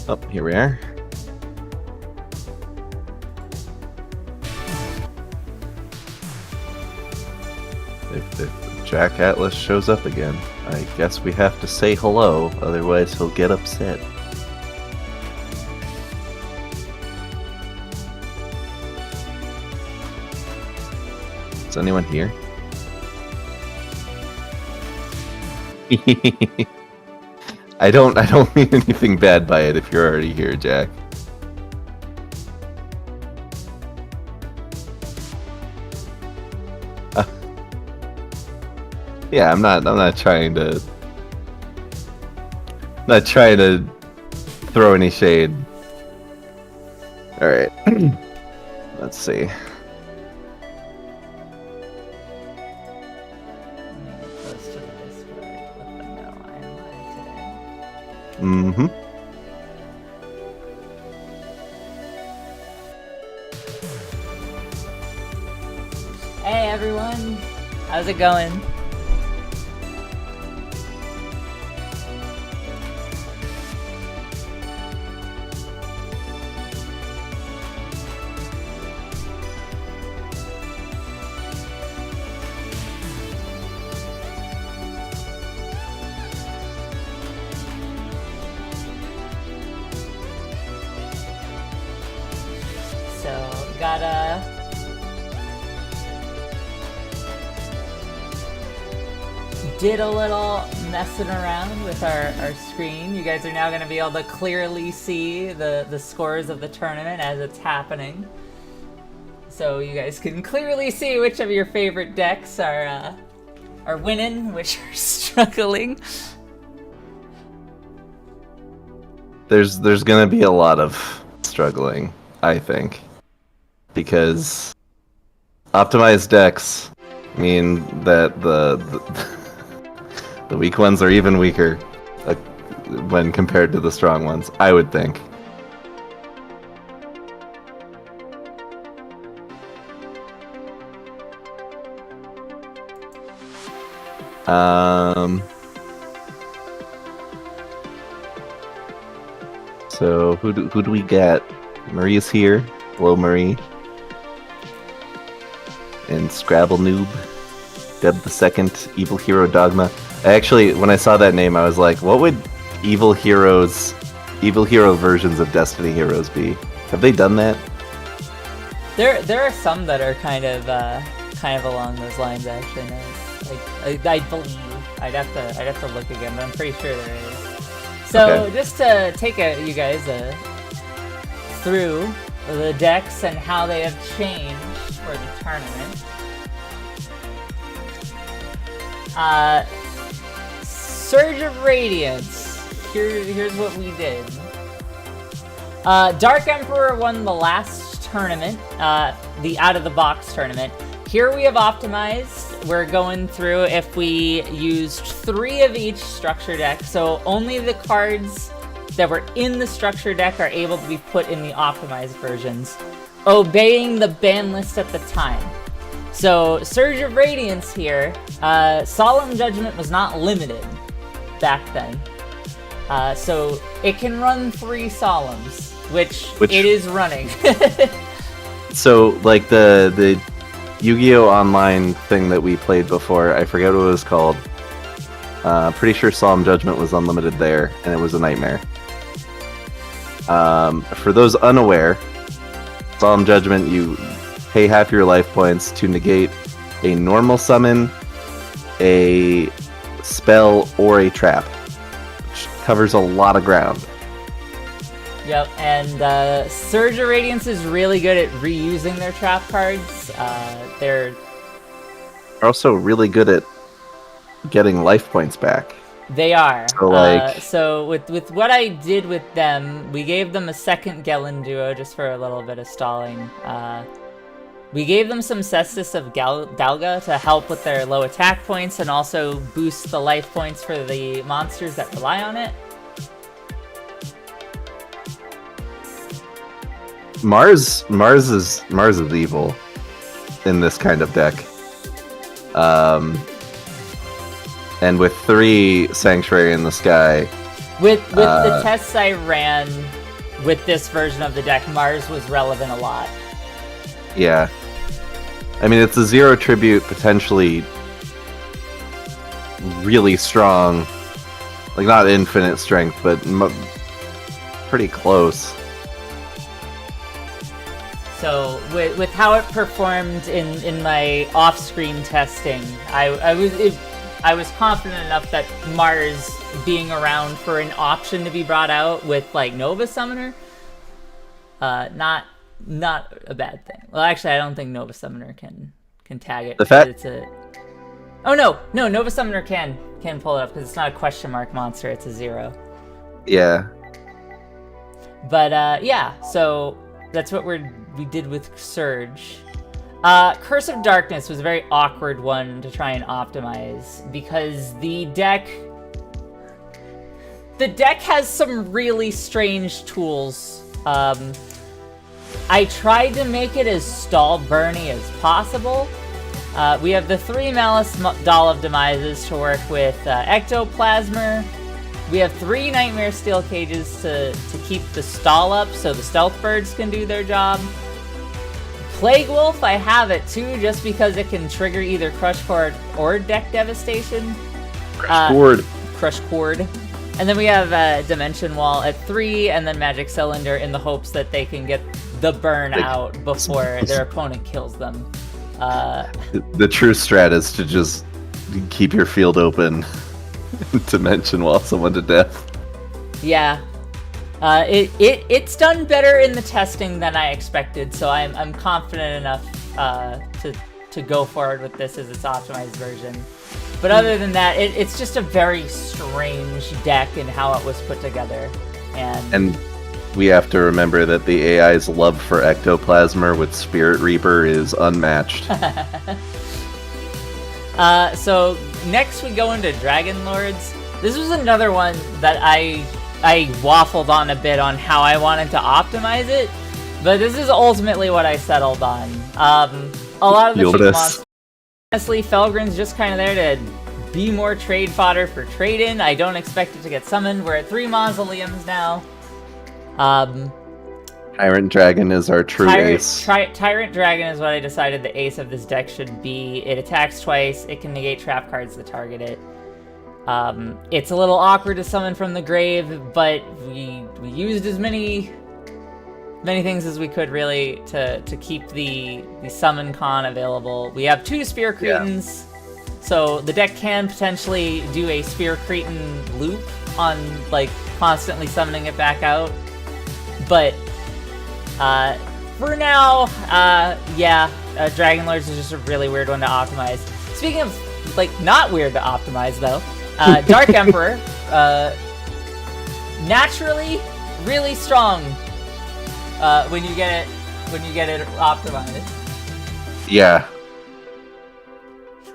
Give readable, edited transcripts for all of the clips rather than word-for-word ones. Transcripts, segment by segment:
Oh, here we are. If Jack Atlas shows up again, I guess we have to say hello, otherwise he'll get upset. Is anyone here? I don't mean anything bad by it if you're already here, Jack. Yeah, I'm not trying to throw any shade. All right. Let's see. Mm-hmm. Hey everyone, how's it going? Did a little messing around with our screen. You guys are now going to be able to clearly see the scores of the tournament as it's happening. So you guys can clearly see which of your favorite decks are winning, which are struggling. There's going to be a lot of struggling, I think, because optimized decks mean that the weak ones are even weaker when compared to the strong ones, I would think. So who do we get? Marie's here. Hello, Marie. And Scrabble Noob. Deb the Second, Evil Hero Dogma. Actually, when I saw that name, I was like, what would Evil Hero versions of Destiny Heroes be? Have they done that? There are some that are kind of along those lines, actually. No. I believe I'd have to look again, but I'm pretty sure there is. So okay. Just to take you guys through the decks and how they have changed for the tournament. Surge of Radiance. Here's what we did. Dark Emperor won the last tournament, the out-of-the-box tournament. Here we have optimized. We're going through if we used 3 of each structure deck, so only the cards that were in the structure deck are able to be put in the optimized versions, obeying the ban list at the time. So, Surge of Radiance here, Solemn Judgment was not limited back then. So, it can run 3 Solemns, which it is running. So, like the Yu-Gi-Oh! Online thing that we played before, I forget what it was called. Pretty sure Solemn Judgment was unlimited there, and it was a nightmare. For those unaware, Solemn Judgment, you pay half your life points to negate a normal summon, a spell, or a trap, which covers a lot of ground. Yep, and Surge of Radiance is really good at reusing their trap cards. They're also really good at getting life points back. They are. So, so with what I did with them, we gave them a second Gelen duo just for a little bit of stalling. We gave them some Cestus of Galga to help with their low attack points and also boost the life points for the monsters that rely on it. Mars is evil in this kind of deck. And with 3 Sanctuary in the Sky, With the tests I ran with this version of the deck, Mars was relevant a lot. Yeah. I mean, it's a 0 tribute, potentially really strong. Like, not infinite strength, but pretty close. So, with how it performed in my off-screen testing, I was confident enough that Mars being around for an option to be brought out with, like, Nova Summoner, not a bad thing. Well, actually, I don't think Nova Summoner can tag it. The fact it's a... Oh, no, Nova Summoner can pull it up, because it's not a question mark monster, it's a 0. Yeah. But, yeah, so that's what we did with Surge. Curse of Darkness was a very awkward one to try and optimize, because the deck has some really strange tools. I tried to make it as stall-burny as possible. We have the 3 Malice Doll of Demises to work with Ectoplasmer. We have 3 Nightmare Steel Cages to keep the stall up so the Stealth Birds can do their job. Plague Wolf, I have it too, just because it can trigger either Crush Cord or Deck Devastation. Crush Cord. And then we have Dimension Wall at 3, and then Magic Cylinder in the hopes that they can get the burn out before their opponent kills them. The true strat is to just keep your field open Dimension Wall someone to death. Yeah. It's done better in the testing than I expected, so I'm confident enough to go forward with this as its optimized version. But other than that, it's just a very strange deck in how it was put together. And we have to remember that the AI's love for Ectoplasmer with Spirit Reaper is unmatched. So next we go into Dragon Lords. This was another one that I waffled on a bit on how I wanted to optimize it, but this is ultimately what I settled on. A lot of the cheap monsters, honestly, Felgren's just kind of there to be more trade fodder for trade-in. I don't expect it to get summoned. We're at 3 Mausoleums now. Tyrant Dragon is our true ace. Tyrant Dragon is what I decided the ace of this deck should be. It attacks twice, it can negate trap cards that target it. It's a little awkward to summon from the grave, but we used as many things as we could really to keep the summon con available. We have 2 Spear Cretins, so the deck can potentially do a Spear Cretin loop on, like, constantly summoning it back out. But for now, Dragon Lords is just a really weird one to optimize. Speaking of, like, not weird to optimize, though, Dark Emperor, naturally really strong when you get it optimized. Yeah.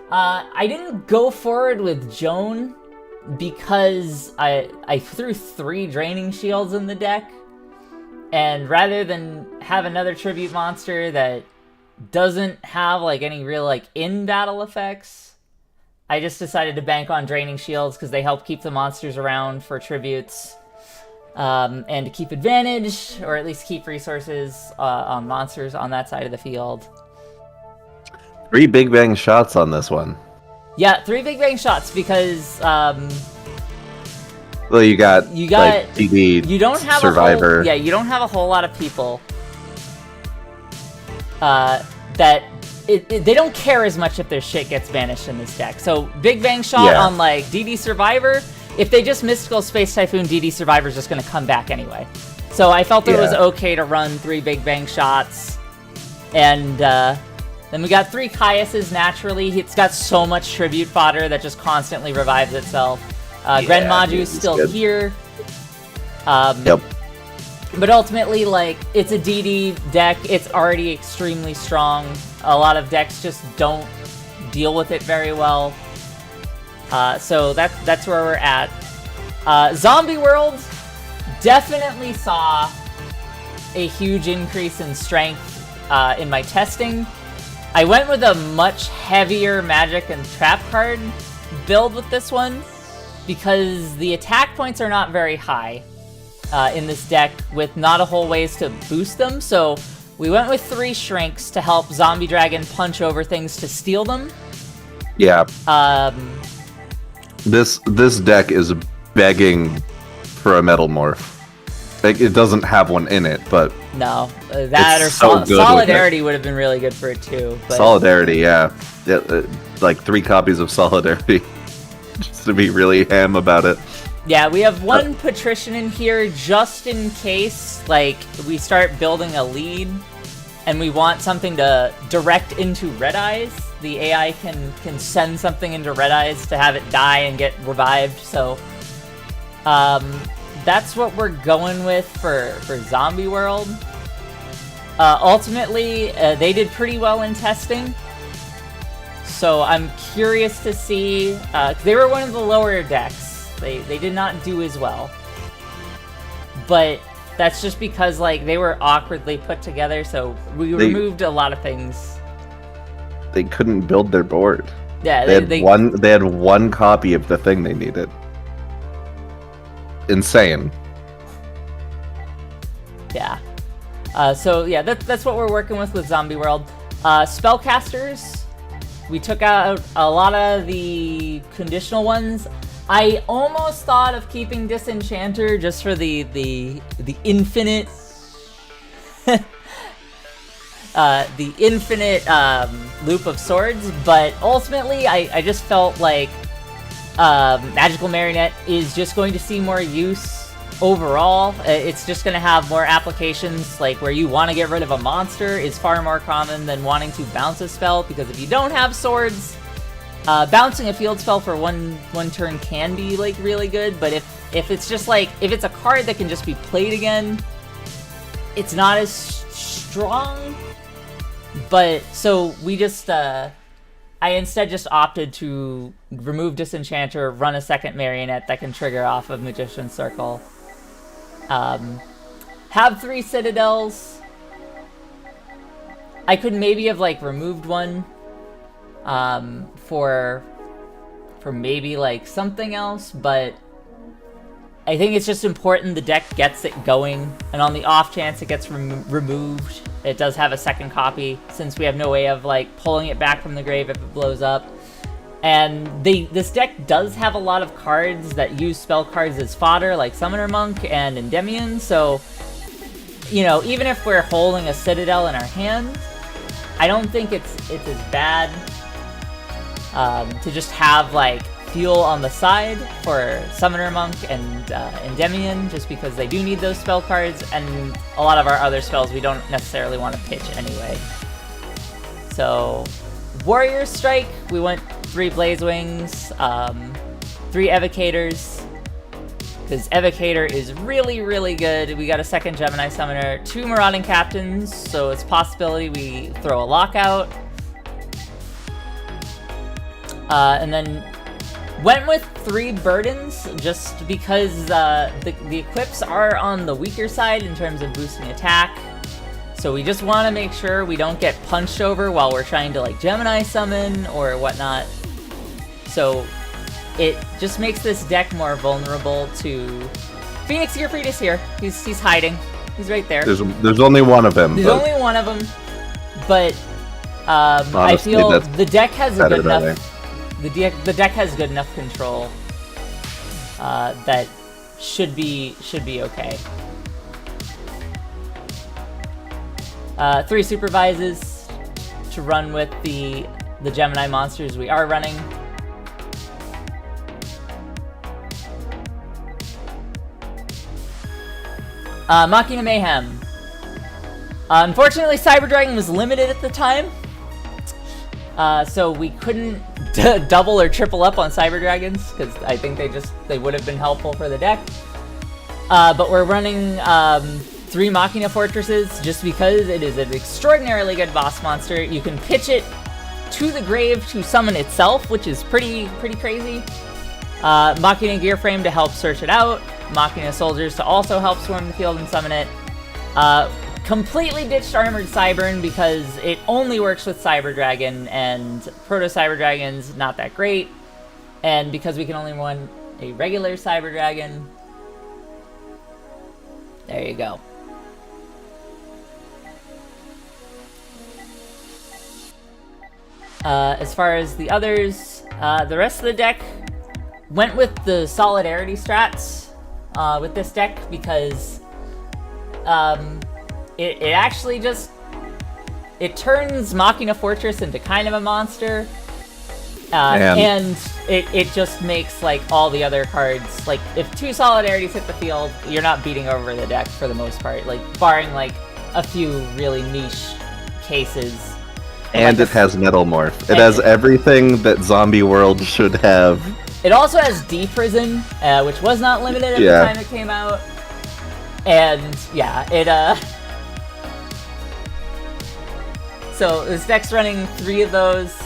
I didn't go forward with Joan because I threw 3 Draining Shields in the deck, and rather than have another tribute monster that doesn't have, like, any real, like, in-battle effects, I just decided to bank on Draining Shields because they help keep the monsters around for tributes, and to keep advantage, or at least keep resources on monsters on that side of the field. 3 Big Bang shots on this one. Yeah, 3 Big Bang shots because well, you got like, DD, you don't have Survivor. You don't have a whole lot of people that they don't care as much if their shit gets banished in this deck. So Big Bang shot on, like, DD Survivor. If they just Mystical Space Typhoon, DD Survivor is just going to come back anyway. So I felt it was okay to run 3 Big Bang shots. And then we got 3 Caiuses naturally. It's got so much tribute fodder that just constantly revives itself. Gren Maju's still here. Yep. But ultimately, like, it's a DD deck. It's already extremely strong. A lot of decks just don't deal with it very well. So that's where we're at. Zombie World definitely saw a huge increase in strength in my testing. I went with a much heavier magic and trap card build with this one. because the attack points are not very high in this deck, with not a whole ways to boost them, so we went with 3 shrinks to help Zombie Dragon punch over things to steal them. Yeah. This deck is begging for a Metal Morph. Like, it doesn't have one in it, but no, that or Solidarity would have been really good for it too. But... Solidarity, yeah, like 3 copies of Solidarity, just to be really ham about it. Yeah, we have 1 Patrician in here just in case, like, we start building a lead and we want something to direct into Red Eyes. The AI can send something into Red Eyes to have it die and get revived, so that's what we're going with for Zombie World. Ultimately, they did pretty well in testing, so I'm curious to see, they were one of the lower decks. They did not do as well. But that's just because, like, they were awkwardly put together, so we removed a lot of things. They couldn't build their board. Yeah, they had one copy of the thing they needed. Insane. Yeah. So yeah, that's what we're working with Zombie World. Spellcasters, we took out a lot of the conditional ones. I almost thought of keeping Disenchanter just for the infinite the infinite loop of swords, but ultimately I just felt like Magical Marionette is just going to see more use overall. It's just going to have more applications, like where you want to get rid of a monster is far more common than wanting to bounce a spell, because if you don't have swords, bouncing a field spell for one turn can be, like, really good, but if it's just, like, if it's a card that can just be played again, it's not as strong. But, so we just, I instead just opted to remove Disenchanter, run a second Marionette that can trigger off of Magician's Circle. Have 3 Citadels. I could maybe have, like, removed one for maybe, like, something else, but I think it's just important the deck gets it going, and on the off chance it gets removed, it does have a second copy, since we have no way of, like, pulling it back from the grave if it blows up. And this deck does have a lot of cards that use spell cards as fodder, like Summoner Monk and Endymion, so, you know, even if we're holding a Citadel in our hand, I don't think it's as bad to just have, like, fuel on the side for Summoner Monk and Endymion, just because they do need those spell cards, and a lot of our other spells we don't necessarily want to pitch anyway. So, Warrior Strike, we went 3 Blaze Wings, 3 Evocators, because Evocator is really, really good. We got a second Gemini Summoner, 2 Marauding Captains, so it's a possibility we throw a Lockout. And then went with 3 Burdens, just because the equips are on the weaker side in terms of boosting attack. So we just want to make sure we don't get punched over while we're trying to, like, Gemini summon or whatnot. So it just makes this deck more vulnerable to... Phoenix Gearfried is here. He's hiding. He's right there. There's only one of him. There's only one of them, but honestly, I feel the deck has a good enough... The deck has good enough control that should be okay. 3 Supervises to run with the Gemini monsters we are running. Machina Mayhem. Unfortunately, Cyber Dragon was limited at the time, so we couldn't double or triple up on Cyber Dragons, because I think they would have been helpful for the deck. But we're running 3 Machina Fortresses, just because it is an extraordinarily good boss monster. You can pitch it to the grave to summon itself, which is pretty crazy. Machina Gearframe to help search it out. Machina Soldiers to also help swarm the field and summon it. Completely ditched Armored Cybern because it only works with Cyber Dragon, and Proto Cyber Dragon's not that great. And because we can only run a regular Cyber Dragon. There you go. As far as the others, the rest of the deck went with the Solidarity strats with this deck because it actually just... It turns Machina Fortress into kind of a monster, and it just makes, like, all the other cards... Like, if 2 Solidarities hit the field, you're not beating over the deck for the most part, like, barring, like, a few really niche cases. And it has Metal Morph. It has everything that Zombie World should have. It also has D-Prison, which was not limited at the time it came out. And, yeah, it, So, this deck's running 3 of those.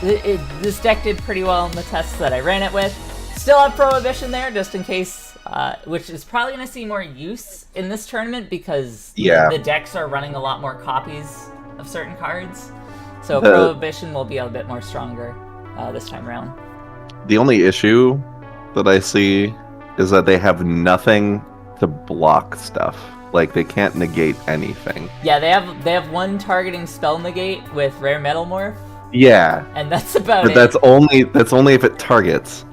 This deck did pretty well in the tests that I ran it with. Still have Prohibition there, just in case, which is probably going to see more use in this tournament because the decks are running a lot more copies of certain cards. So Prohibition will be a bit more stronger this time around. The only issue that I see is that they have nothing to block stuff. Like, they can't negate anything. Yeah, they have one targeting spell negate with Rare Metal Morph. Yeah. And that's about it. But that's only if it targets.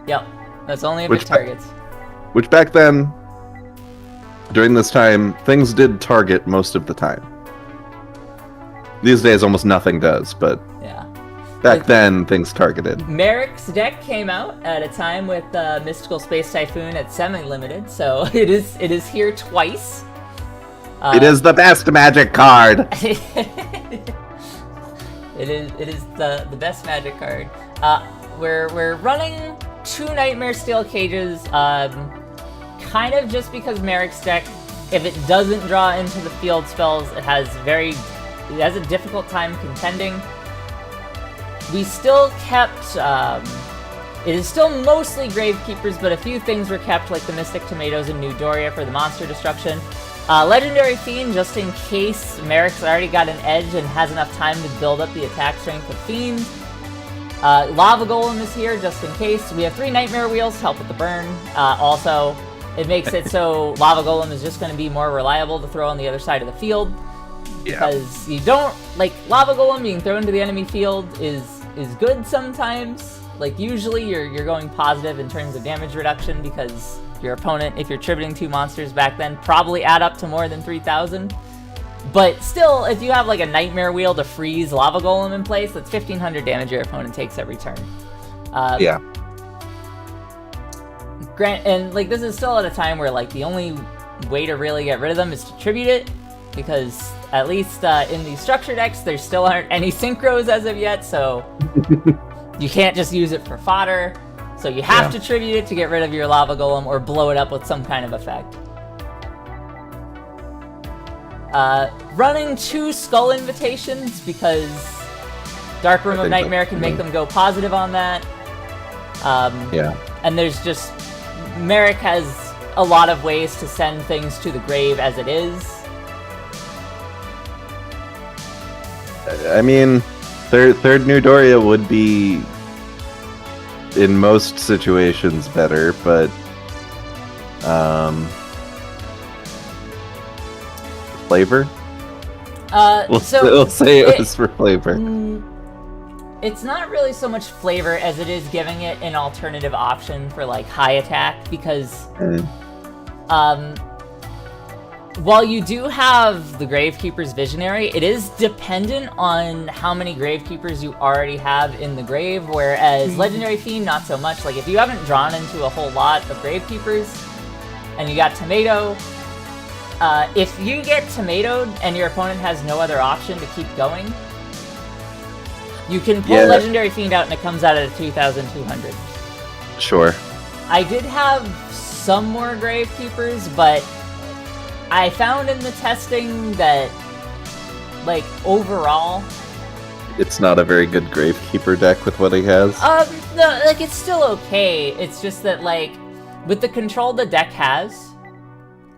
Yep. That's only if it targets. Which back then, during this time, things did target most of the time. These days, almost nothing does, but yeah. Back then, things targeted. Merrick's deck came out at a time with Mystical Space Typhoon at semi-limited, so it is here twice. It is the best Magic card. It is the best Magic card. We're running 2 Nightmare Steel Cages, kind of just because Merrick's deck, if it doesn't draw into the field spells, it has a difficult time contending. We still kept, it is still mostly Gravekeepers, but a few things were kept, like the Mystic Tomatoes and New Doria for the monster destruction. Legendary Fiend, just in case Merrick's already got an edge and has enough time to build up the attack strength of Fiend. Lava Golem is here, just in case. We have 3 Nightmare Wheels to help with the burn. Also, it makes it so Lava Golem is just going to be more reliable to throw on the other side of the field. Yeah. Because you don't... Like, Lava Golem being thrown into the enemy field is good sometimes. Like, usually you're going positive in terms of damage reduction because your opponent, if you're tributing 2 monsters back then, probably add up to more than 3,000. But still, if you have, like, a Nightmare Wheel to freeze Lava Golem in place, that's 1,500 damage your opponent takes every turn. Yeah. And, like, this is still at a time where, like, the only way to really get rid of them is to tribute it, because at least in these structure decks, there still aren't any synchros as of yet, so you can't just use it for fodder. So you have to tribute it to get rid of your Lava Golem or blow it up with some kind of effect. Running 2 Skull Invitations because Dark Room of Nightmare can make them go positive on that. And there's just... Merrick has a lot of ways to send things to the grave as it is. I mean, third New Doria would be, in most situations, better, but... flavor? We'll say it was for flavor. It's not really so much flavor as it is giving it an alternative option for, like, high attack, because while you do have the Gravekeeper's Visionary, it is dependent on how many Gravekeepers you already have in the grave, whereas Legendary Fiend, not so much. Like, if you haven't drawn into a whole lot of Gravekeepers, and you got Tomato, if you get Tomatoed and your opponent has no other option to keep going, you can pull Legendary Fiend out and it comes out at 2,200. Sure. I did have some more Gravekeepers, but I found in the testing that, like, overall... It's not a very good Gravekeeper deck with what he has? No, like, it's still okay. It's just that, like, with the control the deck has,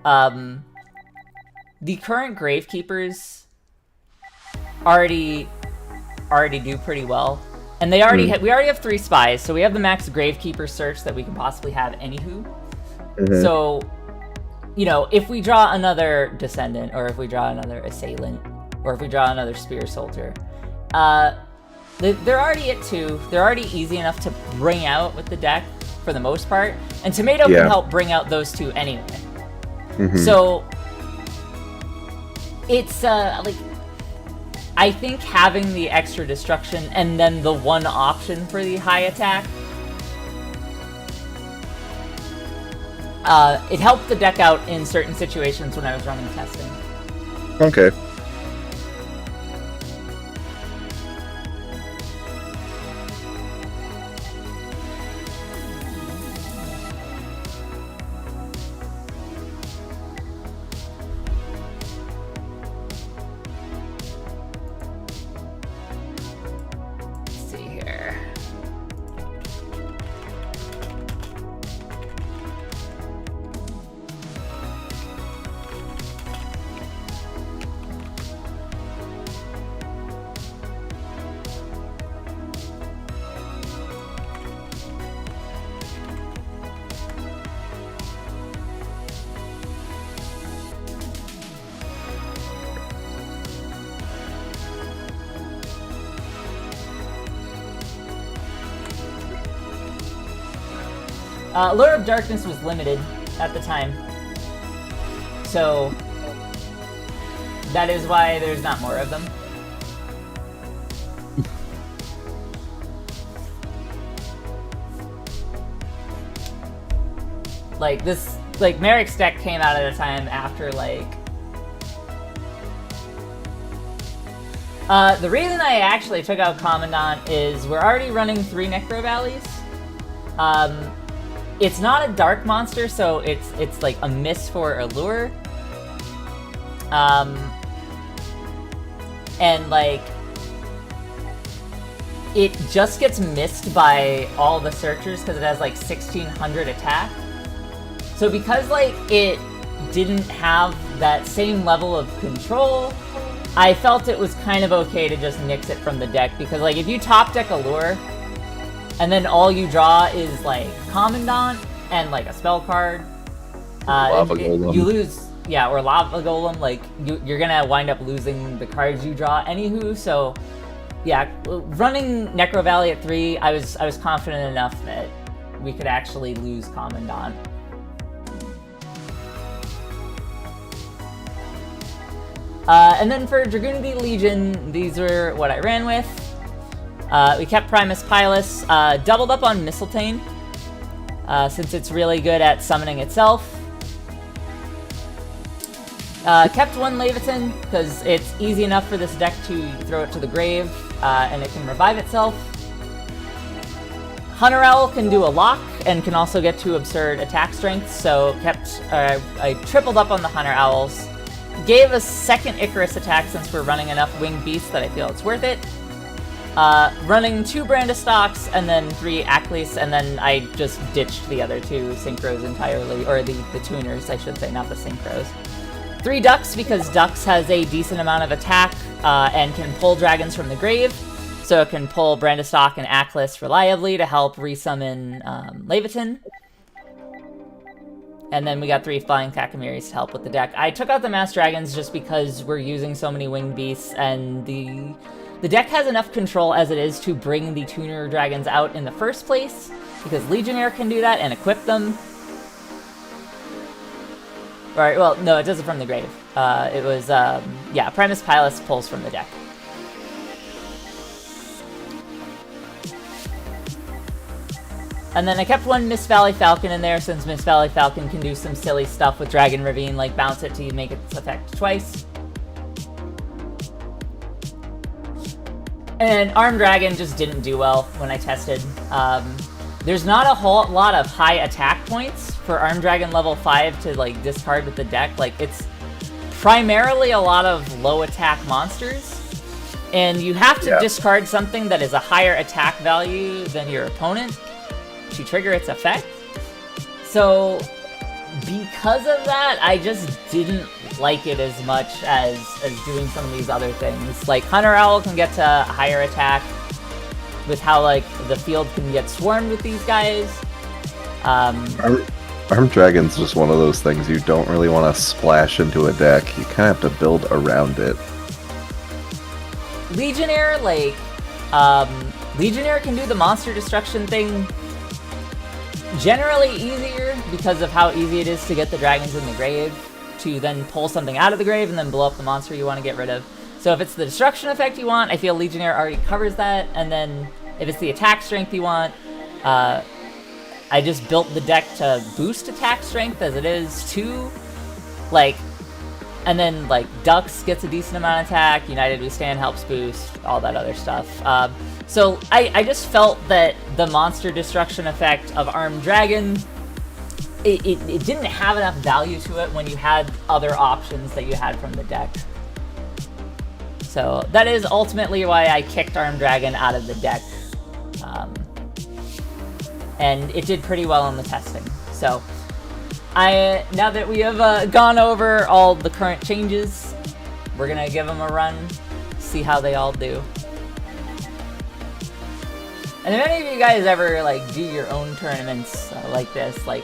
the current Gravekeepers already do pretty well. And they already we already have 3 spies, so we have the max Gravekeeper search that we can possibly have anywho. So, you know, if we draw another Descendant, or if we draw another Assailant, or if we draw another Spear Soldier, they're already at 2. They're already easy enough to bring out with the deck for the most part, and Tomato can help bring out those 2 anyway. So it's like, I think having the extra destruction and then the one option for the high attack, it helped the deck out in certain situations when I was running testing. Okay. Lure of Darkness was limited at the time, so that is why there's not more of them. Like this, like Merrick's deck came out at a time after like. The reason I actually took out Commandant is we're already running 3 Necro Valleys. It's not a dark monster, so it's like a miss for a lure. And like it just gets missed by all the searchers because it has like 1600 attack. So because like it didn't have that same level of control, I felt it was kind of okay to just nix it from the deck, because like if you top deck a lure and then all you draw is like Commandant and like a spell card, you lose, or Lava Golem, like you're gonna wind up losing the cards you draw anywho. So yeah, running Necro Valley at 3, I was confident enough that we could actually lose Commandant. And then for Dragunity Legion, these were what I ran with. We kept Primus Pilus, doubled up on Mistletoe, since it's really good at summoning itself. Kept 1 Leviathan, because it's easy enough for this deck to throw it to the grave, and it can revive itself. Hunter Owl can do a lock, and can also get to absurd attack strength, so I tripled up on the Hunter Owls. Gave a 2nd Icarus attack since we're running enough Winged Beasts that I feel it's worth it. Running 2 Brandistocks and then 3 Aklis, and then I just ditched the other 2 Synchros entirely, or the tuners, I should say, not the Synchros. 3 Ducks, because Ducks has a decent amount of attack and can pull dragons from the grave, so it can pull Brandistock and Aklis reliably to help resummon Leviathan. And then we got 3 Flying Kakamiris to help with the deck. I took out the Mass Dragons just because we're using so many Winged Beasts, and the deck has enough control as it is to bring the Tuner Dragons out in the first place, because Legionnaire can do that and equip them. Right, well, no, it does it from the grave. It was, Primus Pilus pulls from the deck. And then I kept 1 Mist Valley Falcon in there, since Mist Valley Falcon can do some silly stuff with Dragon Ravine, like bounce it to make its effect twice. And Armed Dragon just didn't do well when I tested. There's not a whole lot of high attack points for Armed Dragon level 5 to like discard with the deck. Like, it's primarily a lot of low attack monsters, and you have to discard something that is a higher attack value than your opponent to trigger its effect. So because of that, I just didn't like it as much as doing some of these other things. Like Hunter Owl can get to higher attack. with how like the field can get swarmed with these guys. Armed Dragon's just one of those things you don't really want to splash into a deck. You kind of have to build around it. Legionnaire, like, Legionnaire can do the monster destruction thing generally easier because of how easy it is to get the dragons in the grave, to then pull something out of the grave and then blow up the monster you want to get rid of. So if it's the destruction effect you want, I feel Legionnaire already covers that, and then if it's the attack strength you want, I just built the deck to boost attack strength as it is too, like, and then like Dux gets a decent amount of attack, United We Stand helps boost, all that other stuff. So I just felt that the monster destruction effect of Armed Dragon, it didn't have enough value to it when you had other options that you had from the deck. So that is ultimately why I kicked Armed Dragon out of the deck. And it did pretty well in the testing. So now that we have gone over all the current changes, we're gonna give them a run, see how they all do. And if any of you guys ever like do your own tournaments like this, like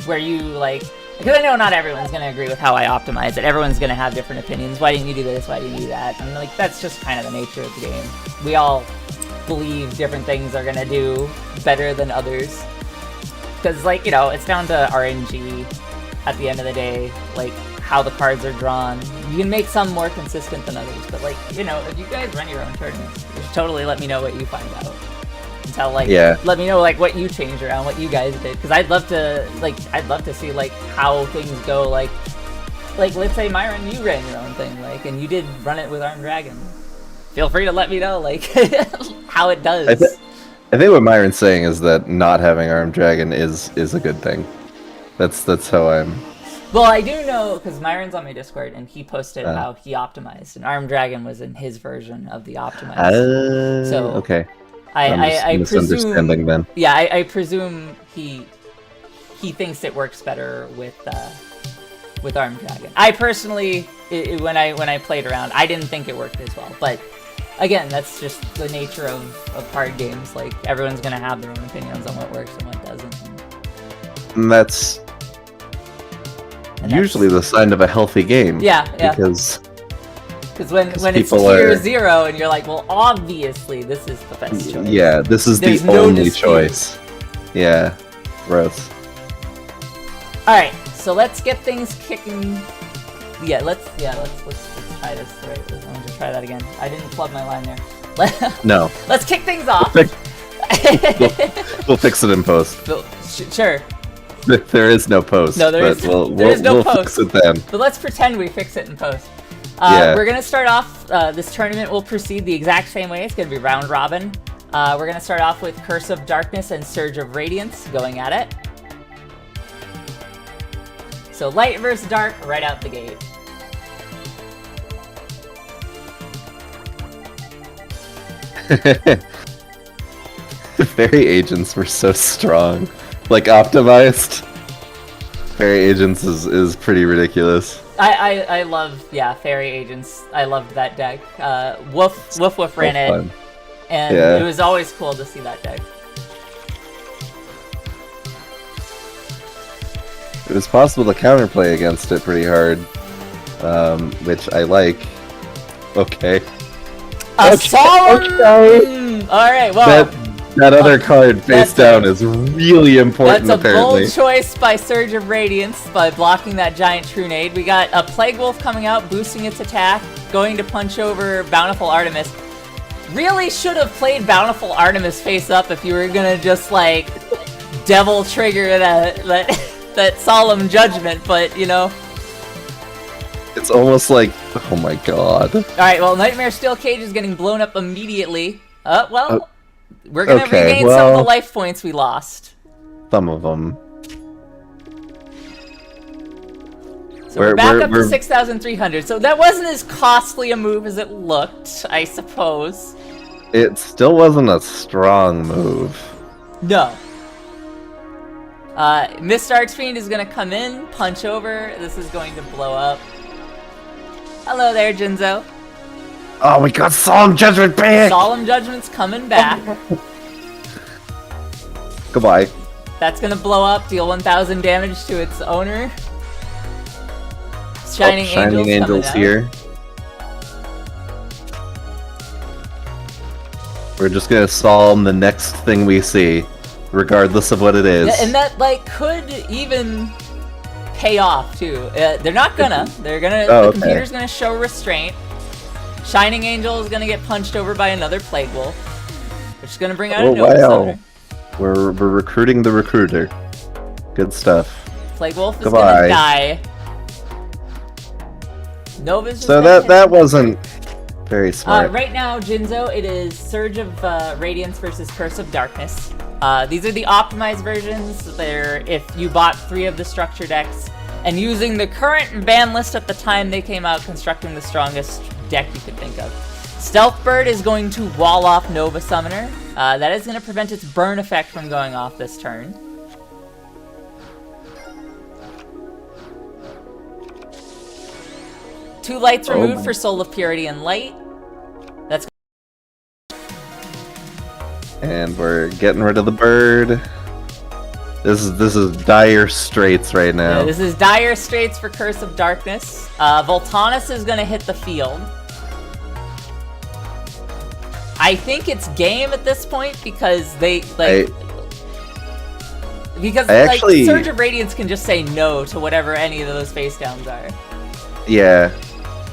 where you like, because I know not everyone's gonna agree with how I optimize it. Everyone's gonna have different opinions. Why didn't you do this? Why didn't you do that? And like that's just kind of the nature of the game. We all believe different things are gonna do better than others. Because, like, you know, it's down to RNG at the end of the day, like, how the cards are drawn. You can make some more consistent than others, but, like, you know, if you guys run your own tournaments, just totally let me know what you find out. Until, like, let me know, like, what you changed around, what you guys did. Because I'd love to see, like, how things go, like, let's say, Myron, you ran your own thing, like, and you did run it with Armed Dragon. Feel free to let me know, like, how it does. I think what Myron's saying is that not having Armed Dragon is a good thing. That's how I'm... Well, I do know, because Myron's on my Discord, and he posted how he optimized, and Armed Dragon was in his version of the optimized. So okay. I misunderstanding then. Yeah, I presume he thinks it works better with Armed Dragon. I personally, when I played around, I didn't think it worked as well, but again, that's just the nature of card games. Like, everyone's gonna have their own opinions on what works and what doesn't. And that's usually the sign of a healthy game. Yeah. Because when it's tier 0 and you're like, well, obviously this is the best choice. Yeah, this is the only choice. Yeah, gross. Alright, so let's get things kicking. Let's try this. Right, let me just try that again. I didn't plug my line there. No. Let's kick things off. We'll fix it in post. Sure. There is no post. No, there is no post. Fix it then. But let's pretend we fix it in post. We're gonna start off. This tournament will proceed the exact same way. It's gonna be round robin. We're gonna start off with Curse of Darkness and Surge of Radiance going at it. So light versus dark right out the gate. Fairy agents were so strong. Like, optimized. Fairy agents is pretty ridiculous. I love, Fairy agents. I loved that deck. Woof ran it. And it was always cool to see that deck. It was possible to counterplay against it pretty hard. Which I like. Okay. Okay. Alright, well... That other card face down is really important, that's apparently. Bold choice by Surge of Radiance by blocking that giant Trunade. We got a Plague Wolf coming out, boosting its attack, going to punch over Bountiful Artemis. Really should have played Bountiful Artemis face up if you were gonna just, like, devil trigger that Solemn Judgment, but, you know... It's almost like, oh my god. Alright, well, Nightmare Steel Cage is getting blown up immediately. We're gonna regain some of the life points we lost. Some of them. So we're back up to 6,300. So that wasn't as costly a move as it looked, I suppose. It still wasn't a strong move. No. Mist Archfiend is gonna come in, punch over. This is going to blow up. Hello there, Jinzo. Oh, we got Solemn Judgment back! Solemn Judgment's coming back. Goodbye. That's gonna blow up, deal 1,000 damage to its owner. Shining Angel's here. We're just gonna Solemn the next thing we see, regardless of what it is. And that, like, could even pay off, too. They're not gonna. They're gonna... Oh, the computer's gonna show restraint. Shining Angel is gonna get punched over by another Plague Wolf, which is gonna bring out a Nova Summoner. We're recruiting the recruiter. Good stuff. Plague Wolf is gonna die. Nova's just that wasn't very smart. Right now, Jinzo, it is Surge of Radiance versus Curse of Darkness. These are the optimized versions. They're if you bought 3 of the structure decks, and using the current ban list at the time they came out, constructing the strongest deck you could think of. Stealth Bird is going to wall off Nova Summoner. That is going to prevent its burn effect from going off this turn. Two lights removed for Soul of Purity and Light. That's. And we're getting rid of the bird. This is dire straits right now. Yeah, this is dire straits for Curse of Darkness. Voltanis is going to hit the field. I think it's game at this point because they Surge of Radiance can just say no to whatever any of those face downs are. Yeah,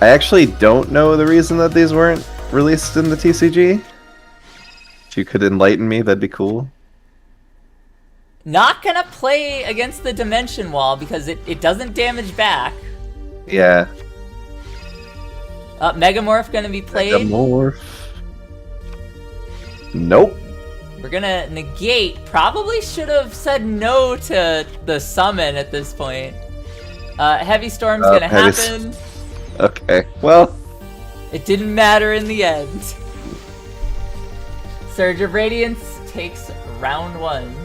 I actually don't know the reason that these weren't released in the TCG. If you could enlighten me, that'd be cool. Not gonna play against the Dimension Wall because it doesn't damage back. Yeah. Megamorph gonna be played. Megamorph. Nope. We're gonna negate. Probably should have said no to the summon at this point. Heavy Storm's gonna happen. Okay, well. It didn't matter in the end. Surge of Radiance takes round 1.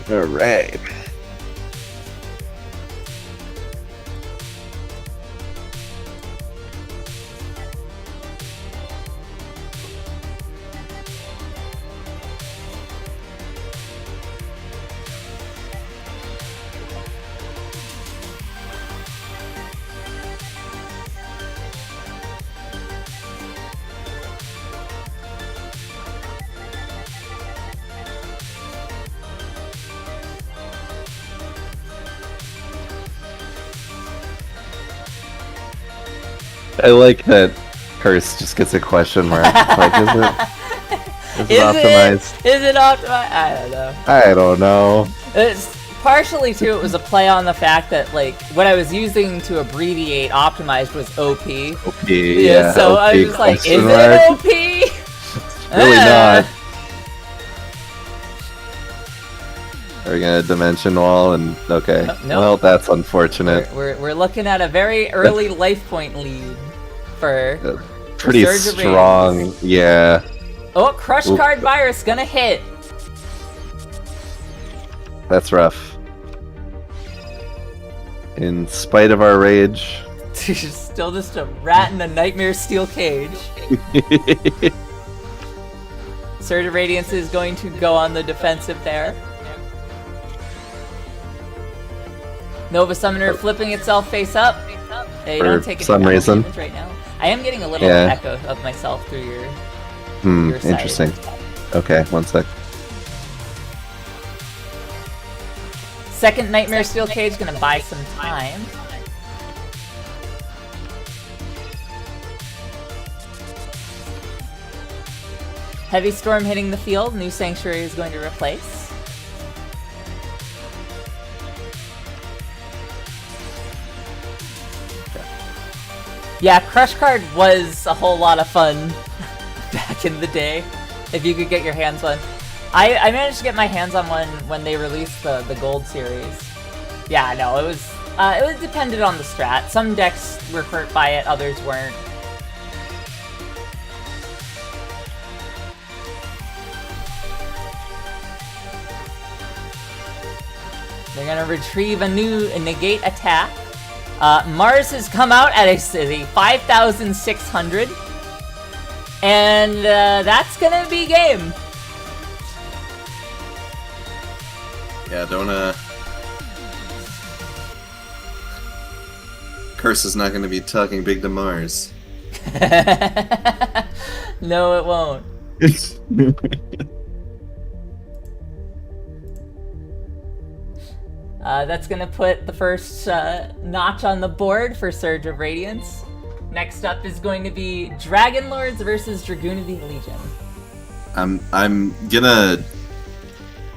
All right. I like that Curse just gets a question mark. Like, is it optimized? Is it optimized? I don't know. I don't know. It's partially too. It was a play on the fact that like what I was using to abbreviate optimized was OP. OP. Yeah. So OP I was just like, is mark. it OP? Really not. Are we gonna Dimension Wall and okay? No. Well, that's unfortunate. We're looking at a very early life point lead for pretty strong. Yeah. Oh, Crush Card Virus gonna hit. That's rough. In spite of our rage. She's still just a rat in a Nightmare Steel cage. Surge of Radiance is going to go on the defensive there. Nova Summoner flipping itself face up. You don't take some reason damage right now. I am getting a little echo of myself through your side. Interesting. Okay, one sec. Second Nightmare Steel Cage gonna buy some time. Heavy Storm hitting the field. New Sanctuary is going to replace. Yeah, Crush Card was a whole lot of fun back in the day, if you could get your hands on. I managed to get my hands on one when they released the Gold series. Yeah, no, it was It was dependent on the strat. Some decks were hurt by it, others weren't. They're gonna retrieve a new negate attack. Mars has come out at a 5,600. And that's gonna be game. Yeah, don't Curse is not gonna be talking big to Mars. No, it won't. That's gonna put the first notch on the board for Surge of Radiance. Next up is going to be Dragon Lords versus Dragunity Legion. I'm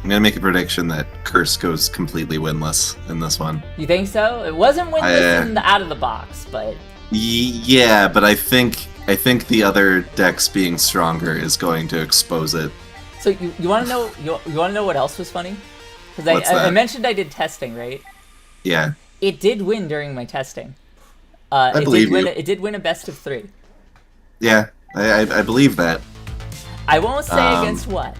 gonna make a prediction that Curse goes completely winless in this one. You think so? It wasn't winless in the out of the box, but yeah, but I think the other decks being stronger is going to expose it. So you want to know you want to know what else was funny? Because I mentioned I did testing, right? Yeah. It did win during my testing. I believe you. It did win a best of 3. Yeah, I believe that. I won't say against what.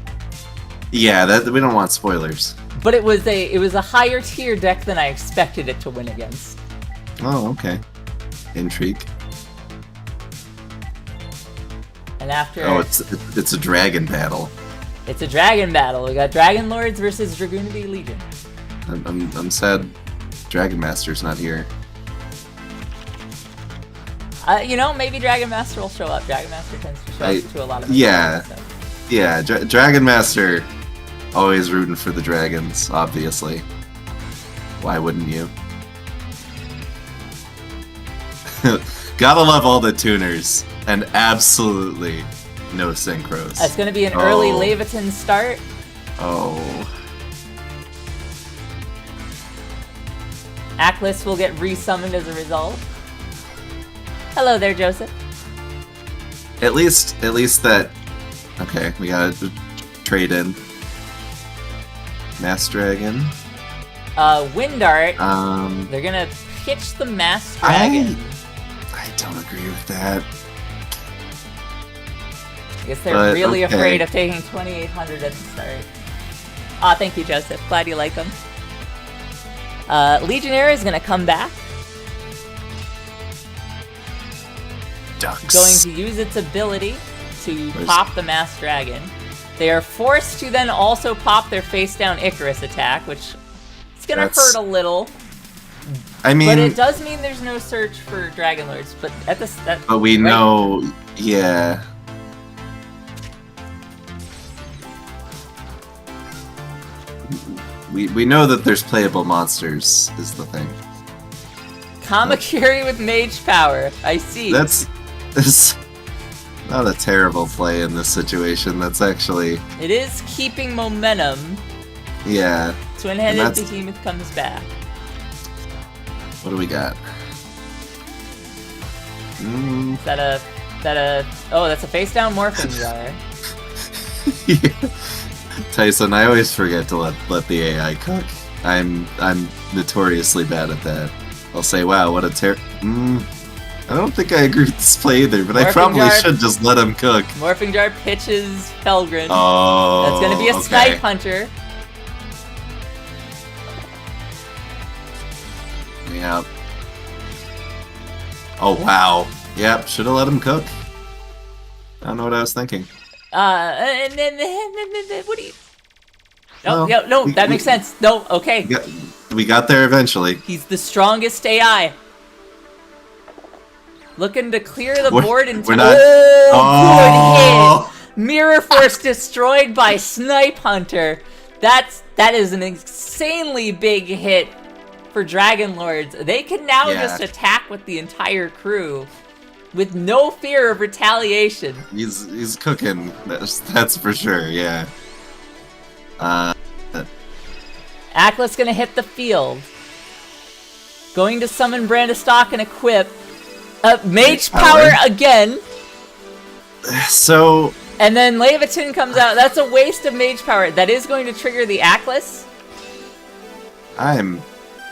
Yeah, that we don't want spoilers. But it was a higher tier deck than I expected it to win against. Oh, okay. Intrigue. And after it's a dragon battle. It's a dragon battle. We got Dragon Lords versus Dragunity Legion. I'm sad Dragon Master's not here. Maybe Dragon Master will show up. Dragon Master tends to show up to a lot of stuff. Yeah, Dragon Master, always rooting for the dragons, obviously. Why wouldn't you? Gotta love all the tuners, and absolutely no synchros. It's gonna be an early Leviathan start. Oh. Atlas will get resummoned as a result. Hello there, Joseph. At least that. Okay, we gotta trade in. Mass Dragon. Wind Art. They're gonna pitch the Mass Dragon. I don't agree with that. I guess they're really afraid of taking 2,800 at the start. Thank you, Joseph. Glad you like them. Legionnaire is gonna come back. Ducks. Going to use its ability to pop the Mass Dragon. They are forced to then also pop their face down Icarus attack, which is gonna hurt a little. I mean, but it does mean there's no search for Dragon Lords. But but we know, yeah. We know that there's playable monsters is the thing. Kamakiri with mage power. I see. That's not a terrible play in this situation. That's actually... It is keeping momentum. Yeah. Twin-headed behemoth comes back. What do we got? Is that a... Oh, that's a face-down morphing jar. Yeah. Tyson, I always forget to let the AI cook. I'm notoriously bad at that. I'll say, wow, what a I don't think I agree with this play either, but I probably should just let him cook. Morphing Jar pitches Felgrin. Oh, that's gonna be a Snipe Hunter. Yep. Oh, wow. Yep, should have let him cook. I don't know what I was thinking. And then what do you... No, that makes sense. No, okay. We got there eventually. He's the strongest AI. Looking to clear the board and... Good hit! Mirror Force destroyed by Snipe Hunter. That is an insanely big hit for Dragon Lords. They can now just attack with the entire crew with no fear of retaliation. He's cooking. That's for sure. Yeah. Atlas gonna hit the field. Going to summon Brandistock and equip. Mage power again. So. And then Leviathan comes out. That's a waste of mage power. That is going to trigger the Atlas. I'm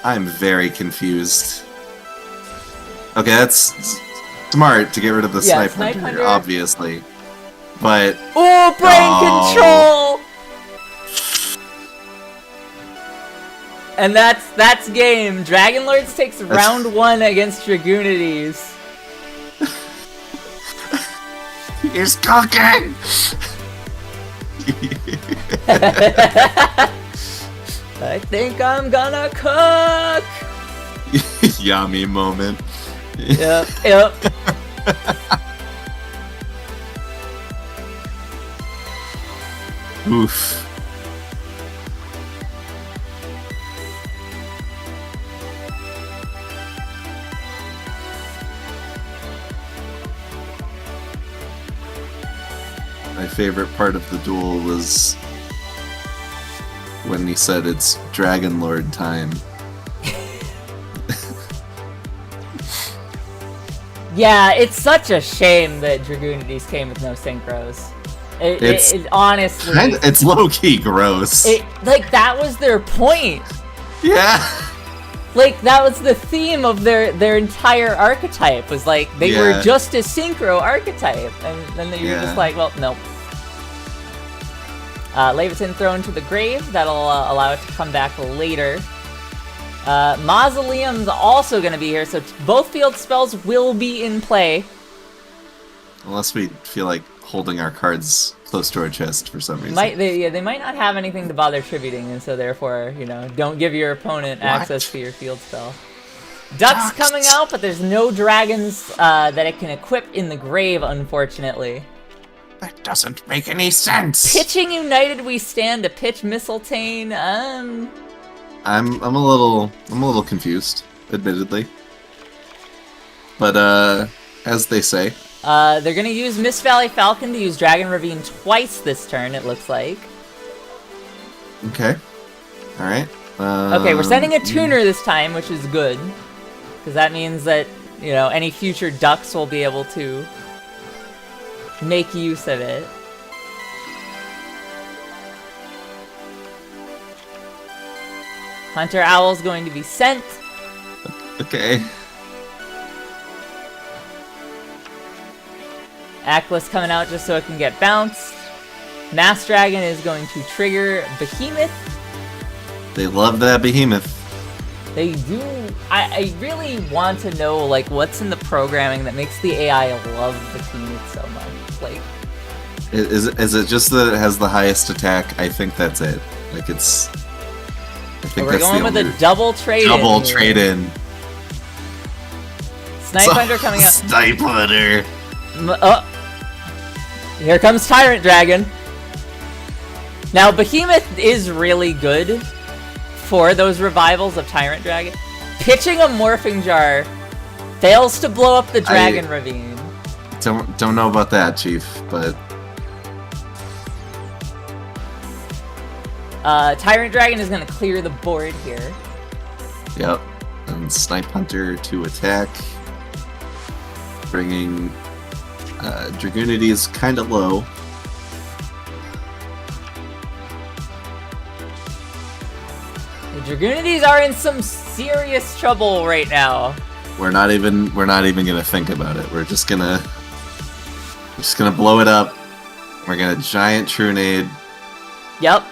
I'm very confused. Okay, that's smart to get rid of the Snipe Hunter, obviously. But... Oh, brain control! And that's game. Dragonlords takes round 1 against Dragunities. He's cooking! I think I'm gonna cook! Yummy moment. Yep. Oof. My favorite part of the duel was when he said it's Dragon Lord time. Yeah, it's such a shame that Dragunities came with no synchros. It honestly... It's low-key gross. Like, that was their point. Yeah. Like, that was the theme of their entire archetype, was like, they were just a synchro archetype. And then they were just like, well, nope. Leviathan thrown to the grave, that'll allow it to come back later. Mausoleum's also going to be here, so both field spells will be in play. Unless we feel like holding our cards close to our chest for some reason. They might not have anything to bother tributing, and so therefore, don't give your opponent access to your field spell. Ducks coming out, but there's no dragons that it can equip in the grave, unfortunately. That doesn't make any sense. Pitching United we stand to pitch Mistletoe. I'm a little confused, admittedly. But as they say. They're gonna use Mist Valley Falcon to use Dragon Ravine twice this turn, it looks like. Okay. Alright. Okay, we're sending a tuner this time, which is good. Because that means that, any future ducks will be able to make use of it. Hunter Owl's going to be sent. Okay. Ackless coming out just so it can get bounced. Mass Dragon is going to trigger Behemoth. They love that Behemoth. They do. I really want to know, like, what's in the programming that makes the AI love Behemoth so much. Like, is it just that it has the highest attack? I think that's it. Like, it's... We're going with a double trade-in. Double trade-in. Snipe Hunter coming up. Snipe Hunter. Here comes Tyrant Dragon. Now, Behemoth is really good for those revivals of Tyrant Dragon. Pitching a Morphing Jar fails to blow up the Dragon Ravine. Don't know about that, Chief, but... Tyrant Dragon is going to clear the board here. Yep. And Snipe Hunter to attack. Bringing Dragunities kind of low. The Dragunities are in some serious trouble right now. We're not even gonna think about it. We're just gonna blow it up. We're gonna giant Trunade. Yep.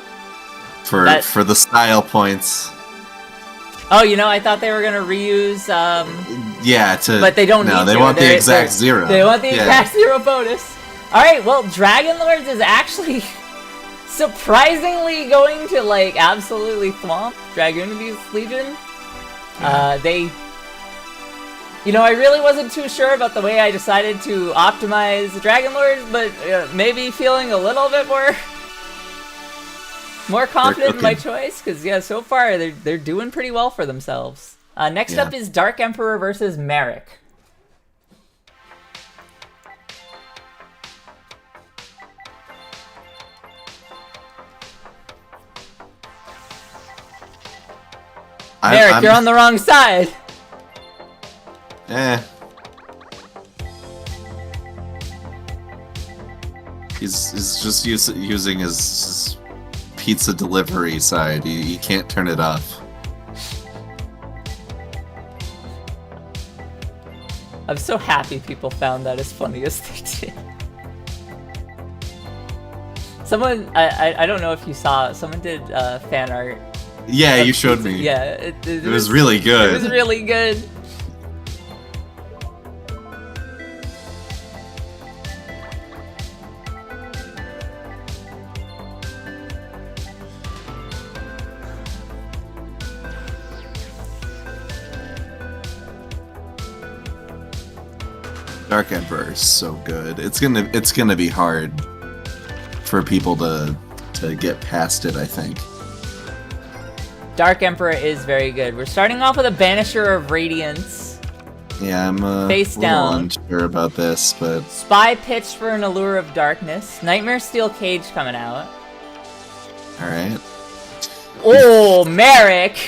For the style points. Oh, I thought they were gonna reuse. Yeah, but they don't. No, need they want the exact 0. They want the exact 0 bonus. All right. Well, Dragonlords is actually surprisingly going to absolutely thwomp Dragunity Legion. They. I really wasn't too sure about the way I decided to optimize Dragonlords, but maybe feeling a little bit more confident in my choice, because so far they're doing pretty well for themselves. Next up is Dark Emperor versus Merrick. Merrick, you're on the wrong side. He's just using his pizza delivery side. He can't turn it off. I'm so happy people found that as funny as they did. Someone, I don't know if you saw, someone did fan art. Yeah, you showed me. Yeah, it was really good. It was really good. Dark Emperor is so good. It's gonna be hard for people to get past it, I think. Dark Emperor is very good. We're starting off with a Banisher of Radiance. Yeah, I'm face a little down. unsure about this, but Spy pitched for an Allure of Darkness. Nightmare Steel Cage coming out. all right. Oh, Merrick!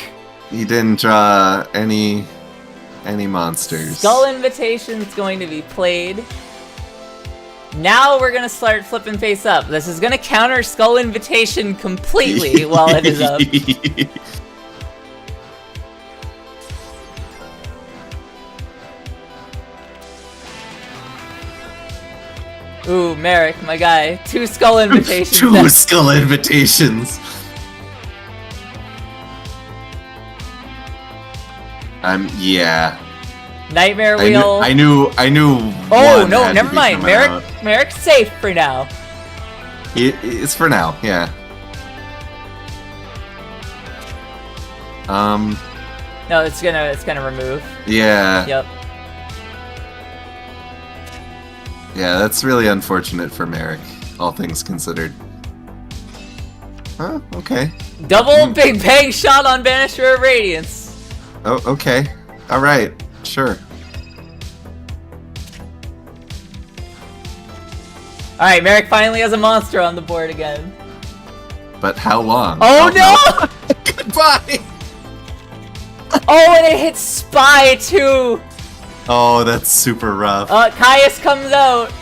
You didn't draw any monsters. Skull Invitation's going to be played. Now we're gonna start flipping face up. This is gonna counter Skull Invitation completely while it is up. Ooh, Merrick, my guy. 2 Skull Invitations. 2 Skull Invitations. Yeah. Nightmare Wheel. I knew. Oh one no, had to never be mind. coming out. Merrick's safe for now. It's for now, yeah. No, it's gonna remove. Yeah. Yep. Yeah, that's really unfortunate for Merrick, all things considered. Huh, okay. Double Big Bang shot on Banisher of Radiance. Oh, okay. Alright, sure. Alright, Merrick finally has a monster on the board again. But how long? Oh no! Goodbye! Oh, and it hits Spy too! Oh, that's super rough. Caius comes out.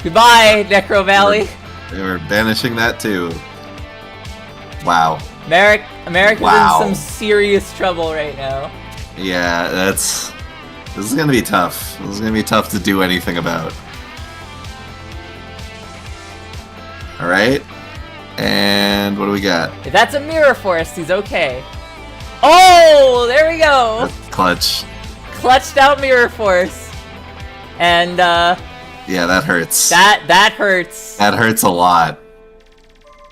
Goodbye, Necro Valley. They were banishing that too. Wow. Merrick Wow. is in some serious trouble right now. Yeah, this is gonna be tough. This is gonna be tough to do anything about. Alright. And what do we got? If that's a Mirror Force, he's okay. Oh, there we go. Clutch. Clutched out Mirror Force. And Yeah, that hurts. that hurts. That hurts a lot.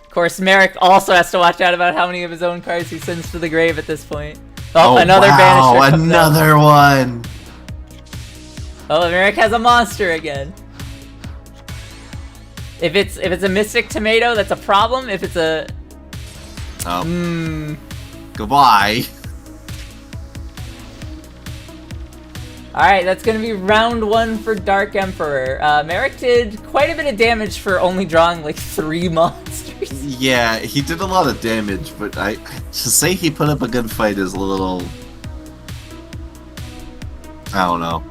Of course, Merrick also has to watch out about how many of his own cards he sends to the grave at this point. Oh, another wow, Banisher comes out. another one. Oh, Merrick has a monster again. If it's a Mystic Tomato, that's a problem. If it's a Goodbye. Alright, that's gonna be round 1 for Dark Emperor. Merrick did quite a bit of damage for only drawing like 3 monsters. Yeah, he did a lot of damage, but to say he put up a good fight is a little. I don't know.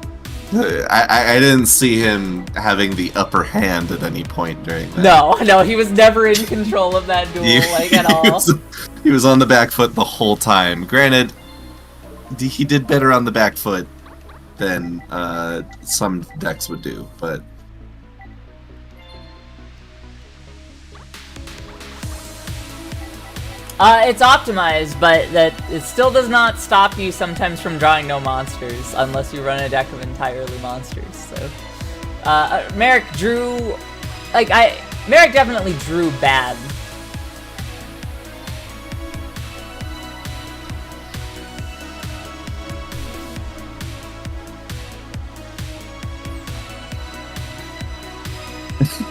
I didn't see him having the upper hand at any point during that. No, he was never in control of that duel, at all. He was on the back foot the whole time. Granted, he did better on the back foot than some decks would do, but it's optimized, but it still does not stop you sometimes from drawing no monsters, unless you run a deck of entirely monsters. So, Merrick drew, Merrick definitely drew bad.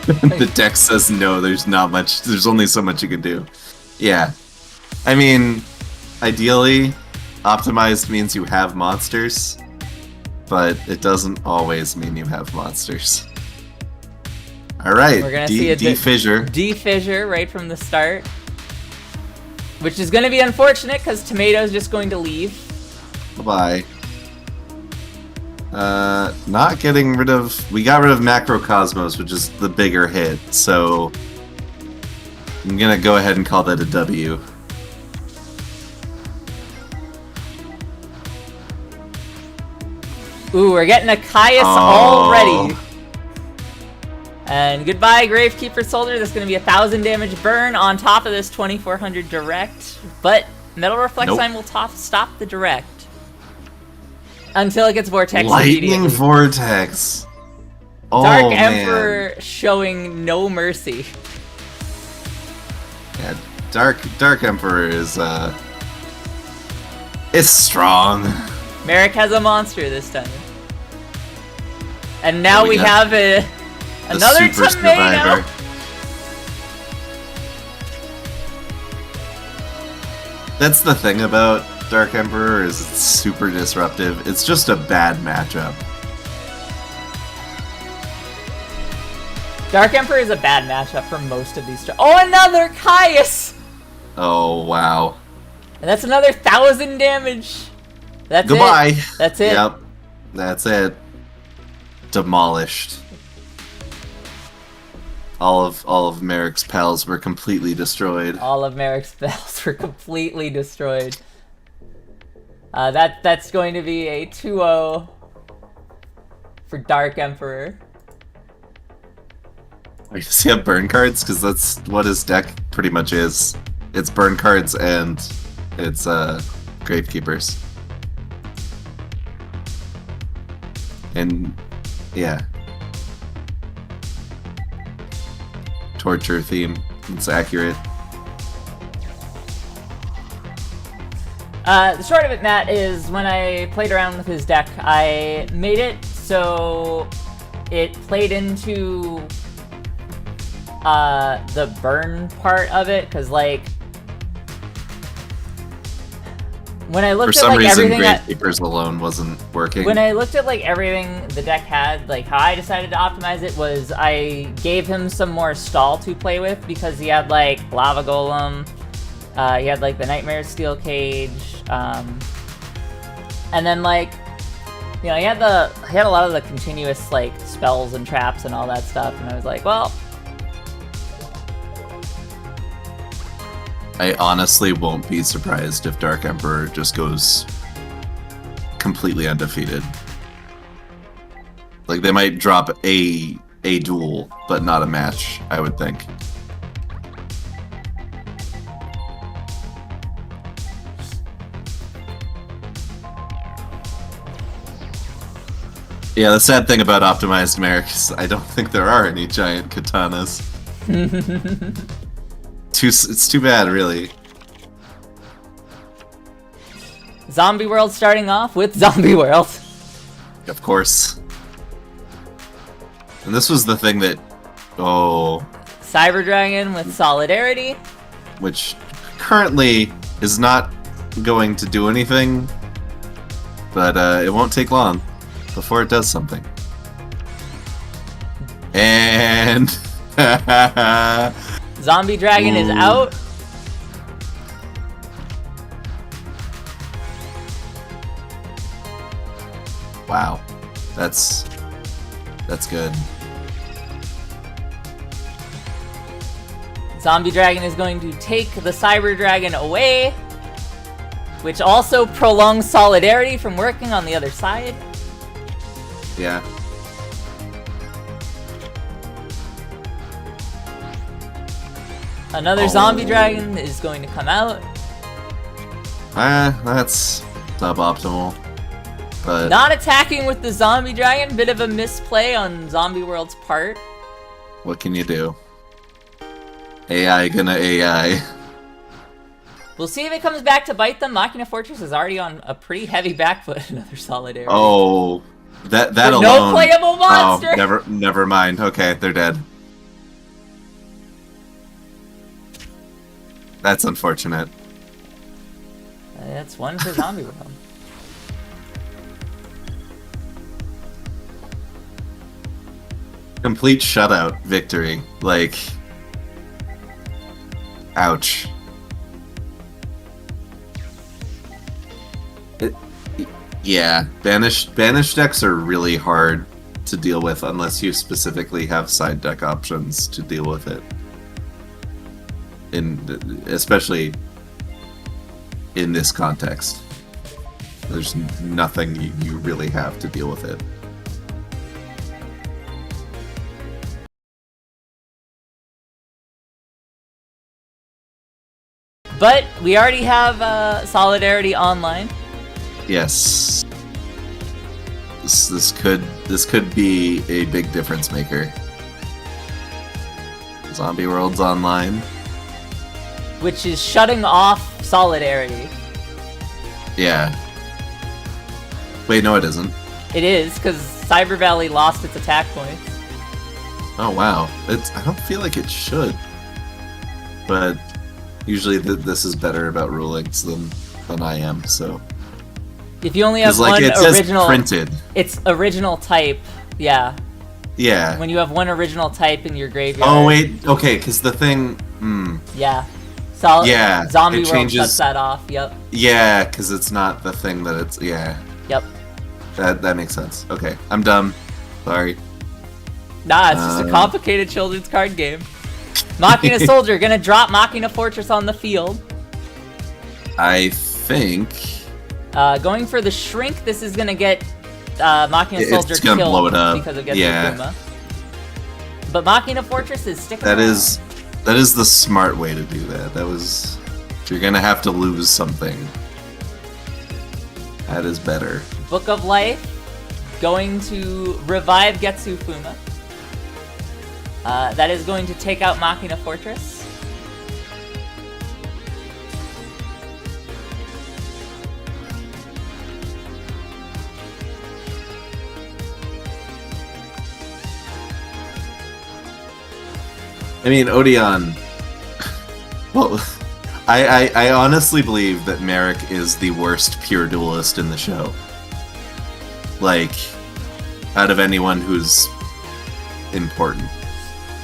the deck says no, there's not much, there's only so much you can do. Yeah. I mean, ideally, optimized means you have monsters, but it doesn't always mean you have monsters. Alright, We're gonna see a D-Fissure. D-Fissure right from the start. Which is gonna be unfortunate, because Tomato's just going to leave. Bye-bye. Not getting rid of... We got rid of Macrocosmos, which is the bigger hit, so... I'm gonna go ahead and call that a W. Ooh, we're getting a Caius already. And goodbye, Gravekeeper Soldier. That's going to be 1,000 damage burn on top of this 2,400 direct. But Metal Reflex Sign will stop the direct. Until it gets Vortex Lightning immediately. Vortex. Oh, Dark man. Emperor showing no mercy. Yeah, Dark Emperor is it's strong. Merrick has a monster this time. And now we have another Super tomato. Survivor. That's the thing about Dark Emperor is it's super disruptive. It's just a bad matchup. Dark Emperor is a bad matchup for most of these. Oh, another Caius! Oh, wow. And that's another 1,000 damage. That's Goodbye. it. That's it. Yep. That's it. Demolished. All of Merrick's pals were completely destroyed. All of Merrick's spells were completely destroyed. That's going to be a 2-0 for Dark Emperor. Does he have burn cards? Because that's what his deck pretty much is. It's burn cards and it's Gravekeepers. And yeah. Torture theme. It's accurate. The short of it, Matt, is when I played around with his deck, I made it so it played into the burn part of it, because like when I looked For at some like reason, everything Gravekeepers alone wasn't working. when I looked at like everything the deck had, like how I decided to optimize it was I gave him some more stall to play with, because he had like Lava Golem, he had like the Nightmare Steel Cage, and then like, you know, he had a lot of the continuous like spells and traps and all that stuff, and I was like, well, I honestly won't be surprised if Dark Emperor just goes completely undefeated. Like, they might drop a duel, but not a match, I would think. Yeah, the sad thing about optimized Merrick is I don't think there are any giant katanas. It's too bad, really. Zombie World starting off with Zombie World. Of course. And this was the thing that... Oh... Cyber Dragon with Solidarity. Which currently is not going to do anything, but it won't take long before it does something. And... Zombie Dragon is out. Wow. That's good. Zombie Dragon is going to take the Cyber Dragon away, which also prolongs Solidarity from working on the other side. Yeah. Another Zombie Dragon is going to come out. That's suboptimal. But Not attacking with the Zombie Dragon, bit of a misplay on Zombie World's part. what can you do? AI gonna AI. We'll see if it comes back to bite them. Machina Fortress is already on a pretty heavy back foot. Another Solidarity. Oh, that With alone. no playable monster. Oh, never mind. Okay, they're dead. That's unfortunate. That's one for Zombie World. Complete shutout victory. Like, ouch. Yeah, banished decks are really hard to deal with unless you specifically have side deck options to deal with it. Especially in this context. There's nothing you really have to deal with it. But we already have Solidarity online. Yes. This could be a big difference maker. Zombie World's online. Which is shutting off Solidarity. Yeah. Wait, no, it isn't. It is, because Cyber Valley lost its attack points. Oh wow, I don't feel like it should, but usually this is better about rulings than I am. So if you only have like one it says original, printed. It's original type. Yeah. Yeah. When you have one original type in your graveyard. Oh wait, okay, because the thing. Yeah. Yeah. Zombie it World changes, shuts that off. Yep. Yeah, because it's not the thing that it's. Yeah. Yep. That makes sense. Okay, I'm dumb. Sorry. Nah, it's just a complicated children's card game. Machina Soldier, gonna drop Machina Fortress on the field. I think... Going for the Shrink, this is gonna get Machina Soldier it's gonna killed blow it up. because it gets Yeah. Akuma. But Machina Fortress is sticking That around. is the smart way to do that. That was... You're gonna have to lose something. That is better. Book of Life, going to revive Getsu Fuma. That is going to take out Machina Fortress. I mean, Odeon... Well, I honestly believe that Merrick is the worst pure duelist in the show. Like, out of anyone who's important.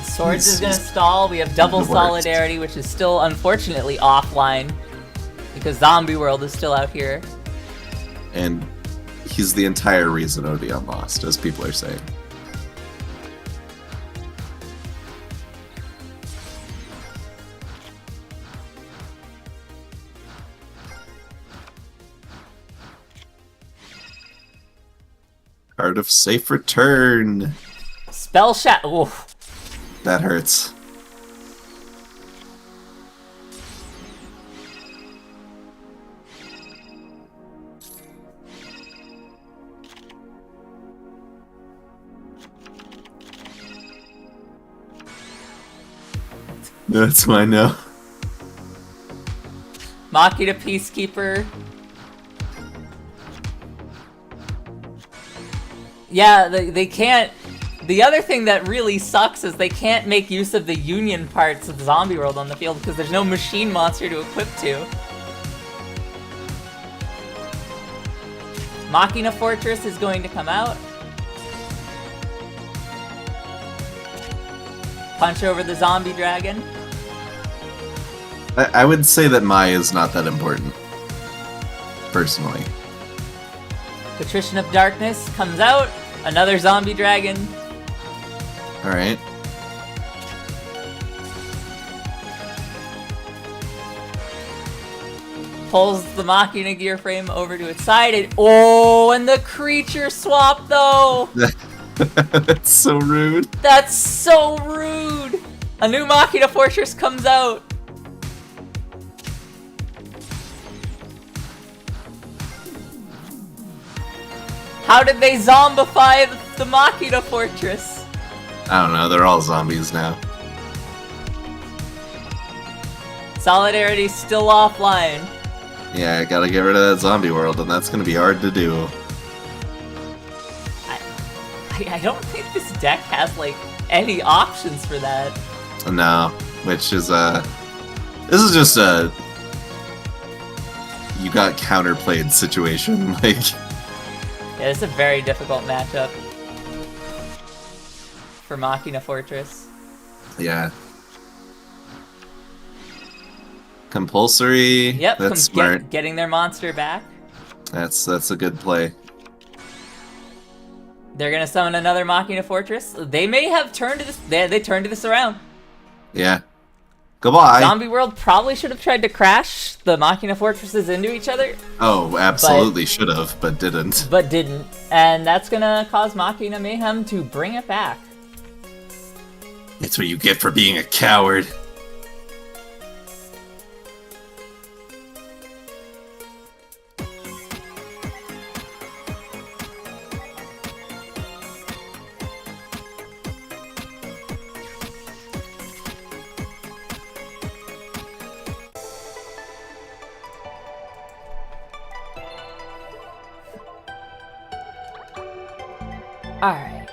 Swords is going to stall. We have double Solidarity, which is still unfortunately offline because Zombie World is still out here. And he's the entire reason Odeon lost, as people are saying. Card of Safe Return. Spell shot. Oof. That hurts. That's mine now. Machina Peacekeeper. Yeah, they can't... The other thing that really sucks is they can't make use of the Union parts of Zombie World on the field because there's no machine monster to equip to. Machina Fortress is going to come out. Punch over the zombie dragon. I would say that Mai is not that important. Personally. Patrician of Darkness comes out. Another zombie dragon. Alright. Pulls the Machina gear frame over to its side. And the creature swap though! That's so rude. That's so rude! A new Machina Fortress comes out. How did they zombify the Machina Fortress? I don't know, they're all zombies now. Solidarity's still offline. Yeah, I gotta get rid of that zombie world, and that's gonna be hard to do. I don't think this deck has, like, any options for that. No, which is, this is just a... You got counterplayed situation, like... Yeah, it's a very difficult matchup for Machina Fortress. Yeah. Compulsory. Yep, that's smart. getting their monster back. That's a good play. They're gonna summon another Machina Fortress. They may have turned this. They turned this around. Yeah. Goodbye. Zombie World probably should have tried to crash the Machina fortresses into each other. Oh, absolutely should have, but didn't. But didn't. And that's gonna cause Machina Mayhem to bring it back. It's what you get for being a coward. Alright.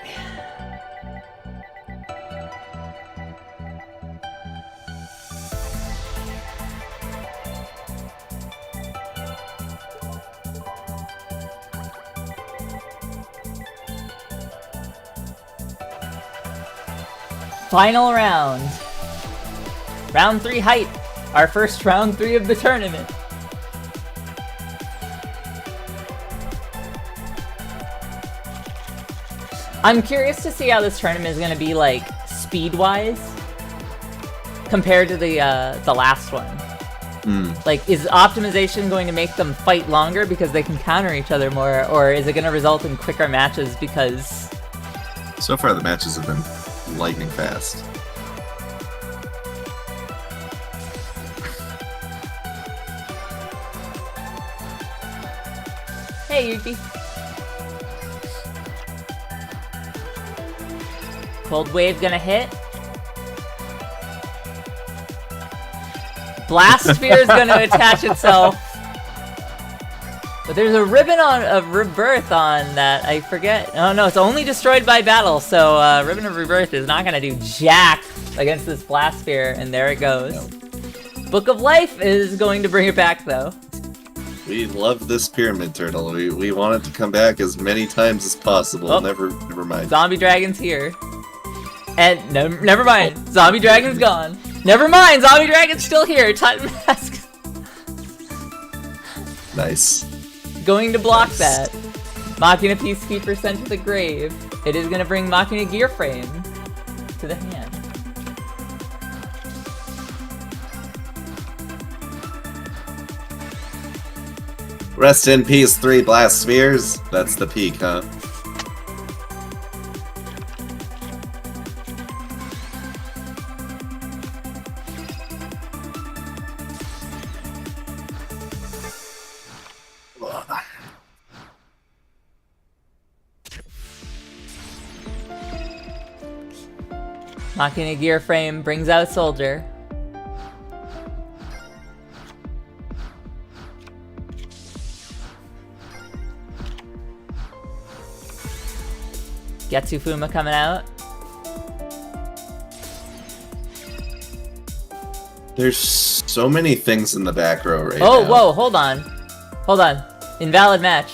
Final round. Round 3 height. Our first round 3 of the tournament. I'm curious to see how this tournament is going to be, like, speed-wise, compared to the last one. Like, is optimization going to make them fight longer because they can counter each other more, or is it going to result in quicker matches because... So far, the matches have been lightning fast. Hey, Yuki. Cold Wave gonna hit. Blast Sphere is gonna attach itself. But there's a ribbon of rebirth on that. I forget. Oh no, it's only destroyed by battle. So ribbon of rebirth is not gonna do jack against this Blast Sphere, and there it goes. No. Book of Life is going to bring it back though. We love this pyramid turtle. We want it to come back as many times as possible. Oh. Never mind. Zombie Dragon's here. And never mind. Zombie Dragon's gone. Never mind. Zombie Dragon's still here. Titan Mask. Nice. Going to block that. Machina Peacekeeper sent to the grave. It is going to bring Machina Gear Frame to the hand. Rest in peace, 3 blast spheres. That's the peak, huh? Machina Gear Frame brings out Soldier. Getsu Fuma coming out. There's so many things in the back row right now. Oh, whoa, hold on. Hold on. Invalid match.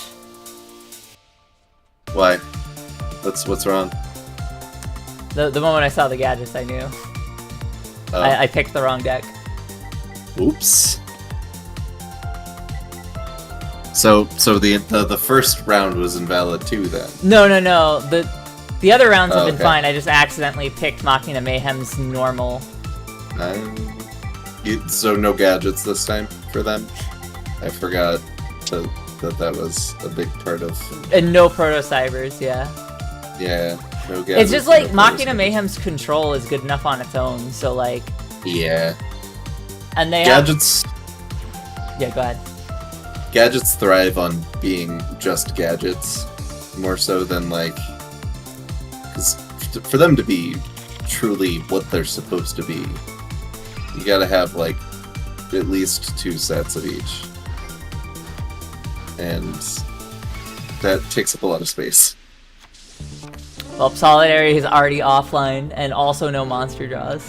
Why? What's wrong? The moment I saw the gadgets, I knew. Oh. I picked the wrong deck. Oops. So the first round was invalid too then? No. The other rounds have been okay. fine. I just accidentally picked Machina Mayhem's normal. So no gadgets this time for them? I forgot that was a big part of... And no Proto Cybers, yeah. Yeah, no gadgets. It's just like Machina Mayhem's control is good enough on its own, so like... Yeah. And they Gadgets... have... Yeah, go ahead. Gadgets thrive on being just gadgets, more so than like... Because for them to be truly what they're supposed to be, you gotta have like at least 2 sets of each. And that takes up a lot of space. Well, Solidary is already offline, and also no monster draws.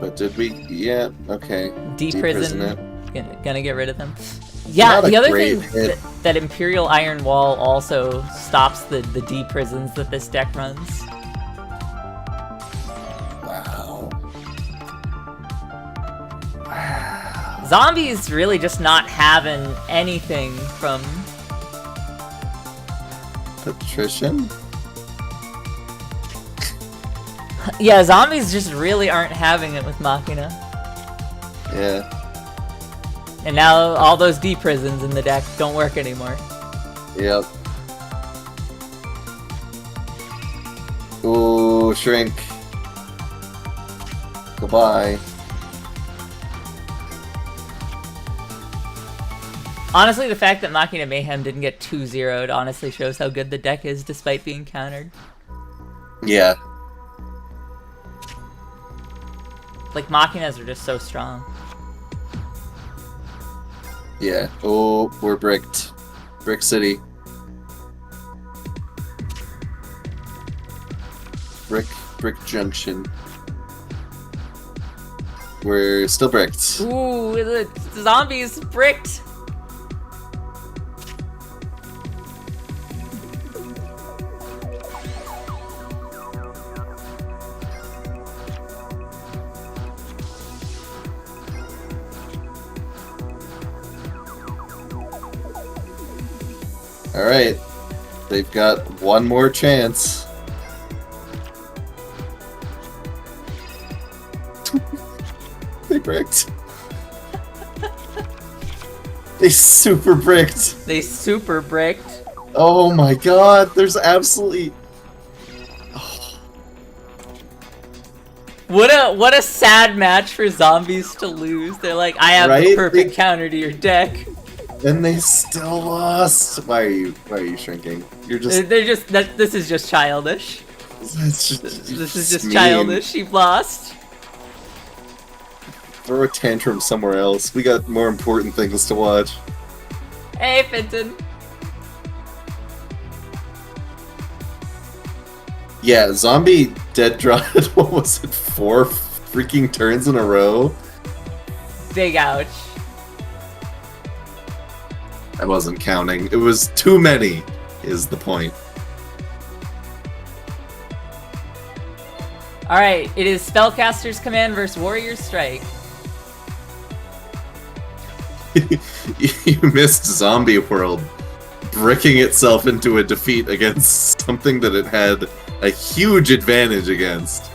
But did we? Yeah, okay. Deprison it. gonna get rid of them. Yeah, Not a the other great thing hit. that Imperial Iron Wall also stops the D-prisons that this deck runs. Wow. Zombies really just not having anything from... Patrician? Yeah, zombies just really aren't having it with Machina. Yeah. And now all those D prisons in the deck don't work anymore. Yep. Ooh, shrink. Goodbye. Honestly, the fact that Machina Mayhem didn't get 2-0'd honestly shows how good the deck is despite being countered. Yeah. Like, Machinas are just so strong. Yeah. Oh, we're bricked. Brick City. Brick Junction. We're still bricked. Ooh, the zombies bricked! Alright. They've got one more chance. They bricked. They super bricked. They super bricked. Oh my god, there's absolutely... What a sad match for zombies to lose. They're like, I have the Right? perfect counter to your deck. And they still lost. Why are you shrinking? You're just... This is just childish. This This is just childish. You've lost. Throw a tantrum somewhere else. We got more important things to watch. Hey, Fenton. Yeah, zombie dead draw. What was it? 4 freaking turns in a row? Big ouch. I wasn't counting. It was too many, is the point. Alright, it is Spellcasters Command versus Warrior Strike. You missed Zombie World bricking itself into a defeat against something that it had a huge advantage against.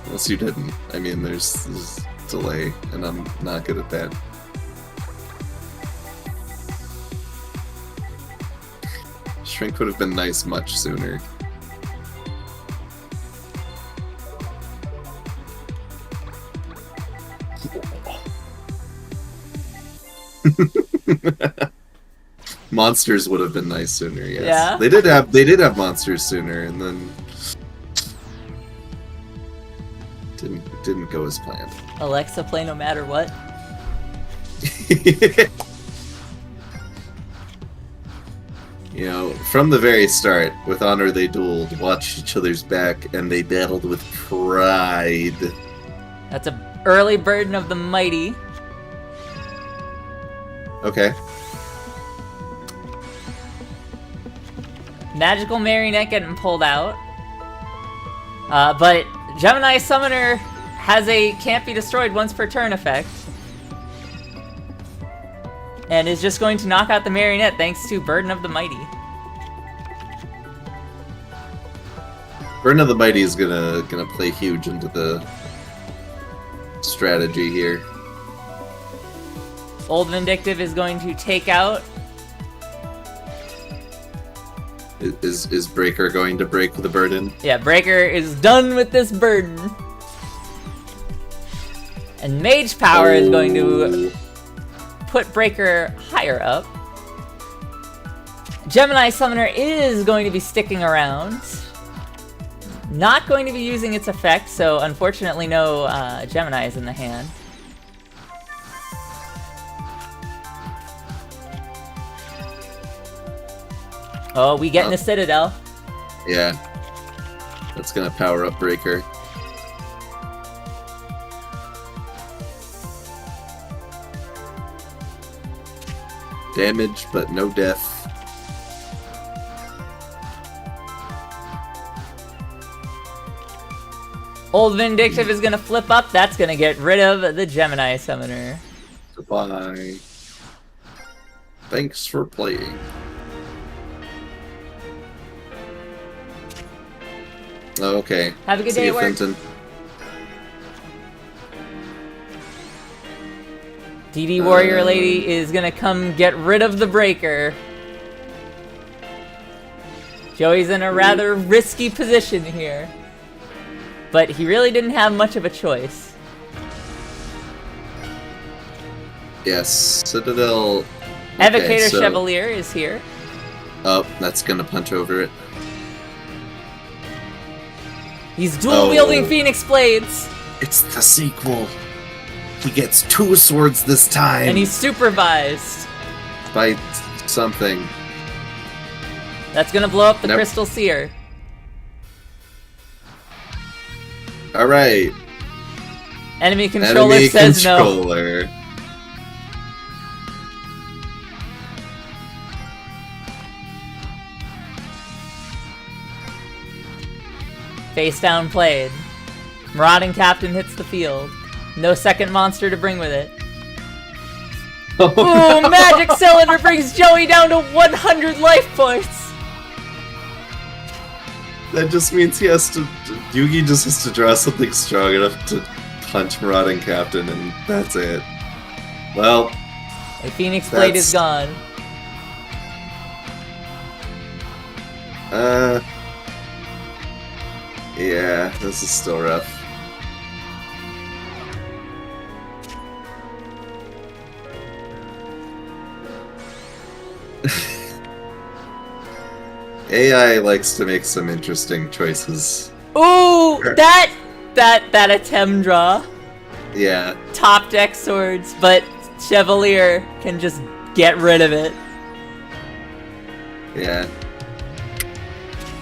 Unless you didn't. I mean, there's delay, and I'm not good at that. Shrink would have been nice much sooner. Monsters would have been nice sooner, yes. Yeah? They did have monsters sooner, and then didn't go as planned. Alexa, play no matter what. You know, from the very start, with Honor they dueled, watched each other's back, and they battled with pride. That's an early Burden of the Mighty. Okay. Magical Marionette getting pulled out. But Gemini Summoner has a can't be destroyed once per turn effect. And is just going to knock out the Marionette thanks to Burden of the Mighty. Burden of the Mighty is gonna play huge into the strategy here. Old Vindictive is going to take out. Is Breaker going to break the burden? Yeah, Breaker is done with this burden. And Mage Power is going to put Breaker higher up. Gemini Summoner is going to be sticking around. Not going to be using its effect, so unfortunately no Gemini is in the hand. Oh, we getting a Citadel. Yeah. That's gonna power up Breaker. Damage, but no death. Old Vindictive is gonna flip up. That's gonna get rid of the Gemini Summoner. Goodbye. Thanks for playing. Okay. Have a good See day you, at work. Fenton. DD Warrior Lady is gonna come get rid of the breaker. Joey's in a rather risky position here. But he really didn't have much of a choice. Yes, Citadel. Evocator Chevalier is here. Oh, that's gonna punch over it. He's dual-wielding Phoenix Blades. It's the sequel. He gets 2 swords this time. And he's supervised. By something. That's gonna blow up the Nope. Crystal Seer. Alright. Enemy controller Enemy says no. controller. Face down played. Marauding Captain hits the field. No second monster to bring with it. Ooh, Magic Cylinder brings Joey down to 100 life points. That just means he has to. Yugi just has to draw something strong enough to punch Marauding Captain, and that's it. Well. A Phoenix Blade is gone. Yeah, this is still rough. AI likes to make some interesting choices. Ooh, that Atem draw. Yeah. Top deck swords, but Chevalier can just get rid of it. Yeah.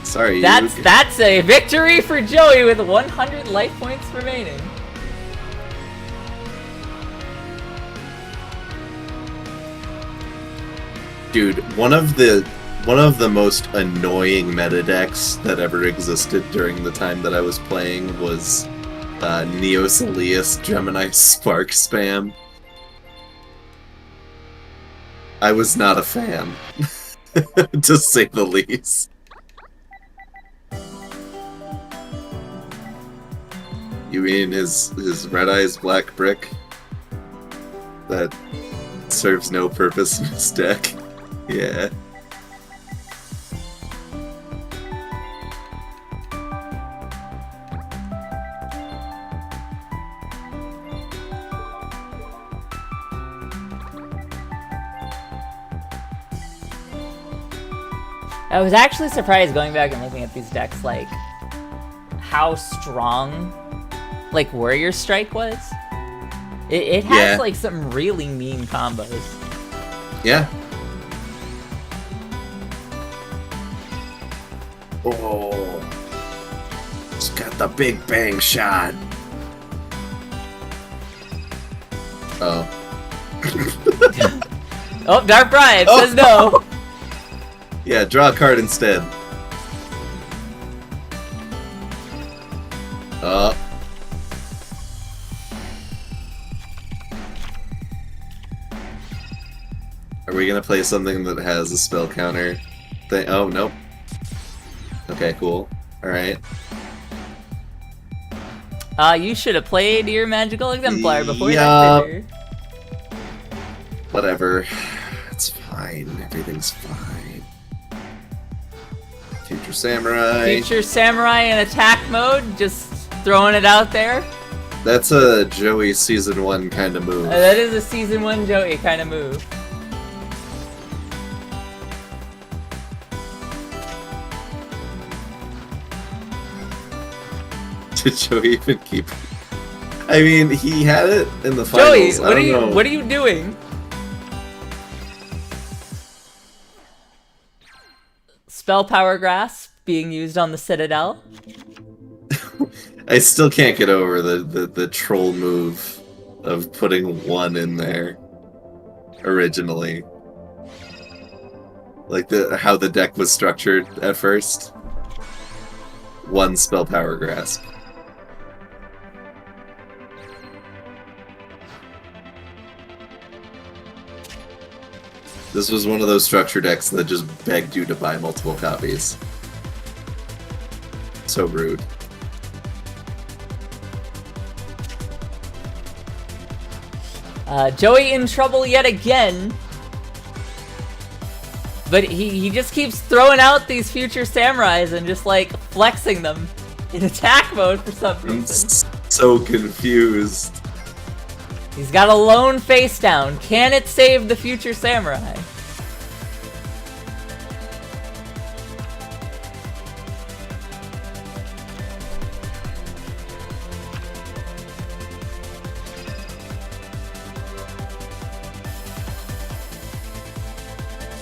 Sorry, that's a victory for Joey with 100 life points remaining. Dude, one of the most annoying meta decks that ever existed during the time that I was playing was Neosilius Gemini Spark Spam. I was not a fan, to say the least. You mean his Red Eyes Black Brick? That serves no purpose in his deck? Yeah. I was actually surprised going back and looking at these decks, like, how strong, like, Warrior Strike was. It has, like, some really mean combos. Yeah. Oh. It's got the big bang shot. Oh. Oh, Dark Brian says no. Yeah, draw a card instead. Are we gonna play something that has a spell counter thing? Oh, nope. Okay, cool. Alright. You should have played your Magical Exemplar before that figure. Whatever. It's fine. Everything's fine. Future Samurai. Future Samurai in attack mode, just throwing it out there. That's a Joey Season 1 kind of move. That is a Season 1 Joey kind of move. Did Joey even keep it? I mean, he had it in the finals. Joey, what are you doing? Spell Power Grasp being used on the Citadel. I still can't get over the troll move of putting 1 in there originally. Like how the deck was structured at first. 1 Spell Power Grasp. This was one of those structure decks that just begged you to buy multiple copies. So rude. Joey in trouble yet again. But he just keeps throwing out these future samurais and just like flexing them in attack mode for some I'm reason. so confused. He's got a lone face down. Can it save the future samurai?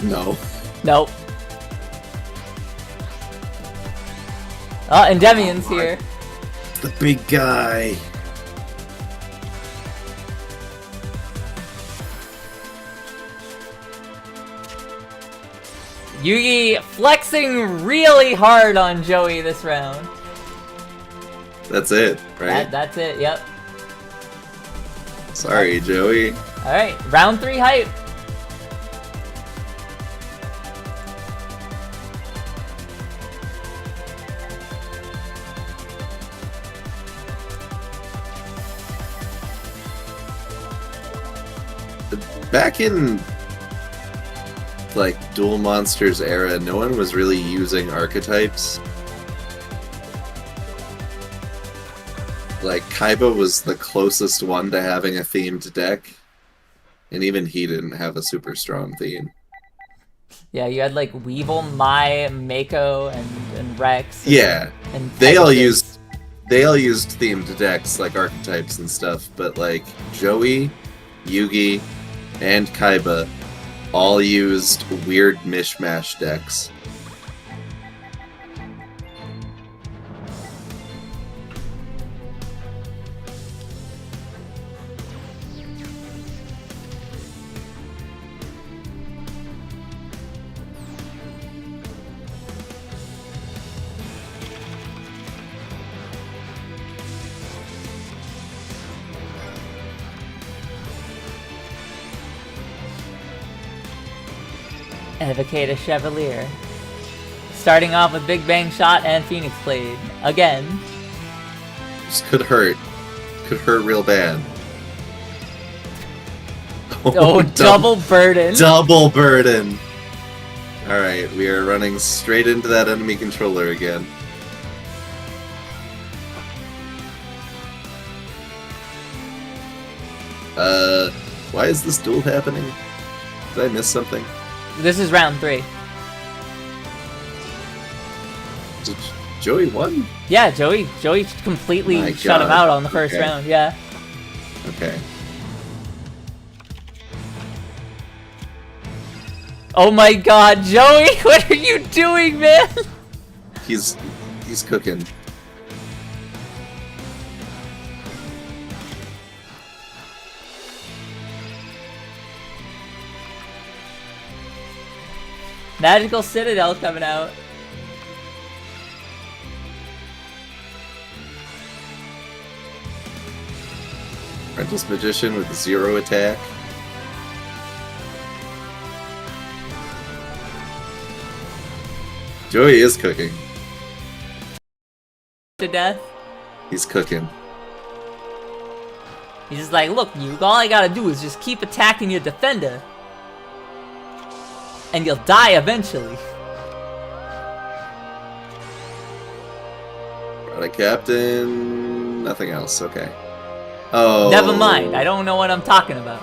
No. Nope. Oh, and Demian's here. The big guy. Yugi flexing really hard on Joey this round. That's it, right? That's it, yep. Sorry, Joey. Alright, round 3 hype. Back in like Duel Monsters era, no one was really using archetypes. Like Kaiba was the closest one to having a themed deck, and even he didn't have a super strong theme. Yeah, you had like Weevil, Mai, Mako, and Rex. Yeah, and they all Pegasus. used themed decks like archetypes and stuff, but like Joey, Yugi, and Kaiba all used weird mishmash decks. Evocate a Chevalier. Starting off with Big Bang Shot and Phoenix Blade. Again. This could hurt. Could hurt real bad. Oh, double burden. Double burden! Alright, we are running straight into that enemy controller again. Why is this duel happening? Did I miss something? This is round 3. Did Joey won? Yeah, Joey completely My shut him God. out on the first Okay. round, yeah. Okay. Oh my god, Joey, what are you doing, man? He's cooking. Magical Citadel coming out. Apprentice Magician with 0 attack. Joey is cooking. To death. He's cooking. He's just like, look, Nuke, all I gotta do is just keep attacking your defender. And you'll die eventually. Got a captain. Nothing else. Okay. Oh. Never mind, I don't know what I'm talking about.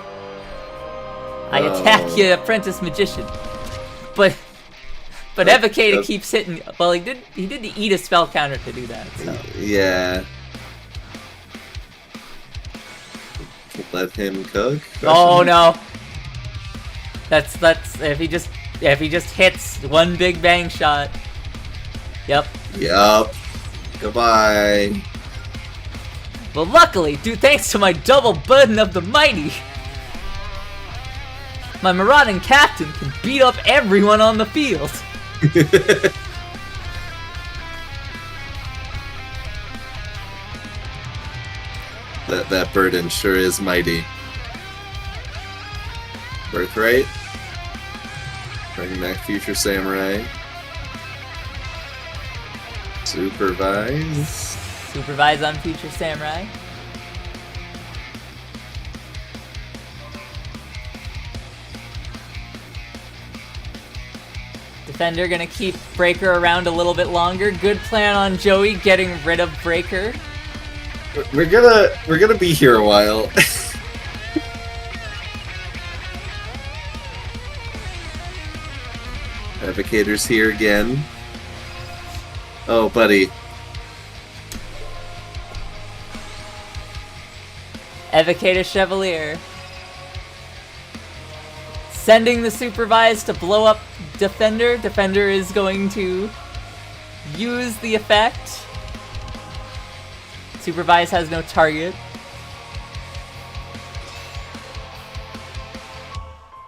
I attack your apprentice magician. But Evocator keeps hitting. Well, he did eat a spell counter to do that. So. Yeah. Let him cook. Oh no. That's if he just hits one big bang shot. Yep. Yup. Goodbye. Well, luckily, thanks to my double burden of the mighty, my marauding captain can beat up everyone on the field. That burden sure is mighty. Birthright? Bring back Future Samurai. Supervise. Supervise on Future Samurai. Defender gonna keep Breaker around a little bit longer. Good plan on Joey getting rid of Breaker. We're gonna be here a while. Advocator's here again. Oh, buddy. Evocator Chevalier. Sending the Supervise to blow up Defender. Defender is going to use the effect. Supervise has no target.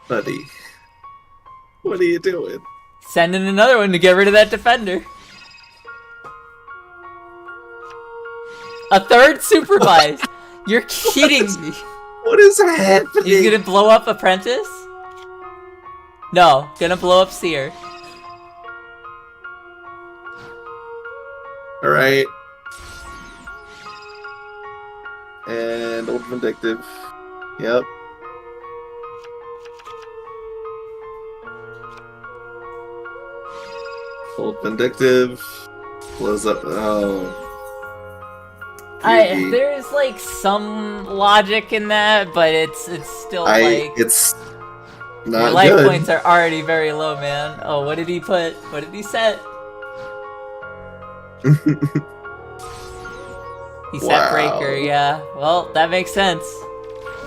Buddy. What are you doing? Sending another one to get rid of that Defender. A third Supervise! You're kidding me! What is happening? He's gonna blow up Apprentice? No, gonna blow up Seer. Alright. And Old Vindictive. Yep. Old Vindictive. Blows up. Oh. There's like some logic in that, but it's still like it's not your life good. points are already very low, man. Oh, what did he put? What did he set? He set Breaker, yeah. Well, that makes sense.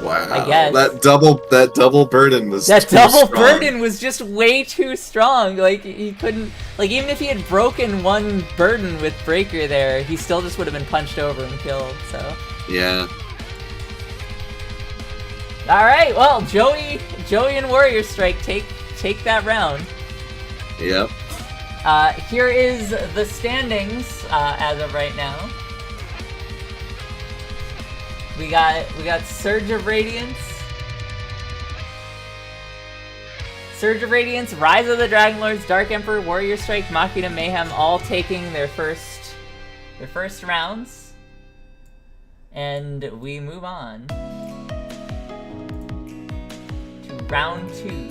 Wow. I guess. That double burden was That too double strong. burden was just way too strong. Like, he couldn't... Like, even if he had broken one burden with Breaker there, he still just would have been punched over and killed, so... Yeah. Alright, well, Joey and Warrior Strike take that round. Yep. Here is the standings, as of right now. We got Surge of Radiance. Surge of Radiance, Rise of the Dragon Lords, Dark Emperor, Warrior Strike, Machina Mayhem, all taking their first rounds. And we move on to round 2.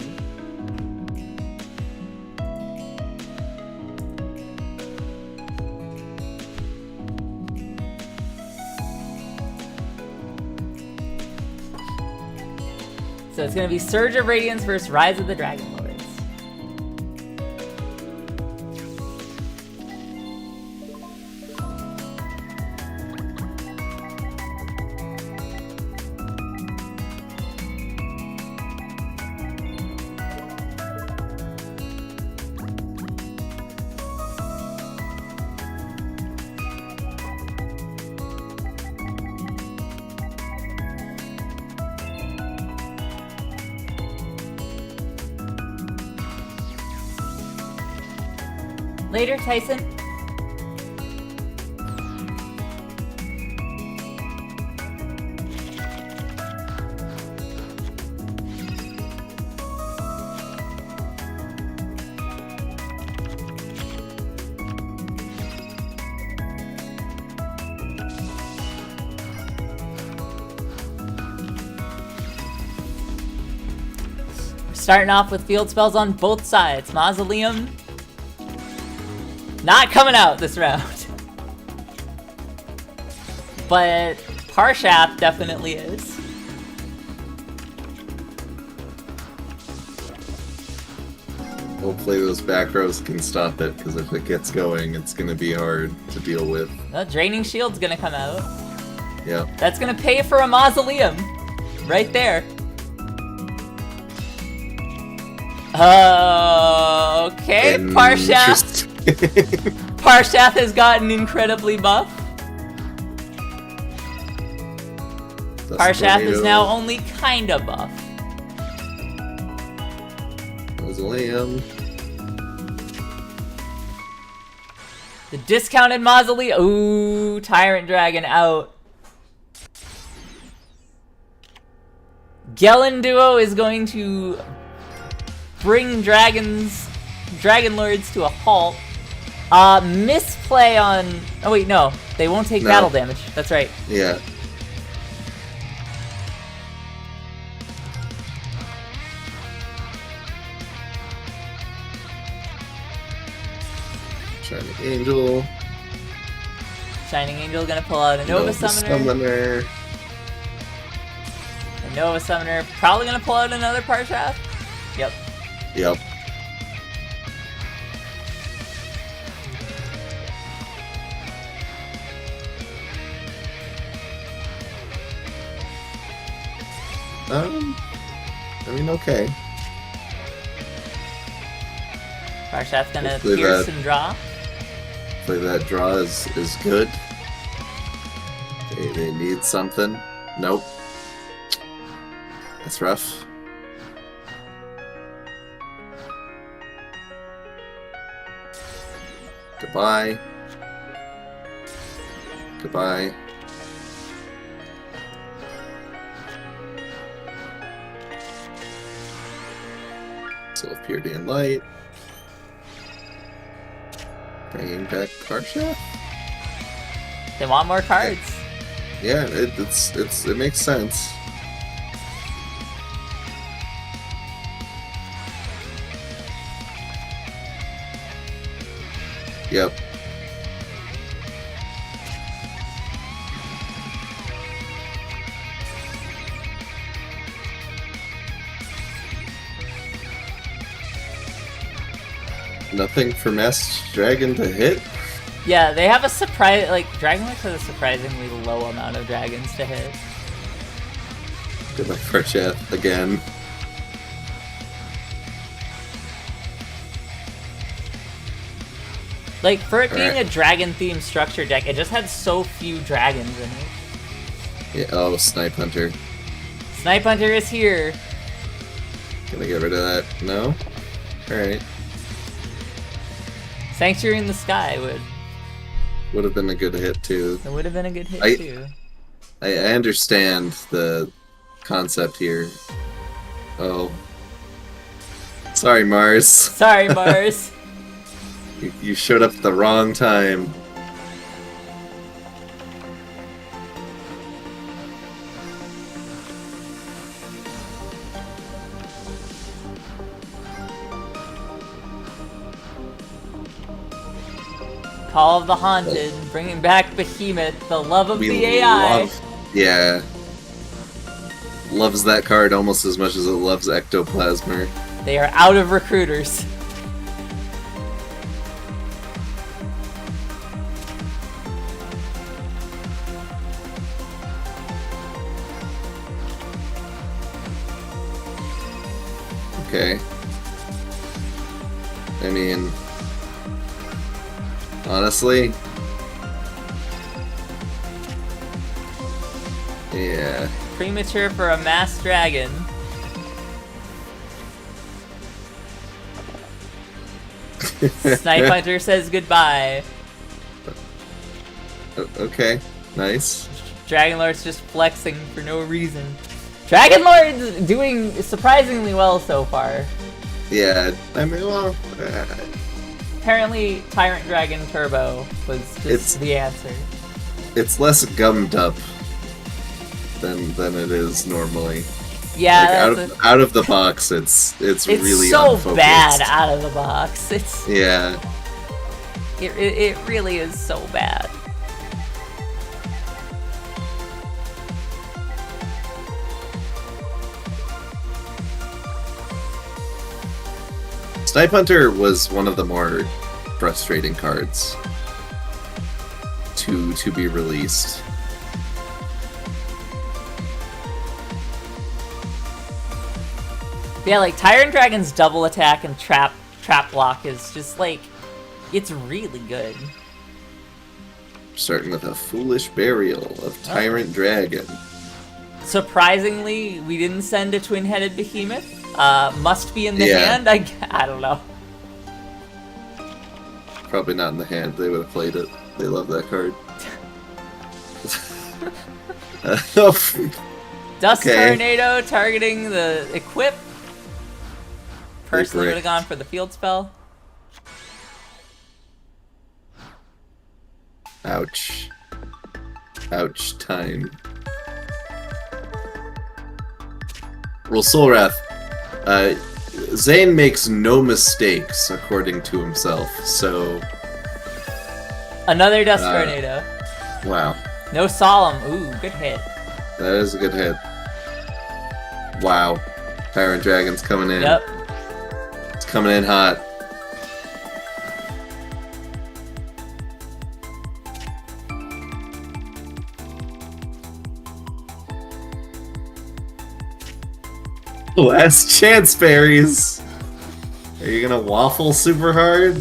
So it's gonna be Surge of Radiance versus Rise of the Dragon Lords. Later, Tyson. We're starting off with field spells on both sides. Mausoleum. Not coming out this round. But Parshath definitely is. Hopefully those back rows can stop it, because if it gets going, it's going to be hard to deal with. The Draining Shield's gonna come out. Yeah. That's gonna pay for a Mausoleum. Right there. Okay, Parshath. Parshath has gotten incredibly buff. Parshath is now only kinda buff. Mausoleum. The discounted Mausoleum. Ooh, Tyrant Dragon out. Gelen Duo is going to bring Dragon Lords to a halt. Misplay on... Oh wait, no. They won't take battle damage. That's right. Yeah. Shining Angel. Shining Angel gonna pull out a Nova Summoner. A Nova Summoner probably gonna pull out another Parshath. Yep. Yep. I mean, okay. Parshath's gonna Hopefully pierce and draw. Hopefully that draw is good. They need something. Nope. That's rough. Goodbye. Goodbye. Soul of Purity and Light. Bringing back Parshath? They want more cards. Yeah, it makes sense. Yep. Nothing for Masked Dragon to hit? Yeah, they have a surprise. Like, Dragon Lords has a surprisingly low amount of dragons to hit. Goodbye, Parshath, again. Like, for it being a dragon-themed structure deck, it just had so few dragons in it. Yeah, oh, Snipe Hunter. Snipe Hunter is here. Gonna get rid of that. No? Alright. Sanctuary in the Sky Would have been a good hit, too. would have been a good hit, too. I understand the concept here. Oh. Sorry, Mars. Sorry, Mars. You showed up at the wrong time. Call of the Haunted, bringing back Behemoth, the love of the AI. Yeah. Loves that card almost as much as it loves Ectoplasmer. They are out of recruiters. Okay. I mean, honestly, yeah. Premature for a masked dragon. Snipe Hunter says goodbye. Okay, nice. Dragon Lord's just flexing for no reason. Dragon Lord's doing surprisingly well so far. Yeah, I mean, well, Apparently, Tyrant Dragon Turbo was just the answer. it's less gummed up than it is normally. Yeah, like out of the box, it's really so unfocused. bad out of the box. Yeah. It really is so bad. Snipe Hunter was one of the more frustrating cards to be released. Yeah, like Tyrant Dragon's double attack and trap block is just like, it's really good. Starting with a Foolish Burial of Tyrant Dragon. Surprisingly, we didn't send a twin-headed behemoth. Must be in the hand? I don't know. Probably not in the hand. They would have played it. They love that card. Dust Tornado targeting the equip. personally would have gone for the field spell. Ouch. Ouch time. Well, Soulwrath, Zane makes no mistakes, according to himself, so... Another Dust Tornado. Wow. No Solemn. Ooh, good hit. That is a good hit. Wow. Tyrant Dragon's coming in. Yep. It's coming in hot. Last chance berries. Are you gonna waffle super hard?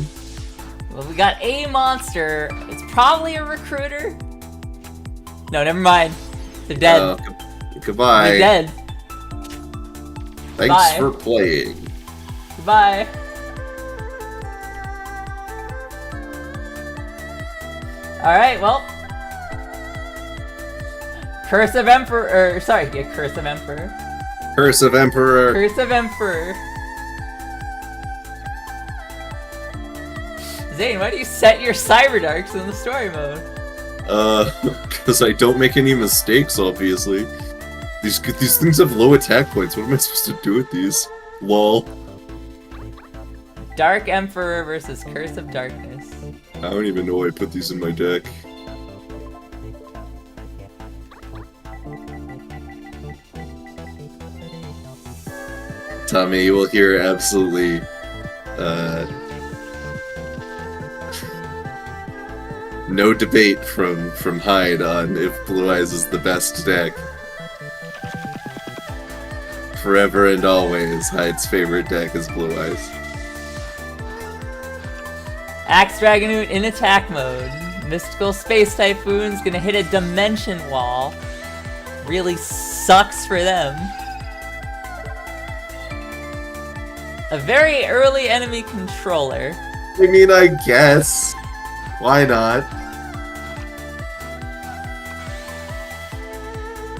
Well, we got a monster. It's probably a recruiter. No, never mind. They're dead. Goodbye. They're dead. Thanks Bye. for playing. Goodbye. Alright, well. Curse of Emperor. Sorry, yeah, Curse of Emperor. Curse of Emperor. Curse of Emperor. Zane, why do you set your Cyberdarks in the story mode? Because I don't make any mistakes, obviously. These things have low attack points. What am I supposed to do with these? Lol. Dark Emperor versus Curse of Darkness. I don't even know why I put these in my deck. Tommy, you will hear absolutely, no debate from Hyde on if Blue Eyes is the best deck. Forever and always, Hyde's favorite deck is Blue Eyes. Axe Dragunute in attack mode. Mystical Space Typhoon's gonna hit a Dimension Wall. Really sucks for them. A very early enemy controller. I mean, I guess. Why not?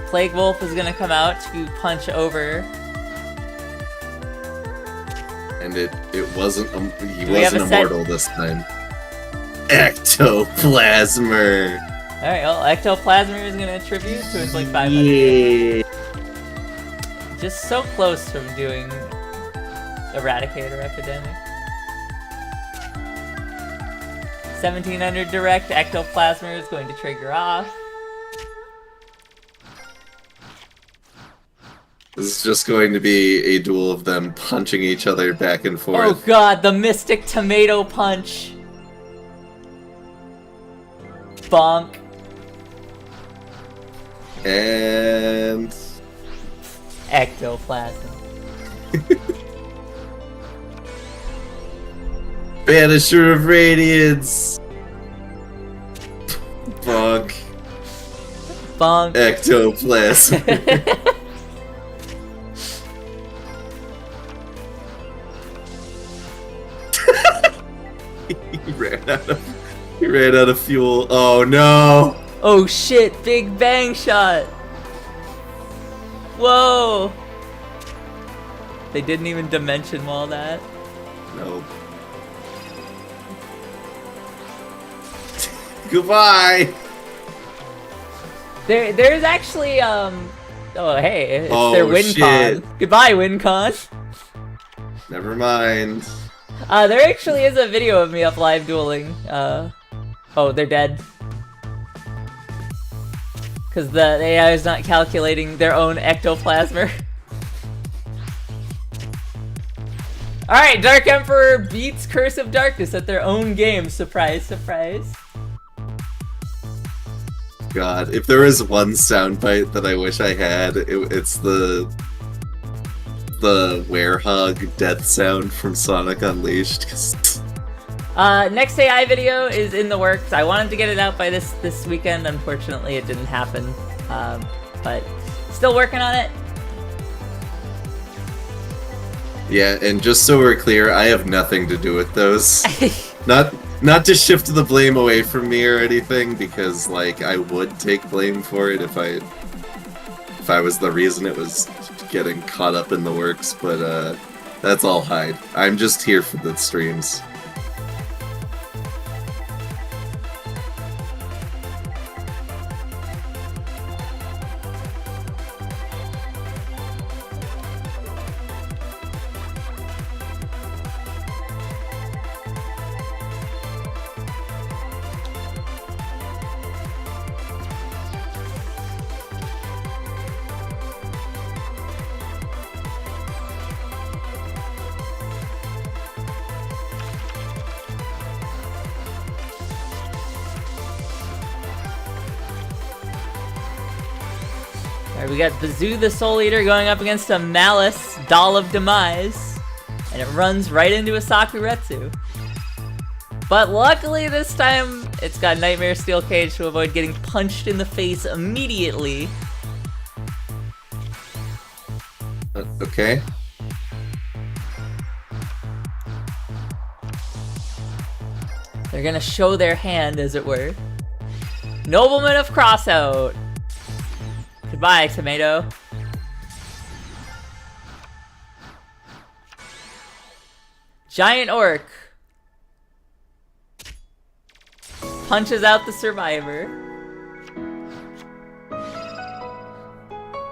Plague Wolf is gonna come out to punch over. And it wasn't, he Do we have wasn't a set? immortal this time. Ectoplasmer! Alright, well, Ectoplasmer is gonna attribute to its like 500. Yeah. Just so close from doing Eradicator Epidemic. 1700 direct, Ectoplasmer is going to trigger off. This is just going to be a duel of them punching each other back and Oh forth. god, the Mystic Tomato Punch! Bonk. And... Ectoplasm. Banisher of Radiance! Bonk. Bonk. Ectoplasm. He ran out of fuel. Oh no! Oh shit, Big Bang Shot! Whoa! They didn't even Dimension Wall that. Nope. Goodbye! There's actually, oh hey, it's Oh, their WinCon. shit. Goodbye, WinCon. Never mind. There actually is a video of me up live dueling. Oh, they're dead. Because the AI is not calculating their own ectoplasmer. Alright, Dark Emperor beats Curse of Darkness at their own game. Surprise, surprise. God, if there is one soundbite that I wish I had, it's the werehog death sound from Sonic Unleashed. Next AI video is in the works. I wanted to get it out by this weekend. Unfortunately, it didn't happen. But still working on it. Yeah, and just so we're clear, I have nothing to do with those. Not to shift the blame away from me or anything, because like I would take blame for it if I was the reason it was getting caught up in the works, but That's all hide. I'm just here for the streams. Alright, we got Bazoo the Soul Eater going up against a Malice, Doll of Demise. And it runs right into a Sakuretsu. But luckily this time, it's got Nightmare Steel Cage to avoid getting punched in the face immediately. Okay. They're gonna show their hand, as it were. Nobleman of Crossout. Goodbye, Tomato. Giant Orc. Punches out the Survivor.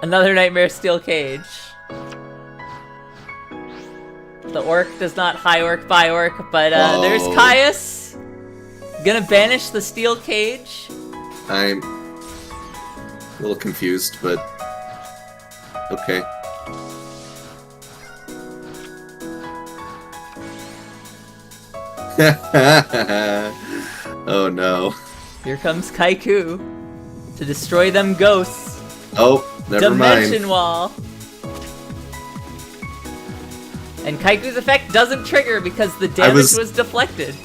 Another Nightmare Steel Cage. The Orc does not high Orc by Orc, but there's Caius. Gonna banish the Steel Cage. I'm a little confused, but okay. Oh no. Here comes Kaiku to destroy them ghosts. Oh, never Dimension mind. Wall. And Kaiku's effect doesn't trigger because the damage was deflected.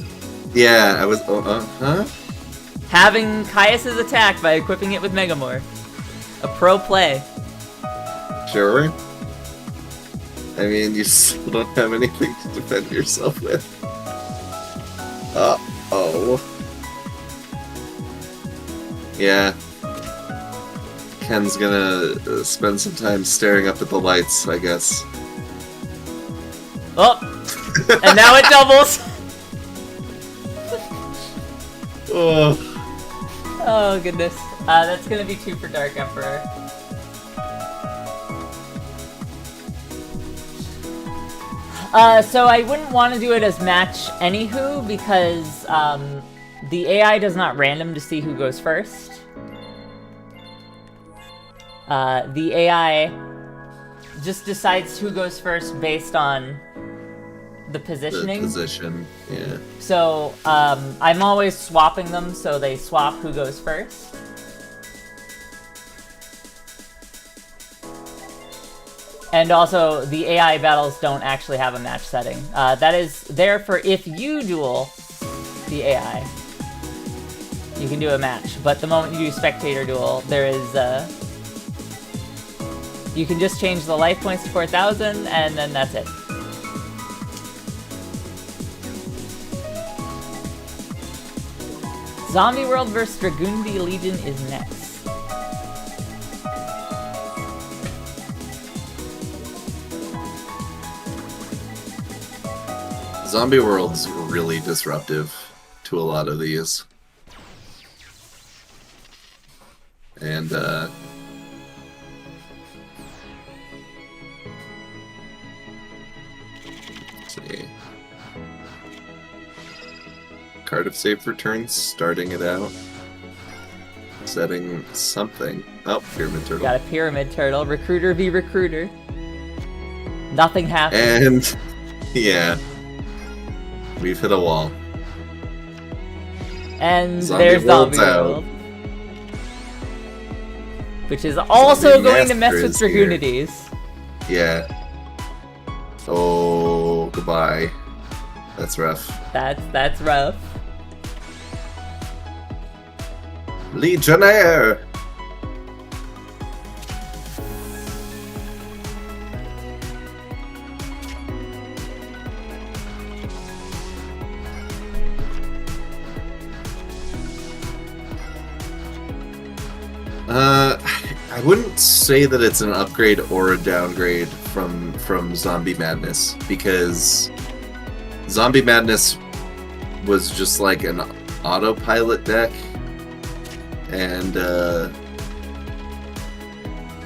Yeah, I was. Huh? Having Caius's attack by equipping it with Megamorph. A pro play. Sure. I mean, you still don't have anything to defend yourself with. Uh-oh. Yeah. Ken's gonna spend some time staring up at the lights, I guess. Oh! And now it doubles! Oh. Oh, goodness. That's gonna be 2 for Dark Emperor. So I wouldn't want to do it as match anywho, because the AI does not random to see who goes first. The AI just decides who goes first based on the positioning. The position, yeah. So I'm always swapping them so they swap who goes first. And also, the AI battles don't actually have a match setting. That is there for if you duel the AI. You can do a match, but the moment you do spectator duel, there is you can just change the life points to 4,000, and then that's it. Zombie World vs. Dragunity Legion is next. Zombie World's really disruptive to a lot of these. And, let's see. Card of Safe Returns, starting it out. Setting something. Oh, Pyramid Turtle. Got a Pyramid Turtle. Recruiter v. Recruiter. Nothing happened. And, yeah. We've hit a wall. And Zombie there's Zombie World's out. World. Which is also Zombie going to mess Master with is here. Dragunities. Yeah. Oh, goodbye. That's rough. That's rough. Legionnaire! I wouldn't say that it's an upgrade or a downgrade from Zombie Madness, because Zombie Madness was just like an autopilot deck, and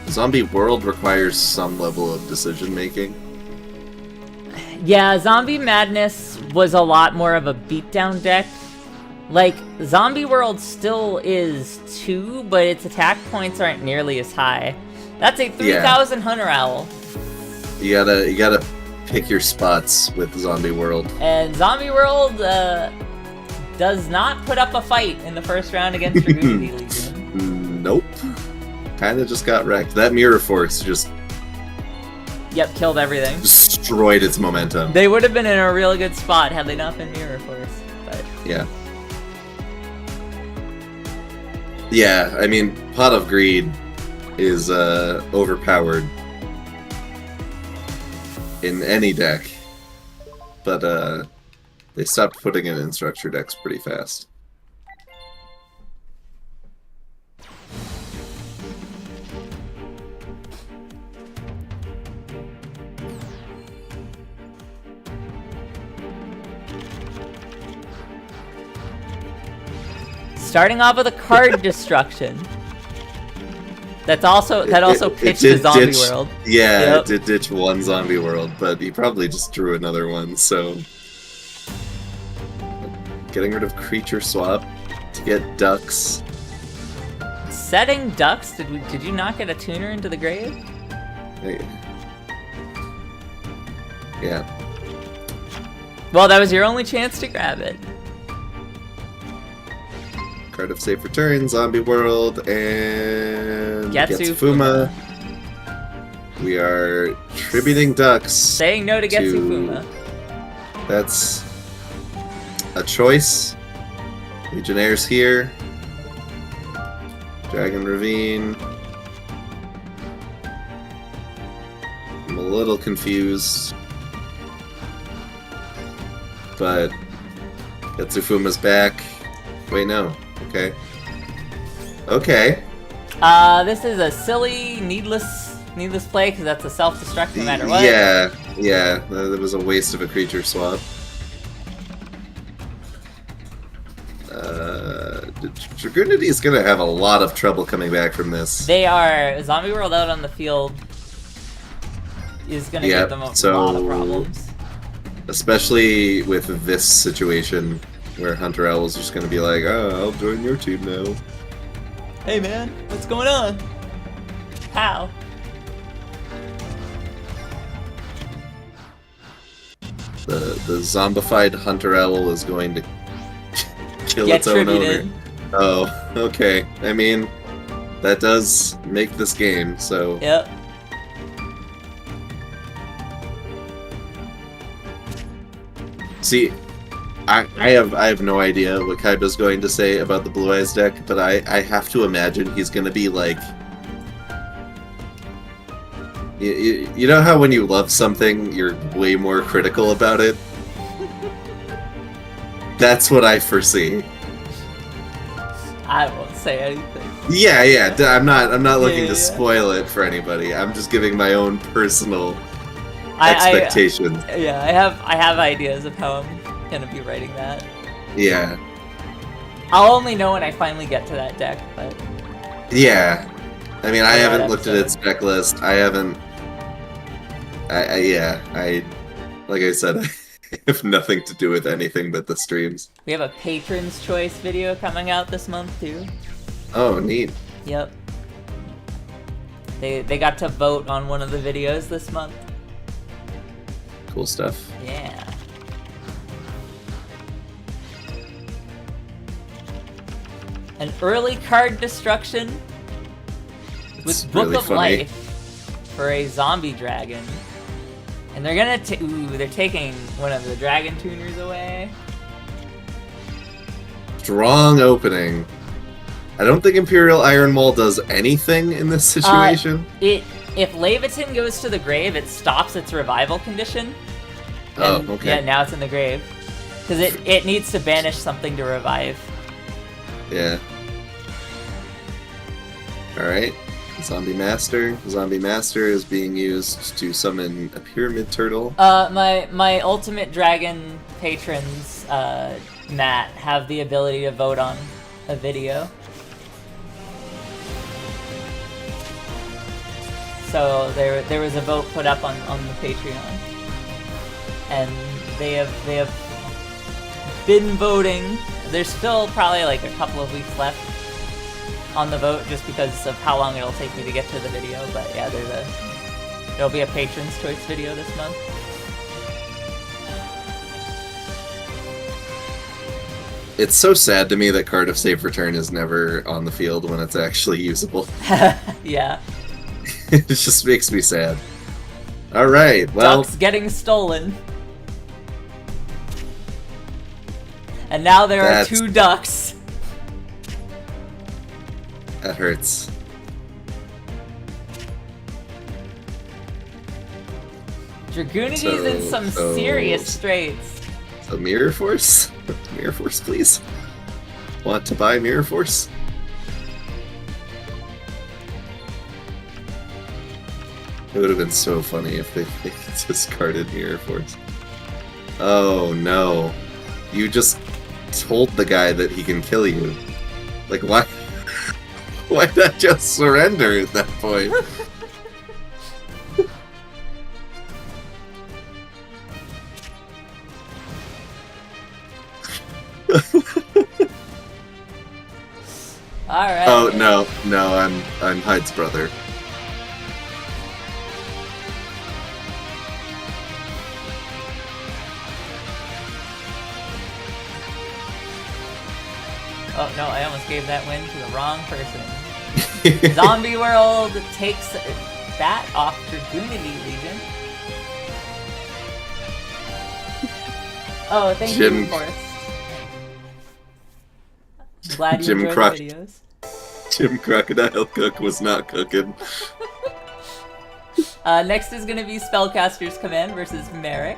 Zombie World requires some level of decision making. Yeah, Zombie Madness was a lot more of a beatdown deck. Like, Zombie World still is too, but its attack points aren't nearly as high. That's a 3,000 Hunter Owl. You gotta pick your spots with Zombie World. And Zombie World does not put up a fight in the first round against Dragunity Legion. Nope. Kinda just got wrecked. That Mirror Force just... Yep, killed everything. Destroyed its momentum. They would have been in a really good spot had they not been Mirror Force, but... Yeah. Yeah, I mean, Pot of Greed is overpowered in any deck, but they stopped putting it in structure decks pretty fast. Starting off with a card destruction. That also pitched to Zombie World. Yeah, yep. It did ditch one Zombie World, but he probably just drew another one, so... Getting rid of Creature Swap to get Ducks. Setting Ducks? Did you not get a tuner into the grave? Yeah. Well, that was your only chance to grab it. Card of Safe Return, Zombie World, and Getsufuma. We are tributing Ducks. Saying no to Getsufuma. That's a choice. Legionnaires here. Dragon Ravine. I'm a little confused. But Getsufuma's back. Wait, no. Okay. Okay. This is a silly, needless play because that's a self-destruct no matter what. Yeah, that was a waste of a creature swap. Dragunity is gonna have a lot of trouble coming back from this. They are. Zombie World out on the field is gonna give them a lot of problems. Especially with this situation where Hunter Owl is just gonna be like, oh, I'll join your team now. Hey man, what's going on? How? The zombified Hunter Owl is going to kill its own owner. Oh, okay. I mean, that does make this game, so... Yep. See, I have no idea what Kaiba's going to say about the Blue Eyes deck, but I have to imagine he's going to be like... You know how when you love something, you're way more critical about it? That's what I foresee. I won't say anything. Yeah. I'm not looking to spoil it for anybody. I'm just giving my own personal expectations. I have ideas of how I'm gonna be writing that. Yeah. I'll only know when I finally get to that deck, but... Yeah. I mean, I haven't looked at its deck list. I haven't... like I said, I have nothing to do with anything but the streams. We have a Patron's Choice video coming out this month, too. Oh, neat. Yep. They got to vote on one of the videos this month. Cool stuff. Yeah. An early card destruction with Book of Life for a zombie dragon. And they're gonna they're taking one of the dragon tuners away. Strong opening. I don't think Imperial Iron Maul does anything in this situation. If Leviathan goes to the grave, it stops its revival condition. Oh, okay. Yeah, now it's in the grave. Because it needs to banish something to revive. Yeah. Alright. Zombie Master. Zombie Master is being used to summon a pyramid turtle. My ultimate dragon patrons, Matt, have the ability to vote on a video. So there was a vote put up on the Patreon, and they have been voting. There's still probably like a couple of weeks left on the vote, just because of how long it'll take me to get to the video. But yeah, there'll be a Patron's Choice video this month. It's so sad to me that Card of Safe Return is never on the field when it's actually usable. Yeah. It just makes me sad. Alright, well... Ducks getting stolen. And now there are 2 ducks. That hurts. Dragunities in some serious straits. So Mirror Force? Mirror Force, please. Want to buy Mirror Force? It would have been so funny if they discarded Mirror Force. Oh no. You just told the guy that he can kill you. Like, why? Why not just surrender at that point? Alright. Oh no, I'm Hyde's brother. Oh no, I almost gave that win to the wrong person. Zombie World takes that off Dragunity Legion. Oh, thank you, of course. Glad you enjoyed the videos. Jim Crocodile Cook was not cooking. Next is going to be Spellcasters Command versus Merrick.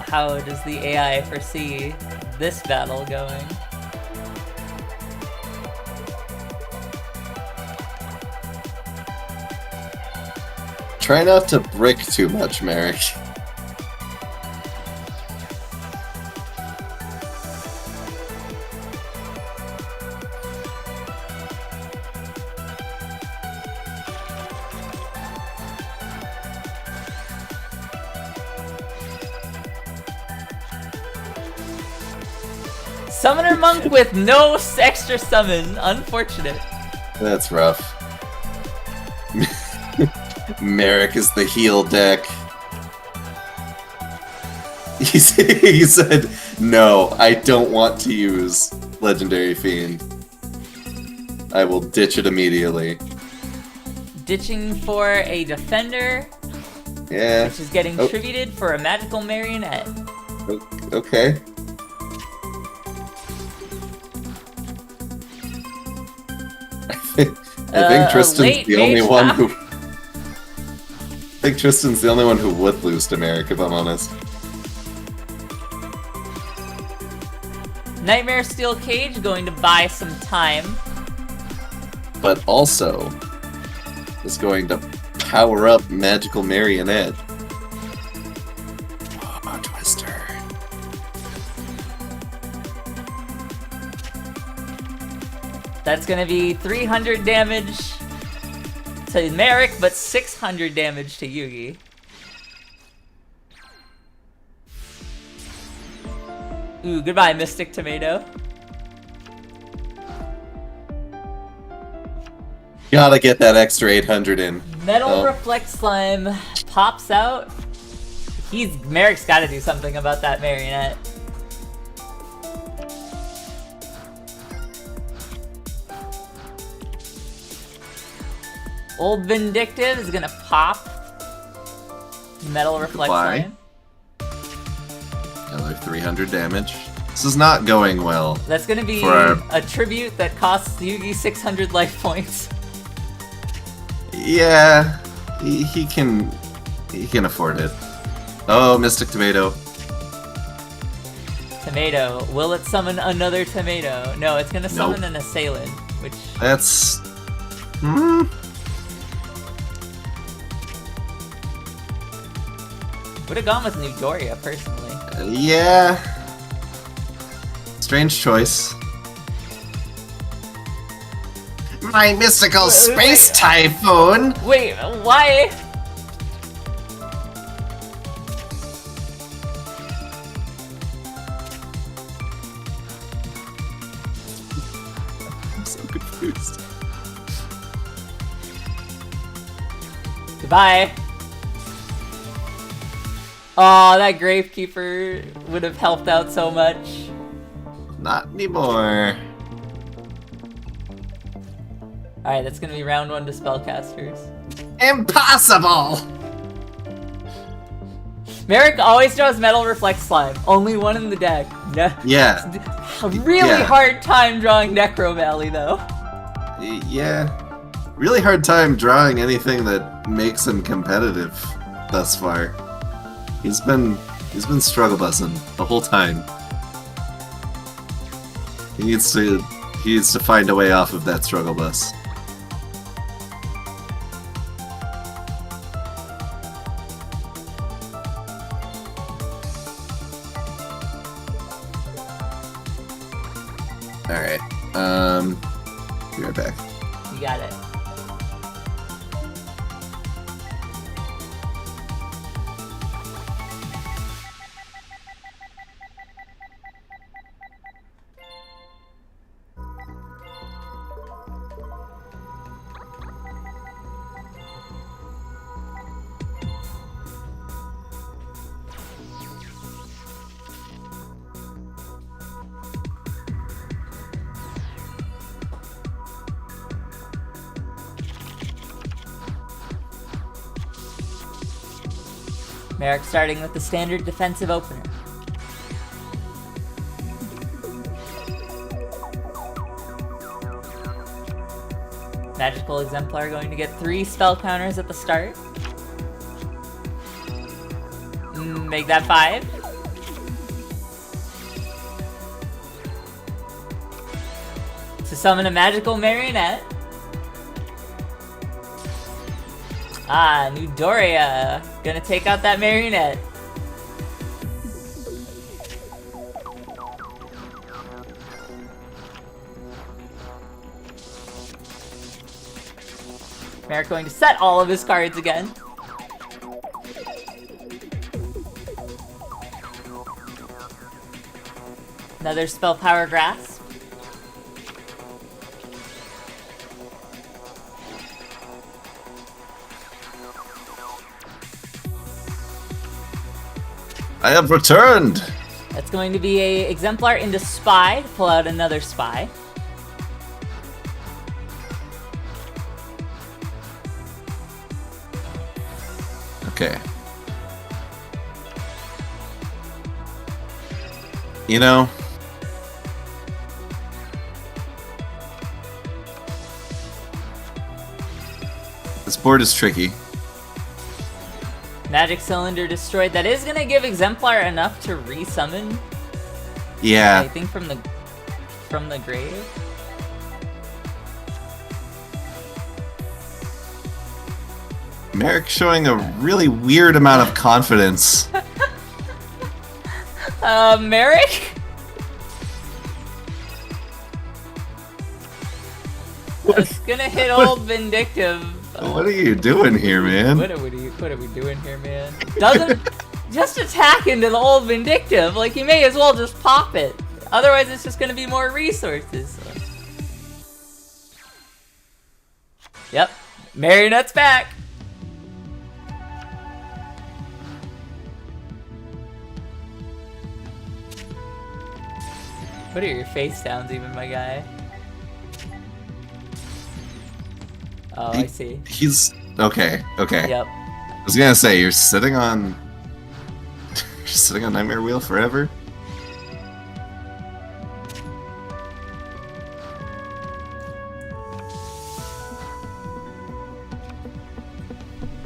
How does the AI foresee this battle going? Try not to brick too much, Merrick. Summoner Monk with no extra summon. Unfortunate. That's rough. Merrick is the heal deck. He said, no, I don't want to use Legendary Fiend. I will ditch it immediately. Ditching for a defender. Yeah. Which is getting tributed for a magical marionette. Okay. I think Tristan's the only one who. I think Tristan's the only one who would lose to Merrick, if I'm honest. Nightmare Steel Cage going to buy some time. But also is going to power up Magical Marionette. Oh, Twister. That's gonna be 300 damage to Merrick, but 600 damage to Yugi. Ooh, goodbye, Mystic Tomato. Gotta get that extra 800 in. Metal Reflect Slime pops out. Merrick's gotta do something about that marionette. Old Vindictive is gonna pop. Metal Reflect Goodbye. Flame. Another 300 damage. This is not going well. That's gonna be For a tribute that costs Yugi 600 life points. Yeah, he can afford it. Oh, Mystic Tomato. Tomato. Will it summon another tomato? No, it's gonna summon Nope. an assailant, which That's would have gone with Newdoria personally. yeah. Strange choice. My mystical space typhoon. Wait, why? I'm so confused. Goodbye. Oh, that Gravekeeper would have helped out so much. Not anymore. Alright, that's gonna be round 1 to Spellcasters. Impossible. Merrick always draws Metal Reflect Slime. Only one in the deck. No. Yeah. A really Yeah. hard time drawing Necro Valley, though. Yeah. Really hard time drawing anything that makes him competitive thus far. He's been struggle bussing the whole time. He needs to find a way off of that struggle bus. Alright. Be right back. You got it. Merrick starting with the standard defensive opener. Magical Exemplar going to get 3 spell counters at the start. Make that 5. To summon a Magical Marionette. Ah, Newdoria. Gonna take out that Marionette. Merrick going to set all of his cards again. Another Spell Power Grasp. I have returned! That's going to be a Exemplar into Spy to pull out another Spy. Okay. You know, this board is tricky. Magic Cylinder destroyed. That is gonna give Exemplar enough to resummon. Yeah. I think from the grave. Merrick showing a really weird amount of confidence. Merrick? It's gonna hit old Vindictive. What are you doing here, man? What are we doing here, man? Doesn't just attack into the old Vindictive. Like, you may as well just pop it. Otherwise, it's just gonna be more resources. Yep, Marionette's back. What are your face downs, even, my guy? Oh, I see. He's okay. Yep. I was gonna say you're sitting on Nightmare Wheel forever.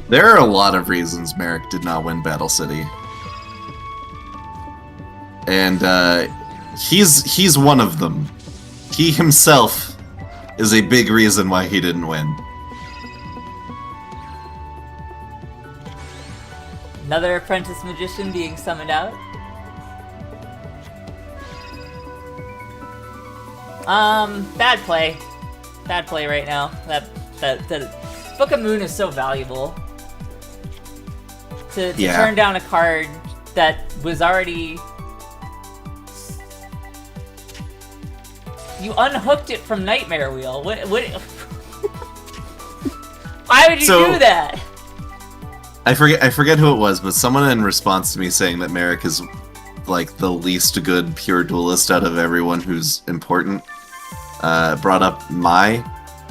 There are a lot of reasons Merrick did not win Battle City. And he's one of them. He himself is a big reason why he didn't win. Another apprentice magician being summoned out. Bad play. Bad play right now. That Book of Moon is so valuable. To turn down a card that was already... You unhooked it from Nightmare Wheel. What? Why would you do that? I forget who it was, but someone in response to me saying that Merrick is like the least good pure duelist out of everyone who's important, brought up Mai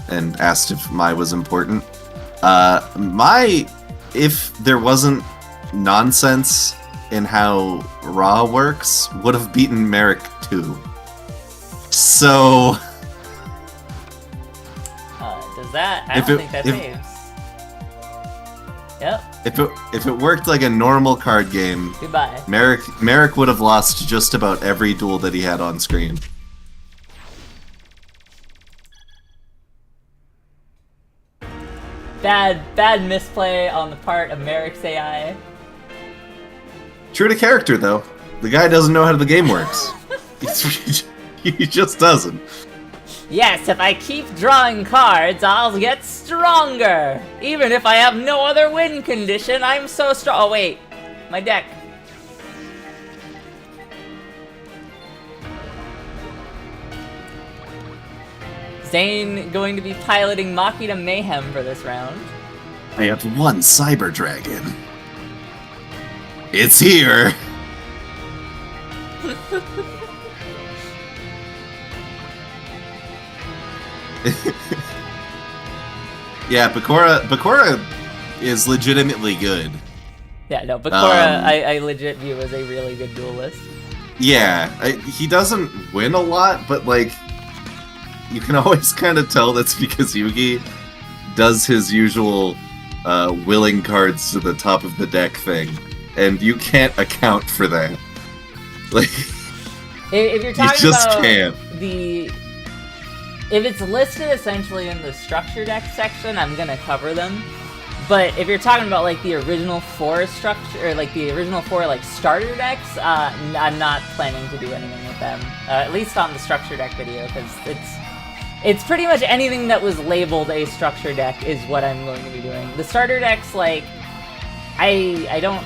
and asked if Mai was important. Mai, if there wasn't nonsense in how Ra works, would have beaten Merrick too. So... does that? I don't think that saves. Yep. If it worked like a normal card game, goodbye. Merrick would have lost just about every duel that he had on screen. Bad misplay on the part of Merrick's AI. True to character, though. The guy doesn't know how the game works. He just doesn't. Yes, if I keep drawing cards, I'll get stronger. Even if I have no other win condition, I'm so strong. Oh, wait. My deck. Zane going to be piloting Machina Mayhem for this round. I have one Cyber Dragon. It's here. Yeah, Bakura is legitimately good. Yeah, no, Bakura I legit view as a really good duelist. Yeah, he doesn't win a lot, but like, you can always kind of tell that's because Yugi does his usual willing cards to the top of the deck thing, and you can't account for that. Like, if you're talking you just about can't. If it's listed essentially in the structure deck section, I'm gonna cover them. But if you're talking about like the original four structure, or like the original four like starter decks, I'm not planning to do anything with them. At least on the structure deck video, because it's pretty much anything that was labeled a structure deck is what I'm going to be doing. The starter decks, like, I don't,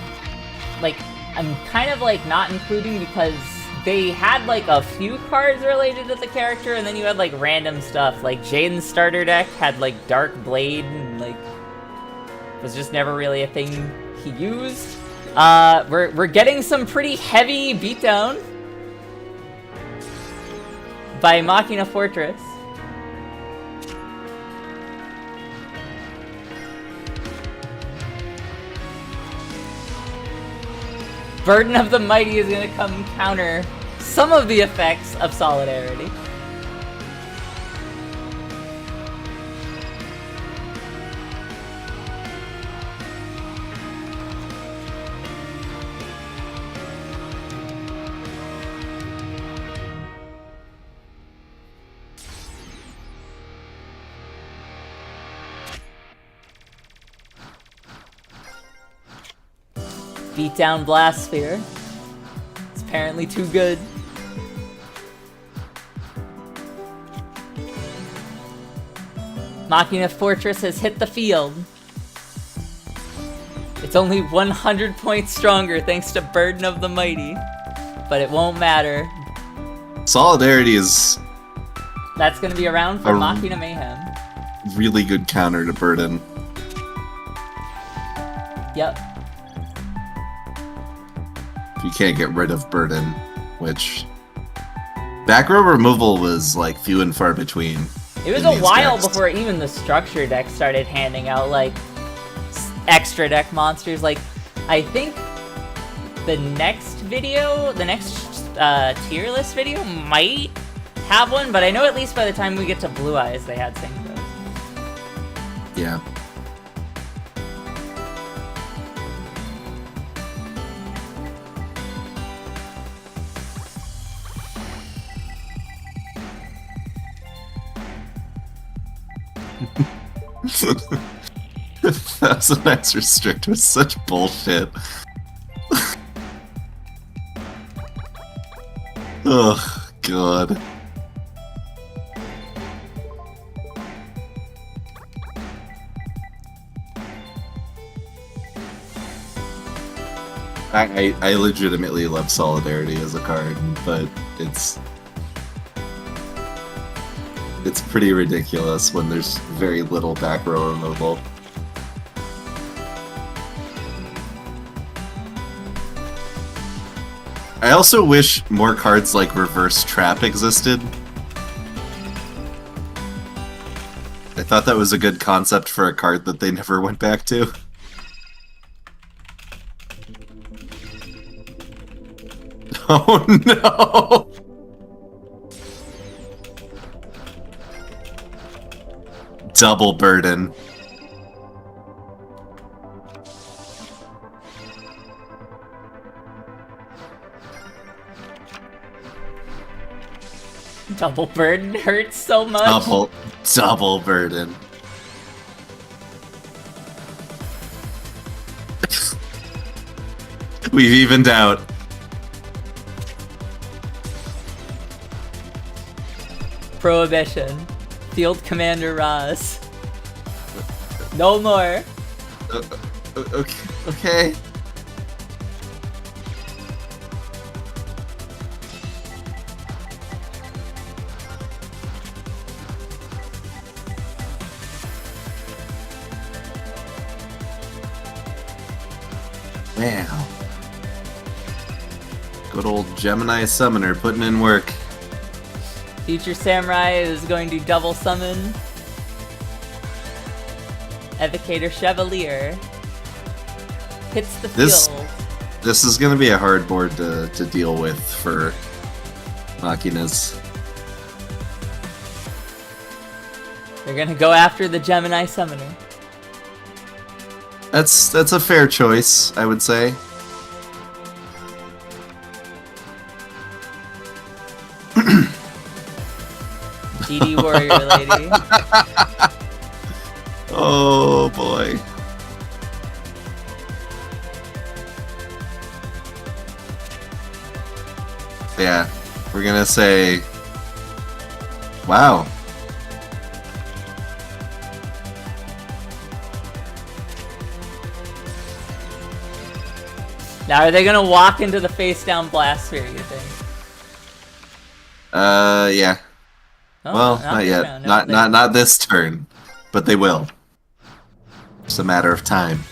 like, I'm kind of like not including because they had like a few cards related to the character, and then you had like random stuff. Like Jaden's starter deck had like Dark Blade, and like was just never really a thing he used. We're getting some pretty heavy beatdown by Machina Fortress. Burden of the Mighty is going to come counter some of the effects of Solidarity. Beat down Blast Sphere. It's apparently too good. Machina Fortress has hit the field. It's only 100 points stronger thanks to Burden of the Mighty. But it won't matter. Solidarity is... That's gonna be around for Machina Mayhem. Really good counter to Burden. Yep. You can't get rid of Burden, which... Back row removal was, like, few and far between. It was in a these while decks. before even the structure deck started handing out like extra deck monsters. Like, I think the next video, the next tier list video might have one, but I know at least by the time we get to Blue Eyes, they had synchros. Yeah. Thousand X restrict was such bullshit. Oh god. I legitimately love Solidarity as a card, but it's pretty ridiculous when there's very little back row removal. I also wish more cards like Reverse Trap existed. I thought that was a good concept for a card that they never went back to. Oh no! Double Burden. Double Burden hurts so much. Double Burden. We've evened out. Prohibition. Field Commander Roz. No more. Okay. Wow. Good old Gemini Summoner putting in work. Future Samurai is going to double summon Evocator Chevalier. Hits the field. This is going to be a hard board to deal with for Machinas. They're gonna go after the Gemini Summoner. That's a fair choice, I would say. DD Warrior Lady. Oh boy. Yeah, we're gonna say, wow. Now, are they gonna walk into the face down blast sphere, you think? Yeah. Oh, Well, not yet. round, no, Not this turn, but they will. It's a matter of time.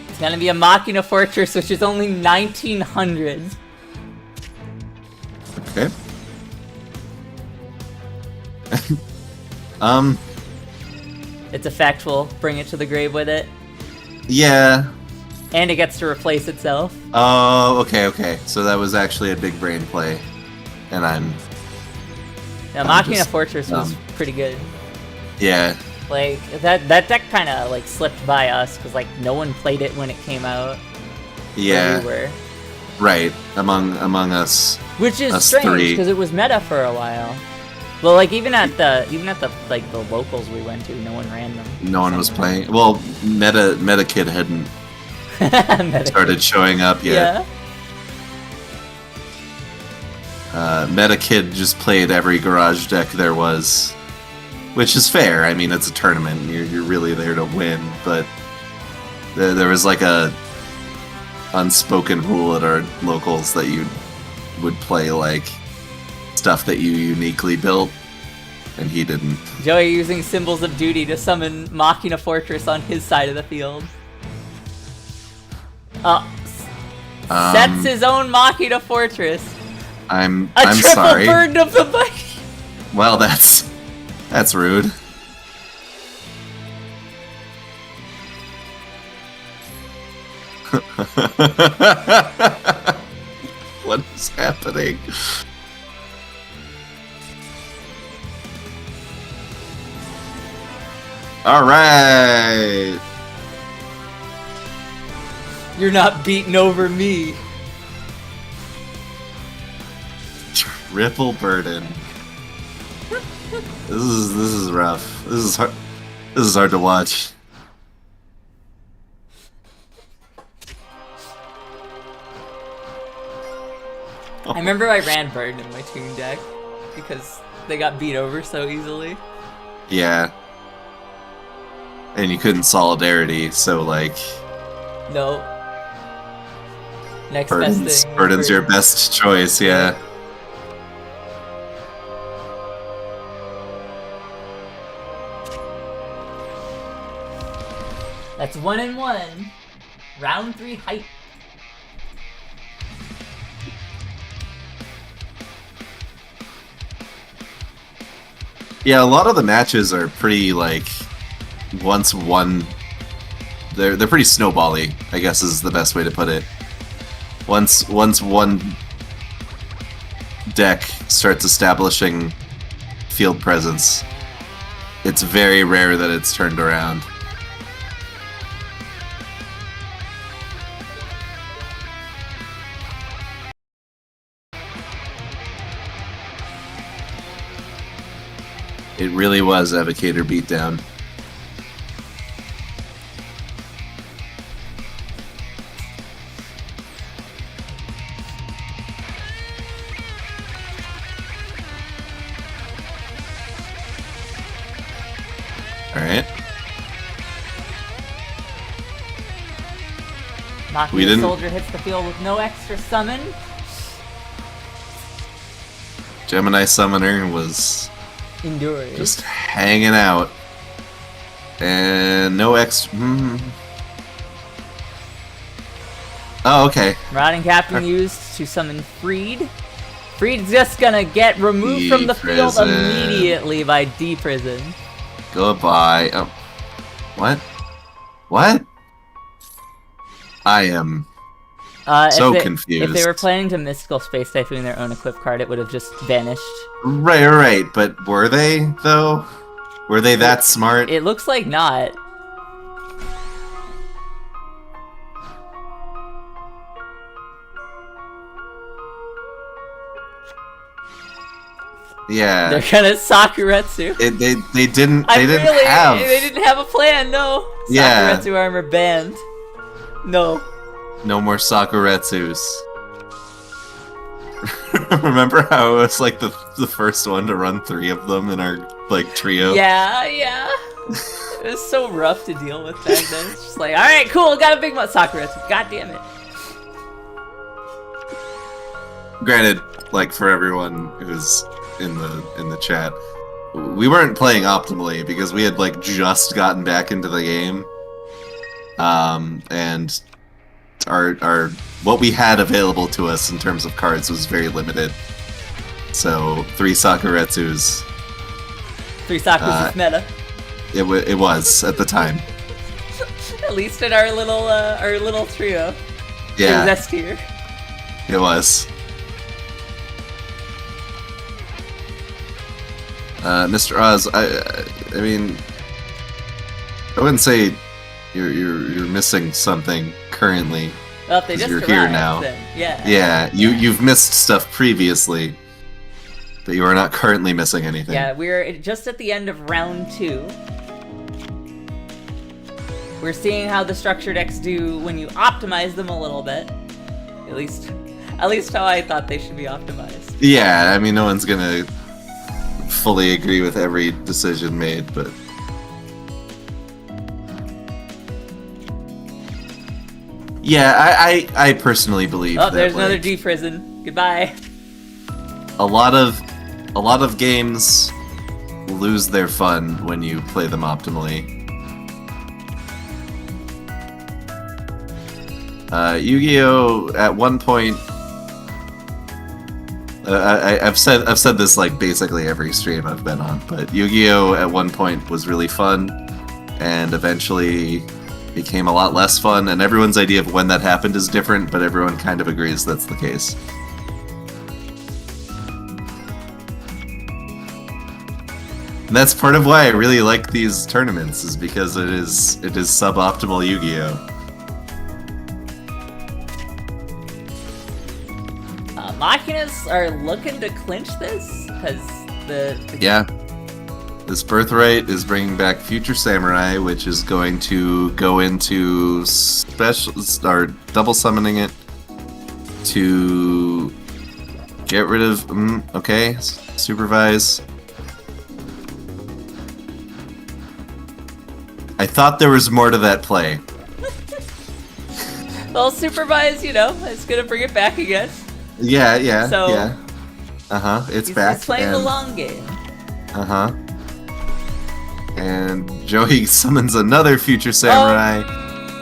It's gonna be a Machina Fortress, which is only 1900. Okay. It's effectual. Bring it to the grave with it. Yeah. And it gets to replace itself. Oh, okay. So that was actually a big brain play. And Now, Machina just Fortress was dumb. pretty good. yeah. Like, that deck kind of, like, slipped by us, because, like, no one played it when it came out. Yeah. We were. Right. Among us. Which is Us strange, three. because it was meta for a while. Well, like, even at the like, the locals we went to, no one ran them. No one was playing. Well, Meta Kid hadn't Meta started showing up yet. Yeah. Meta Kid just played every garage deck there was, which is fair. I mean, it's a tournament. You're really there to win, but there was like a unspoken rule at our locals that you would play like stuff that you uniquely built. and he didn't. Joey using Symbols of Duty to summon Machina Fortress on his side of the field. Sets his own Machina Fortress. I'm triple sorry. burden of the bike. Well, that's rude. What is happening? All right. You're not beating over me. Triple burden. This is rough. This is hard. This is hard to watch. I remember I ran Burden in my Toon deck because they got beat over so easily. Yeah. And you couldn't Solidarity, so like... No. Next best thing. Burden's your best choice, yeah. That's 1-1. Round 3 hype. Yeah, a lot of the matches are pretty like once one they're pretty snowbally, I guess is the best way to put it. Once one deck starts establishing field presence, it's very rare that it's turned around. It really was Evocator beatdown. Alright. Machina Soldier hits the field with no extra summon. Gemini Summoner was Enduring. just hanging out. And no extra... Oh, okay. Rotting Captain used to summon Freed. Freed's just gonna get removed from the field immediately by D-Prison. Goodbye. Oh. What? What? I am so confused. If they were planning to Mystical Space Typhoon their own equip card, it would have just vanished. Right. But were they, though? Were they that smart? It looks like not. Yeah. They're gonna Sakuretsu. They didn't have a plan, no. Yeah. Sakuretsu armor banned. No. No more Sakuretsus. Remember how it was like the first one to run 3 of them in our like trio? Yeah. It was so rough to deal with back then. It's just like, alright, cool, got a big Sakuretsu. God damn it. Granted, like for everyone who's in the chat, we weren't playing optimally because we had like just gotten back into the game. And our what we had available to us in terms of cards was very limited. So 3 Sakuretsus. 3 Sakuretsus is meta. It was at the time. At least in our little trio. Yeah. It was S tier. It was. Mr. Oz, I mean, I wouldn't say you're missing something currently. Well, if they just you're arrived, here now. Then, yeah. Yeah, you've missed stuff previously, but you are not currently missing anything. Yeah, we're just at the end of round 2. We're seeing how the structure decks do when you optimize them a little bit. At least how I thought they should be optimized. Yeah, I mean, no one's gonna fully agree with every decision made, but yeah, I personally believe that, there's another like, D-Prison. Goodbye. a lot of games lose their fun when you play them optimally. Yu-Gi-Oh! At one point, I've said this like basically every stream I've been on, but Yu-Gi-Oh! At one point was really fun, and eventually became a lot less fun, and everyone's idea of when that happened is different, but everyone kind of agrees that's the case. And that's part of why I really like these tournaments, is because it is suboptimal Yu-Gi-Oh! Machinas are looking to clinch this, because the... Yeah. This Birthright is bringing back Future Samurai, which is going to go into special... or double summoning it to get rid of... okay, supervise. I thought there was more to that play. Well, supervise, you know, it's gonna bring it back again. Yeah, So, yeah. It's back. He's playing the long game. And Joey summons another Future Samurai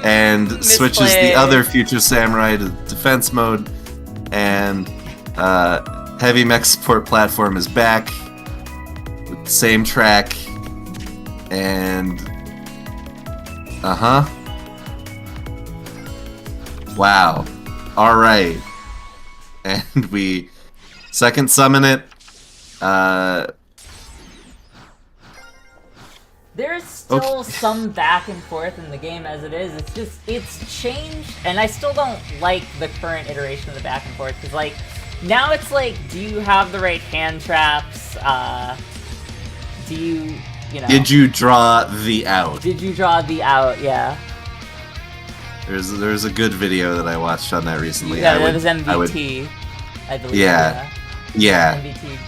and switches the other Future Samurai to defense mode. And Heavy Mech Support Platform is back with the same track. And wow. Alright. And we second summon it. There's still some back and forth in the game as it is. It's just, it's changed, and I still don't like the current iteration of the back and forth, because, like, now it's like, do you have the right hand traps? Do you know... Did you draw the out? Did you draw the out, yeah. There's a good video that I watched on that recently. Yeah, that was MVT, I believe. Yeah. MVT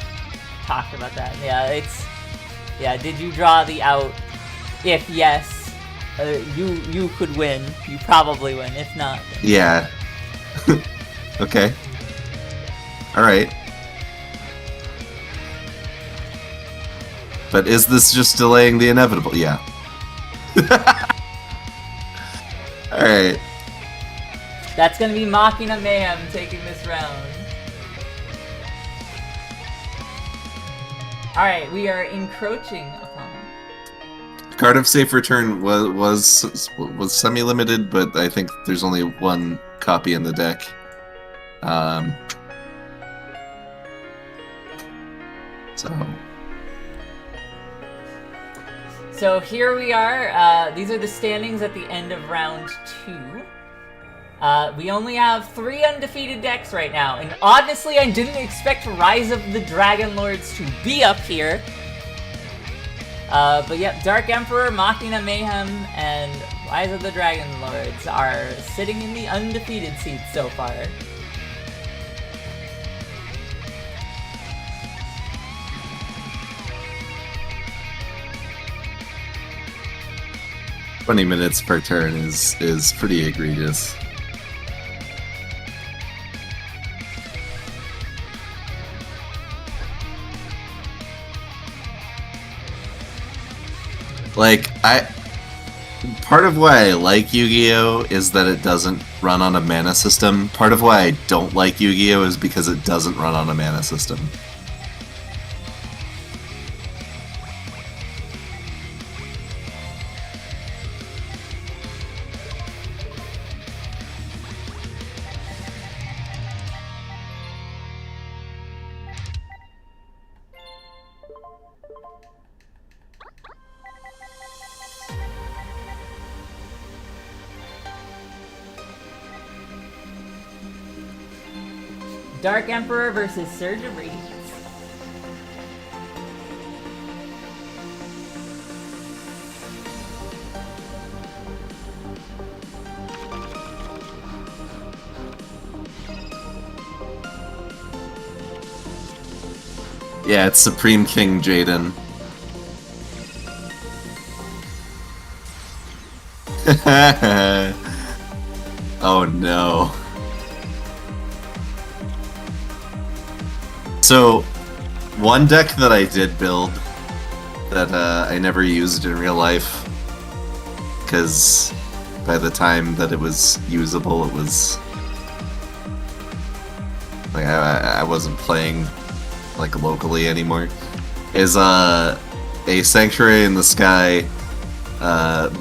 talked about that. Yeah, it's... Yeah, did you draw the out? If yes, you could win. You probably win. If not, then... Yeah. Okay. Alright. But is this just delaying the inevitable? Yeah. Alright. That's gonna be Machina Mayhem taking this round. Alright, we are encroaching upon. Card of Safe Return was semi-limited, but I think there's only one copy in the deck. So here we are. These are the standings at the end of round 2. We only have 3 undefeated decks right now, and honestly, I didn't expect Rise of the Dragon Lords to be up here. But yep, Dark Emperor, Machina Mayhem, and Rise of the Dragon Lords are sitting in the undefeated seats so far. "20 minutes per turn is pretty egregious." Like, part of why I like Yu-Gi-Oh! Is that it doesn't run on a mana system. Part of why I don't like Yu-Gi-Oh! Is because it doesn't run on a mana system. Dark Emperor versus Surge of Radiance. Yeah, it's Supreme King Jaden. Oh no. So, one deck that I did build that I never used in real life, because by the time that it was usable, it was like I wasn't playing like locally anymore. Is a Sanctuary in the Sky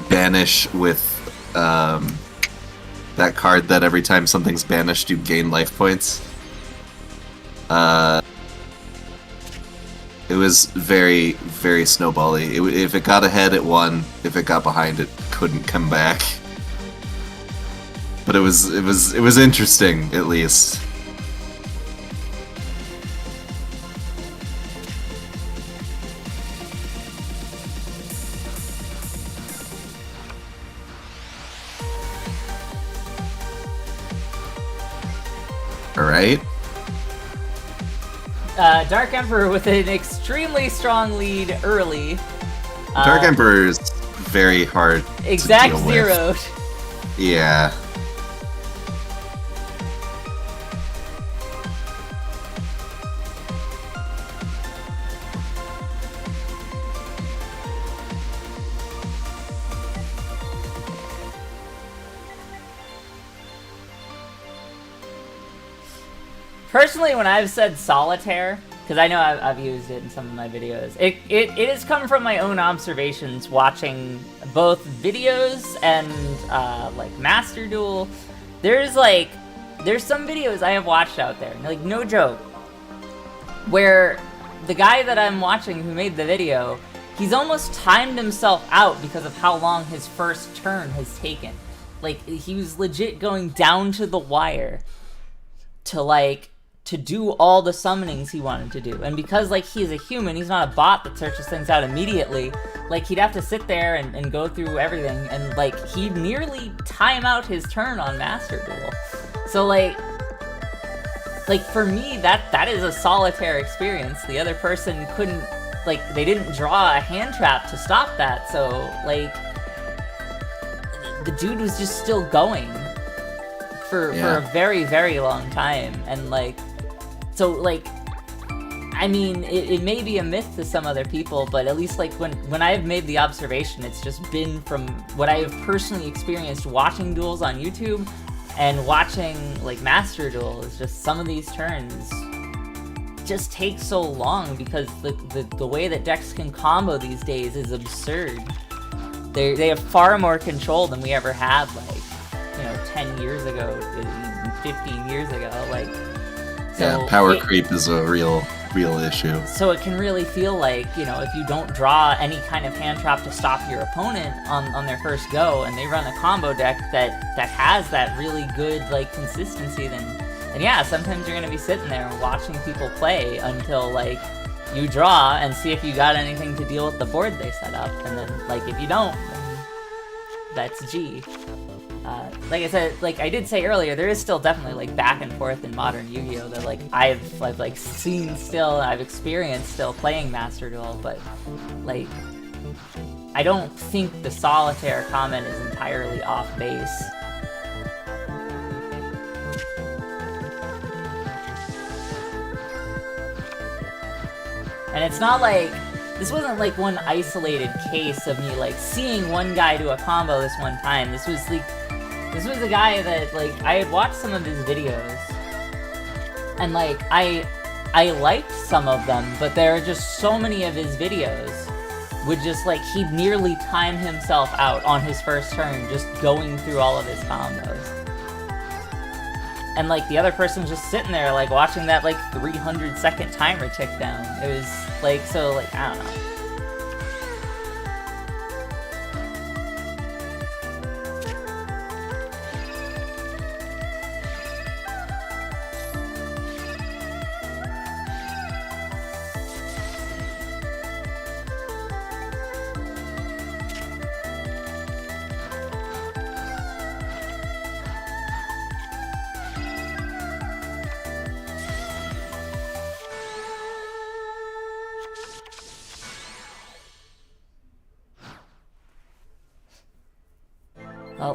banish with that card that every time something's banished you gain life points. It was very, very snowbally. If it got ahead, it won. If it got behind, it couldn't come back. But it was interesting, at least. All right. Dark Emperor with an extremely strong lead early. Dark Emperor is very hard exact to deal zeroed. with. Yeah. Personally, when I've said solitaire, because I know I've used it in some of my videos, it has come from my own observations watching both videos and like Master Duel. There's some videos I have watched out there, like no joke, where the guy that I'm watching who made the video, he's almost timed himself out because of how long his first turn has taken. Like, he was legit going down to the wire to do all the summonings he wanted to do. And because, like, he's a human, he's not a bot that searches things out immediately, like, he'd have to sit there and go through everything, and, like, he'd nearly time out his turn on Master Duel. So, like, for me, that is a solitaire experience. The other person couldn't, like, they didn't draw a hand trap to stop that, so, like, the dude was just still going for a very, very long time. And, like, so, like, I mean, it may be a myth to some other people, but at least, like, when I've made the observation, it's just been from what I have personally experienced watching duels on YouTube and watching, like, Master Duel. Is just some of these turns just take so long because the way that decks can combo these days is absurd. They have far more control than we ever had, like, 10 years ago, 15 years ago, like. So yeah, power creep is a real issue. So it can really feel like, if you don't draw any kind of hand trap to stop your opponent on their first go, and they run a combo deck that has that really good, like, consistency, then yeah, sometimes you're gonna be sitting there watching people play until, like, you draw and see if you got anything to deal with the board they set up, and then, like, if you don't, then that's G. Like I said, like I did say earlier, there is still definitely, like, back and forth in modern Yu-Gi-Oh! That, like, I've like seen still, I've experienced still playing Master Duel, but, like, I don't think the solitaire comment is entirely off base. And it's not like, this wasn't like one isolated case of me, like, seeing one guy do a combo this one time. This was a guy that, like, I had watched some of his videos, and, like, I liked some of them, but there are just so many of his videos would just, like, he'd nearly time himself out on his first turn just going through all of his combos. And, like, the other person's just sitting there, like, watching that, like, 300-second timer tick down. It was, like, so, like, I don't know.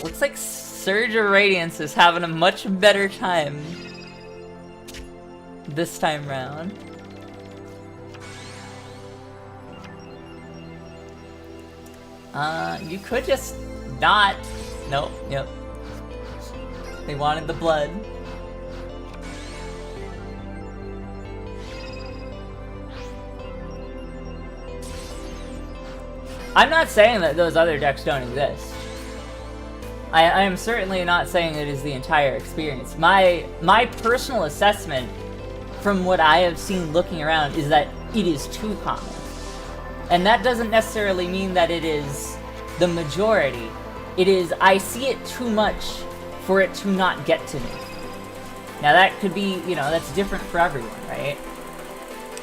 Looks like Surge of Radiance is having a much better time this time round. You could just not. Nope. Yep. They wanted the blood. I'm not saying that those other decks don't exist. I am certainly not saying it is the entire experience. My personal assessment from what I have seen looking around is that it is too common. And that doesn't necessarily mean that it is the majority. It is, I see it too much for it to not get to me. Now that could be, you know, that's different for everyone, right?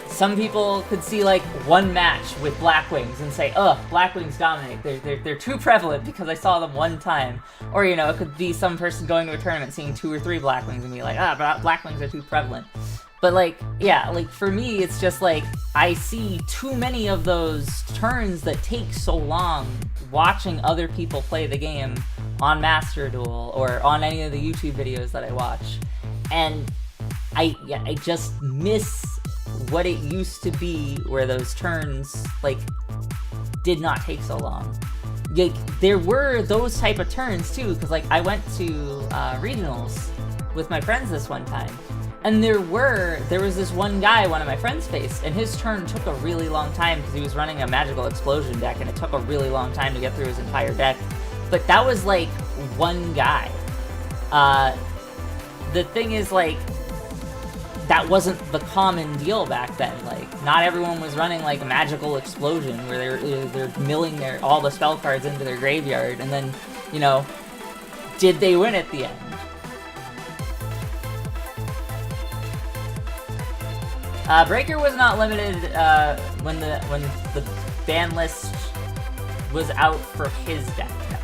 Some people could see like one match with Blackwings and say, ugh, Blackwings dominate. They're too prevalent because I saw them one time. Or, you know, it could be some person going to a tournament seeing 2 or 3 Blackwings and be like, but Blackwings are too prevalent. But like, yeah, like for me, it's just like, I see too many of those turns that take so long watching other people play the game on Master Duel or on any of the YouTube videos that I watch. And I just miss what it used to be where those turns, like, did not take so long. Like, there were those type of turns, too, because, like, I went to regionals with my friends this one time, and there was this one guy one of my friends faced, and his turn took a really long time because he was running a Magical Explosion deck, and it took a really long time to get through his entire deck. But that was, like, one guy. The thing is, like, that wasn't the common deal back then. Like, not everyone was running like a Magical Explosion where they're milling all the spell cards into their graveyard, and then, you know, did they win at the end? Breaker was not limited when the ban list was out for his deck. No.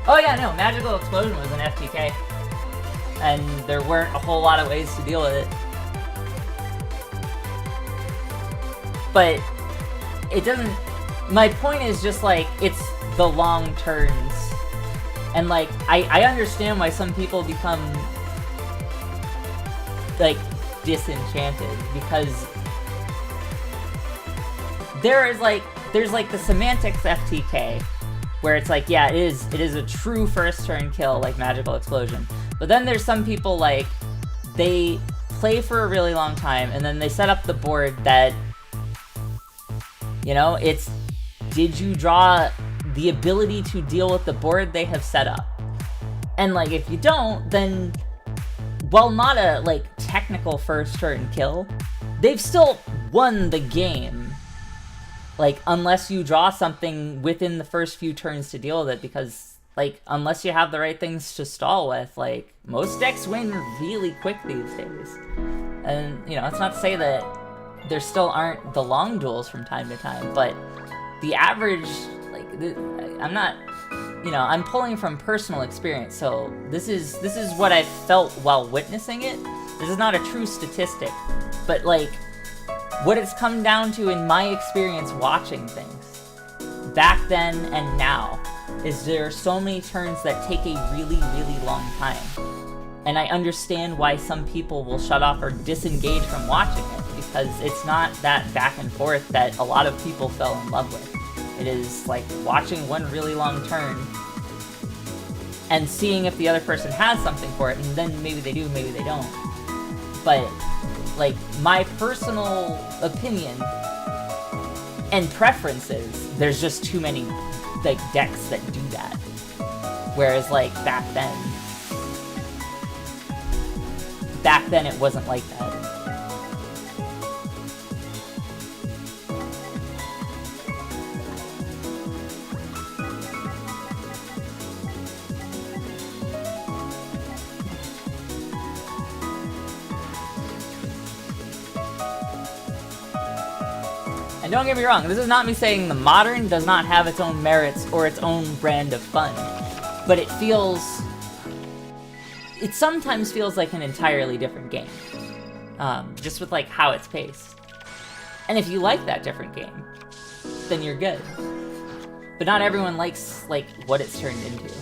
Oh yeah, no, Magical Explosion was an FTK. And there weren't a whole lot of ways to deal with it. But it doesn't... My point is just, like, it's the long turns. And, like, I understand why some people become, like, disenchanted. Because there's, like, the Semantics FTK, where it's like, yeah, it is a true first turn kill, like Magical Explosion. But then there's some people, like, they play for a really long time, and then they set up the board that, you know, it's, did you draw the ability to deal with the board they have set up? And, like, if you don't, then, while not a, like, technical first turn kill, they've still won the game. Like, unless you draw something within the first few turns to deal with it, because, like, unless you have the right things to stall with, like, most decks win really quick these days. And, you know, it's not to say that there still aren't the long duels from time to time, but the average, like, I'm not, you know, I'm pulling from personal experience, so this is what I felt while witnessing it. This is not a true statistic, but, like, what it's come down to in my experience watching things, back then and now, is there are so many turns that take a really, really long time. And I understand why some people will shut off or disengage from watching it, because it's not that back and forth that a lot of people fell in love with. It is like watching one really long turn and seeing if the other person has something for it, and then maybe they do, maybe they don't. But, like, my personal opinion and preferences, there's just too many, like, decks that do that. Whereas, like, back then it wasn't like that. And don't get me wrong, this is not me saying the modern does not have its own merits or its own brand of fun. But it sometimes feels like an entirely different game. Just with, like, how it's paced. And if you like that different game, then you're good. But not everyone likes, like, what it's turned into.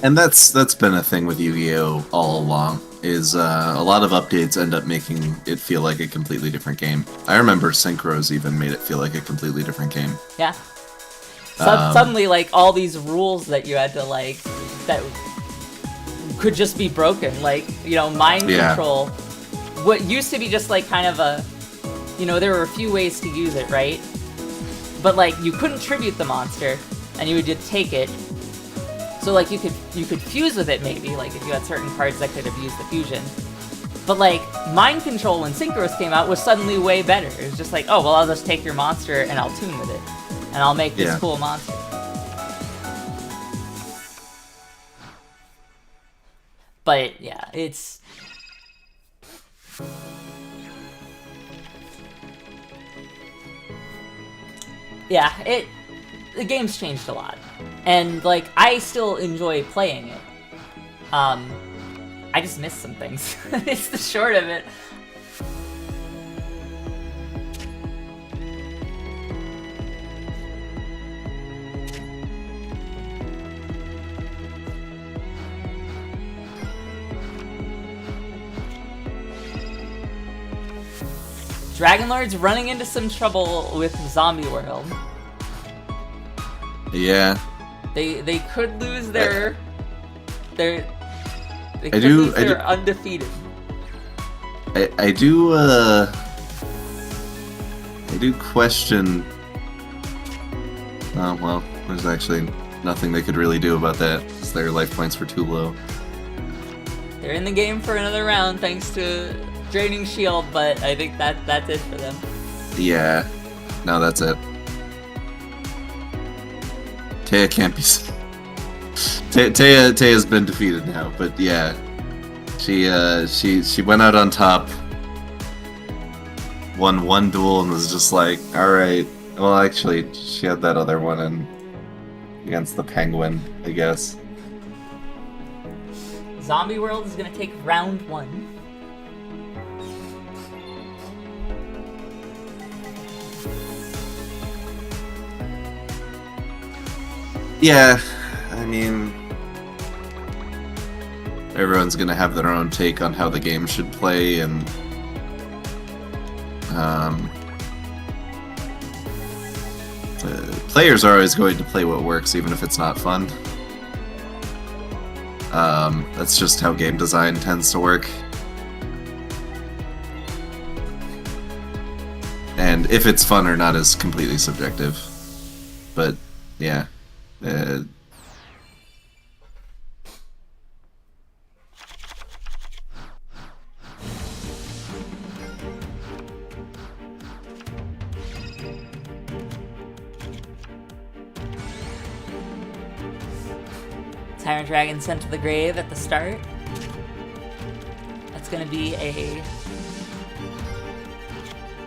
And that's been a thing with Yu-Gi-Oh! All along. is a lot of updates end up making it feel like a completely different game. I remember Synchros even made it feel like a completely different game. Yeah. Suddenly, like, all these rules that you had to, like, that could just be broken. Like, you know, mind control. What used to be just, like, kind of a, you know, there were a few ways to use it, right? But, like, you couldn't tribute the monster, and you would just take it. So, like, you could fuse with it, maybe, like, if you had certain cards that could have used the fusion. But, like, mind control when Synchros came out was suddenly way better. It was just like, oh, well, I'll just take your monster and I'll tune with it. And I'll make this cool monster. But, yeah, it's... Yeah, the game's changed a lot. And, like, I still enjoy playing it. I just missed some things. It's the short of it. Dragonlord's running into some trouble with Zombie World. Yeah. They could lose their undefeated. I do question. Oh well, there's actually nothing they could really do about that, because their life points were too low. They're in the game for another round thanks to Draining Shield, but I think that's it for them. Yeah, no, that's it. Taya can't be. Taya's been defeated now, but yeah, she went out on top, won one duel, and was just like, all right. Well, actually, she had that other one against the penguin, I guess. Zombie World is gonna take round 1. Yeah, I mean, everyone's gonna have their own take on how the game should play, and players are always going to play what works, even if it's not fun. That's just how game design tends to work. And if it's fun or not is completely subjective. But, yeah. Tyrant Dragon sent to the grave at the start. That's gonna be a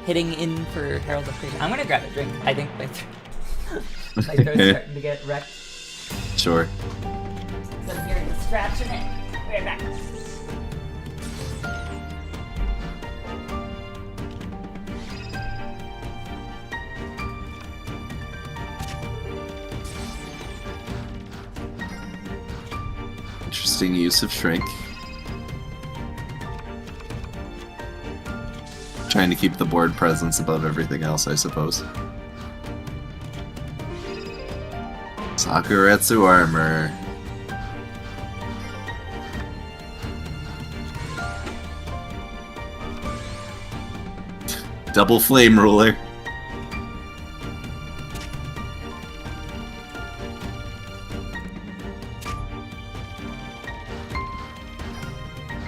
hitting in for Herald of Creation. I'm gonna grab a drink. I think my throat's starting to get wrecked. Sure. So I'm hearing the scratching it. Right back. Interesting use of Shrink. Trying to keep the board presence above everything else, I suppose. Sakuretsu armor. Double flame ruler.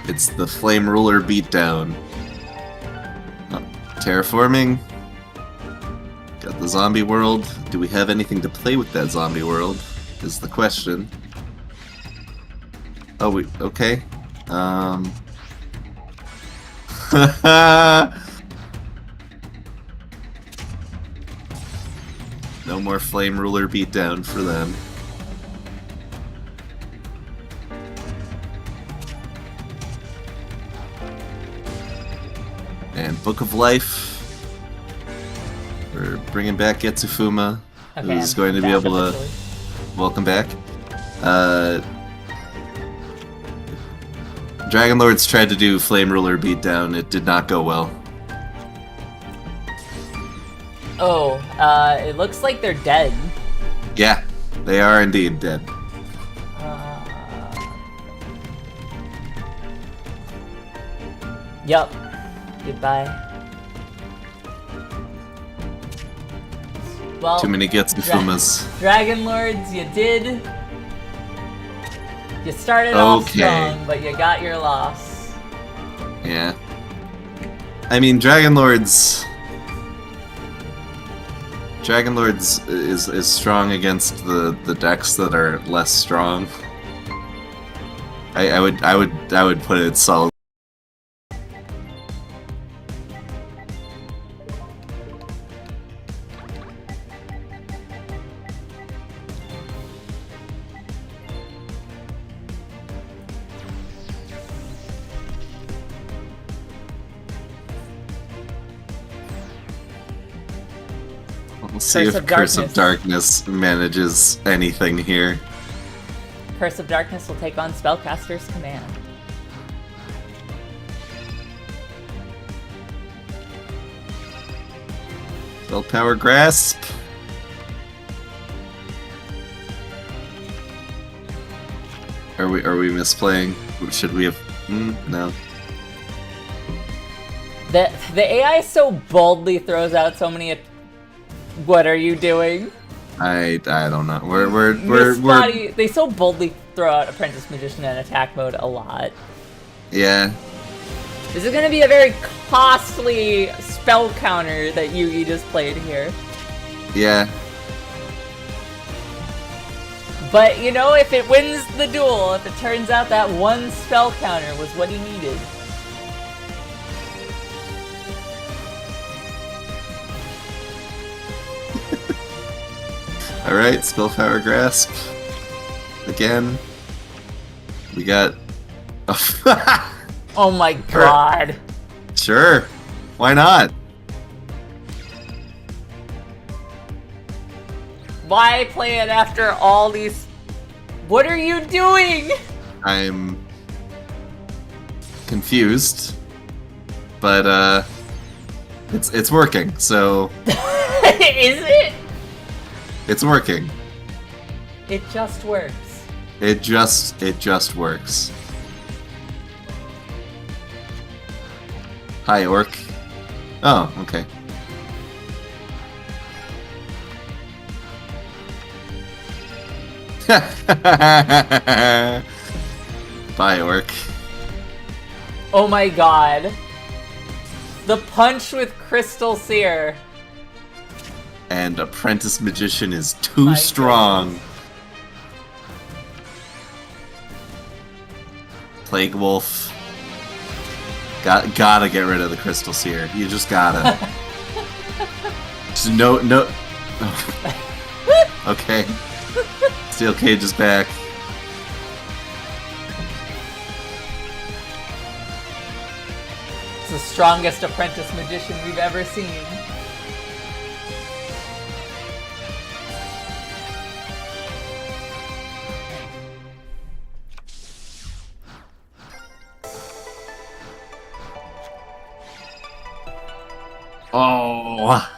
It's the flame ruler beatdown. Terraforming. Got the zombie world. Do we have anything to play with that zombie world? Is the question. Oh, we okay. No more flame ruler beatdown for them. And Book of Life. We're bringing back Getsufuma, Okay, who's going to be able to... Welcome back. Dragon Lords tried to do Flame Ruler beatdown. It did not go well. Oh, it looks like they're dead. Yeah, they are indeed dead. Yup. Goodbye. Well, Too many Getsufumas. Dragon Lords, you did. You started off strong, but you got your loss. Yeah. I mean, Dragon Lords is strong against the decks that are less strong. I would put it solid. We'll see if Curse of Darkness manages anything here. Curse of Darkness will take on Spellcasters command. Spell Power Grasp. Are we misplaying? Should we have? No. The AI so boldly throws out so many. What are you doing? I don't know. They so boldly throw out Apprentice Magician in attack mode a lot. Yeah. This is gonna be a very costly spell counter that Yugi just played here. Yeah. But you know, if it wins the duel, if it turns out that one spell counter was what he needed. Alright, Spell Power Grasp. Again. We got... Oh my god. Sure. Why not? Why play it after all these... What are you doing? I'm... confused. But, it's working, so... Is it? It's working. It just works. It just works. Hi, Orc. Oh, okay. Bye, Orc. Oh my god. The punch with Crystal Seer. And Apprentice Magician is too strong. Plague Wolf. Gotta get rid of the Crystal Seer. You just gotta. Just no. Okay. Steel Cage is back. It's the strongest Apprentice Magician we've ever seen. Oh.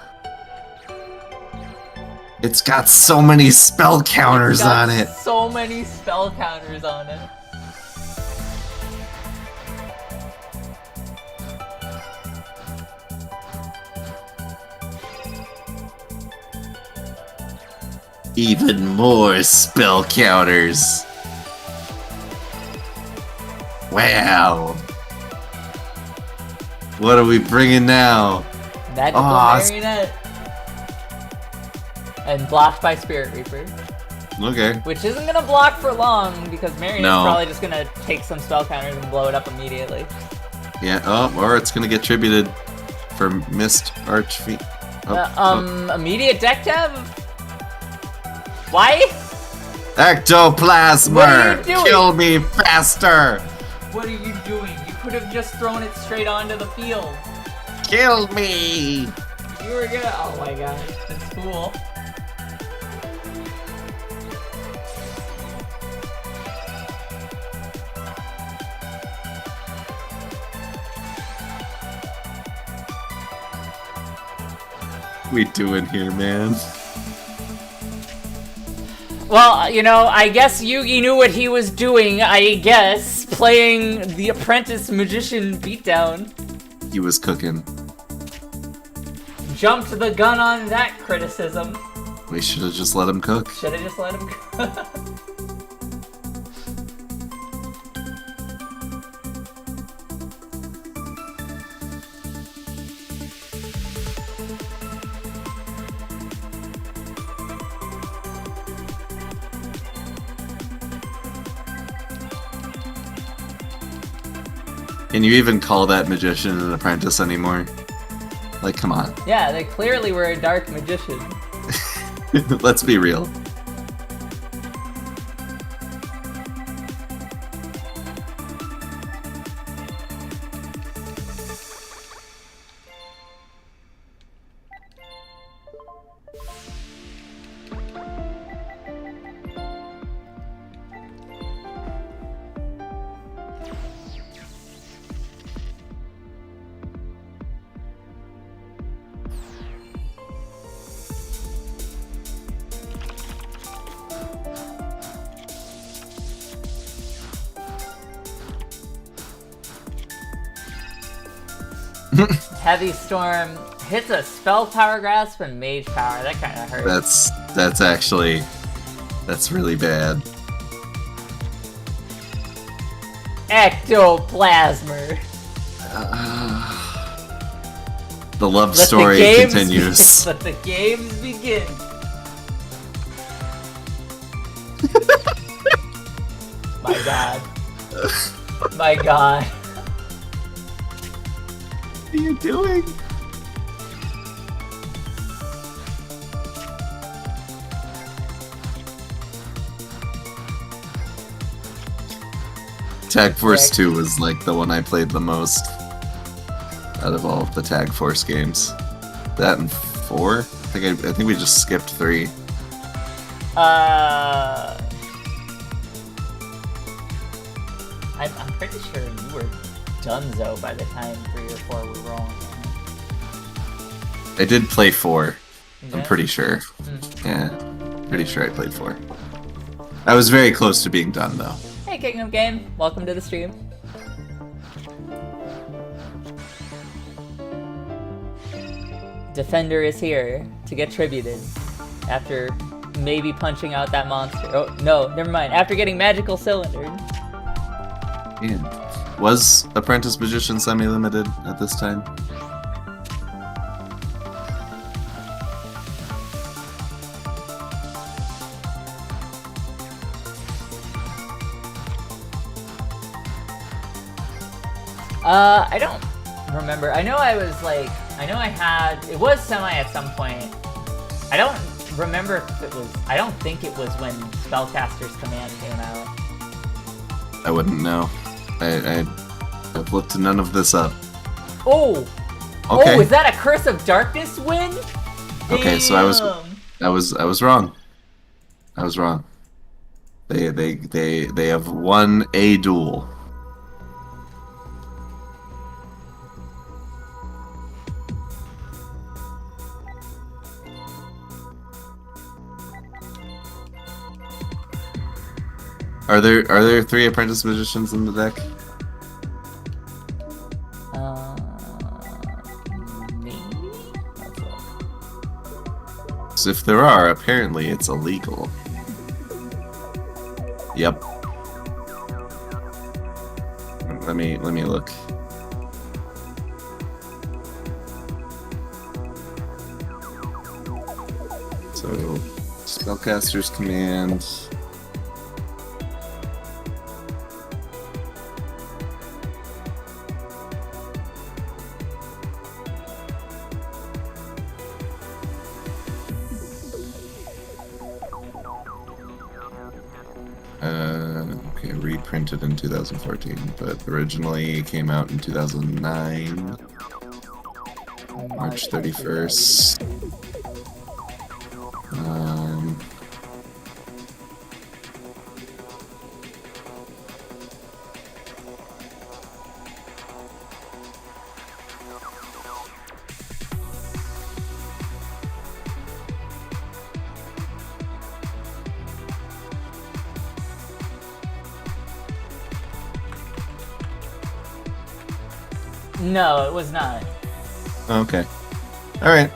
It's got so many spell counters on it. So many spell counters on it. Even more spell counters. Wow. What are we bringing now? Magical Marionette. And blocked by Spirit Reaper. Okay. Which isn't gonna block for long because Marionette's No. probably just gonna take some spell counters and blow it up immediately. Yeah, or it's gonna get tributed for missed Archfiend. Immediate deck tab? Why? Ectoplasmer! What are you doing? Kill me faster! What are you doing? You could have just thrown it straight onto the field. Kill me! You were gonna. Oh my god, that's cool. we doing here, man? Well, you know, I guess Yugi knew what he was doing, I guess, playing the Apprentice Magician beatdown. He was cooking. Jumped the gun on that criticism. We should have just let him cook. Should have just let him cook. Can you even call that magician an apprentice anymore? Like, come on. Yeah, they clearly were a dark magician. Let's be real. Heavy Storm hits a Spell Power Grasp and Mage Power. That kind of hurts. That's really bad. Ectoplasmer. The love Let story the games continues. Let the games begin. My god. My god. What are you doing? Tag Force 2 was like the one I played the most out of all of the Tag Force games. That and 4? I think we just skipped 3. I'm pretty sure you were donezo by the time 3 or 4 were rolling. I did play 4. I'm Yeah? pretty sure. Yeah, pretty sure I played 4. I was very close to being done though. Hey King of Game, welcome to the stream. Defender is here to get tributed after maybe punching out that monster. Oh, no, never mind. After getting magical cylinder. Yeah. Was Apprentice Magician semi-limited at this time? I don't remember. I know I had, it was semi at some point. I don't remember if it was, I don't think it was when Spellcasters Command came out. I wouldn't know. I've looked none of this up. Oh! Okay. Oh, is that a Curse of Darkness win? Okay, so I was wrong. I was wrong. They have won a duel. Are there 3 Apprentice Magicians in the deck? Maybe? Let's look. So if there are, apparently it's illegal. Yep. Let me look. So Spellcasters Command. Okay, reprinted in 2014, but originally came out in 2009, March 31st. No, it was not. Okay. All right.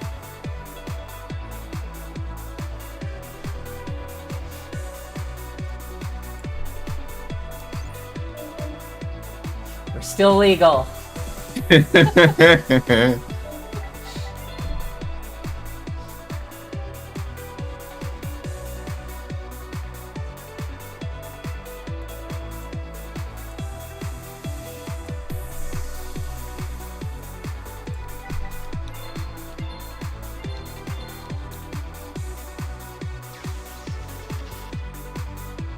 We're still legal.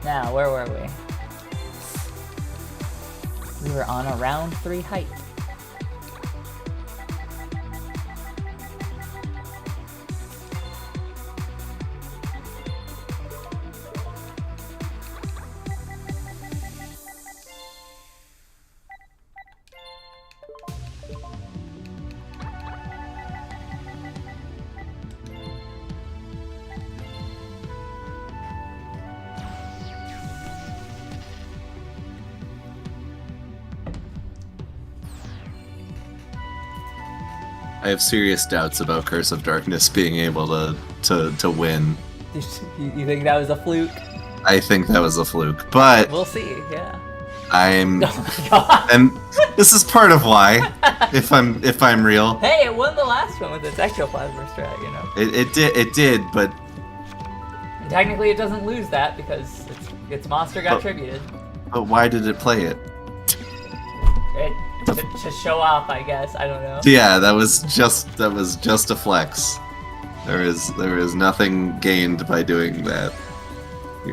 Now, where were we? We were on a round 3 height. I have serious doubts about Curse of Darkness being able to win. You think that was a fluke? I think that was a fluke, but We'll see, yeah. I'm, Oh my god. and this is part of why, if I'm real. Hey, it won the last one with its ectoplasma strat, you know? It did, but And technically it doesn't lose that because its monster got tributed. why did it play it? To show off, I guess. I don't know. Yeah, that was just a flex. There is nothing gained by doing that.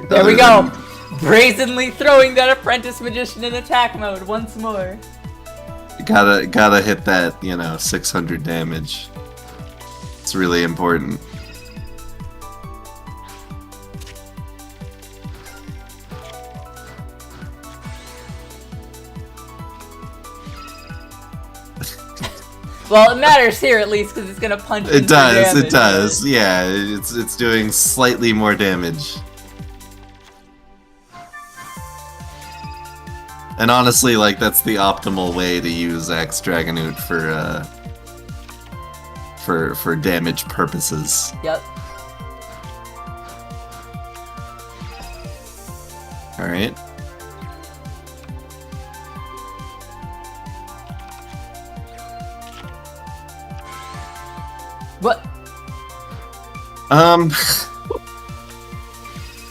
There we go! Brazenly throwing that apprentice magician in attack mode once more. Gotta hit that, 600 damage. It's really important. Well, it matters here at least because it's gonna punch. It does. damage. It does. Yeah, it's doing slightly more damage. And honestly, that's the optimal way to use Axe Dragunute for damage purposes. Yep. All right. What?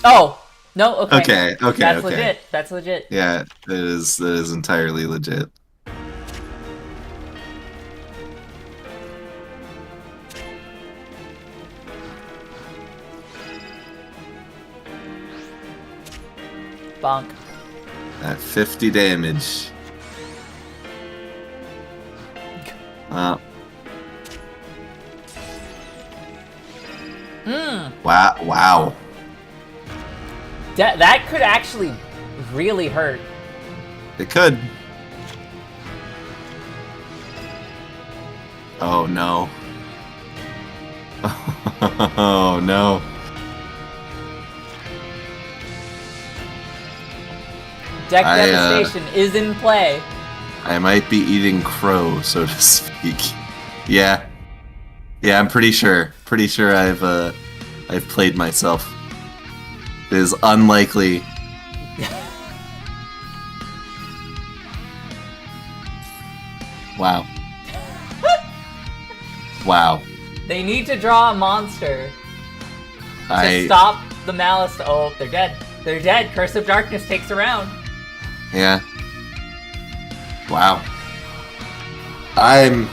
Oh no. Okay. Okay. That's legit. That's legit. Yeah, that is entirely legit. Bonk. At 50 damage. Wow. That could actually really hurt. It could. Oh no. Oh no. Deck devastation is in play. I might be eating crow, so to speak. Yeah. Yeah, I'm pretty sure. Pretty sure I've played myself. It is unlikely. Wow. Wow. They need to draw a monster to stop the malice. Oh, they're dead. They're dead. Curse of Darkness takes a round. Yeah. Wow. I'm...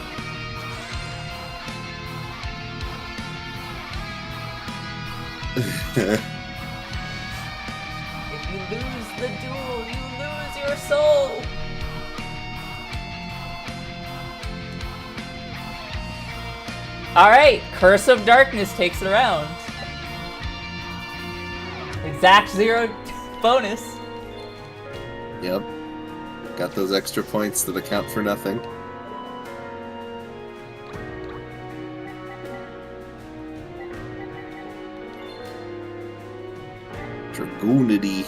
If you lose the duel, you lose your soul. Alright, Curse of Darkness takes the round. Exact 0 bonus. Yep. Got those extra points that account for nothing. Dragunity.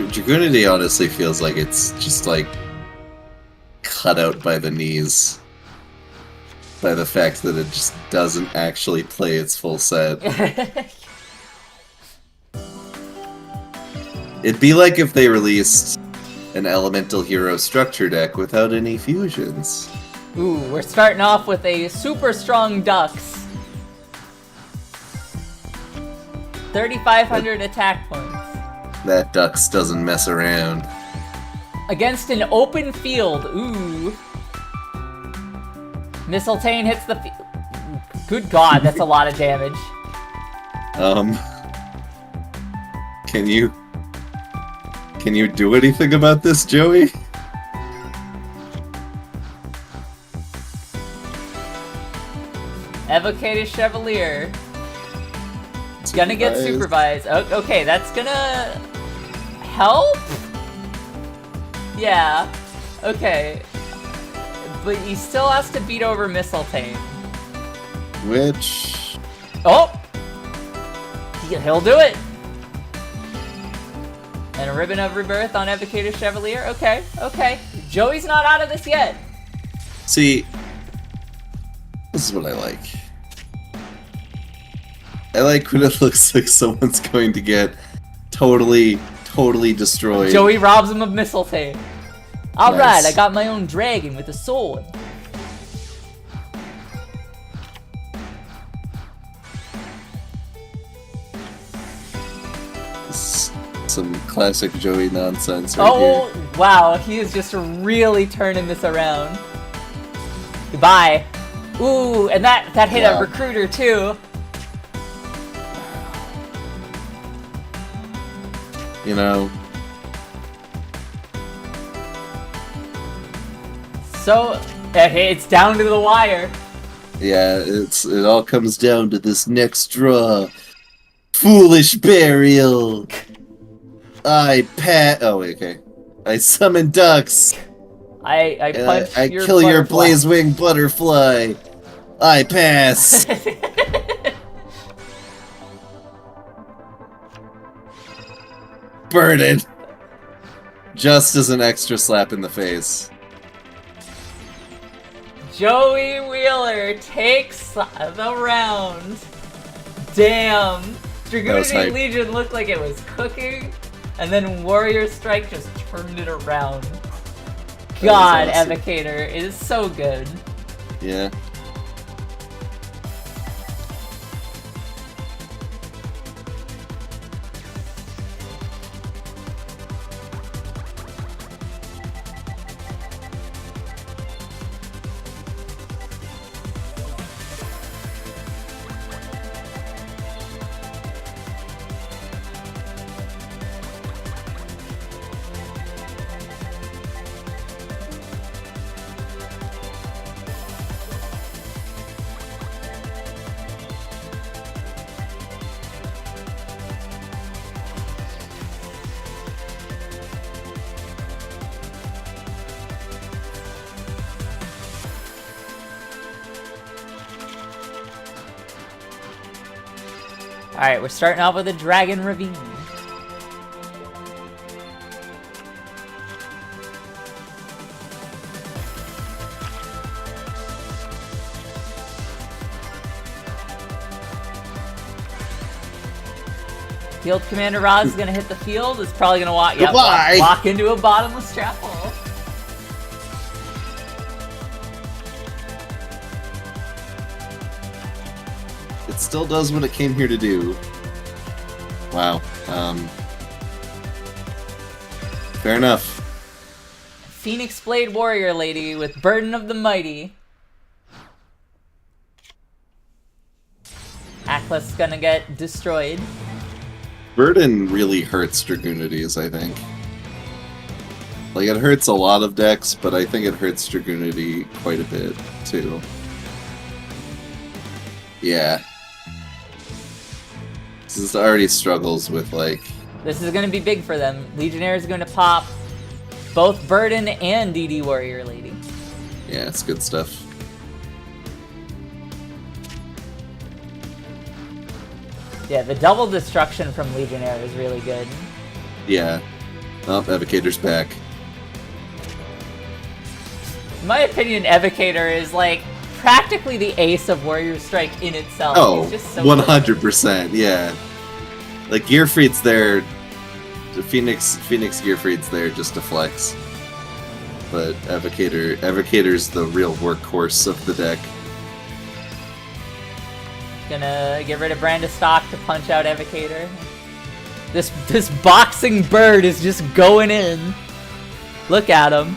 Dragunity honestly feels like it's just like cut out by the knees by the fact that it just doesn't actually play its full set. It'd be like if they released an elemental hero structure deck without any fusions. Ooh, we're starting off with a super strong Dux. 3,500 attack points. That Dux doesn't mess around. Against an open field. Ooh. Mistletoe hits the Good god, that's a lot of damage. Can you do anything about this, Joey? Evocated Chevalier. It's gonna get supervised. Oh, okay, that's gonna help? Yeah. Okay. But he still has to beat over Mistletoe. Which... Oh! He'll do it! And a Ribbon of Rebirth on Evocated Chevalier. Okay, okay. Joey's not out of this yet. See, this is what I like. I like when it looks like someone's going to get totally destroyed. Joey robs him of Mistletoe. Alright, Nice. I got my own dragon with a sword. This is some classic Joey nonsense right Oh, here. wow, he is just really turning this around. Goodbye. Ooh, and that hit Wow. a recruiter too. You know, So, okay, it's down to the wire. yeah, it all comes down to this next draw. Foolish burial. Oh, wait, okay. I summon ducks. I And punch I your kill your butterfly. blazewing butterfly. I pass. Burden. Just as an extra slap in the face. Joey Wheeler takes the round. Damn. was Dragunity hype. Legion looked like it was cooking, and then Warrior Strike just turned it around. God, awesome. Evocator is so good. Yeah. Alright, we're starting off with a Dragon Ravine. Field Commander Roz is gonna hit the field. It's probably gonna walk. Yep, Goodbye. walk into a bottomless trap hole. It still does what it came here to do. Wow. Fair enough. Phoenix Blade Warrior Lady with Burden of the Mighty. Atlas gonna get destroyed. Burden really hurts Dragunities, I think. Like, it hurts a lot of decks, but I think it hurts Dragunity quite a bit, too. Yeah. This is already struggles with, like... This is gonna be big for them. Legionnaire is gonna pop both Burden and DD Warrior Lady. Yeah, it's good stuff. Yeah, the double destruction from Legionnaire is really good. Yeah. Oh, Evocator's back. In my opinion, Evocator is like practically the ace of Warrior Strike in itself. Oh, He's just so 100%, yeah. Like, Gearfried's there, the Phoenix Gearfried's there just to flex. But Evocator's the real workhorse of the deck. Gonna get rid of Brandistock to punch out Evocator. This boxing bird is just going in. Look at him.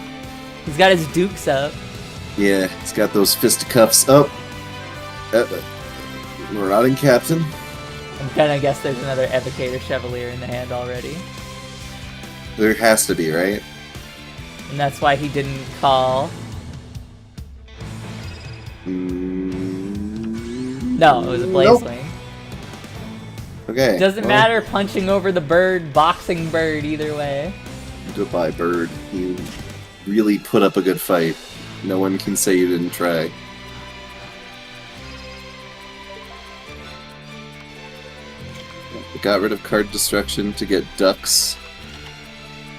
He's got his dukes up. Yeah, he's got those fisticuffs up. Marauding Captain. I'm gonna guess there's another Evocator Chevalier in the hand already. There has to be, right? And that's why he didn't call. No, it was a Blaze Wing. Okay. Doesn't matter punching over the bird, boxing bird, either way. Goodbye, bird. You really put up a good fight. No one can say you didn't try. Got rid of card destruction to get Dux.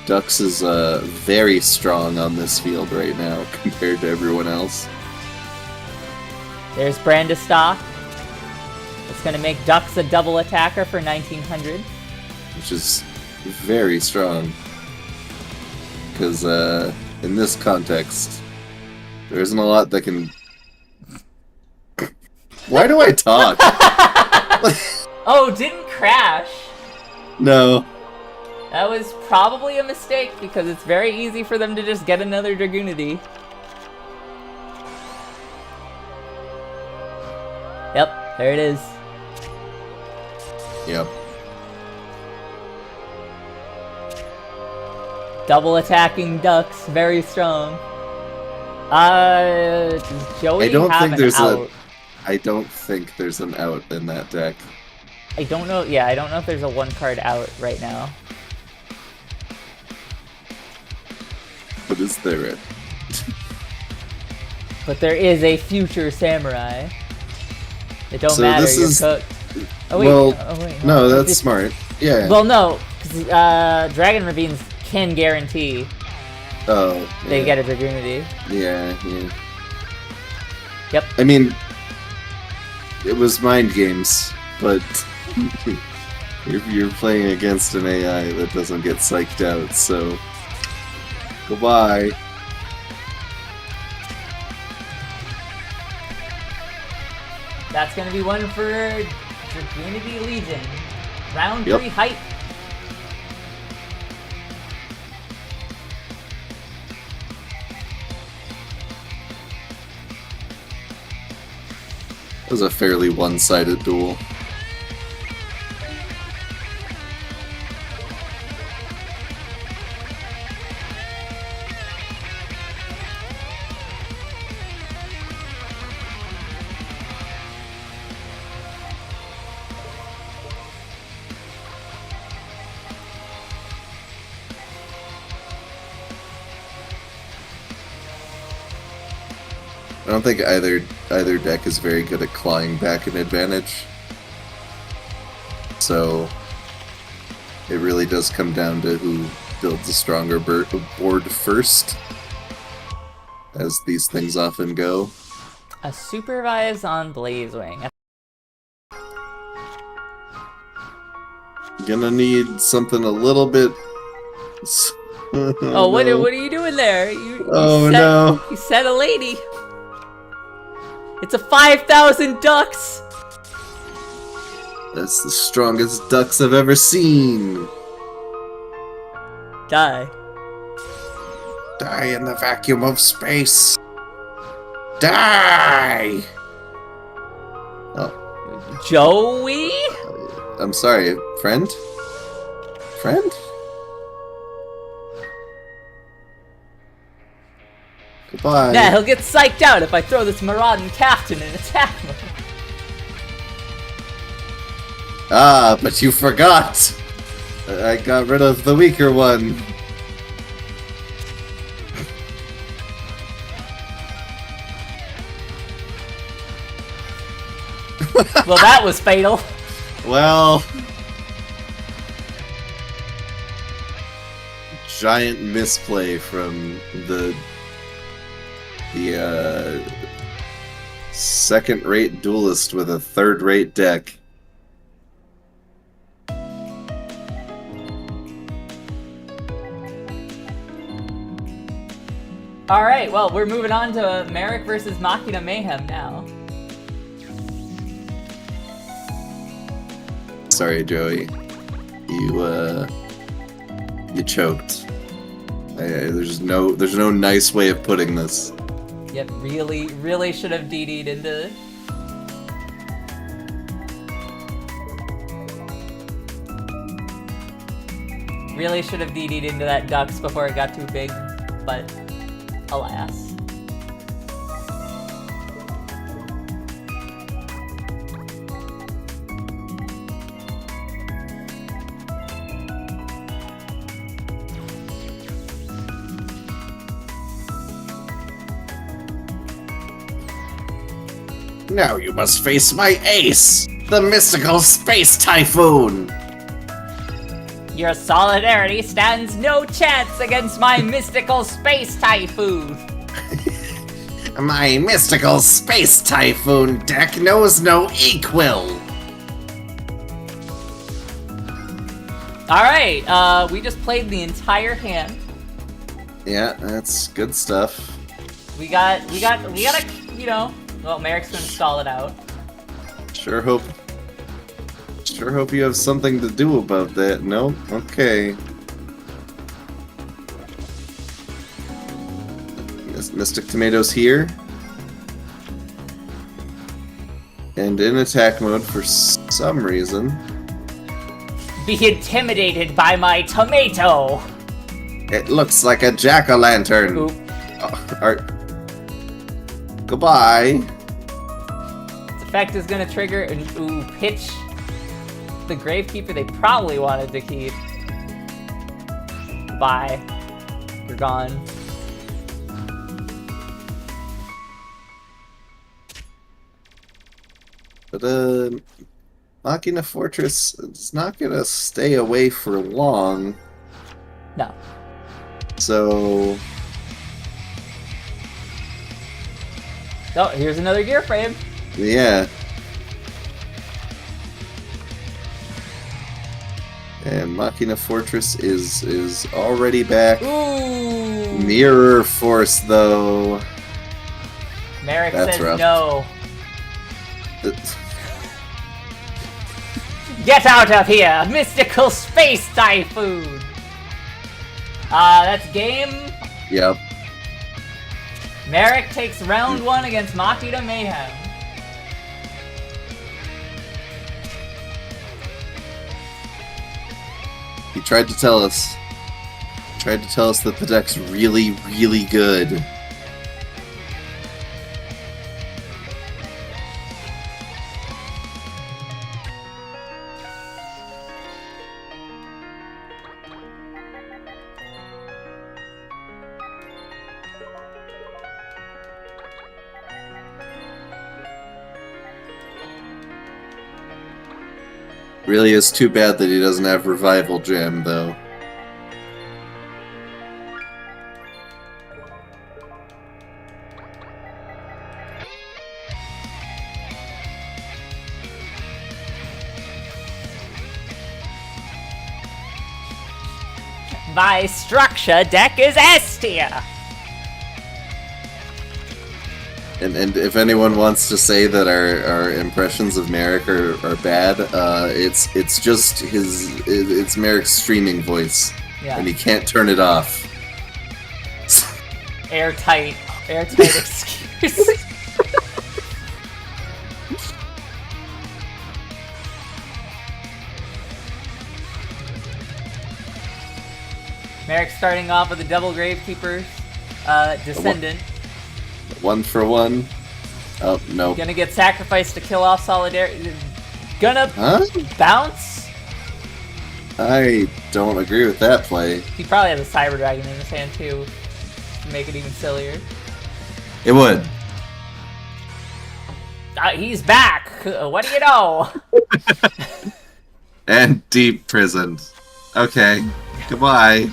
Dux is very strong on this field right now compared to everyone else. There's Brandistock. It's gonna make Dux a double attacker for 1900. Which is very strong. Because in this context, there isn't a lot that can... Why do I talk? Oh, didn't crash. No. That was probably a mistake because it's very easy for them to just get another Dragunity. Yep, there it is. Yep. Double attacking Dux, very strong. Does Joey I don't have think an there's out? I don't think there's an out in that deck. I don't know. Yeah, I don't know if there's a one card out right now. But is there it? But there is a future samurai. It don't So matter. this You're is- cooked. Oh wait. Well, oh, wait. No, It's that's just- smart. Yeah. Well, no, because Dragon Ravines can guarantee Oh. they yeah. get a Dragunity. Yeah, yeah. Yep. I mean, it was mind games, but you're playing against an AI that doesn't get psyched out, so goodbye. That's gonna be one for Dragunity Legion. Round Yep. 3 hype. It was a fairly one-sided duel. I don't think either deck is very good at clawing back an advantage. So it really does come down to who builds a stronger board first, as these things often go. A supervise on Blazewing. Gonna need something a little bit... Oh, what are you doing there? You no. You said a lady. It's a 5,000 ducks. That's the strongest ducks I've ever seen. Die. Die in the vacuum of space. Die! Oh, Joey? I'm sorry, friend? Friend? Goodbye. Nah, he'll get psyched out if I throw this marauding captain and attack him. Ah, but you forgot! I got rid of the weaker one. Well, that was fatal. Well... giant misplay from the second-rate duelist with a third-rate deck. Alright, well, we're moving on to Merrick versus Machina Mayhem now. Sorry, Joey. You choked. There's no nice way of putting this. Yep, really should have DD'd into... Really should have DD'd into that Dux before it got too big, but alas. Now you must face my ace, the mystical space typhoon. Your solidarity stands no chance against my mystical space typhoon. My mystical space typhoon deck knows no equal. Alright, we just played the entire hand. Yeah, that's good stuff. We gotta, you know, well, Merrick's gonna stall it out. Sure hope you have something to do about that. No? Okay. Mystic Tomatoes here. And in attack mode for some reason. Be intimidated by my tomato! It looks like a jack-o'-lantern. Oop. Goodbye. Its effect is gonna trigger an pitch. The Gravekeeper they probably wanted to keep. Bye. You're gone. But, Machina Fortress is not gonna stay away for long. No. So... Oh, here's another gear frame. yeah. And Machina Fortress is already back. Ooh! Mirror Force, though. Merrick That's says rough. no. Get out of here, mystical space typhoon! That's game. Yep. Merrick takes round 1 against Machina Mayhem. He tried to tell us. That the deck's really, really good. Really is too bad that he doesn't have Revival Gem, though. My structure deck is S tier. And if anyone wants to say that our impressions of Merrick are bad, it's just it's Merrick's streaming voice, Yeah. and he can't turn it off. Airtight excuse. Merrick starting off with a double Gravekeeper, Descendant. 1 for 1. Oh, no. Gonna get sacrificed to kill off Solidarity. Gonna bounce? I don't agree with that play. He probably has a Cyber Dragon in his hand too, to make it even sillier. It would. He's back! What do you know? And deep prison. Okay. Goodbye.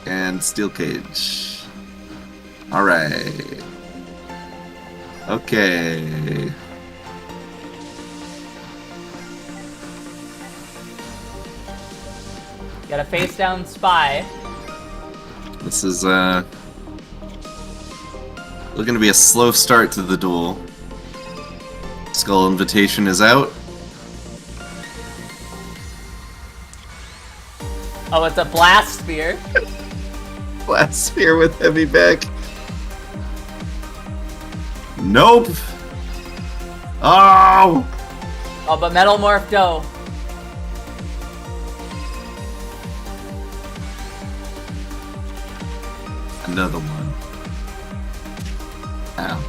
And Steel Cage. Alright. Okay. Got a face down spy. This is looking to be a slow start to the duel. Skull Invitation is out. Oh, it's a blast spear. Blast Spear with heavy back. Nope. Oh! Oh, but Metal Morph Doe. Another one. Ow.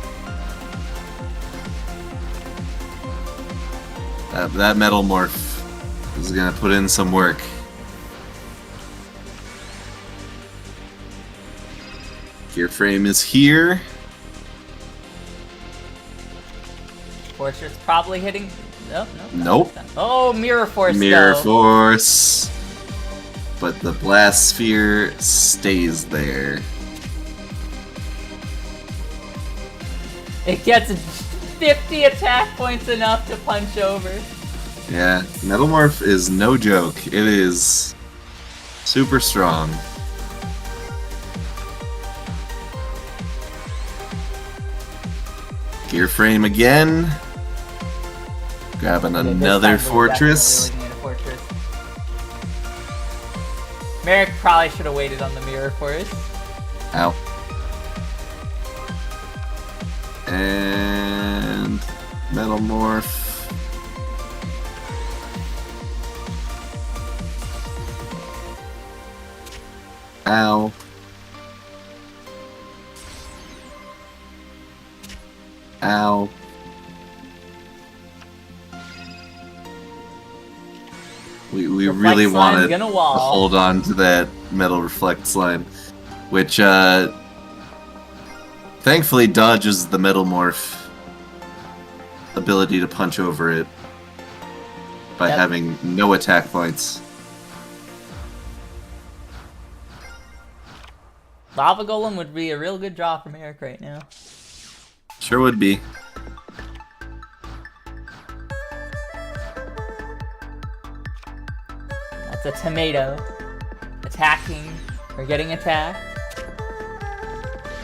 That Metal Morph is gonna put in some work. Gear Frame is here. Fortress probably hitting. No, no. Nope. Oh, Mirror Force. Mirror though. Force. But the Blast Sphere stays there. It gets 50 attack points enough to punch over. Yeah, Metal Morph is no joke. It is super strong. Gear Frame again. Grabbing Okay, this another time we fortress. definitely need a fortress. Merrick probably should have waited on the Mirror Force. Ow. And Metal Morph. Ow. Ow. We Reflex really line's wanted to gonna wall. hold on to that Metal Reflex line, which thankfully dodges the Metal Morph ability to punch over it by Yep. having no attack points. Lava Golem would be a real good draw from Merrick right now. Sure would be. That's a tomato. Attacking or getting attacked.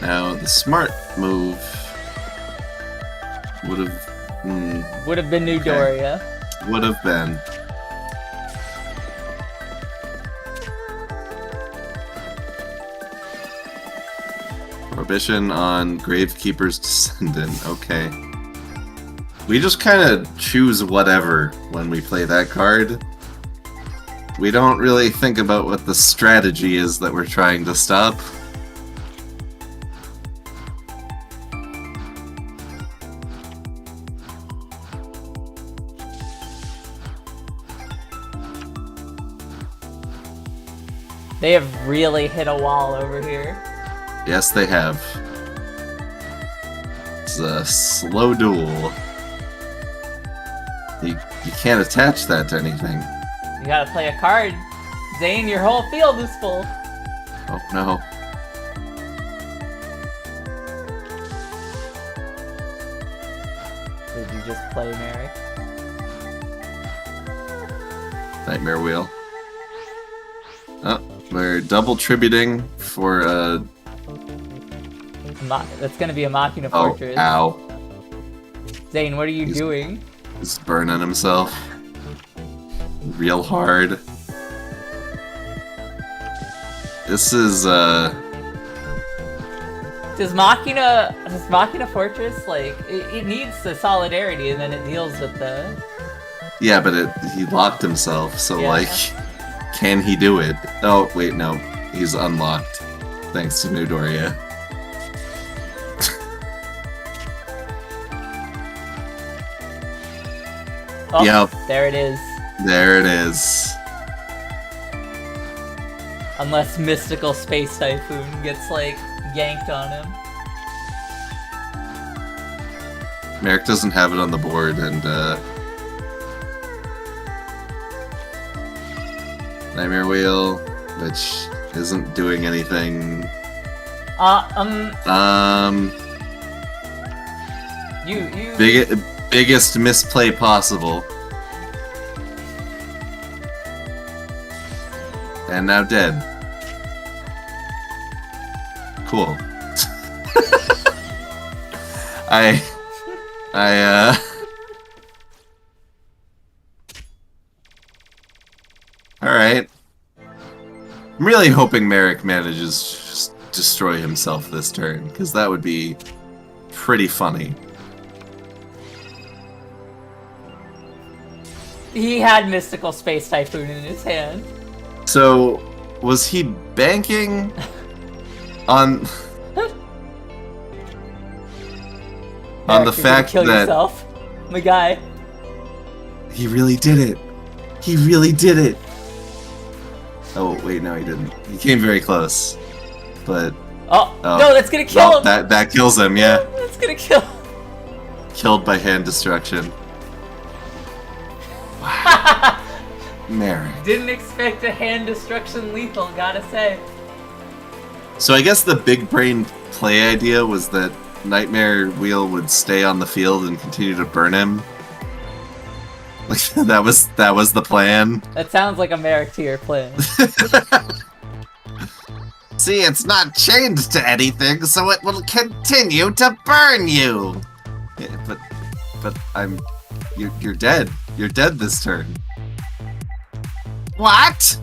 Now the smart move would have Would have been New Okay. Doria. would have been. Prohibition on Gravekeeper's Descendant. Okay. We just kind of choose whatever when we play that card. We don't really think about what the strategy is that we're trying to stop. They have really hit a wall over here. Yes, they have. It's a slow duel. You can't attach that to anything. You gotta play a card. Zane, your whole field is full. Oh no. Did you just play Merrick? Nightmare Wheel. Oh, we're double tributing for That's gonna be a Machina oh, Fortress. ow. Zane, what are you He's- doing? He's burning himself. Real hard. This is Does Machina Fortress, like, it needs the solidarity and then it deals with the... yeah, but he locked himself, so Yeah. like, can he do it? Oh wait, no, he's unlocked, thanks to New Doria. Oh, Yep. there it is. There it is. Unless Mystical Space Typhoon gets, like, yanked on him. Merrick doesn't have it on the board, and Nightmare Wheel, which isn't doing anything. You. Biggest misplay possible. And now dead. Cool. Alright. I'm really hoping Merrick manages to just destroy himself this turn, because that would be pretty funny. He had Mystical Space Typhoon in his hand. So, was he banking on on the fact kill that yourself, my guy? He really did it. He really did it. Oh wait, no, he didn't. He came very close, but oh no, that's gonna kill him. That kills him. Yeah, that's gonna kill him. Killed by hand destruction. Wow. Merrick. Didn't expect a hand destruction lethal, gotta say. So I guess the big brain play idea was that Nightmare Wheel would stay on the field and continue to burn him. Like that was the plan. That sounds like a Merrick tier plan. See, it's not chained to anything, so it will continue to burn you. Yeah, but you're dead. You're dead this turn. What?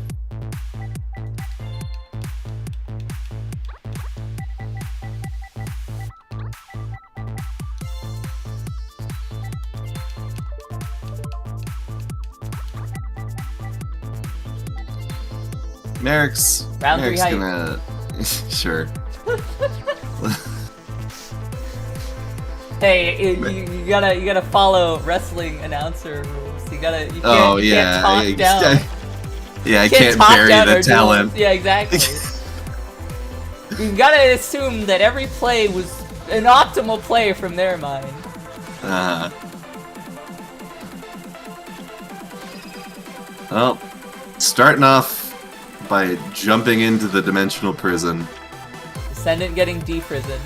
Merrick's gonna sure. Hey, you gotta follow wrestling announcer rules. You can't talk down. Yeah, I can't bury the talent. Yeah, exactly. You gotta assume that every play was an optimal play from their mind. Well, starting off by jumping into the dimensional prison. Descendant getting deprisoned.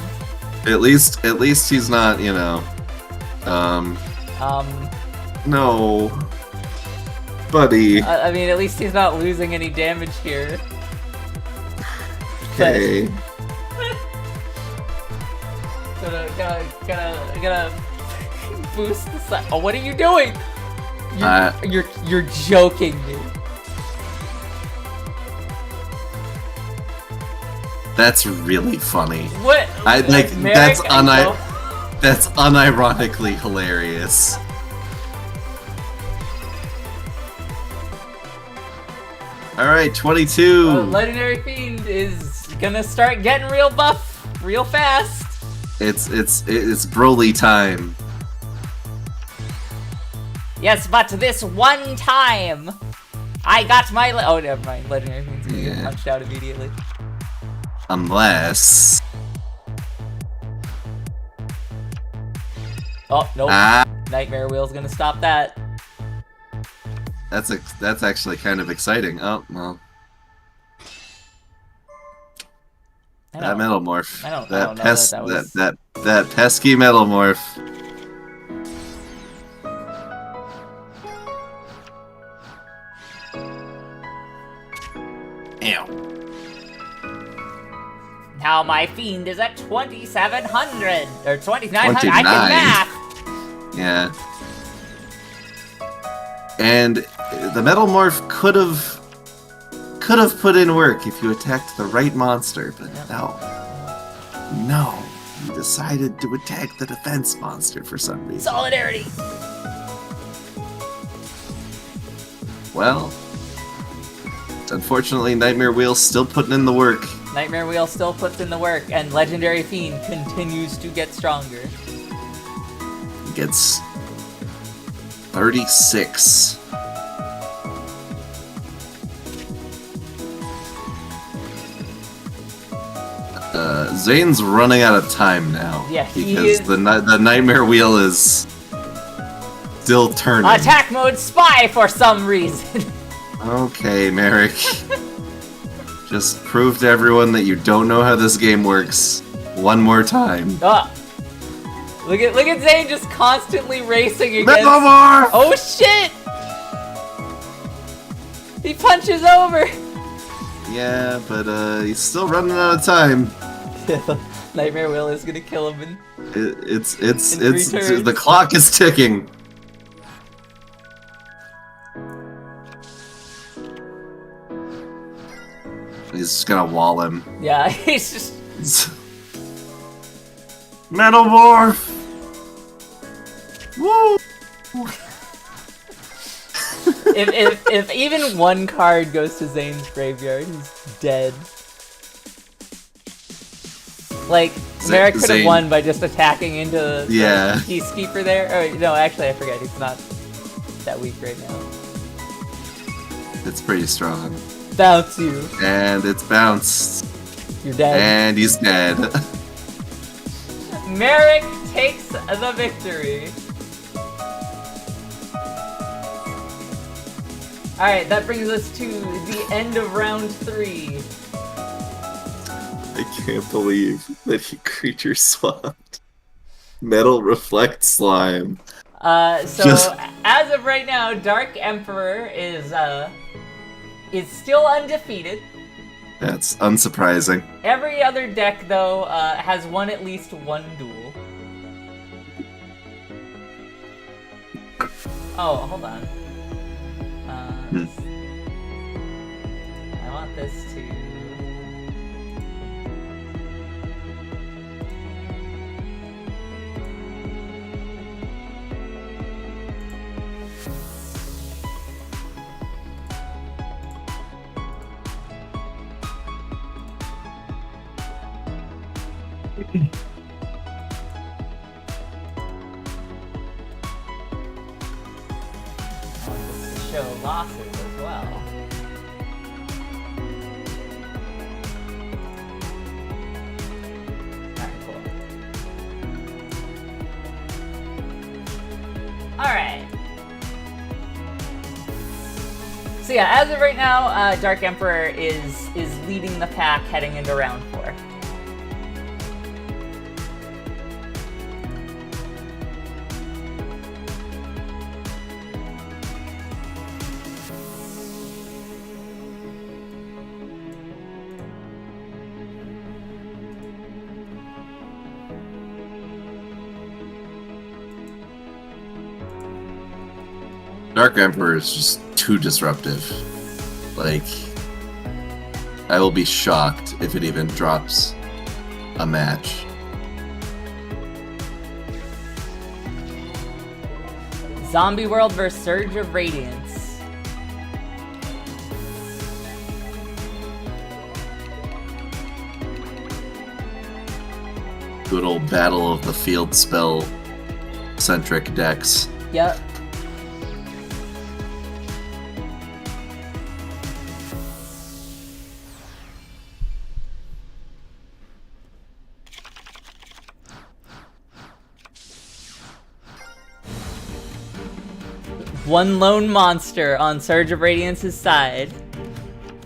At least he's not, you know. No. Buddy. I mean, at least he's not losing any damage here. Okay. Gotta boost the side. Oh, what are you doing? You're joking me. That's really funny. What? That's unironically hilarious. Alright, 22. Legendary Fiend is gonna start getting real buff real fast. It's Broly time. Yes, but this one time, I got my oh, never mind. Legendary Fiend's gonna get punched out immediately. Unless. Oh nope. Nightmare Wheel's gonna stop that. That's actually kind of exciting. Oh well. That metal morph. That pesky metal morph. Ew. Now my fiend is at 2,700 or 2,900. I can math. Yeah. And the metal morph could have put in work if you attacked the right monster, but no, you decided to attack the defense monster for some reason. Solidarity. Well, unfortunately, Nightmare Wheel's still putting in the work. Nightmare Wheel still puts in the work, and Legendary Fiend continues to get stronger. He gets 36. Zane's running out of time now. Yeah, because the Nightmare Wheel is still turning. Attack mode spy for some reason. Okay, Merrick. Just prove to everyone that you don't know how this game works one more time. Ah! Look at Zane just constantly racing against... Metamorph! Oh shit! He punches over! Yeah, but he's still running out of time. Nightmare Will is gonna kill him It's In 3 turns. the clock is ticking. He's just gonna wall him. Yeah, he's just... Metamorph! Woo! if even one card goes to Zane's graveyard, he's dead. Like, Merrick could have Zane- won by just attacking into the Yeah. Peacekeeper there. Oh, no, actually, I forget. He's not that weak right now. It's pretty strong. Bounce you. And it's bounced. You're dead. And he's dead. Merrick takes the victory. Alright, that brings us to the end of round 3. I can't believe that he creature swapped. Metal Reflect Slime. So as of right now, Dark Emperor is still undefeated. That's unsurprising. Every other deck, though, has won at least one duel. Oh, hold on. I want this to... show losses as well. Alright, cool. Alright. So yeah, as of right now, Dark Emperor is leading the pack heading into round 4. Dark Emperor is just too disruptive. Like, I will be shocked if it even drops a match. Zombie World vs. Surge of Radiance. Good old battle of the field spell centric decks. Yep. One lone monster on Surge of Radiance's side.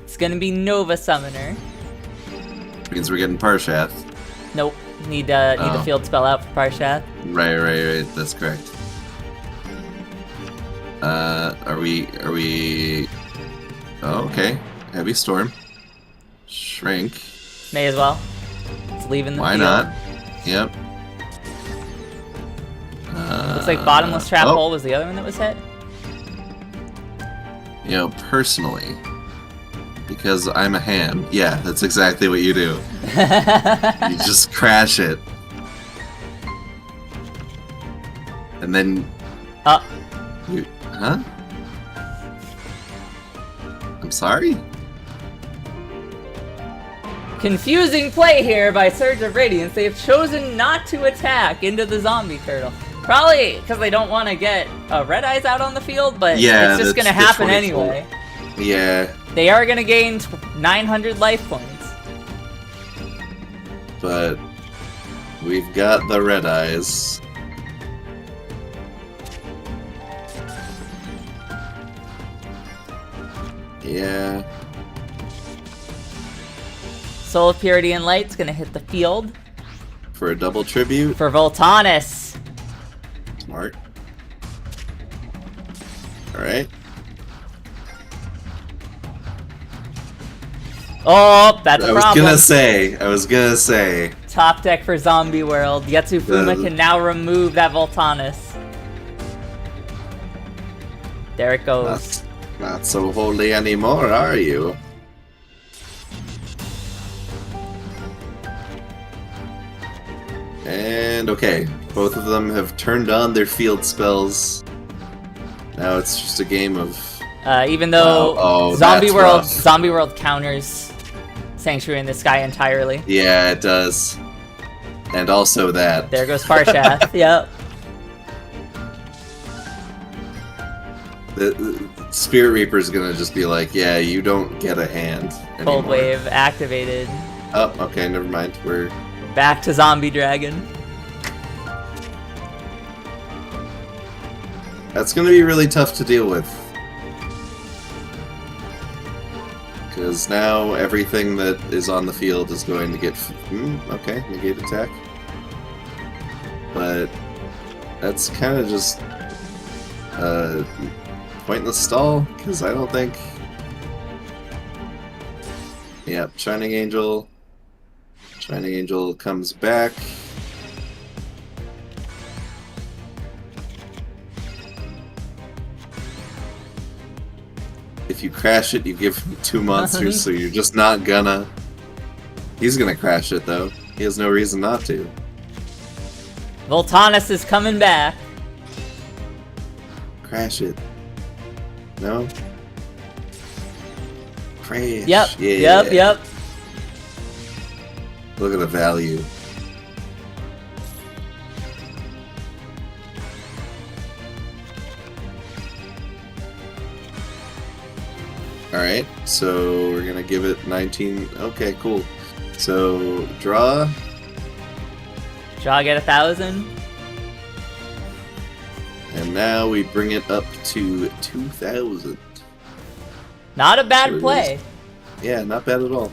It's gonna be Nova Summoner. Means we're getting Parshath. Nope. Need a field spell out for Parshath. Right. That's correct. Are we? Oh, okay. Heavy Storm. Shrink. May as well. It's leaving the Why field. not? Yep. Looks like Bottomless Trap oh. Hole was the other one that was hit. You know, personally, because I'm a ham, yeah, that's exactly what you do. You just crash it. And then... Huh? I'm sorry? Confusing play here by Surge of Radiance. They have chosen not to attack into the zombie turtle. Probably because they don't want to get Red Eyes out on the field, but Yeah, it's just going to that's happen 24. anyway. Yeah, They are going to gain 900 life points. but we've got the Red Eyes. Yeah. Soul of Purity and Light's gonna hit the field. For a double tribute. For Voltanis. Smart. Alright. Oh, that's a I was problem. I was gonna say. Top deck for Zombie World. Yetsufuma can now remove that Voltanis. There it goes. Not so holy anymore, are you? And okay, both of them have turned on their field spells. Now it's just a game of. Even though Zombie Zombie World counters Sanctuary in the Sky entirely. Yeah, it does. And also that. There goes Parshath. Yep. The Spirit Reaper's gonna just be like, yeah, you don't get a hand anymore. Cold Wave activated. Oh, okay, never mind. We're back to Zombie Dragon. That's gonna be really tough to deal with. Because now everything that is on the field is going to get... okay, negate attack. But that's kind of just pointless stall, because I don't think... Yep, Shining Angel. Shining Angel comes back. If you crash it, you give him 2 monsters, so you're just not gonna... He's gonna crash it, though. He has no reason not to. Voltanis is coming back. Crash it. No? Crash. Yep, Yeah. yep. Look at the value. Alright, so we're gonna give it 19. Okay, cool. So, draw. Draw, get 1,000. And now we bring it up to 2,000. Not a bad Sure play. is. Yeah, not bad at all.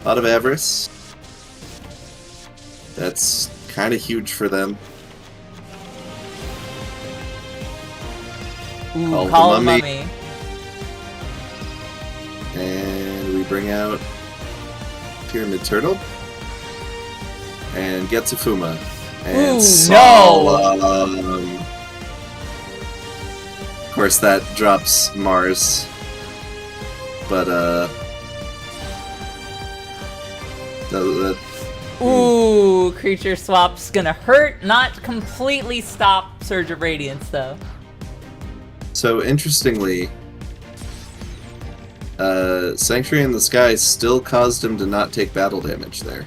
A lot of avarice. That's kind of huge for them. Ooh, Call call the the mummy. mummy. And we bring out Pyramid Turtle. And Getsufuma. And Ooh, Solemn. Of course, that drops Mars. But, Ooh, creature swap's gonna hurt, not completely stop Surge of Radiance, though. So, interestingly, Sanctuary in the Sky still caused him to not take battle damage there.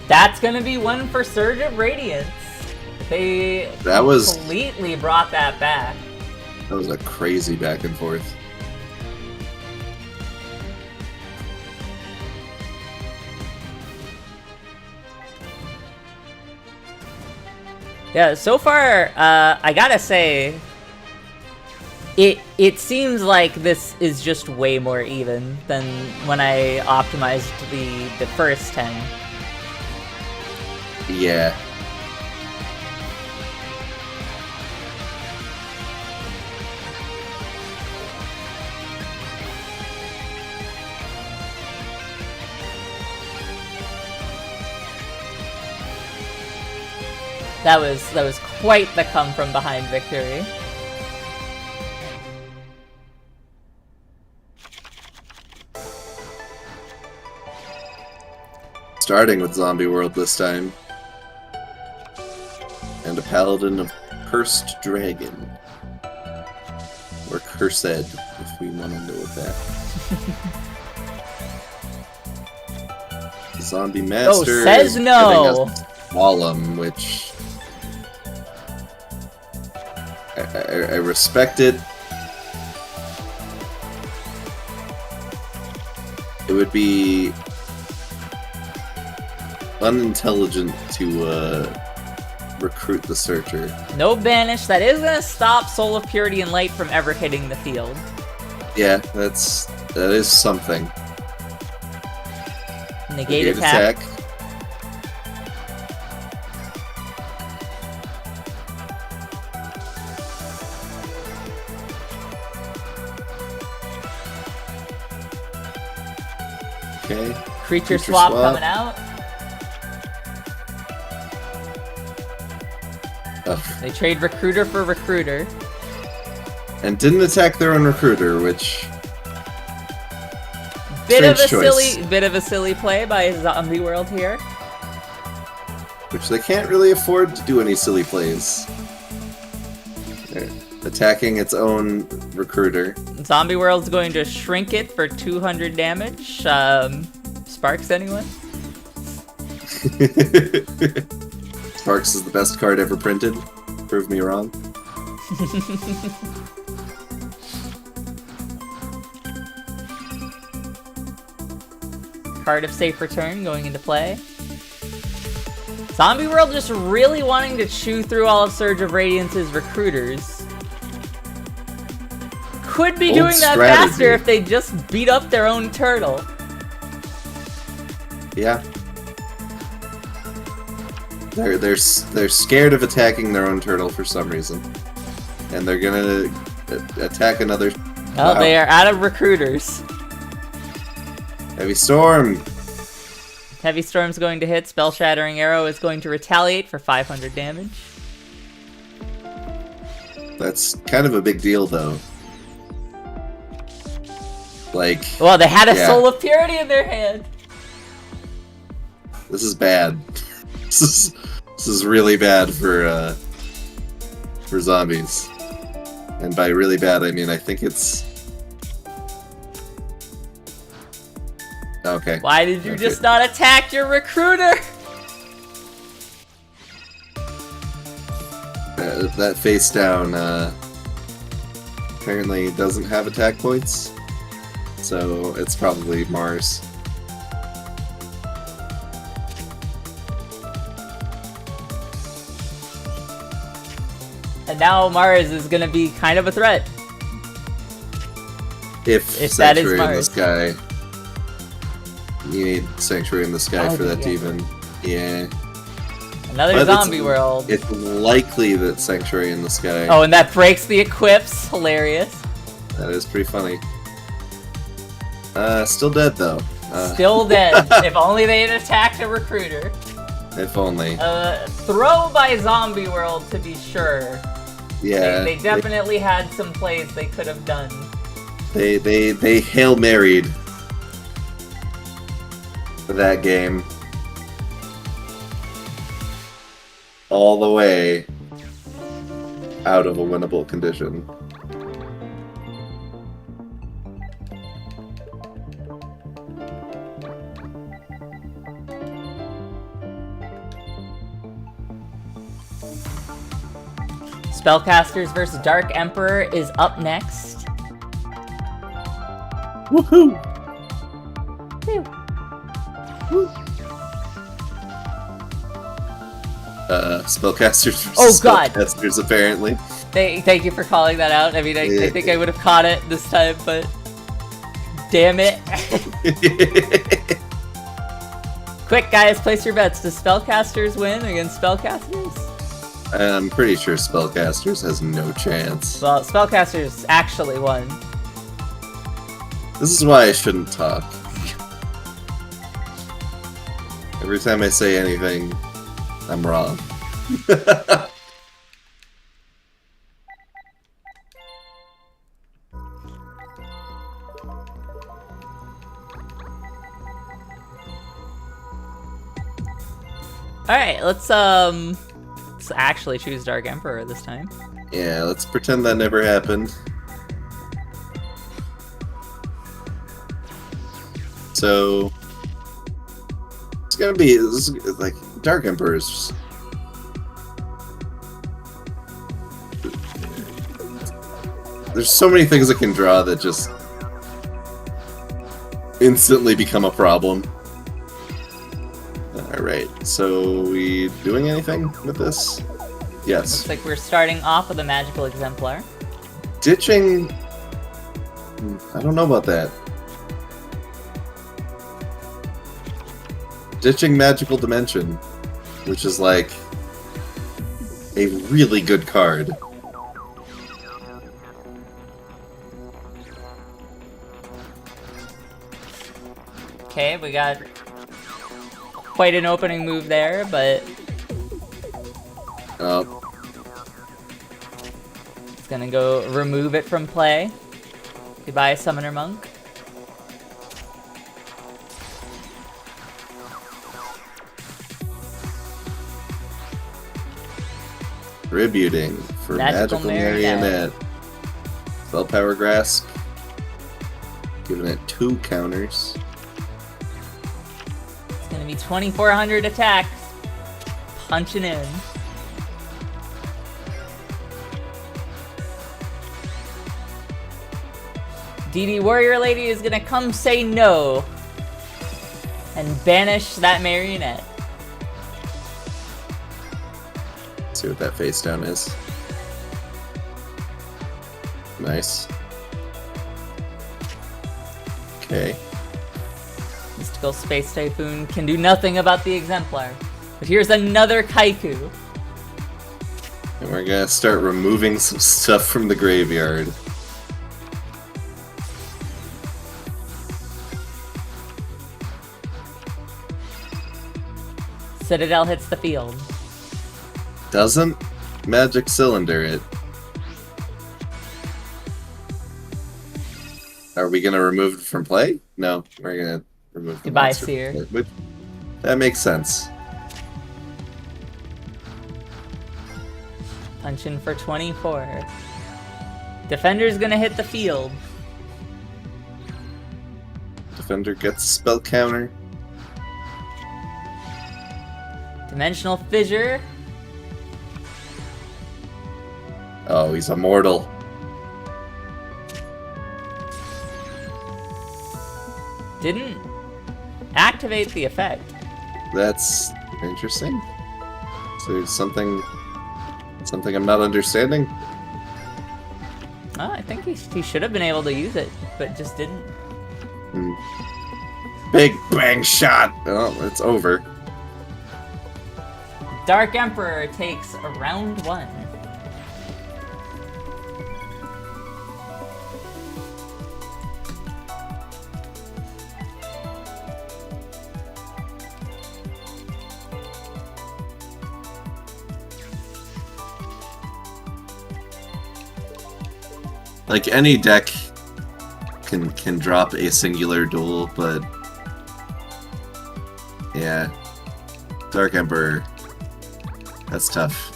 That's gonna be one for Surge of Radiance. They completely brought that back. That was a crazy back and forth. Yeah, so far, I gotta say, it seems like this is just way more even than when I optimized the first 10. Yeah. That was quite the come from behind victory. Starting with Zombie World this time. And a Paladin of Cursed Dragon. Or Cursed, if we want to know what that. Zombie Master. Oh, says no! Solemn, which I respect it. It would be unintelligent to recruit the Searcher. No banish. That is going to stop Soul of Purity and Light from ever hitting the field. Yeah, that is something. Negate attack. Okay. Creature swap coming out. Oh. They trade Recruiter for Recruiter. And didn't attack their own Recruiter, which... Bit of a silly play by Zombie World here. Which they can't really afford to do any silly plays. They're attacking its own Recruiter. Zombie World's going to shrink it for 200 damage. Sparks, anyone? Sparks is the best card ever printed. Prove me wrong. Card of Safe Return going into play. Zombie World just really wanting to chew through all of Surge of Radiance's Recruiters. Could be doing that faster if they just beat up their own turtle. Yeah. They're scared of attacking their own turtle for some reason. And they're gonna attack another... Oh, wow. They are out of Recruiters. Heavy Storm! Heavy Storm's going to hit. Spell Shattering Arrow is going to retaliate for 500 damage. That's kind of a big deal, though. Like... Well, they had a Soul of Purity in their hand. This is bad. This is really bad for zombies. And by really bad, I mean I think it's... Okay. Why did you just not attack your Recruiter? That face down apparently doesn't have attack points, so it's probably Mars. And now Mars is going to be kind of a threat. If that is Sanctuary Mars. in the Sky. You need Sanctuary in the Sky for that to even... Yeah. Another Zombie World. It's likely that Sanctuary in the Sky... Oh, and that breaks the Equips. Hilarious. That is pretty funny. Still dead, though. Still dead. If only they had attacked a Recruiter. If only. Throw by Zombie World, to be sure. Yeah. They definitely had some plays they could have done. They Hail Married that game all the way out of a winnable condition. Spellcasters versus Dark Emperor is up next. Woohoo! Woo. Spellcasters versus Spellcasters, apparently. Thank you for calling that out. I mean, I think I would have caught it this time, but... Damn it. Quick, guys, place your bets. Does Spellcasters win against Spellcasters? I'm pretty sure Spellcasters has no chance. Well, Spellcasters actually won. This is why I shouldn't talk. Every time I say anything, I'm wrong. Alright, let's actually choose Dark Emperor this time. Yeah, let's pretend that never happened. So it's gonna be like Dark Emperor's there's so many things it can draw that just instantly become a problem. Alright, so we doing anything with this? Yes. Looks like we're starting off with a magical exemplar. Ditching... I don't know about that. Ditching Magical Dimension, which is like a really good card. Okay, we got quite an opening move there, but it's gonna go remove it from play. Goodbye, Summoner Monk. Tributing for Magical Marionette. Spell Power Grasp. Giving it 2 counters. It's gonna be 2,400 attacks. Punching in. DD Warrior Lady is gonna come say no and banish that marionette. See what that face down is. Nice. Okay. Mystical Space Typhoon can do nothing about the exemplar. But here's another Kaiku. And we're gonna start removing some stuff from the graveyard. Citadel hits the field. Doesn't Magic Cylinder it. Are we gonna remove it from play? No, we're gonna remove the Goodbye, monster Seer. from play. That makes sense. Punching for 24. Defender's gonna hit the field. Defender gets spell counter. Dimensional Fissure. Oh, he's immortal. Didn't activate the effect. That's interesting. So there's something I'm not understanding. Oh, I think he should have been able to use it, but just didn't. Big bang shot. Oh, it's over. Dark Emperor takes round 1. Like any deck can drop a singular duel, but yeah, Dark Emperor, that's tough.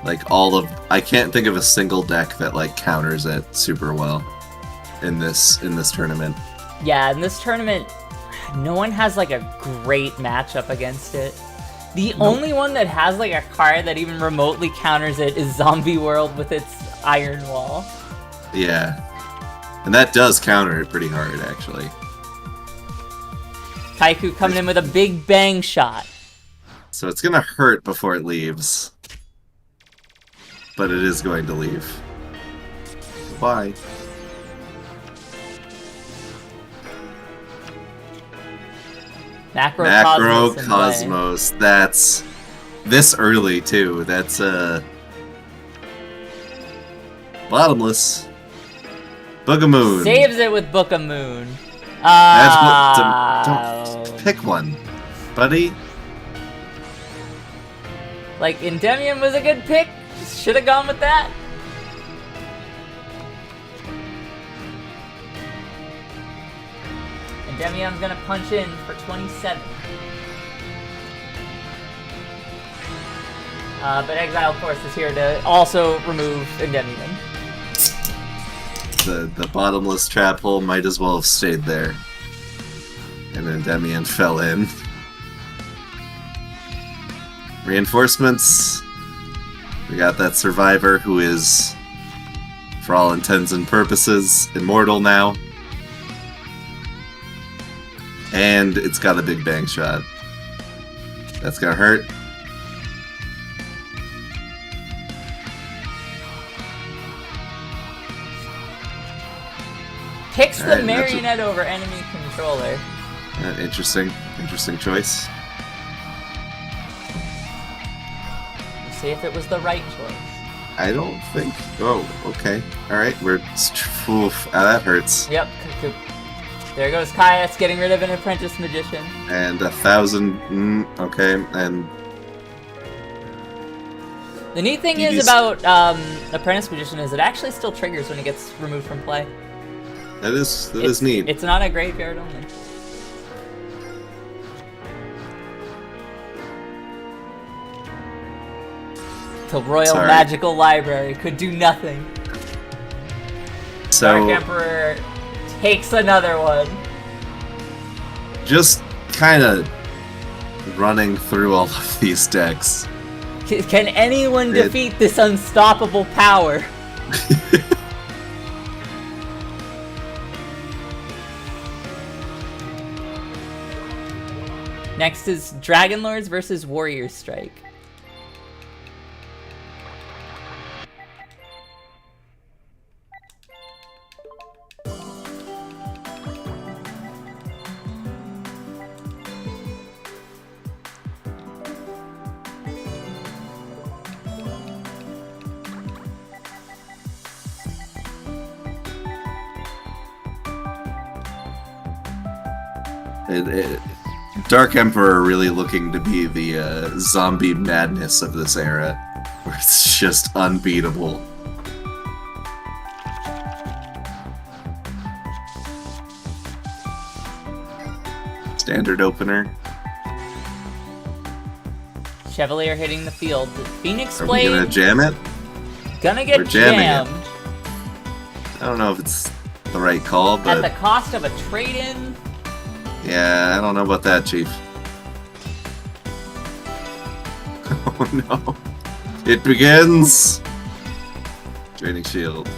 Like I can't think of a single deck that like counters it super well in this tournament. Yeah, in this tournament, no one has like a great matchup against it. The only one that has like a card that even remotely counters it is Zombie World with its Iron Wall. Yeah. And that does counter it pretty hard, actually. Kaiku coming in with a big bang shot. So it's gonna hurt before it leaves. But it is going to leave. Bye. Macrocosmos. That's this early too. That's bottomless. Book of Moon. Saves it with Book of Moon. Don't pick one, buddy. Like Endymion was a good pick. Should have gone with that. Endymion's gonna punch in for 27. But Exile Force is here to also remove Endymion. The bottomless trap hole might as well have stayed there. And Endymion fell in. Reinforcements. We got that survivor who is, for all intents and purposes, immortal now. And it's got a big bang shot. That's gonna hurt. Picks the Alright, marionette over enemy controller. Interesting choice. We'll see if it was the right choice. I don't think. Oh, okay. All right, we're. Oof, that hurts. Yep. There goes Kaius getting rid of an apprentice magician. And 1,000. Okay, and The neat thing is about apprentice magician is it actually still triggers when it gets removed from play. that is neat. It's not a graveyard only. The Royal Magical Library could do nothing. So Dark Emperor takes another one. just kind of running through all of these decks. Can anyone defeat this unstoppable power? Next is Dragon Lords versus Warrior Strike. Dark Emperor really looking to be the zombie madness of this era, where it's just unbeatable. Standard opener. Chevalier hitting the field. Phoenix Are we Blade gonna jam it? gonna get We're jamming it. jammed I don't know if it's the right call, at but the cost of a trade-in. yeah, I don't know about that, Chief. Oh no. It begins! Draining Shield.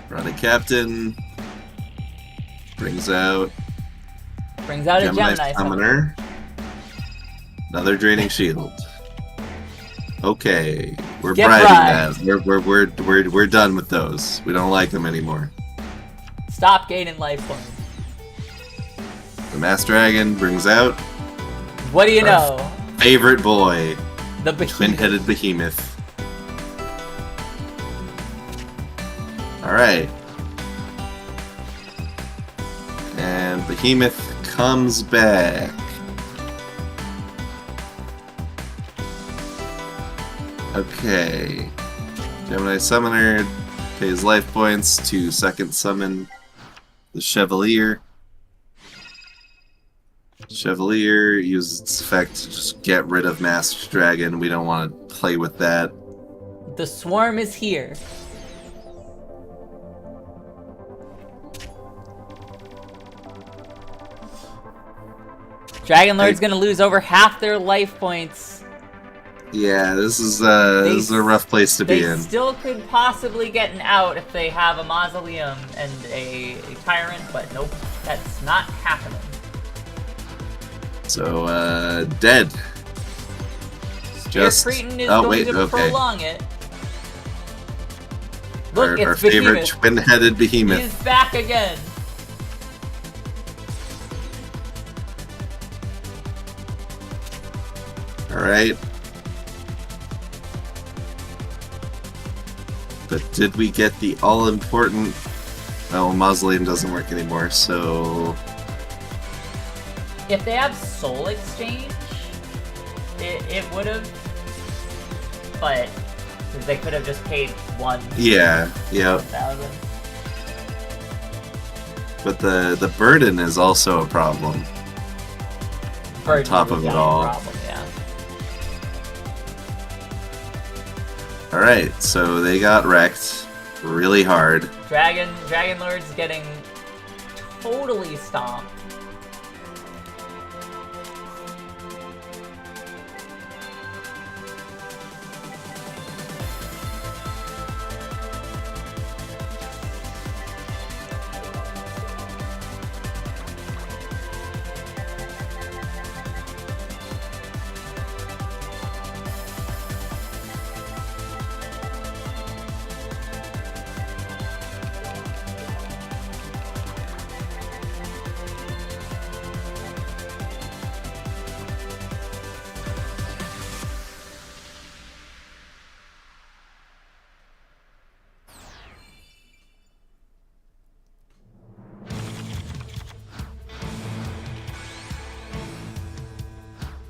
Running Captain. Brings out A Gemini Gemini Summoner. Another Draining Shield. Okay, we're Get bribing that. We're done with those. We don't like them anymore. Stop gaining life points. The Mass Dragon brings out What do you Our know? favorite boy, The behemoth. Twin-Headed Behemoth. Alright. And Behemoth comes back. Okay. Gemini Summoner pays life points to second summon the Chevalier. Chevalier uses its effect to just get rid of Masked Dragon. We don't want to play with that. The swarm is here. Dragon Lord's gonna lose over half their life points. Yeah, this is a rough place to be They in. still could possibly get an out if they have a Mausoleum and a Tyrant, but nope, that's not happening. So, dead. Just Cretan is oh going wait, to okay. prolong it. Look, Our it's favorite Behemoth. twin-headed behemoth. He's back again. All right. But did we get the all-important? Oh, Mausoleum doesn't work anymore. So If they have Soul Exchange, it would have, but they could have just paid one. yeah. 1,000. But the burden is also a problem. Burden top is a of it giant all. Problem, yeah. Alright, so they got wrecked really hard. Dragon Lord's getting totally stomped.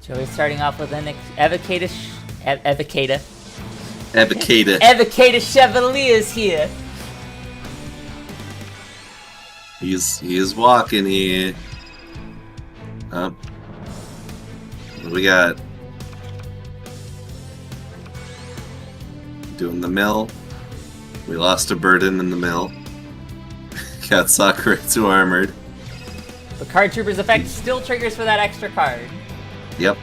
Joey's starting off with an Evocata Chevaliers here. He is walking here. What do we got? Doing the mill. We lost a burden in the mill. Got Sakuretsu armored. The Card Trooper's effect still triggers for that extra card. Yep.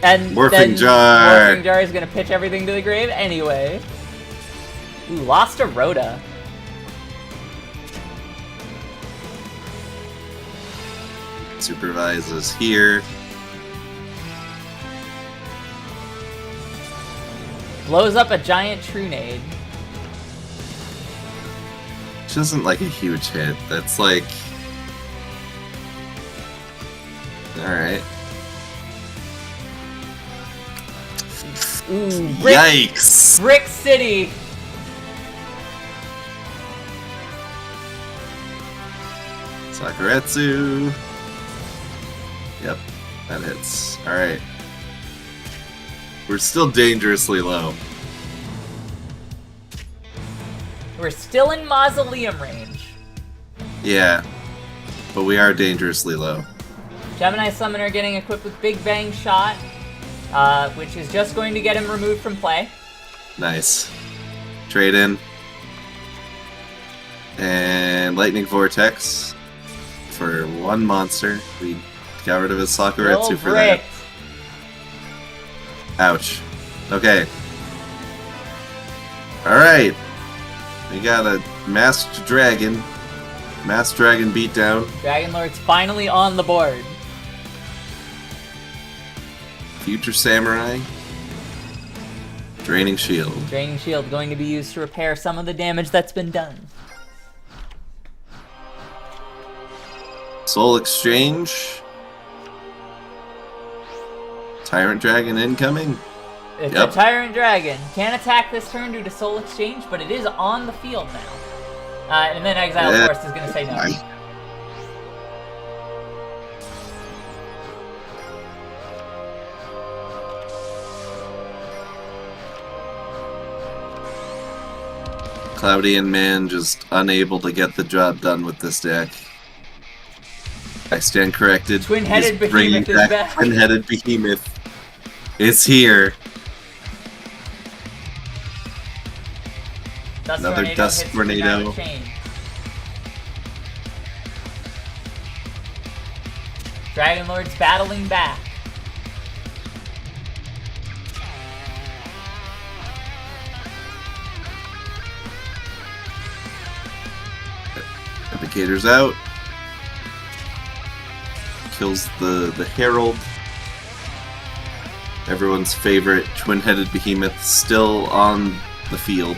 And Morphing Jar! Morphing Jar is gonna pitch everything to the grave anyway. Ooh, lost a Rhoda. Supervises here. Blows up a giant Trunade. Which isn't like a huge hit. That's like... Alright. Ooh, Yikes! Brick City! Sakuretsu. Yep, that hits. Alright. We're still dangerously low. We're still in Mausoleum range. Yeah, but we are dangerously low. Gemini Summoner getting equipped with Big Bang Shot, which is just going to get him removed from play. Nice. Trade in. And Lightning Vortex for one monster. We got rid of his Sakuretsu for that. Ouch. Okay. Alright. We got a Masked Dragon. Masked Dragon beatdown. Dragon Lord's finally on the board. Future Samurai. Draining Shield. Draining Shield going to be used to repair some of the damage that's been done. Soul Exchange. Tyrant Dragon incoming. It's a Tyrant Dragon. Can't attack this turn due to Soul Exchange, but it is on the field now. And then Exile Force is going to say no. Cloudy and Man just unable to get the job done with this deck. I stand corrected. Twin-headed He's bringing Behemoth is back. Twin-headed Behemoth. It's here. Another Dust Tornado. Dragon Lord's battling back. Epicator's out. Kills the Herald. Everyone's favorite twin-headed behemoth still on the field.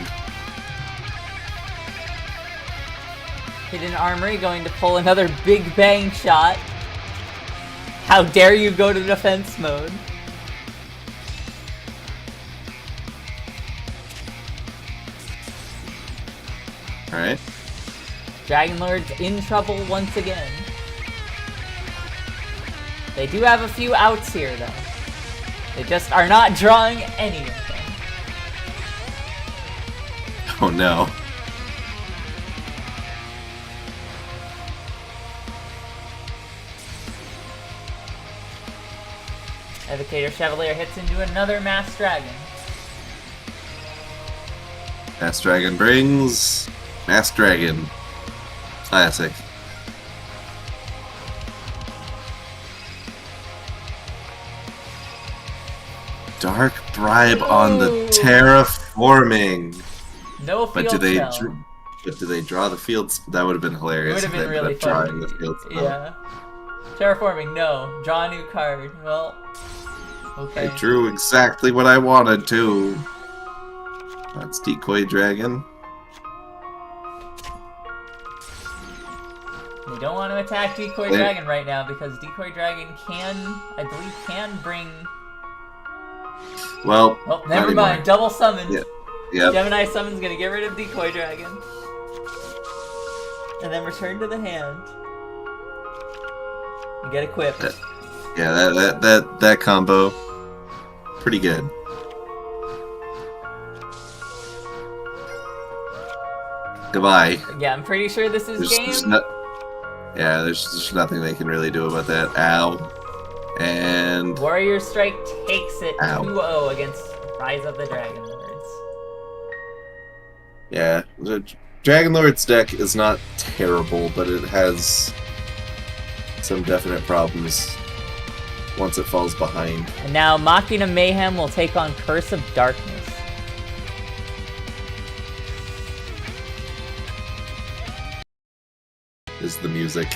Hidden Armory going to pull another Big Bang Shot. How dare you go to defense mode? Alright. Dragon Lord's in trouble once again. They do have a few outs here, though. They just are not drawing anything. Oh no. Evocator Chevalier hits into another Masked Dragon. Mass Dragon brings Mass Dragon. Classic. Dark Bribe on the terraforming. No field spell. But do they draw the fields? That would have been hilarious. It would have been really drawing funny. the field spell. Yeah. Terraforming, no. Draw a new card. Well, okay. I drew exactly what I wanted to. That's Decoy Dragon. We don't want to attack Decoy Dragon right now because Decoy Dragon I believe, can bring... Well, oh, never mind. Double summon. Yeah. Yep. Gemini Summon's gonna get rid of Decoy Dragon. And then return to the hand. You get equipped. Yeah, that combo. Pretty good. Goodbye. Yeah, I'm pretty sure this is game. There's just nothing they can really do about that. Ow. And... Warrior Strike takes it Ow. 2-0 against Rise of the Dragon Lords. Yeah, the Dragon Lord's deck is not terrible, but it has some definite problems once it falls behind. And now Machina Mayhem will take on Curse of Darkness. Is the music.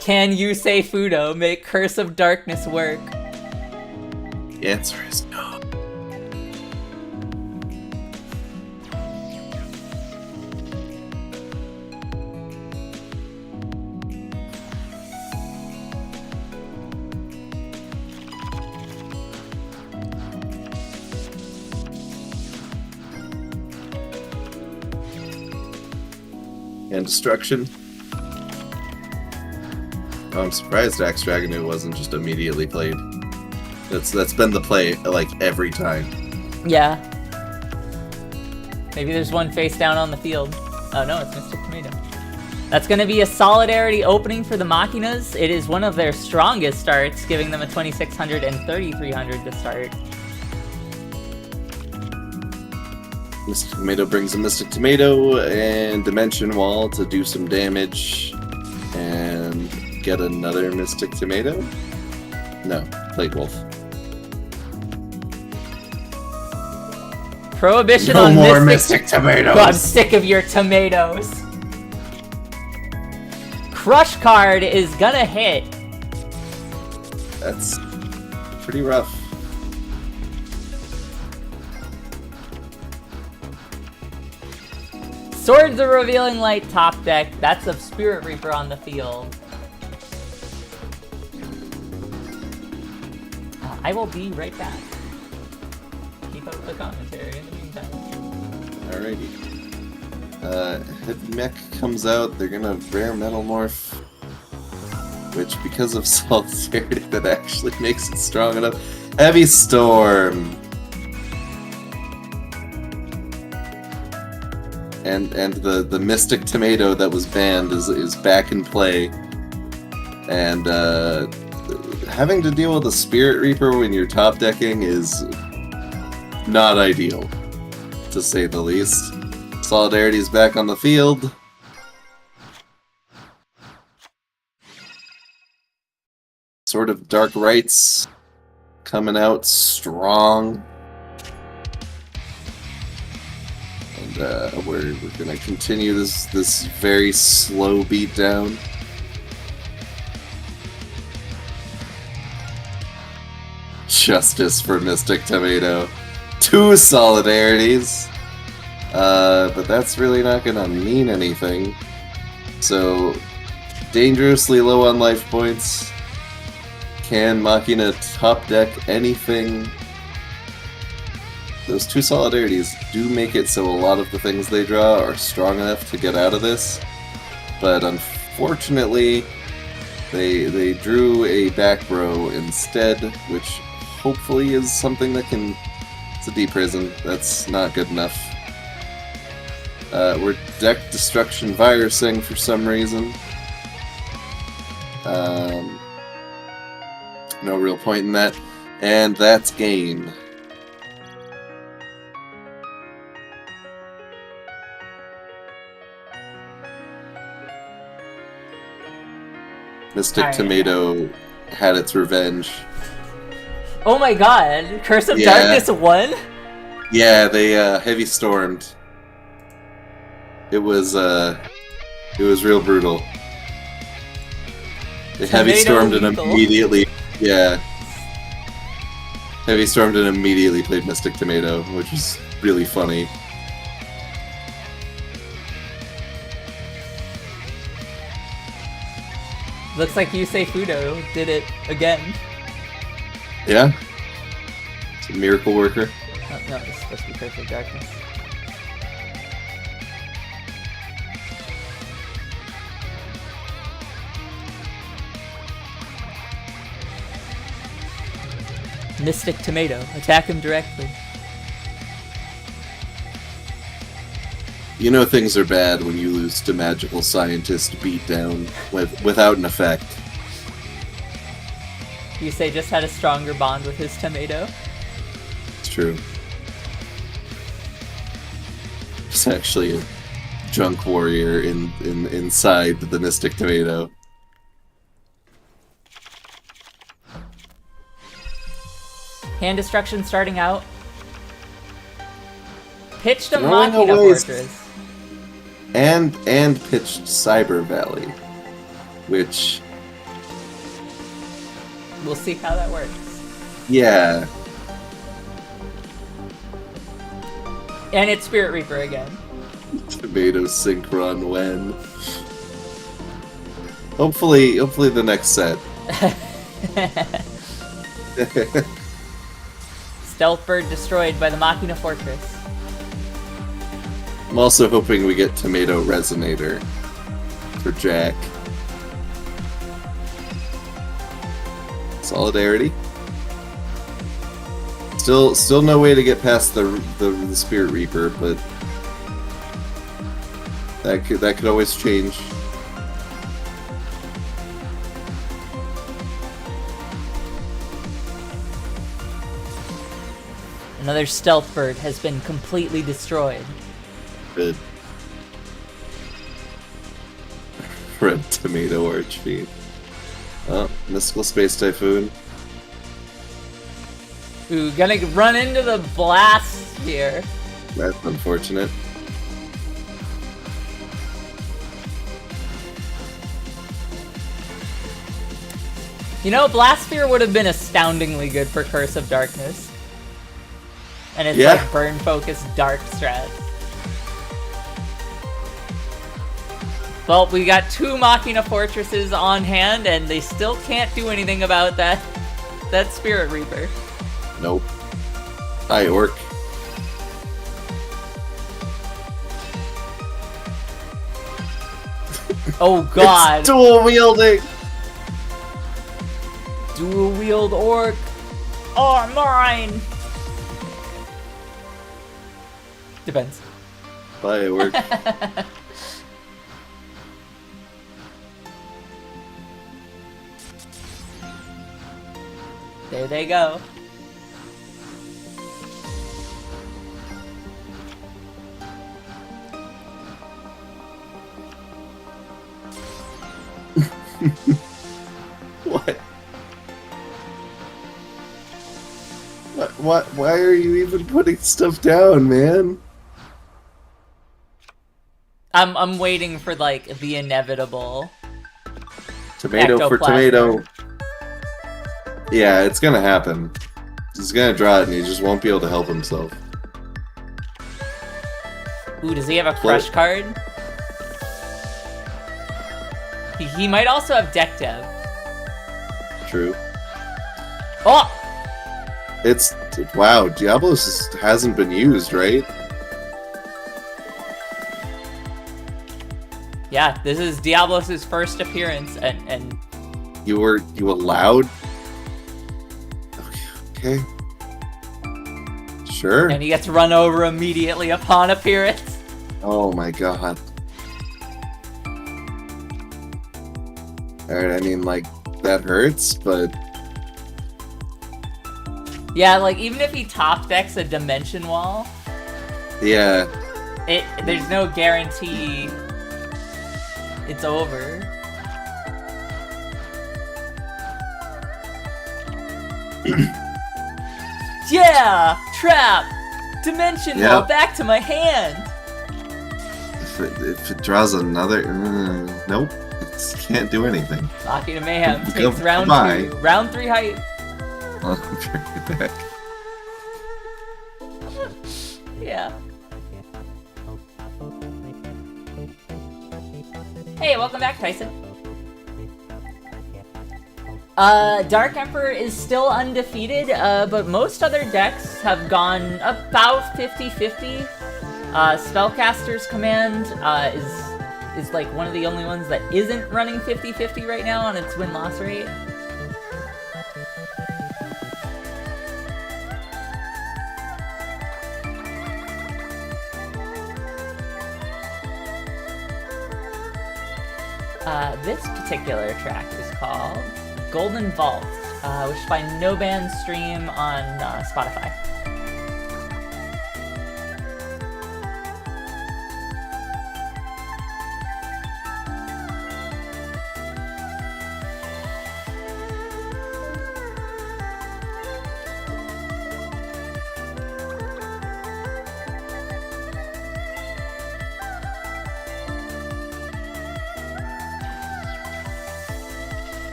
Can Yusei Fudo make Curse of Darkness work? The answer is no. And destruction. Oh, I'm surprised Axe Dragoon wasn't just immediately played. That's been the play like every time. Yeah. Maybe there's one face down on the field. Oh no, it's Mystic Tomato. That's going to be a Solidarity opening for the Machinas. It is one of their strongest starts, giving them a 2600 and 3300 to start. Mystic Tomato brings a Mystic Tomato and Dimension Wall to do some damage. And get another Mystic Tomato? No, Plague Wolf. Prohibition No on more Mystic Tomatoes! God, I'm sick of your tomatoes. Crush card is gonna hit. That's pretty rough. Swords of Revealing Light top deck. That's a Spirit Reaper on the field. I will be right back. Keep up the commentary in the meantime. Alrighty. Heavy Mech comes out. They're gonna Rare Metal Morph. Which, because of Solidarity, that actually makes it strong enough. Heavy Storm! And the Mystic Tomato that was banned is back in play. And having to deal with a Spirit Reaper when you're top decking is not ideal, to say the least. Solidarity is back on the field. Sort of Dark Rites coming out strong. And we're gonna continue this very slow beatdown. Justice for Mystic Tomato. 2 Solidarities. But that's really not gonna mean anything. So, dangerously low on life points. Can Machina top deck anything? Those 2 Solidarities do make it so a lot of the things they draw are strong enough to get out of this. But unfortunately, they drew a back row instead, which hopefully is something that can... It's a D-Prison. That's not good enough. We're Deck Destruction Virusing for some reason. No real point in that. And that's game. Mystic Alright. Tomato had its revenge. Oh my god, Curse of Yeah. Darkness won? Yeah, they heavy stormed. It was real brutal. They heavy stormed and lethal. immediately, yeah. Heavy stormed and immediately played Mystic Tomato, which was really funny. Looks like Yusei Fudo did it again. Yeah. It's a miracle worker. Oh, no, it's supposed to be Curse of Darkness. Mystic Tomato, attack him directly. You know things are bad when you lose to Magical Scientist beatdown without an effect. Yusei just had a stronger bond with his tomato. It's true. It's actually a junk warrior inside the Mystic Tomato. Hand destruction starting out. Pitched a Throwing Machina away Fortress. And pitched Cyber Valley, which, We'll see how that works. yeah, And it's Spirit Reaper again. Tomato Synchron when. Hopefully the next set. Stealth Bird destroyed by the Machina Fortress. I'm also hoping we get Tomato Resonator for Jack. Solidarity. Still no way to get past the Spirit Reaper, but that could always change. Another Stealth Bird has been completely destroyed. Good. Red Tomato Archfiend. Oh, Mystical Space Typhoon. Ooh, gonna run into the blast here. That's unfortunate. You know, Blast Sphere would have been astoundingly good for Curse of Darkness. And it's Yeah. like burn-focused dark strat. Well, we got two Machina Fortresses on hand, and they still can't do anything about that Spirit Reaper. Nope. Hi, Orc. Oh god! It's dual wielding! Dual wield orc! Oh, mine! Depends. Bye, Orc. There they go. What? What? Why are you even putting stuff down, man? I'm waiting for like the inevitable. Tomato for Ectoplasm. tomato. Yeah, it's gonna happen. He's gonna draw it and he just won't be able to help himself. Ooh, does he have a crush card? He might also have deck dev. True. Oh! It's... Wow, Diablos hasn't been used, right? Yeah, this is Diablos' first appearance, and You allowed? Okay. Sure. he gets run over immediately upon appearance. Oh my god. Alright, I mean, like, that hurts, but... Yeah, like even if he top decks a dimension wall, Yeah. there's no guarantee it's over. Yeah! Trap! Dimension wall Yep. back to my hand! If it draws another, nope, it can't do anything. Machina Mayhem takes Goodbye. round 2. Round 3 height. I'll be right back. Yeah. Hey, welcome back, Tyson. Dark Emperor is still undefeated, but most other decks have gone about 50-50. Spellcasters Command is like one of the only ones that isn't running 50-50 right now on its win-loss rate. This particular track is called Golden Vault, which is by No Band Stream on Spotify.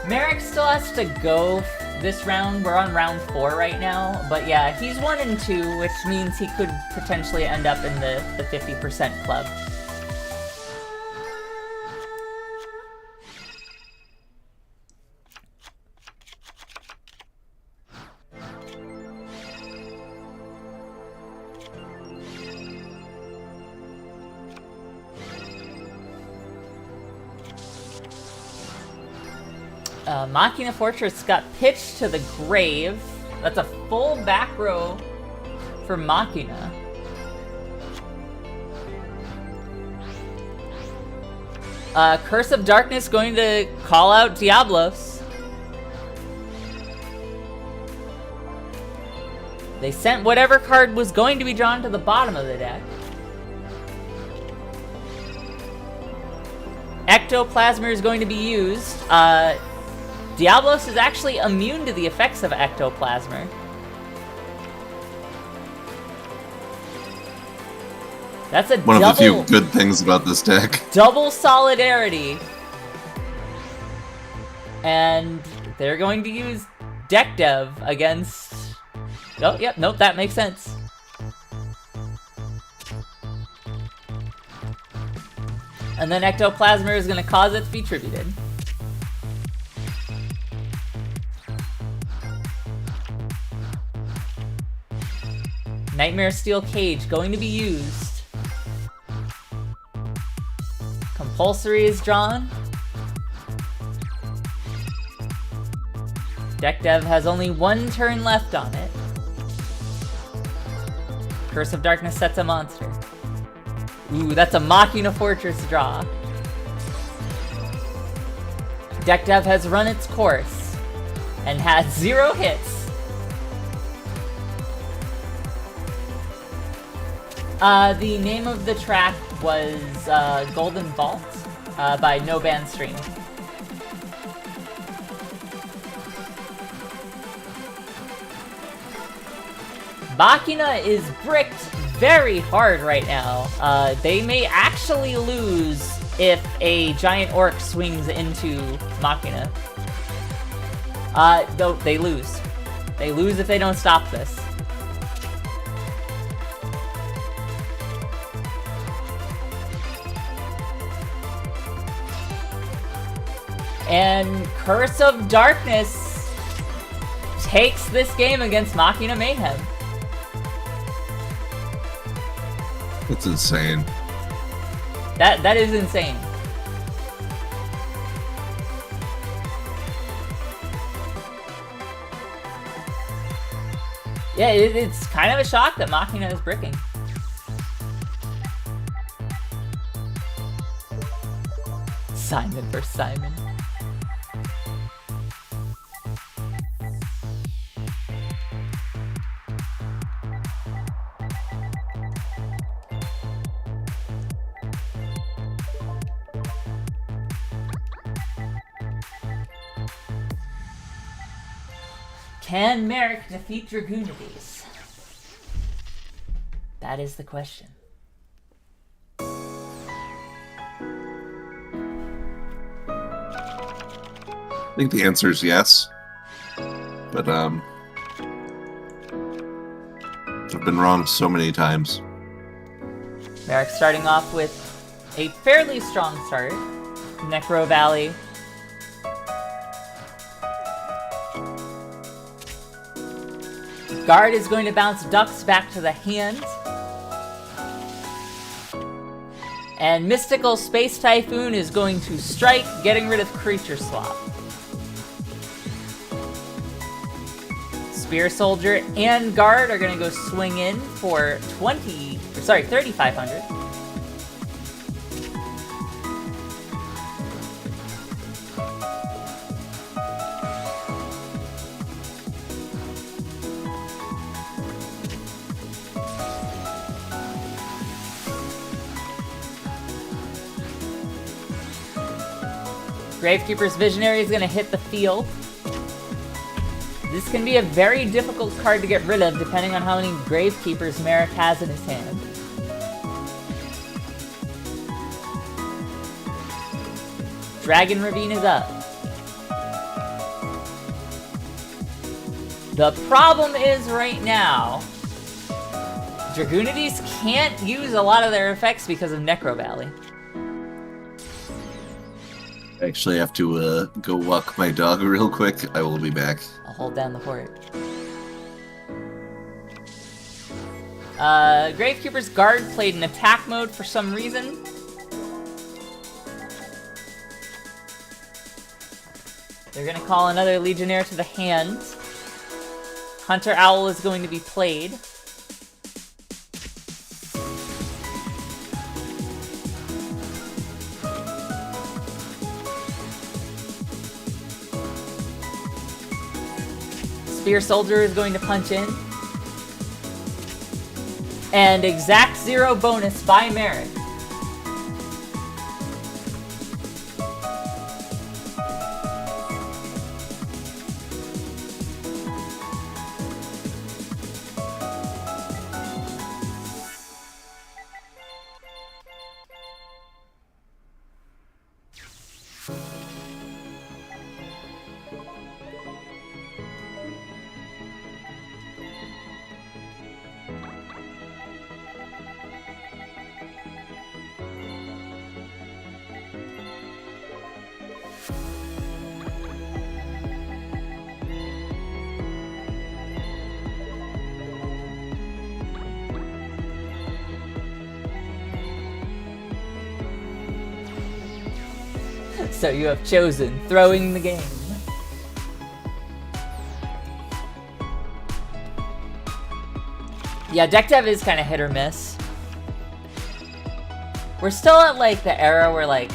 Merrick still has to go this round. We're on round 4 right now. But yeah, he's 1 and 2, which means he could potentially end up in the 50% club. Machina Fortress got pitched to the grave. That's a full back row for Machina. Curse of Darkness going to call out Diablos. They sent whatever card was going to be drawn to the bottom of the deck. Ectoplasmer is going to be used. Diablos is actually immune to the effects of Ectoplasmer. That's a One of the few good things about this deck. Double solidarity. And they're going to use deck dev against... Oh, yep, nope, that makes sense. And then Ectoplasmer is going to cause it to be tributed. Nightmare Steel Cage going to be used. Compulsory is drawn. Deck Dev has only 1 turn left on it. Curse of Darkness sets a monster. Ooh, that's a Machina Fortress draw. Deck Dev has run its course and had 0 hits. The name of the track was Golden Vault by No Band Stream. Machina is bricked very hard right now. They may actually lose if a giant orc swings into Machina. No, they lose. They lose if they don't stop this. And Curse of Darkness takes this game against Machina Mayhem. That's insane. That is insane. Yeah, it's kind of a shock that Machina is bricking. Simon versus Simon. Can Merrick defeat Dragunities? That is the question. I think the answer is yes. But, I've been wrong so many times. Merrick starting off with a fairly strong start. Necro Valley. Guard is going to bounce ducks back to the hand. And Mystical Space Typhoon is going to strike, getting rid of Creature Swap. Spear Soldier and Guard are going to go swing in for 3,500. Gravekeeper's Visionary is going to hit the field. This can be a very difficult card to get rid of depending on how many Gravekeepers Merrick has in his hand. Dragon Ravine is up. The problem is right now, Dragunities can't use a lot of their effects because of Necro Valley. I actually have to go walk my dog real quick. I will be back. I'll hold down the fort. Gravekeeper's Guard played in attack mode for some reason. They're gonna call another Legionnaire to the hand. Hunter Owl is going to be played. Spear Soldier is going to punch in. And exact 0 bonus by Merrick. So you have chosen throwing the game. Yeah, deck dev is kind of hit or miss. We're still at like the era where like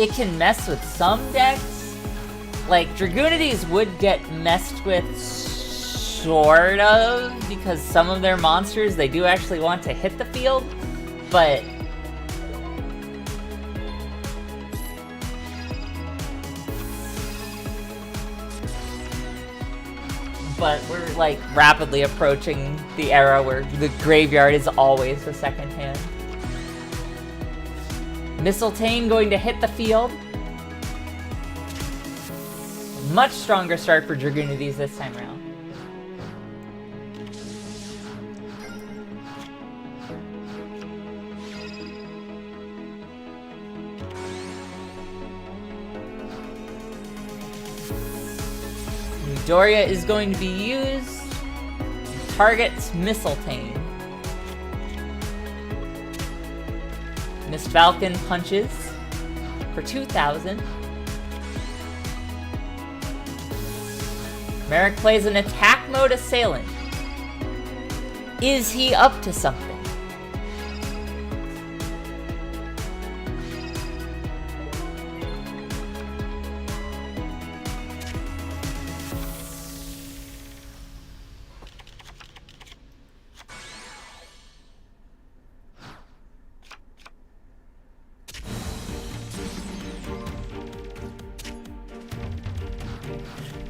it can mess with some decks. Like Dragunities would get messed with sort of because some of their monsters they do actually want to hit the field, but we're like rapidly approaching the era where the graveyard is always the second hand. Mistletoe going to hit the field. Much stronger start for Dragunities this time around. Doria is going to be used. Targets Mistletoe. Miss Falcon punches for 2,000. Merrick plays an attack mode assailant. Is he up to something?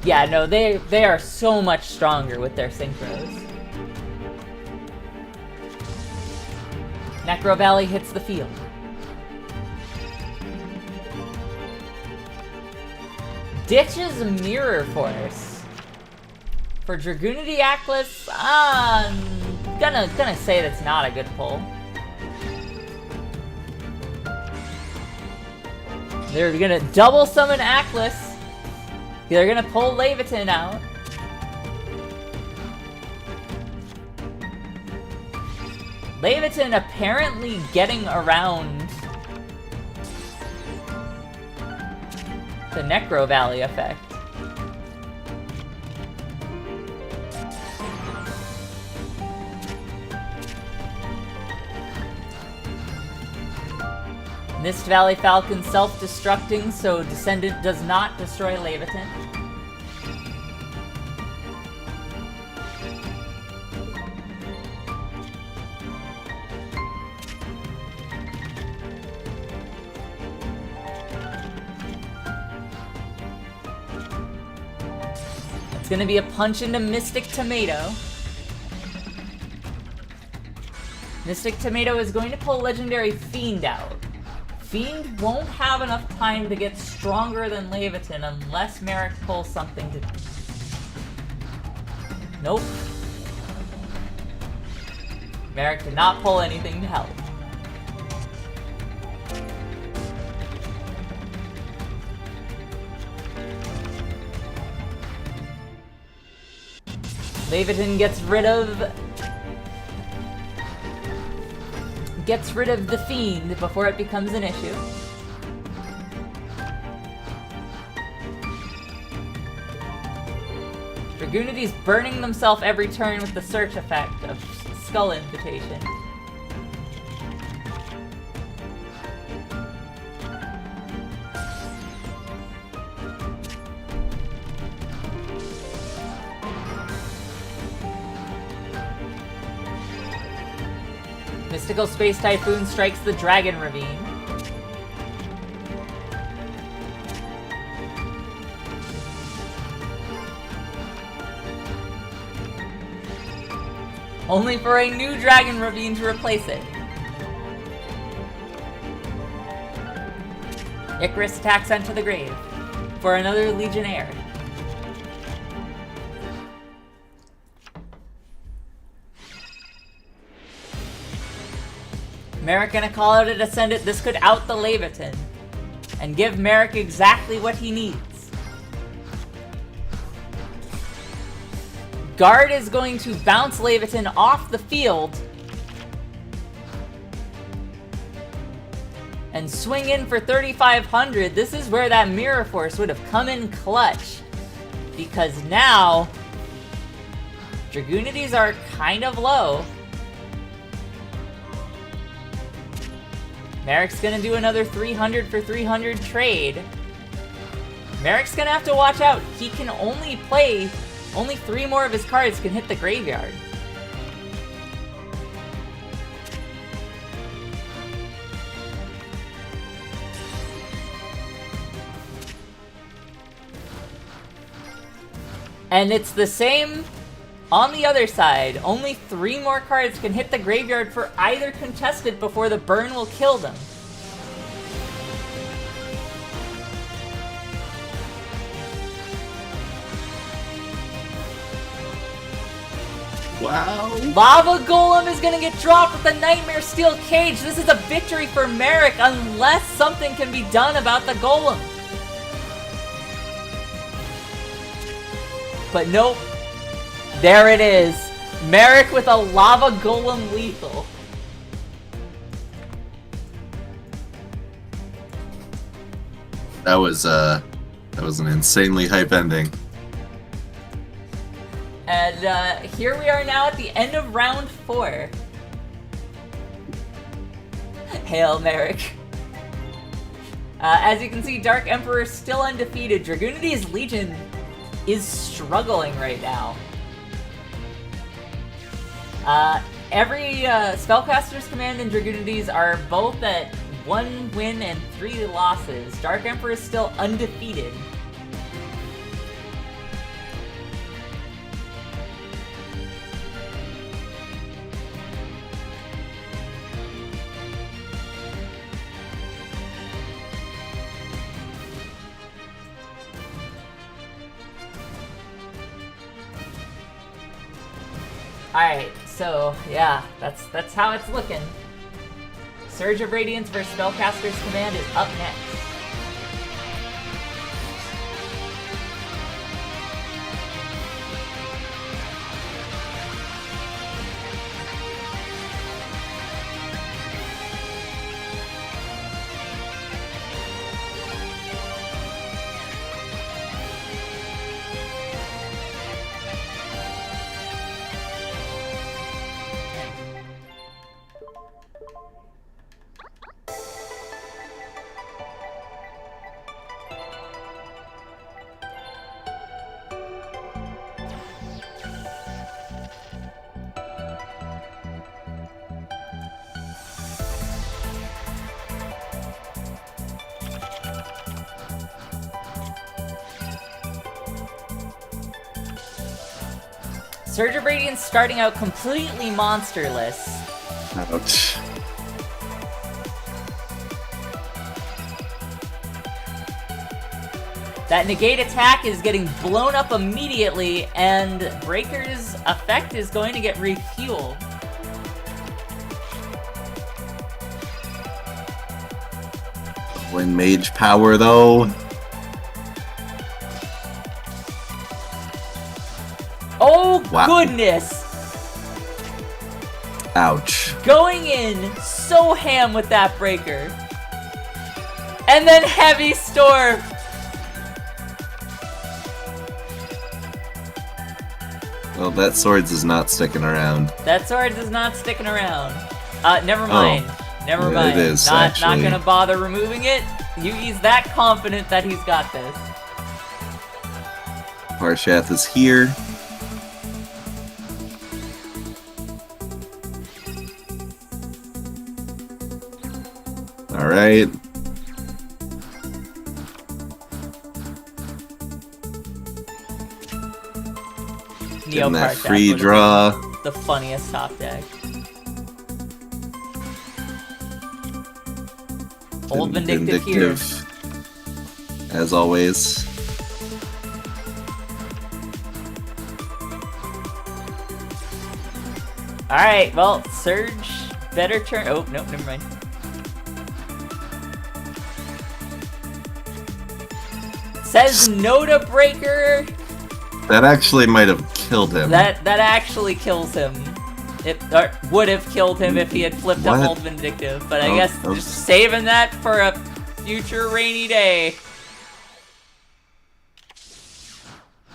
Yeah, no, they are so much stronger with their synchros. Necro Valley hits the field. Ditches Mirror Force. For Dragunity Atlas, gonna say that's not a good pull. They're gonna double summon Atlas. They're gonna pull Leviathan out. Leviathan apparently getting around the Necro Valley effect. Mist Valley Falcon self-destructing, so Descendant does not destroy Leviathan. It's gonna be a punch into Mystic Tomato. Mystic Tomato is going to pull Legendary Fiend out. Fiend won't have enough time to get stronger than Leviathan unless Merrick pulls something to... Nope. Merrick did not pull anything to help. Leviathan gets rid of the Fiend before it becomes an issue. Dragunity's burning themselves every turn with the search effect of Skull Invitation. Mystical Space Typhoon strikes the Dragon Ravine. Only for a new Dragon Ravine to replace it. Icarus attacks onto the grave for another Legionnaire. Merrick gonna call out a Descendant. This could out the Leviathan and give Merrick exactly what he needs. Guard is going to bounce Leviathan off the field and swing in for 3,500. This is where that Mirror Force would have come in clutch, because now Dragunities are kind of low. Merrick's gonna do another 300 for 300 trade. Merrick's gonna have to watch out. He can only play, only 3 more of his cards can hit the graveyard. And it's the same on the other side. Only 3 more cards can hit the graveyard for either contested before the burn will kill them. Wow. Lava Golem is gonna get dropped with the Nightmare Steel Cage. This is a victory for Merrick unless something can be done about the Golem. But nope. There it is. Merrick with a Lava Golem lethal. That was an insanely hype ending. And here we are now at the end of round 4. Hail Merrick. As you can see, Dark Emperor still undefeated. Dragunity's Legion is struggling right now. Every Spellcasters command and Dragunities are both at 1 win and 3 losses. Dark Emperor is still undefeated. Alright, so yeah, that's how it's looking. Surge of Radiance versus Spellcasters Command is up next. Surge of Radiance starting out completely monsterless. Ouch. That negate attack is getting blown up immediately, and Breaker's effect is going to get refueled. When mage power, though. Oh, Wow. goodness! Ouch. Going in so ham with that Breaker. And then Heavy Storm! Well, that swords is not sticking around. That Swords is not sticking around. Never mind. Never Yeah, mind. it is, not actually. gonna bother removing it. Yugi's that confident that he's got this. Parshath is here. Alright. Getting that Neopart free deck draw. was the funniest top deck. Old Vindictive here. As always. Alright, well, Surge, better turn. Oh, nope, never mind. Says no to Breaker. That actually might have killed him. That actually kills him. It would have killed him if he had flipped What? up Old Vindictive, but I Oh, guess oh. just saving that for a future rainy day.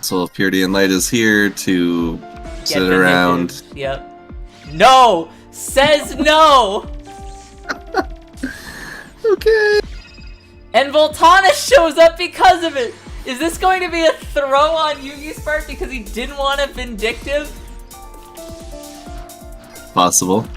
Soul of Purity and Light is here to Get sit around. Vindictive. Yep. No! Says no! Okay. And Voltana shows up because of it! Is this going to be a throw on Yugi's part because he didn't want a Vindictive? Possible.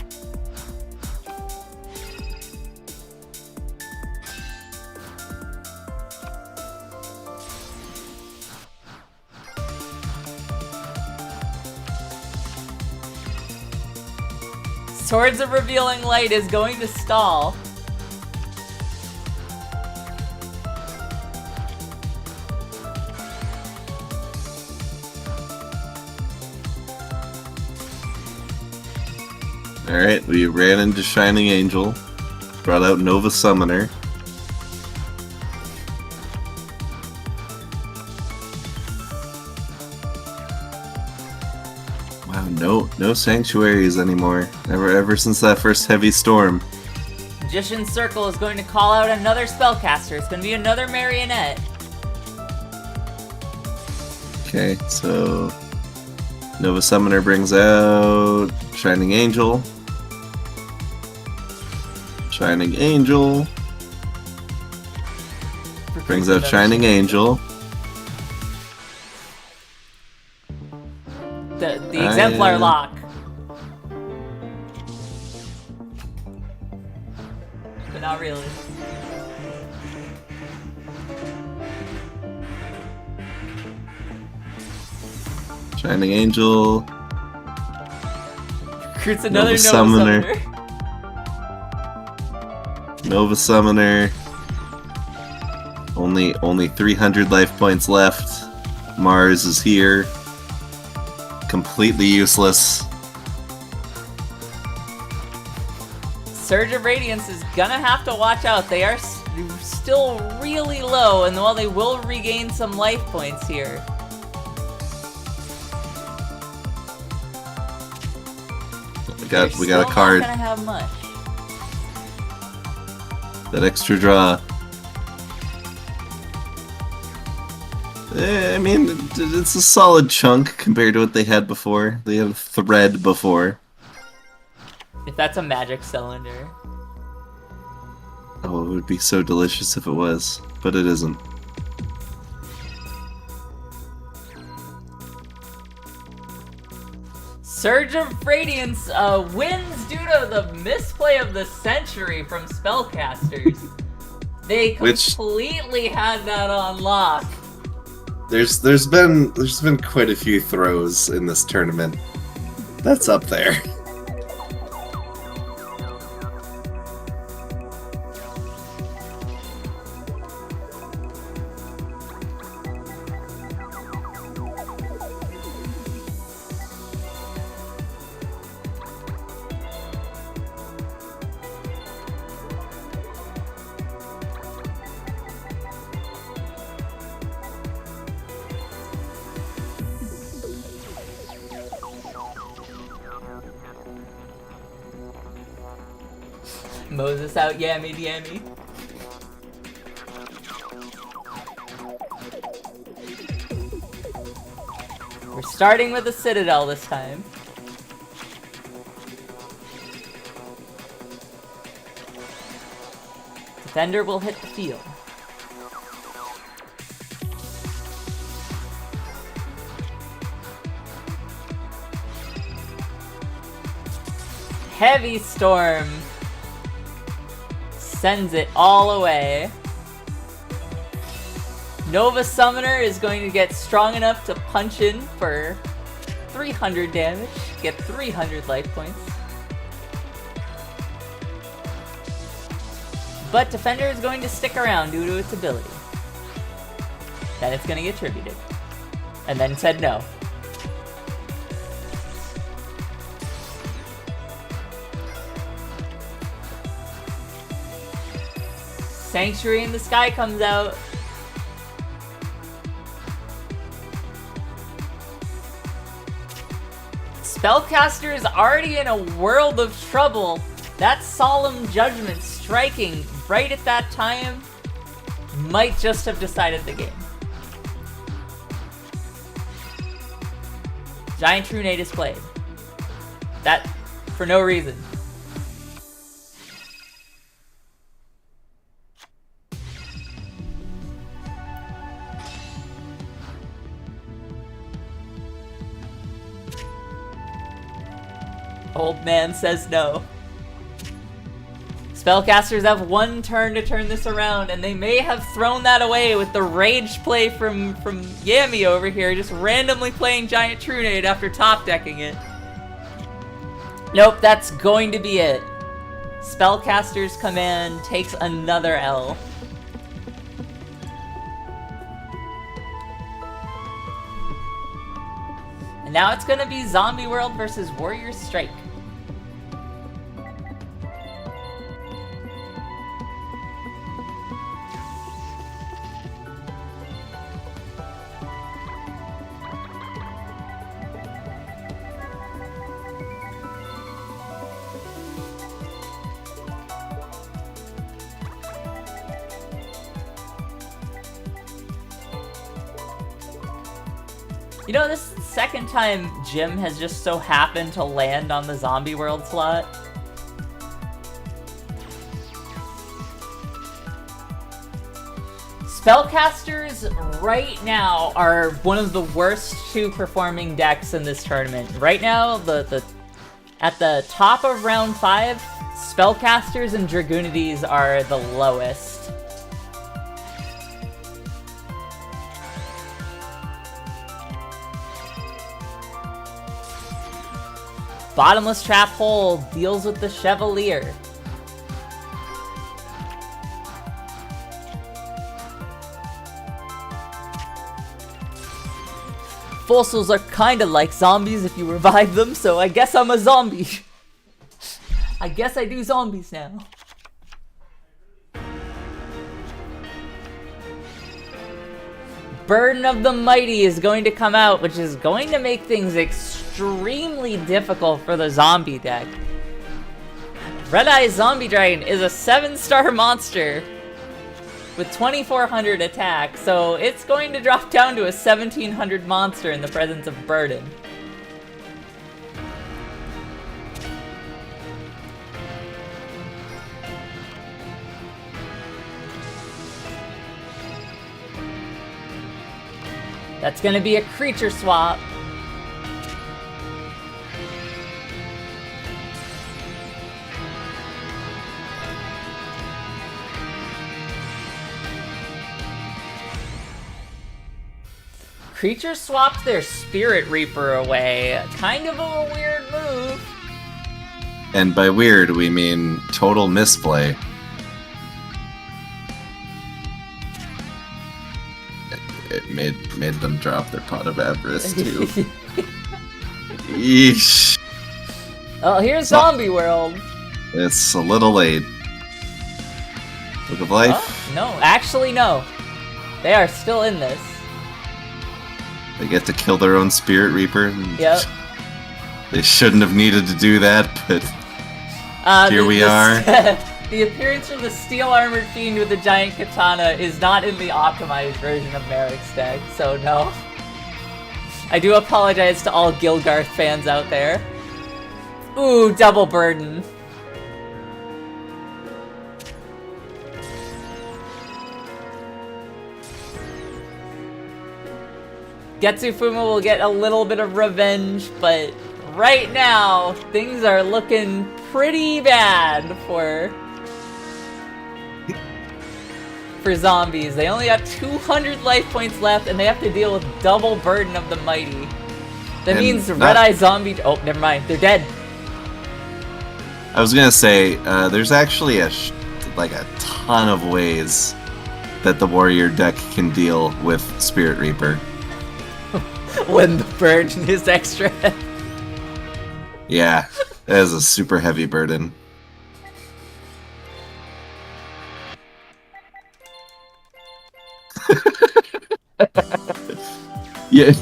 Swords of Revealing Light is going to stall. Alright, we ran into Shining Angel. Brought out Nova Summoner. Wow, no sanctuaries anymore. Ever since that first heavy storm. Magician's Circle is going to call out another Spellcaster. It's going to be another Marionette. Okay, so Nova Summoner brings out Shining Angel. Shining Angel brings out Shining Angel. The Exemplar lock. But not really. Shining Angel. Recruits another Nova Summoner. Summoner. Nova Summoner. Only 300 life points left. Mars is here. Completely useless. Surge of Radiance is gonna have to watch out. They are still really low, and while they will regain some life points here. We got a card. Not gonna have much. That extra draw. I mean, it's a solid chunk compared to what they had before. They had a thread before. If that's a magic cylinder. Oh, it would be so delicious if it was, but it isn't. Surge of Radiance wins due to the misplay of the century from Spellcasters. They completely had that on lock. There's been quite a few throws in this tournament. That's up there. Moses out yammied yammy. We're starting with the Citadel this time. Defender will hit the field. Heavy Storm sends it all away. Nova Summoner is going to get strong enough to punch in for 300 damage, get 300 life points. But Defender is going to stick around due to its ability. Then it's going to get tributed. And then said no. Sanctuary in the Sky comes out. Spellcaster is already in a world of trouble. That Solemn Judgment striking right at that time might just have decided the game. Giant Drunade is played. That for no reason. Old man says no. Spellcasters have one turn to turn this around, and they may have thrown that away with the rage play from Yami over here, just randomly playing Giant Drunade after top decking it. Nope, that's going to be it. Spellcaster's command takes another L. And now it's gonna be Zombie World versus Warrior Strike. You know, this second time Jim has just so happened to land on the Zombie World slot. Spellcasters right now are one of the worst two performing decks in this tournament. Right now, at the top of round 5, Spellcasters and Dragunities are the lowest. Bottomless Trap Hole deals with the Chevalier. Fossils are kinda like zombies if you revive them, so I guess I'm a zombie. I guess I do zombies now. Burden of the Mighty is going to come out, which is going to make things extremely difficult for the zombie deck. Red Eye Zombie Dragon is a 7-star monster with 2400 attack, so it's going to drop down to a 1700 monster in the presence of Burden. That's gonna be a creature swap. Creature swapped their Spirit Reaper away. Kind of a weird move. And by weird, we mean total misplay. It made them drop their Pot of Avarice, too. Yeesh. Oh, here's Zombie World. It's a little late. Book of Life? Oh, no, actually no. They are still in this. They get to kill their own Spirit Reaper. Yep. They shouldn't have needed to do that, but here we are. The appearance of the Steel Armored Fiend with the giant katana is not in the optimized version of Merrick's deck, so no. I do apologize to all Gilgarth fans out there. Ooh, double burden. Getsufuma will get a little bit of revenge, but right now, things are looking pretty bad for zombies. They only have 200 life points left, and they have to deal with double Burden of the Mighty. That means Red Eye Zombie... Oh, never mind. They're dead. I was gonna say, there's actually a ton of ways that the Warrior deck can deal with Spirit Reaper. When the burden is extra. Yeah, that is a super heavy burden. Yeah,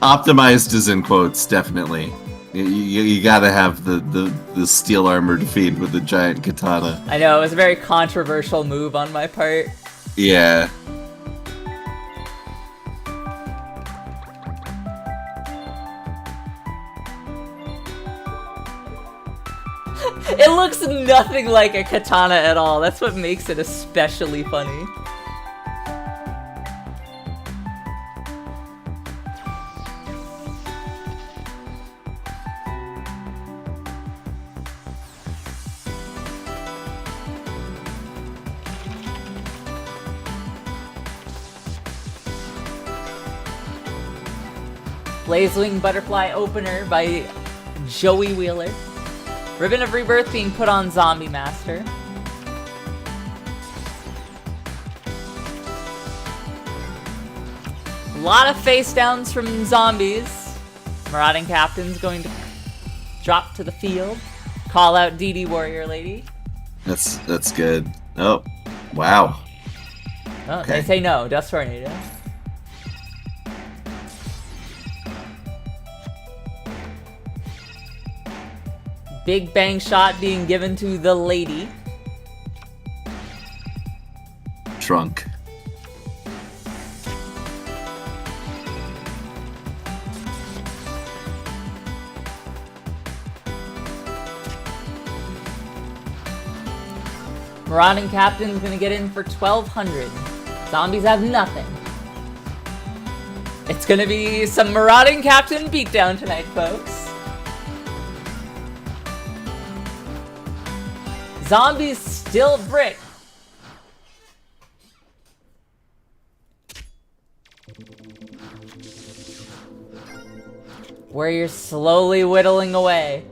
optimized is in quotes, definitely. You gotta have the steel armored fiend with the giant katana. I know, it was a very controversial move on my part. Yeah. It looks nothing like a katana at all. That's what makes it especially funny. Blazewing Butterfly Opener by Joey Wheeler. Ribbon of Rebirth being put on Zombie Master. A lot of face downs from zombies. Marauding Captain's going to drop to the field. Call out DD Warrior Lady. That's good. Oh, wow. Oh, Okay. They say no. Dust Tornado. Big Bang Shot being given to the lady. Trunk. Marauding Captain's gonna get in for 1200. Zombies have nothing. It's gonna be some Marauding Captain beatdown tonight, folks. Zombies still brick. Warriors slowly whittling away.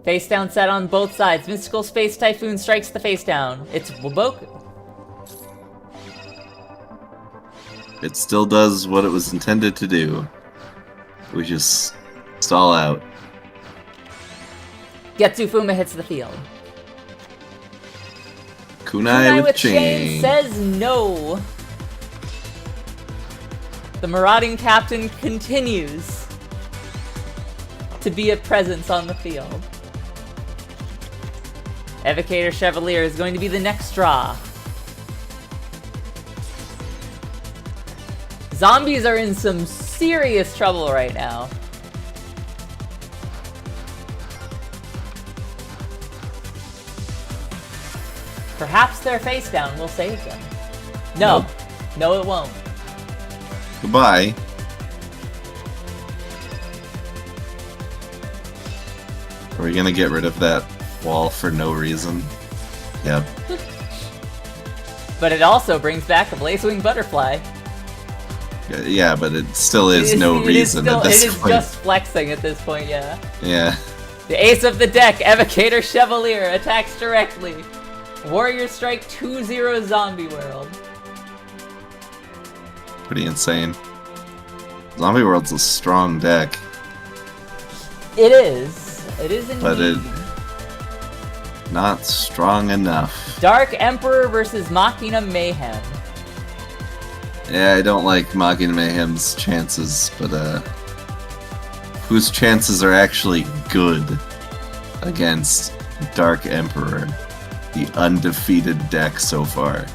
Face down set on both sides. Mystical Space Typhoon strikes the face down. It's Waboku. It still does what it was intended to do, which is stall out. Getsufuma hits the field. Kunai with chain. Says no. The marauding captain continues to be a presence on the field. Evocator Chevalier is going to be the next draw. Zombies are in some serious trouble right now. Perhaps their face down will save them. No. Nope. No, it won't. Goodbye. Are we gonna get rid of that wall for no reason? Yep. But it also brings back a Blazewing Butterfly. Yeah, but it still is no reason at this point. It is just flexing at this point, yeah. Yeah. The ace of the deck, Evocator Chevalier, attacks directly. Warrior Strike 2-0 Zombie World. Pretty insane. Zombie World's a strong deck. It is. It is indeed. But it... not strong enough. Dark Emperor versus Machina Mayhem. Yeah, I don't like Machina Mayhem's chances, but whose chances are actually good against Dark Emperor, the undefeated deck so far?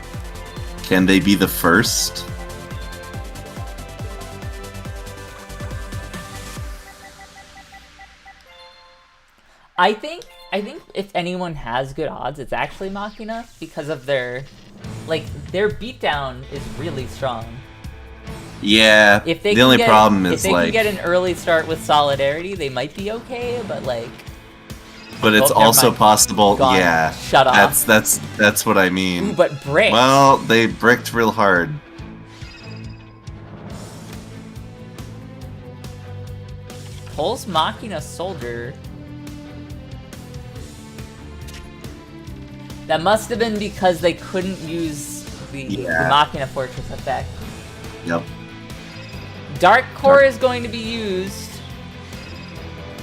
Can they be the first? I think if anyone has good odds, it's actually Machina because of their beatdown is really strong. Yeah. The only problem is if they can get an early start with Solidarity, they might be okay. But But it's also possible. God, yeah. Shut off. That's what I mean. Ooh, but brick. Well, they bricked real hard. Pulls Machina Soldier. That must have been because they couldn't use the Machina Fortress effect. Yep. Dark Core is going to be used,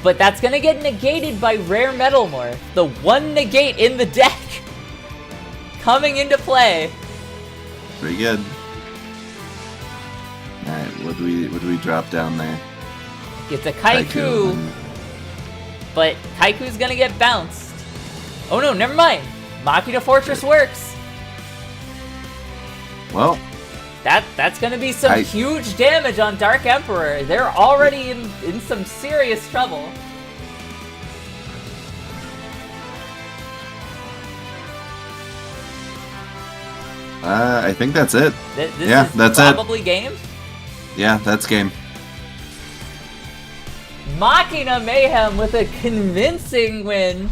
but that's going to get negated by Rare Metal Morph. The one negate in the deck coming into play. Pretty good. Alright, what do we drop down there? It's a Kaiku, but Kaiku's going to get bounced. Oh no, never mind. Machina Fortress works. Well, that's gonna be some huge damage on Dark Emperor. They're already in some serious trouble. I think that's it. This is that's probably game. Yeah, that's game. Machina Mayhem with a convincing win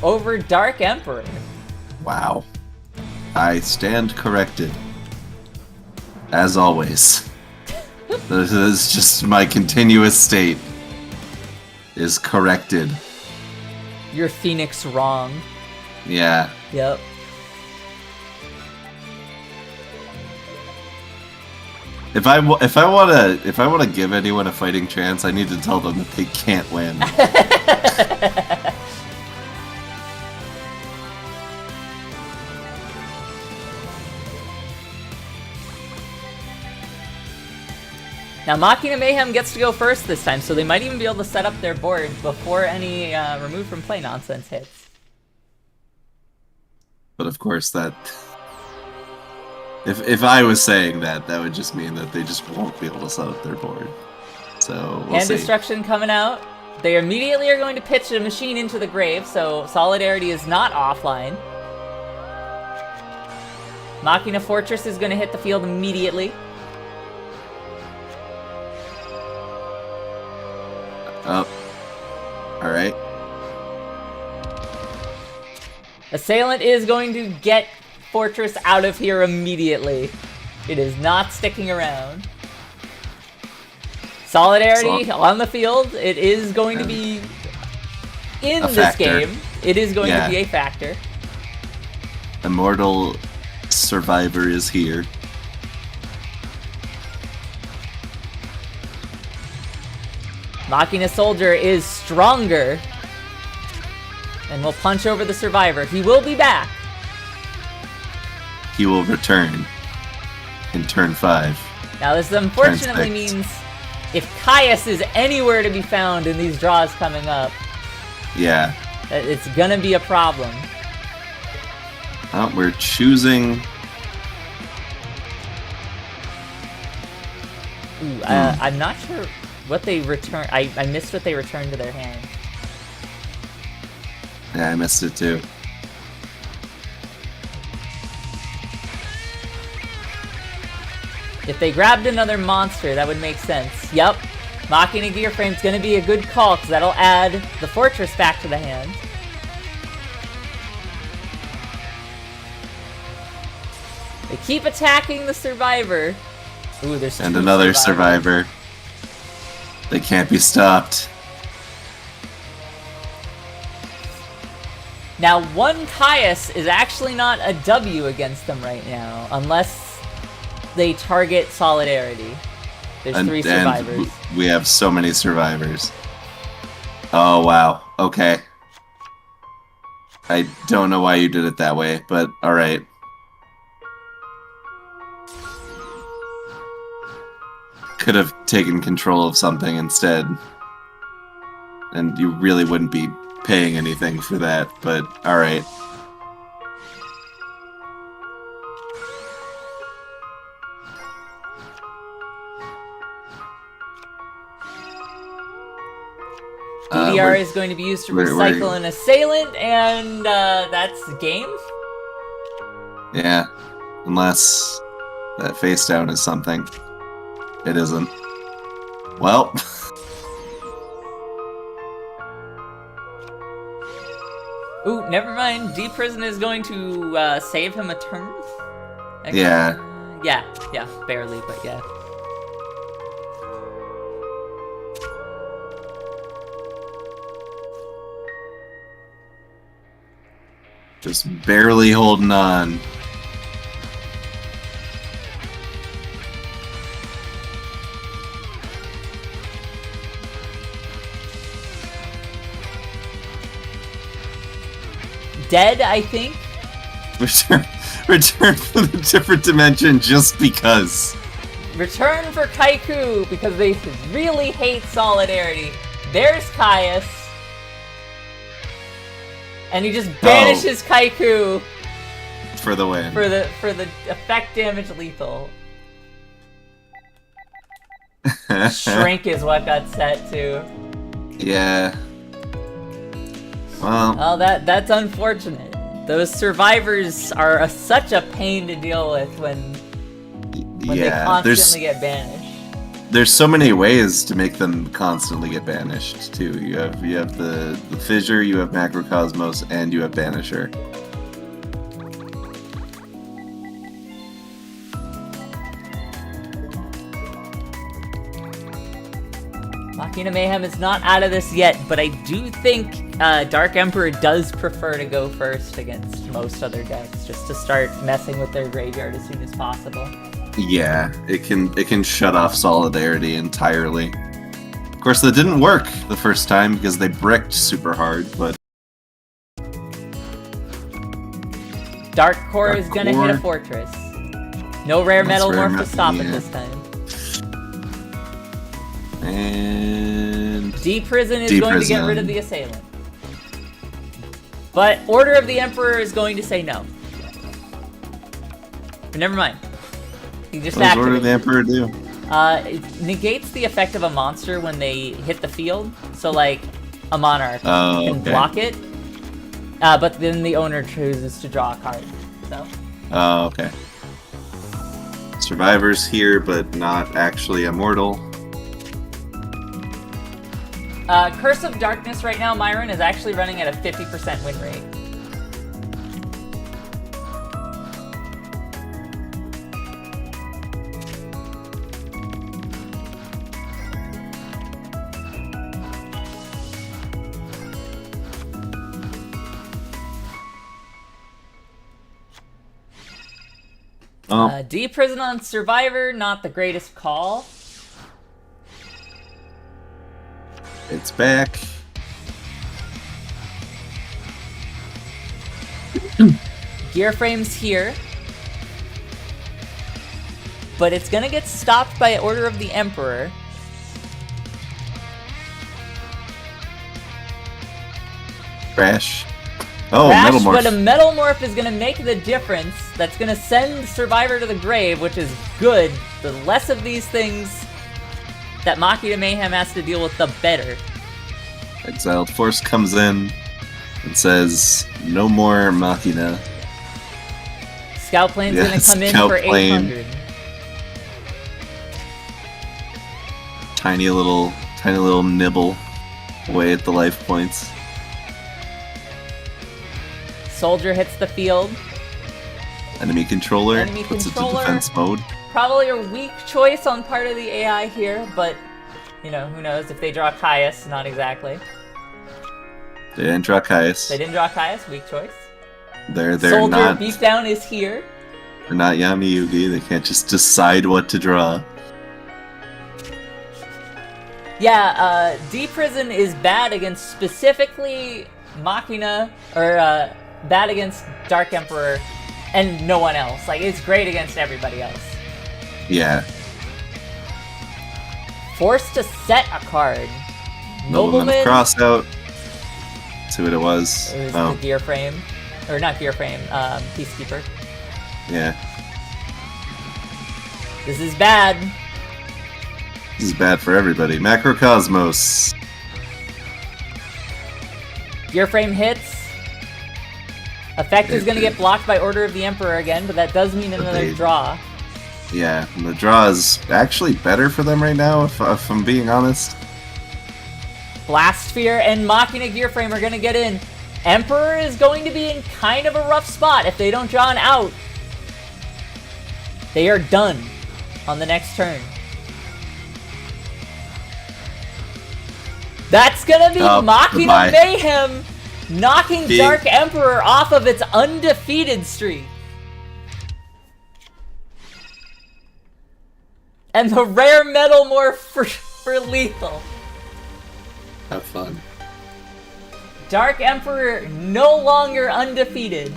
over Dark Emperor. Wow. I stand corrected. As always. This is just my continuous state. Is corrected. You're Phoenix wrong. Yeah. Yep. If I wanna give anyone a fighting chance, I need to tell them that they can't win. Now Machina Mayhem gets to go first this time, so they might even be able to set up their board before any remove from play nonsense hits. But of course that... If I was saying that, that would just mean that they just won't be able to set up their board. So, we'll Hand see. Destruction coming out. They immediately are going to pitch a machine into the grave, so Solidarity is not offline. Machina Fortress is going to hit the field immediately. Oh. Alright. Assailant is going to get Fortress out of here immediately. It is not sticking around. Solidarity on the field. It is going to be in this game. It is going to be a factor. Immortal Survivor is here. Machina Soldier is stronger. And we'll punch over the survivor. He will be back. He will return in turn 5. Now this unfortunately Turn 6. means if Caius is anywhere to be found in these draws coming up, Yeah. it's gonna be a problem. We're choosing... Ooh, I'm not sure what they return. I missed what they returned to their hand. Yeah, I missed it too. If they grabbed another monster, that would make sense. Yep. Machina Gear Frame's gonna be a good call, because that'll add the fortress back to the hand. They keep attacking the survivor. Ooh, there's And two another survivors. survivor. They can't be stopped. Now, one Caius is actually not a W against them right now, unless they target Solidarity. There's 3 survivors. And we have so many survivors. Oh, wow. Okay. I don't know why you did it that way, but alright. Could have taken control of something instead. And you really wouldn't be paying anything for that, but alright. DDR is going to be used to recycle an assailant, and that's game? Yeah. Unless that face down is something. It isn't. Well. Ooh, never mind. D-Prison is going to save him a turn? Yeah. Yeah, barely, but yeah. Just barely holding on. Dead, I think. Return from a different dimension just because. Return for Kaiku, because they really hate Solidarity. There's Caius. And he just banishes Kaiku For the win. for the effect damage lethal. Shrink is what got set to. Yeah. Well. Oh, that's unfortunate. Those survivors are such a pain to deal with when they constantly get banished. There's so many ways to make them constantly get banished too. You have the Fissure, you have Macrocosmos, and you have Banisher. Machina Mayhem is not out of this yet, but I do think Dark Emperor does prefer to go first against most other decks, just to start messing with their graveyard as soon as possible. Yeah, it can shut off Solidarity entirely. Of course, that didn't work the first time because they bricked super hard, but... Dark Core is gonna hit a fortress. No rare metal morph to stop it this time. And... D-Prison is going to get rid of the assailant. But Order of the Emperor is going to say no. But never mind. He just what does Order of the Emperor do? It negates the effect of a monster when they hit the field. So, like, a Monarch can block it. But then the owner chooses to draw a card. So. Oh, okay. Survivors here, but not actually immortal. Curse of Darkness right now, Myron, is actually running at a 50% win rate. D-Prison on Survivor, not the greatest call. It's back. Gear frame's here. But it's gonna get stopped by order of the Emperor. Crash. Oh, Crash, Metal Morph. but a Metal Morph is gonna make the difference. That's gonna send Survivor to the grave, which is good. The less of these things that Machina Mayhem has to deal with, the better. Exiled Force comes in and says, no more Machina. Scout Plane's Yeah, gonna come in Scout for Plane. 800. Tiny little nibble away at the life points. Soldier hits the field. Enemy controller Enemy puts controller. it to defense mode. Probably a weak choice on part of the AI here, but, you know, who knows? If they draw Caius, not exactly. They didn't draw Caius. They didn't draw Caius, weak choice. They're Soldier not Beatdown is here. they're not Yami Yugi. They can't just decide what to draw. Yeah, D-Prison is bad against specifically Machina, or bad against Dark Emperor, and no one else. Like, it's great against everybody else. Yeah. Forced to set a card. Nobleman of Crossout. See what it was. It was Oh, the Gear Frame. Or not Gear Frame, Peacekeeper. yeah. This is bad. This is bad for everybody. Macrocosmos. Gear Frame hits. Effect is going to get blocked by Order of the Emperor again, but that does mean another they- draw. Yeah, and the draw is actually better for them right now, if I'm being honest. Blast Sphere and Machina Gear Frame are going to get in. Emperor is going to be in kind of a rough spot if they don't draw an out. They are done on the next turn. That's going to be Oh, Machina goodbye. Mayhem knocking Big- Dark Emperor off of its undefeated streak. And the rare Metal Morph for lethal. Have fun. Dark Emperor no longer undefeated.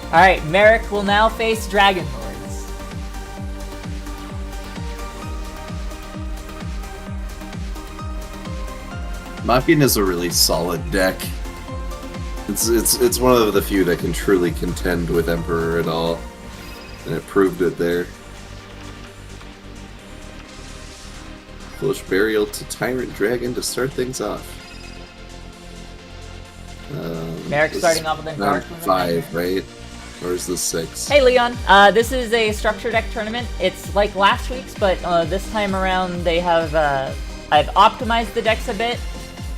Alright, Merrick will now face Dragon Lords. Machina is a really solid deck. It's one of the few that can truly contend with Emperor at all, and it proved it there. Foolish Burial to Tyrant Dragon to start things off. Merrick this starting off with a round Dark Moon 5, right? Or is this 6? Hey Leon, this is a structure deck tournament. It's like last week's, but this time around they have, I've optimized the decks a bit.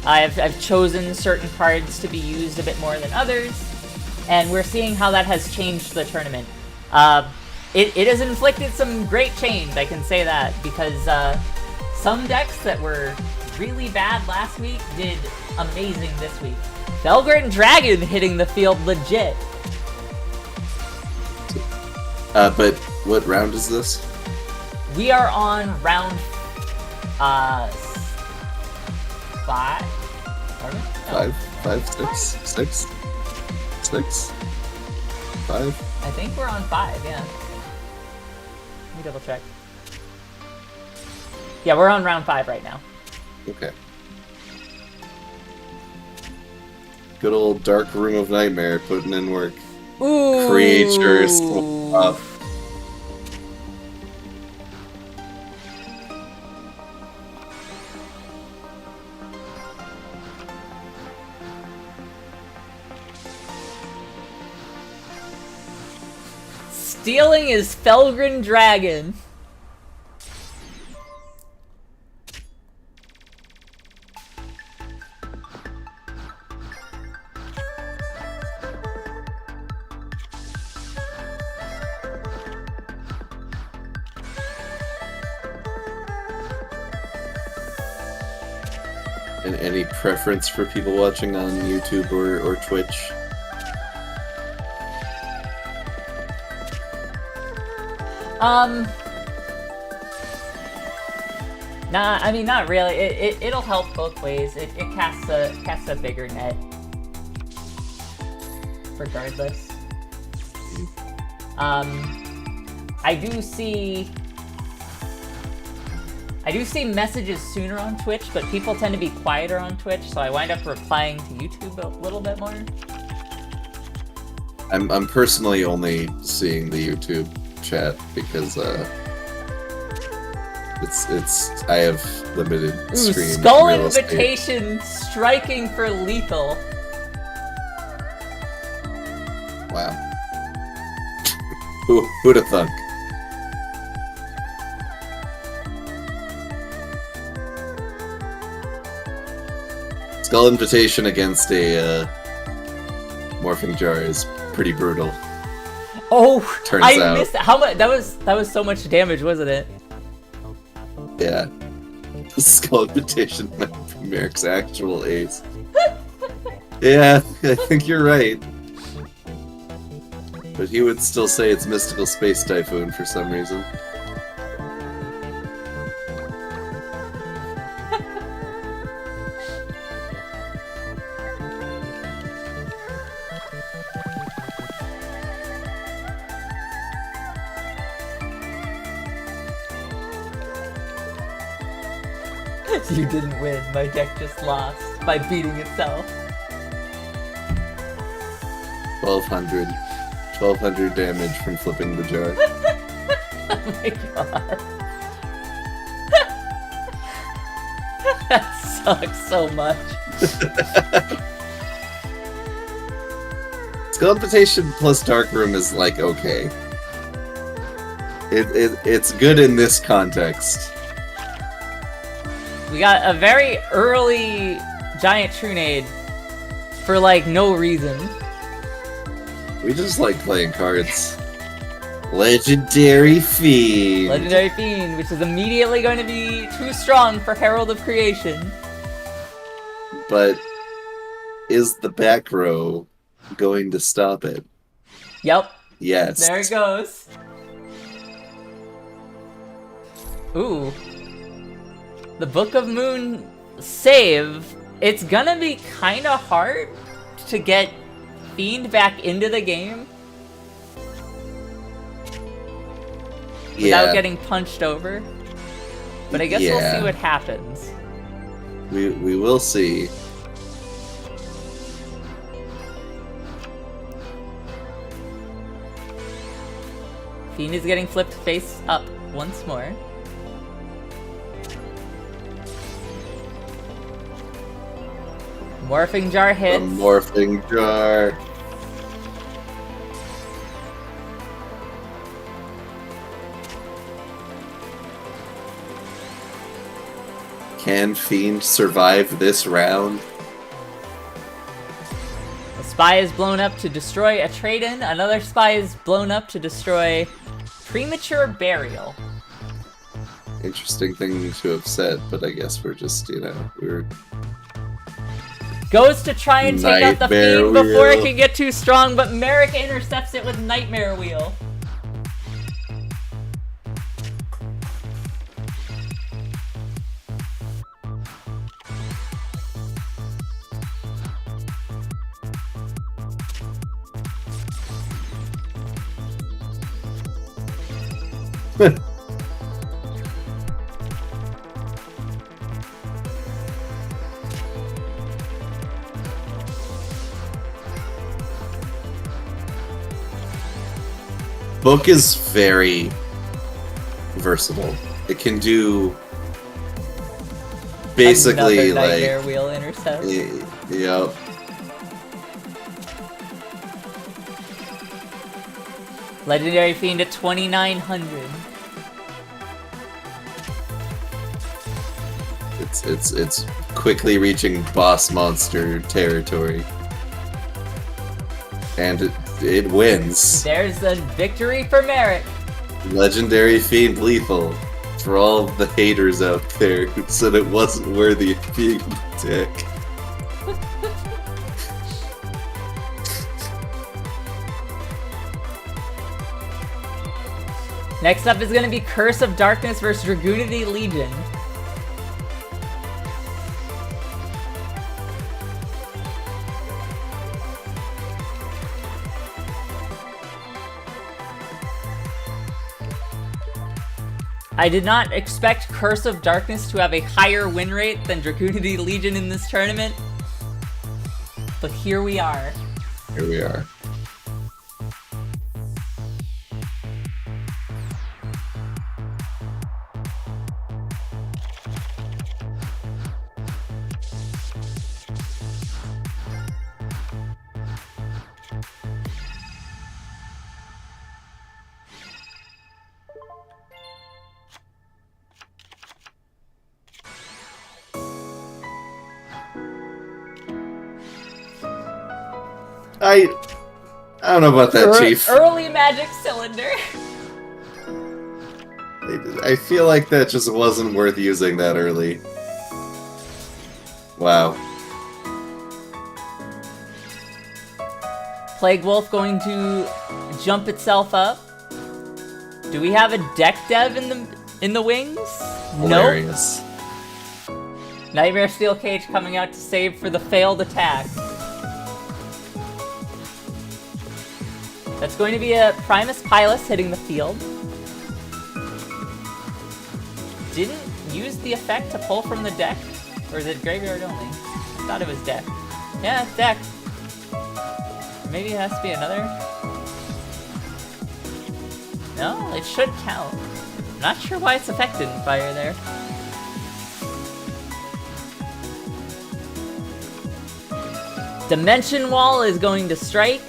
I've chosen certain cards to be used a bit more than others, and we're seeing how that has changed the tournament. It has inflicted some great change, I can say that, because some decks that were really bad last week did amazing this week. Belgrade Dragon hitting the field legit. But what round is this? We are on round 5. Pardon? No, 5, 6, 5. I think we're on 5, yeah. Let me double check. Yeah, we're on round 5 right now. Okay. Good old Dark Room of Nightmare putting in work. Ooh. Creatures up. Stealing is Felgren Dragon. And any preference for people watching on YouTube or Twitch? Nah, I mean, not really. It'll help both ways. It casts a bigger net. Regardless. I do see messages sooner on Twitch, but people tend to be quieter on Twitch, so I wind up replying to YouTube a little bit more. I'm personally only seeing the YouTube chat because I have limited stream Skull real estate. Invitation striking for lethal. Wow. Who'd have thunk? Skull Invitation against a Morphing Jar is pretty brutal. Oh, Turns I out. missed how much. That was so much damage, wasn't it? Yeah. The Skull Invitation might be Merrick's actual ace. Yeah, I think you're right. But he would still say it's Mystical Space Typhoon for some reason. You didn't win. My deck just lost by beating itself. 1200 damage from flipping the jar. Oh my god. That sucks so much. Skull Invitation plus Dark Room is like okay. It's good in this context. We got a very early Giant Trunade for like no reason. We just like playing cards. Legendary Fiend. Legendary Fiend, which is immediately going to be too strong for Herald of Creation. But is the back row going to stop it? Yep. Yes. There it goes. Ooh. The Book of Moon save. It's gonna be kinda hard to get Fiend back into the game without getting punched over. But I guess we'll see what happens. We will see. Fiend is getting flipped face up once more. Morphing Jar hits. A Morphing Jar. Can Fiend survive this round? A spy is blown up to destroy a trade-in. Another spy is blown up to destroy Premature Burial. Interesting thing to have said, but I guess we're just, we're... Goes to try and take out the Nightmare Fiend before it Wheel. can get too strong, but Merrick intercepts it with Nightmare Wheel. Book is very versatile. It can do basically Another like Nightmare Wheel intercept. Yep. Legendary Fiend at 2,900. It's quickly reaching boss monster territory. And it wins. There's the victory for Merrick. Legendary Fiend lethal. For all of the haters out there who said it wasn't worthy of being in the deck. Next up is going to be Curse of Darkness versus Dragunity Legion. I did not expect Curse of Darkness to have a higher win rate than Dragunity Legion in this tournament, but here we are. Here we are. I don't know about that, Chief. Early magic cylinder. I feel like that just wasn't worth using that early. Wow. Plague Wolf going to jump itself up. Do we have a deck dev in the wings? Hilarious. Nope. Nightmare Steel Cage coming out to save for the failed attack. That's going to be a Primus Pilus hitting the field. Didn't use the effect to pull from the deck? Or is it graveyard only? I thought it was deck. Yeah, it's deck. Maybe it has to be another? No, it should count. I'm not sure why it's affected in fire there. Dimension Wall is going to strike.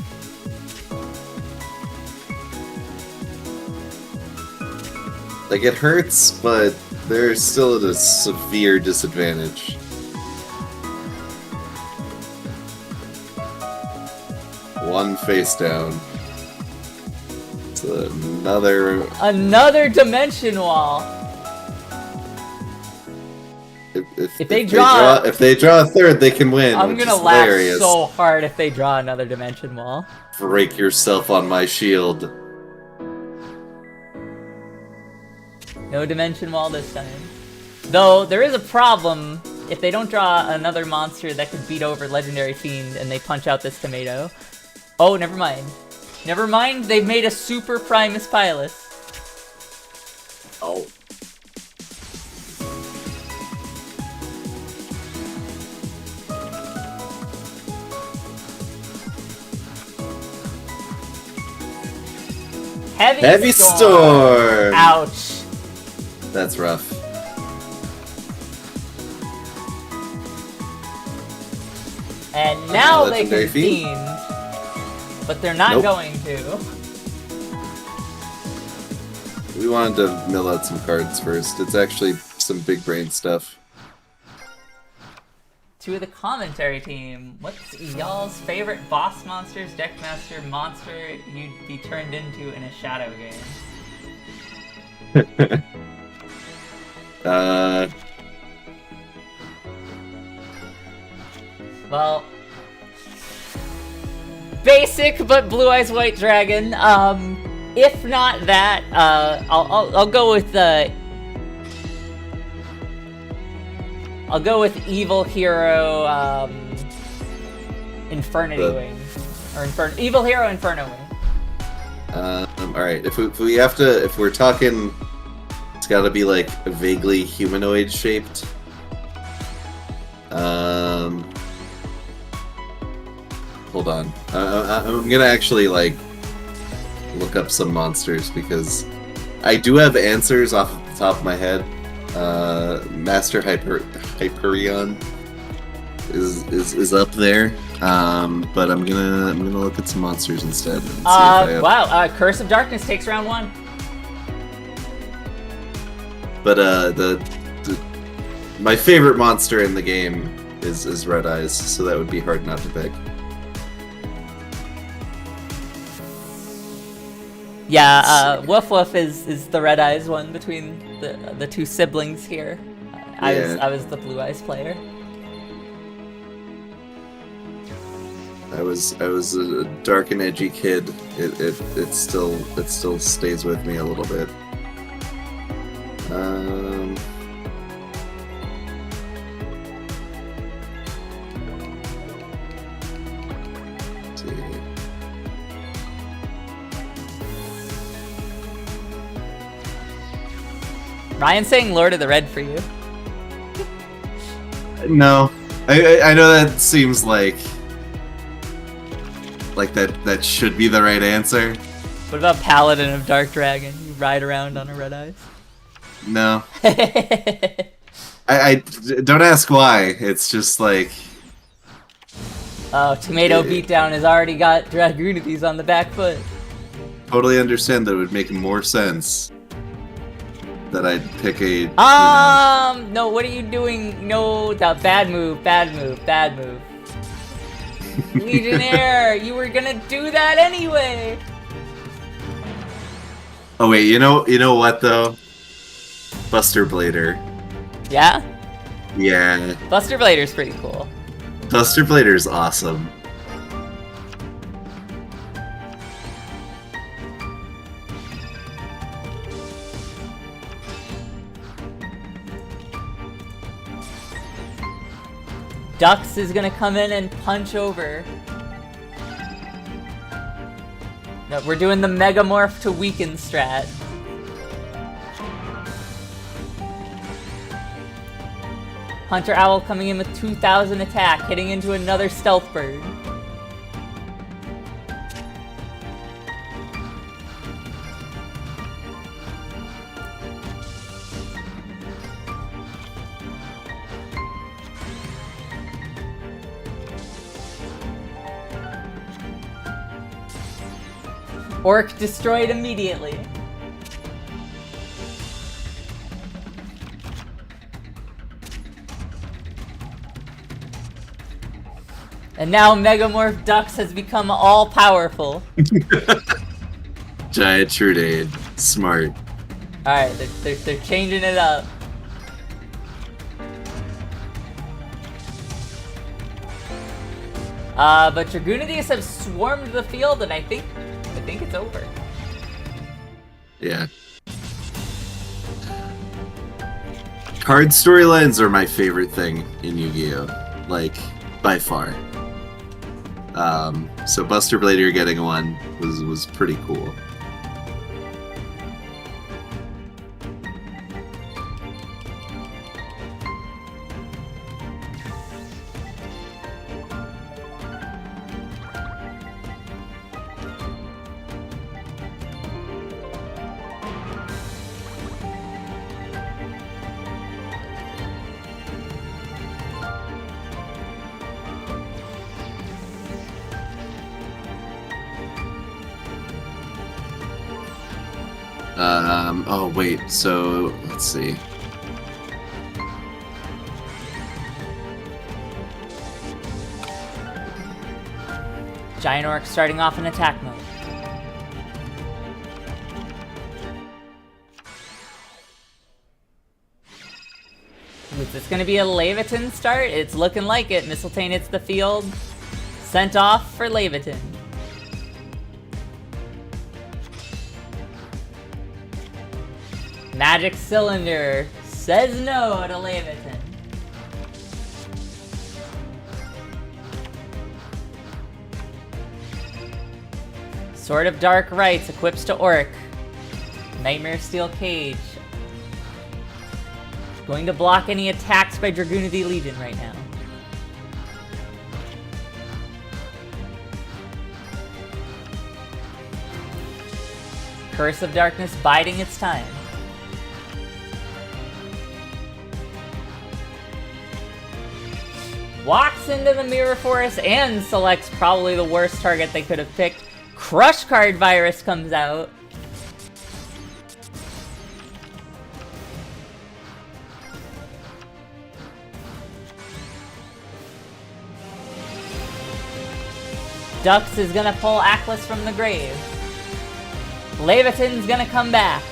Like, it hurts, but they're still at a severe disadvantage. One face down. It's another Dimension Wall. If they draw a third, they can win. I'm gonna laugh so hard if they draw another Dimension Wall. Break yourself on my shield. No Dimension Wall this time. Though, there is a problem if they don't draw another monster that could beat over Legendary Fiend and they punch out this tomato. Oh, never mind. Never mind, they've made a Super Primus Pilus. Oh. Heavy Storm! Ouch. That's rough. And now they Legendary can Fiend, but they're not going to. We wanted to mill out some cards first. It's actually some big brain stuff. To the commentary team, what's y'all's favorite boss monsters, deckmaster monster you'd be turned into in a shadow game? Well, basic but Blue Eyes White Dragon. If not that, I'll go with I'll go with Evil Hero Infernity Wing, or Evil Hero Inferno Wing. All right. If we're talking, it's got to be like vaguely humanoid shaped. Hold on. I'm gonna actually like look up some monsters because I do have answers off the top of my head. Master Hyperion is up there, but I'm gonna look at some monsters instead. And see if I have... Wow! Curse of Darkness takes round 1. But my favorite monster in the game is Red Eyes, so that would be hard not to pick. Yeah, Woof Woof is the Red Eyes one between the two siblings here. I was the Blue Eyes player. I was a dark and edgy kid. It still stays with me a little bit. Let's see. Ryan's saying Lord of the Red for you. No, I know that seems like that should be the right answer. What about Paladin of Dark Dragon? You ride around on a Red Eyes? No. I don't ask why. It's just like... Oh, Tomato Beatdown has already got Dragunities on the back foot. Totally understand that it would make more sense that I'd pick a... No, what are you doing? No, bad move. Legionnaire, you were gonna do that anyway. Oh wait, you know what though? Buster Blader. Yeah? Yeah. Buster Blader's pretty cool. Buster Blader's awesome. Dux is gonna come in and punch over. No, we're doing the Megamorph to weaken strat. Hunter Owl coming in with 2,000 attack, hitting into another Stealth Bird. Orc destroyed immediately. And now Megamorph Dux has become all-powerful. Giant Trudade. Smart. Alright, they're changing it up. But Dragunities have swarmed the field, and I think it's over. Yeah. Card storylines are my favorite thing in Yu-Gi-Oh! Like, by far. So Buster Blader getting one was pretty cool. Oh wait, so let's see. Giant Orc starting off in attack mode. Is this gonna be a Leviathan start? It's looking like it. Mistletoe hits the field. Sent off for Leviathan. Magic Cylinder says no to Leviathan. Sword of Dark Rites equips to Orc. Nightmare Steel Cage. Going to block any attacks by Dragunity Legion right now. Curse of Darkness biding its time. Walks into the Mirror Forest and selects probably the worst target they could have picked. Crush Card Virus comes out. Dux is gonna pull Atlas from the grave. Leviton's gonna come back.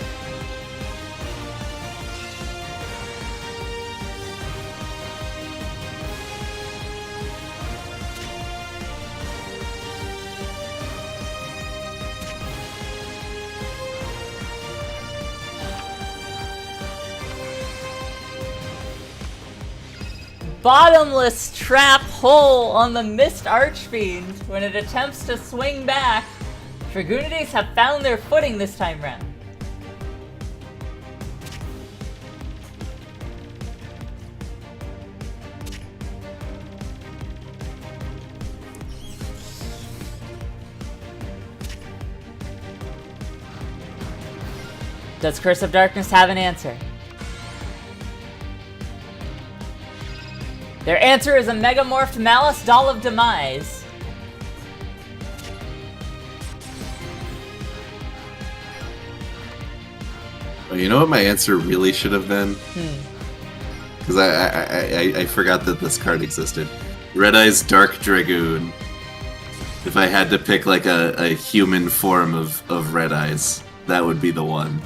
Bottomless trap hole on the Mist Archfiend when it attempts to swing back. Dragunities have found their footing this time round. Does Curse of Darkness have an answer? Their answer is a Megamorphed Malice Doll of Demise. Well, you know what my answer really should have been? Because I forgot that this card existed. Red Eye's Dark Dragoon. If I had to pick like a human form of Red Eyes, that would be the one.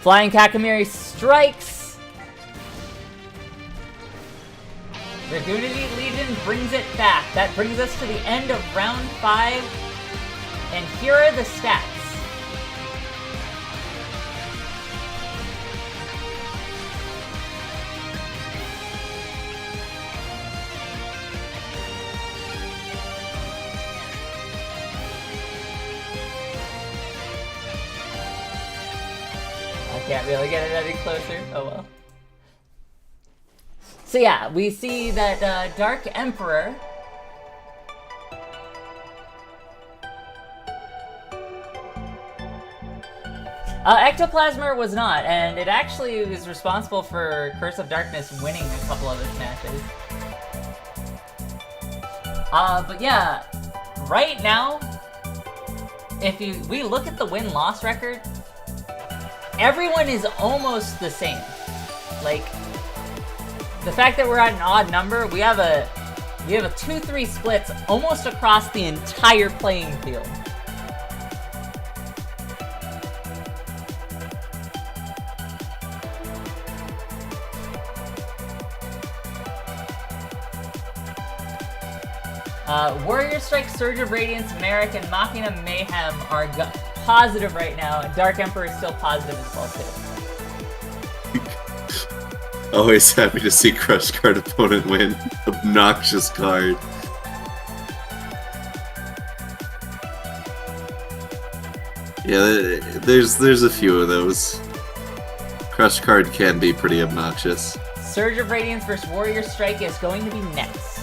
Flying Kakamiri strikes. Dragunity Legion brings it back. That brings us to the end of round 5. And here are the stats. I can't really get it any closer. Oh well. So yeah, we see that Dark Emperor Ectoplasmer was not, and it actually was responsible for Curse of Darkness winning a couple of its matches. But yeah, right now, if we look at the win-loss record, everyone is almost the same. Like, the fact that we're at an odd number, we have a 2-3 splits almost across the entire playing field. Warrior Strike, Surge of Radiance, Merrick, and Machina Mayhem are positive right now, and Dark Emperor is still positive as well too. Always happy to see Crush Card opponent win. Obnoxious card. Yeah, there's a few of those. Crush Card can be pretty obnoxious. Surge of Radiance versus Warrior Strike is going to be next.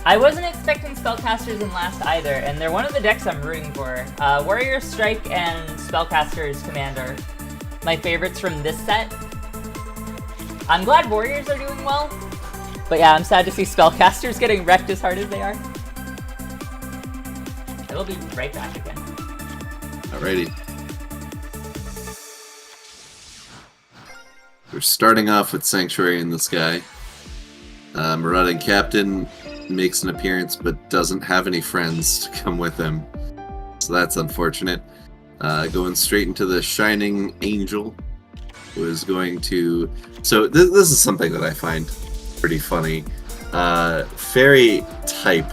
I wasn't expecting Spellcasters in last either, and they're one of the decks I'm rooting for. Warrior Strike and Spellcasters Command are my favorites from this set. I'm glad Warriors are doing well, but yeah, I'm sad to see Spellcasters getting wrecked as hard as they are. I will be right back again. Alrighty. We're starting off with Sanctuary in the Sky. Marauding Captain makes an appearance but doesn't have any friends to come with him. So that's unfortunate. Going straight into the Shining Angel, who is going to... So this is something that I find pretty funny. Fairy type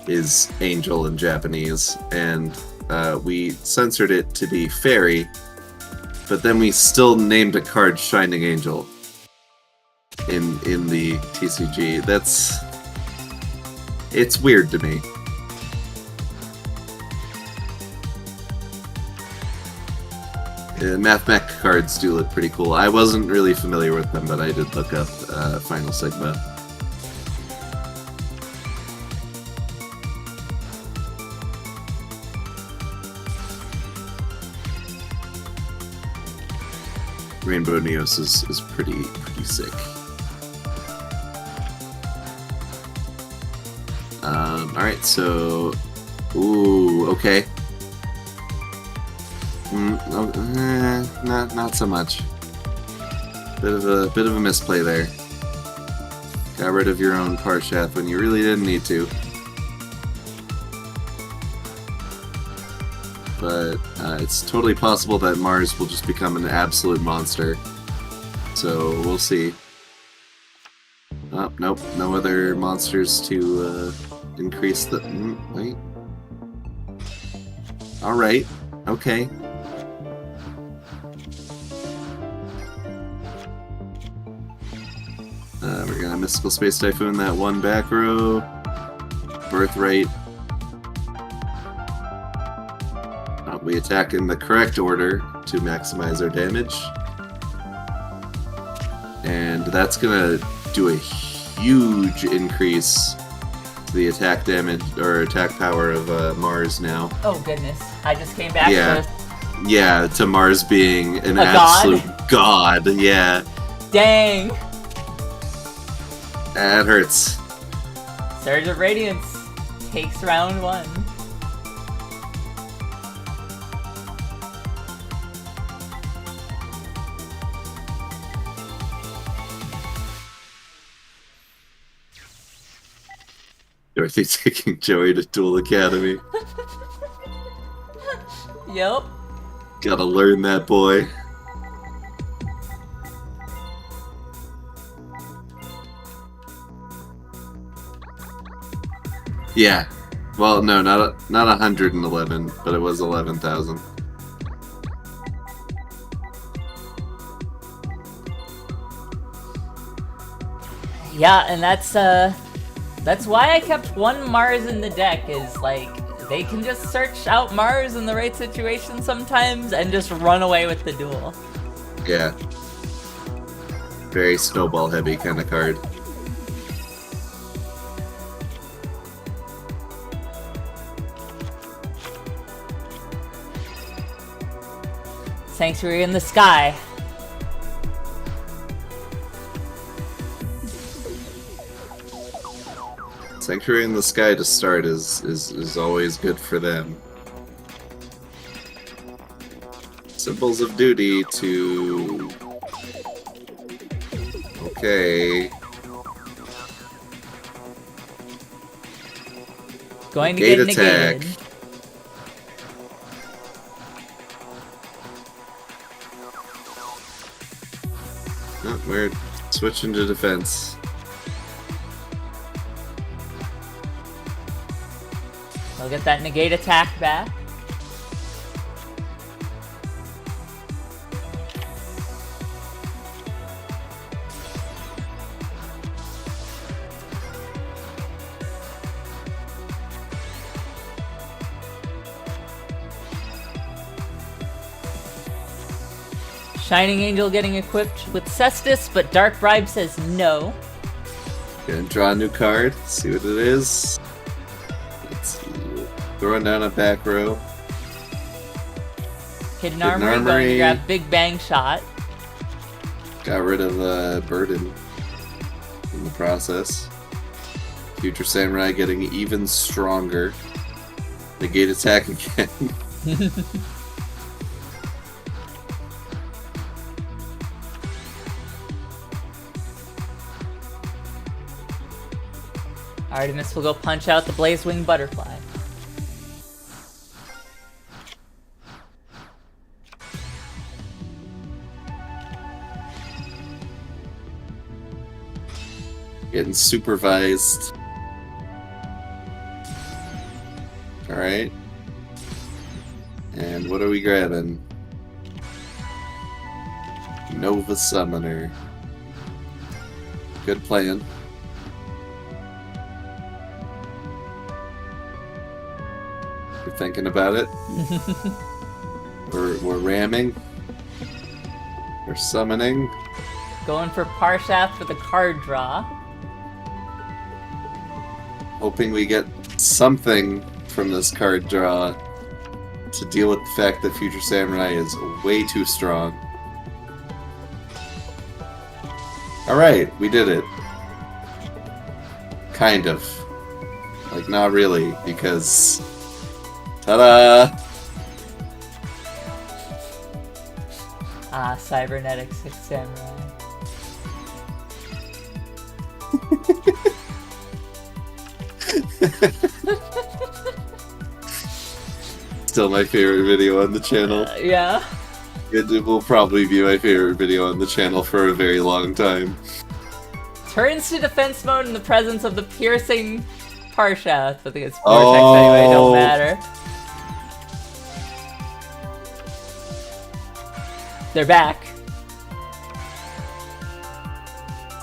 is Angel in Japanese, and we censored it to be Fairy, but then we still named a card Shining Angel in the TCG. It's weird to me. Mathmech cards do look pretty cool. I wasn't really familiar with them, but I did look up Final Sigma. Rainbow Neos is pretty sick. Alright, so... Ooh, okay. Not so much. Bit of a misplay there. Got rid of your own Parshath when you really didn't need to. But it's totally possible that Mars will just become an absolute monster. So we'll see. Oh, nope, no other monsters to increase the... wait. Alright, okay. We're gonna Mystical Space Typhoon that one back row. Birthright. We attack in the correct order to maximize our damage. And that's gonna do a huge increase to the attack damage, or attack power of Mars now. Oh goodness, I just came back Yeah. to... Yeah, to Mars being an A absolute god, yeah. Dang! That hurts. Surge of Radiance takes round 1. Dorothy taking Joey to Duel Academy. Yep. Gotta learn that boy. Yeah. Well, no, not 111, but it was 11,000. Yeah, and that's why I kept one Mars in the deck, is like, they can just search out Mars in the right situation sometimes and just run away with the duel. Yeah. Very snowball heavy kind of card. Sanctuary in the Sky. Sanctuary in the Sky to start is always good for them. Symbols of Duty to... Okay. Going to Gate get attack. negated. Oh, we're switching to defense. We'll get that negate attack back. Shining Angel getting equipped with Cestus, but Dark Bribe says no. Gonna draw a new card, see what it is. Let's see. Throwing down a back row. Hidden Armory going to grab Big Bang Shot. Got rid of Burden in the process. Future Samurai getting even stronger. Negate attack again. Artemis will go punch out the Blazewing Butterfly. Getting supervised. Alright. And what are we grabbing? Nova Summoner. Good plan. You're thinking about it? We're ramming. We're summoning. Going for Parshath for the card draw. Hoping we get something from this card draw to deal with the fact that Future Samurai is way too strong. Alright, we did it. Kind of. Like, not really, because... Ta-da! Ah, Cybernetics 6 Samurai. Still my favorite video on the channel. Yeah. It will probably be my favorite video on the channel for a very long time. Turns to defense mode in the presence of the piercing Parshath. I think it's Vortex anyway, it don't matter. They're back.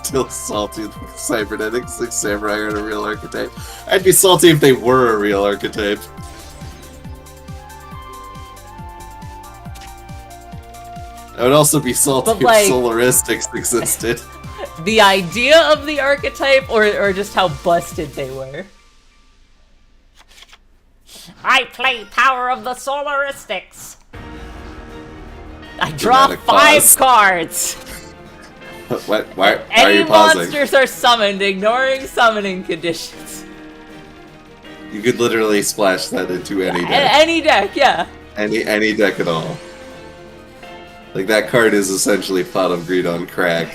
Still salty that Cybernetics 6 Samurai are a real archetype. I'd be salty if they were a real archetype. I would also be salty But, like, if Solaristics existed. The idea of the archetype, or just how busted they were? I play Power of the Solaristics. I draw Dramatic 5 pause. cards. What? Why are Any you pausing? monsters are summoned, ignoring summoning conditions. You could literally splash that into any deck. Any deck, yeah. Any deck at all. Like, that card is essentially Pot of Greed on crack.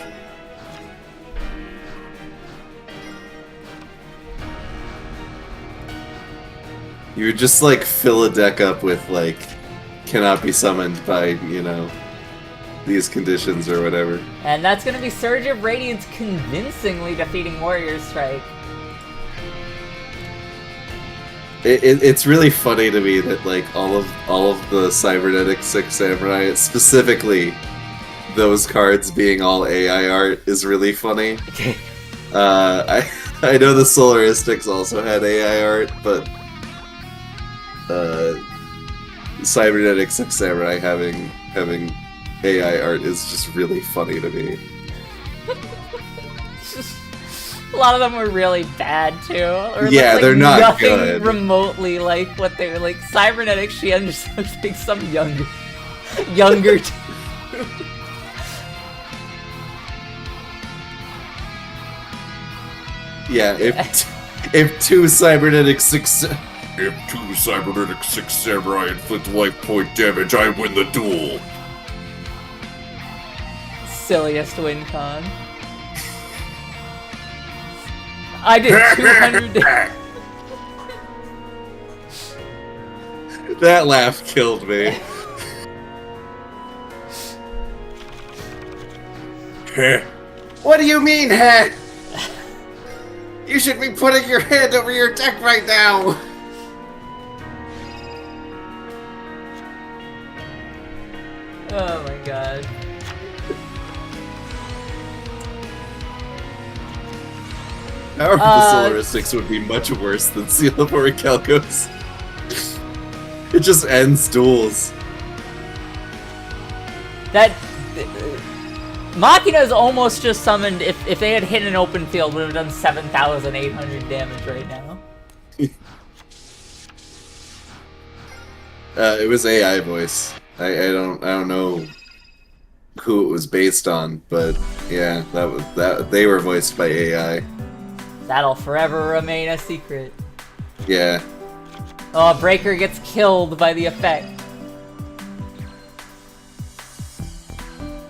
You would just, like, fill a deck up with, like, cannot be summoned by, you know, these conditions or whatever. And that's gonna be Surge of Radiance convincingly defeating Warrior Strike. It's really funny to me that, like, all of the Cybernetics 6 Samurai, specifically those cards being all AI art, is really funny. I know the Solaristics also had AI art, but Cybernetics 6 Samurai having AI art is just really funny to me. A lot of them were really bad too. Or Yeah, like they're not nothing good. remotely like what they were like. Cybernetics, she just looks like some younger dude. Yeah, if two Cybernetics 6 Samurai inflict life point damage, I win the duel. Silliest win con. I did 200 That laugh killed me. What do you mean, head? You should be putting your hand over your deck right now. Oh my god. Power of the Solaristics would be much worse than Seal of Orichalcos. It just ends duels. That Machina's almost just summoned. If they had hit an open field, would have done 7,800 damage right now. It was AI voice. I don't know who it was based on, but yeah, that they were voiced by AI. That'll forever remain a secret. Yeah. Oh, Breaker gets killed by the effect.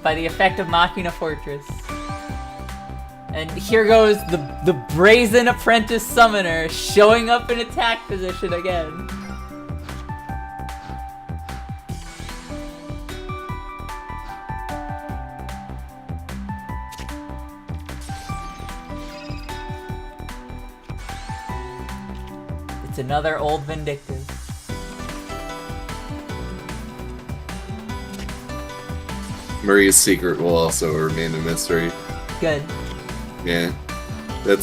By the effect of Machina Fortress. And here goes the Brazen Apprentice Summoner showing up in attack position again. It's another old Vindictive. Maria's secret will also remain a mystery. Good. Yeah. That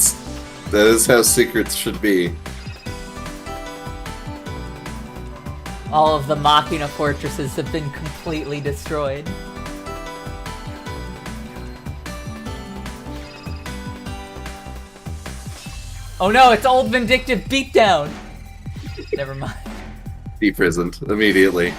is how secrets should be. All of the Machina fortresses have been completely destroyed. Oh no, it's old vindictive beatdown! Never mind. Deprisoned immediately.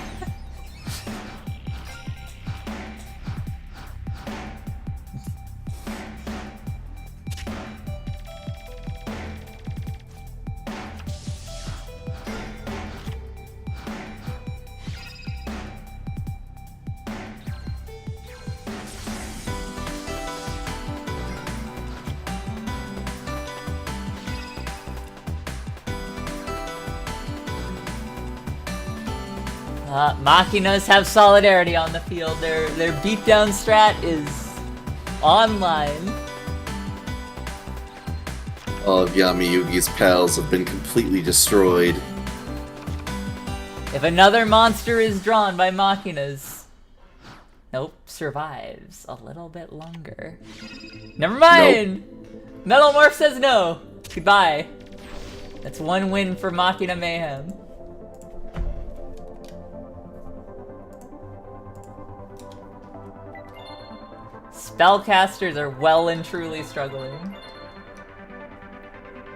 Machinas have solidarity on the field. Their beatdown strat is online. All of Yami Yugi's pals have been completely destroyed. If another monster is drawn by Machinas, nope, survives a little bit longer. Never mind! Nope. Metal Morph says no. Goodbye. That's one win for Machina Mayhem. Spellcasters are well and truly struggling.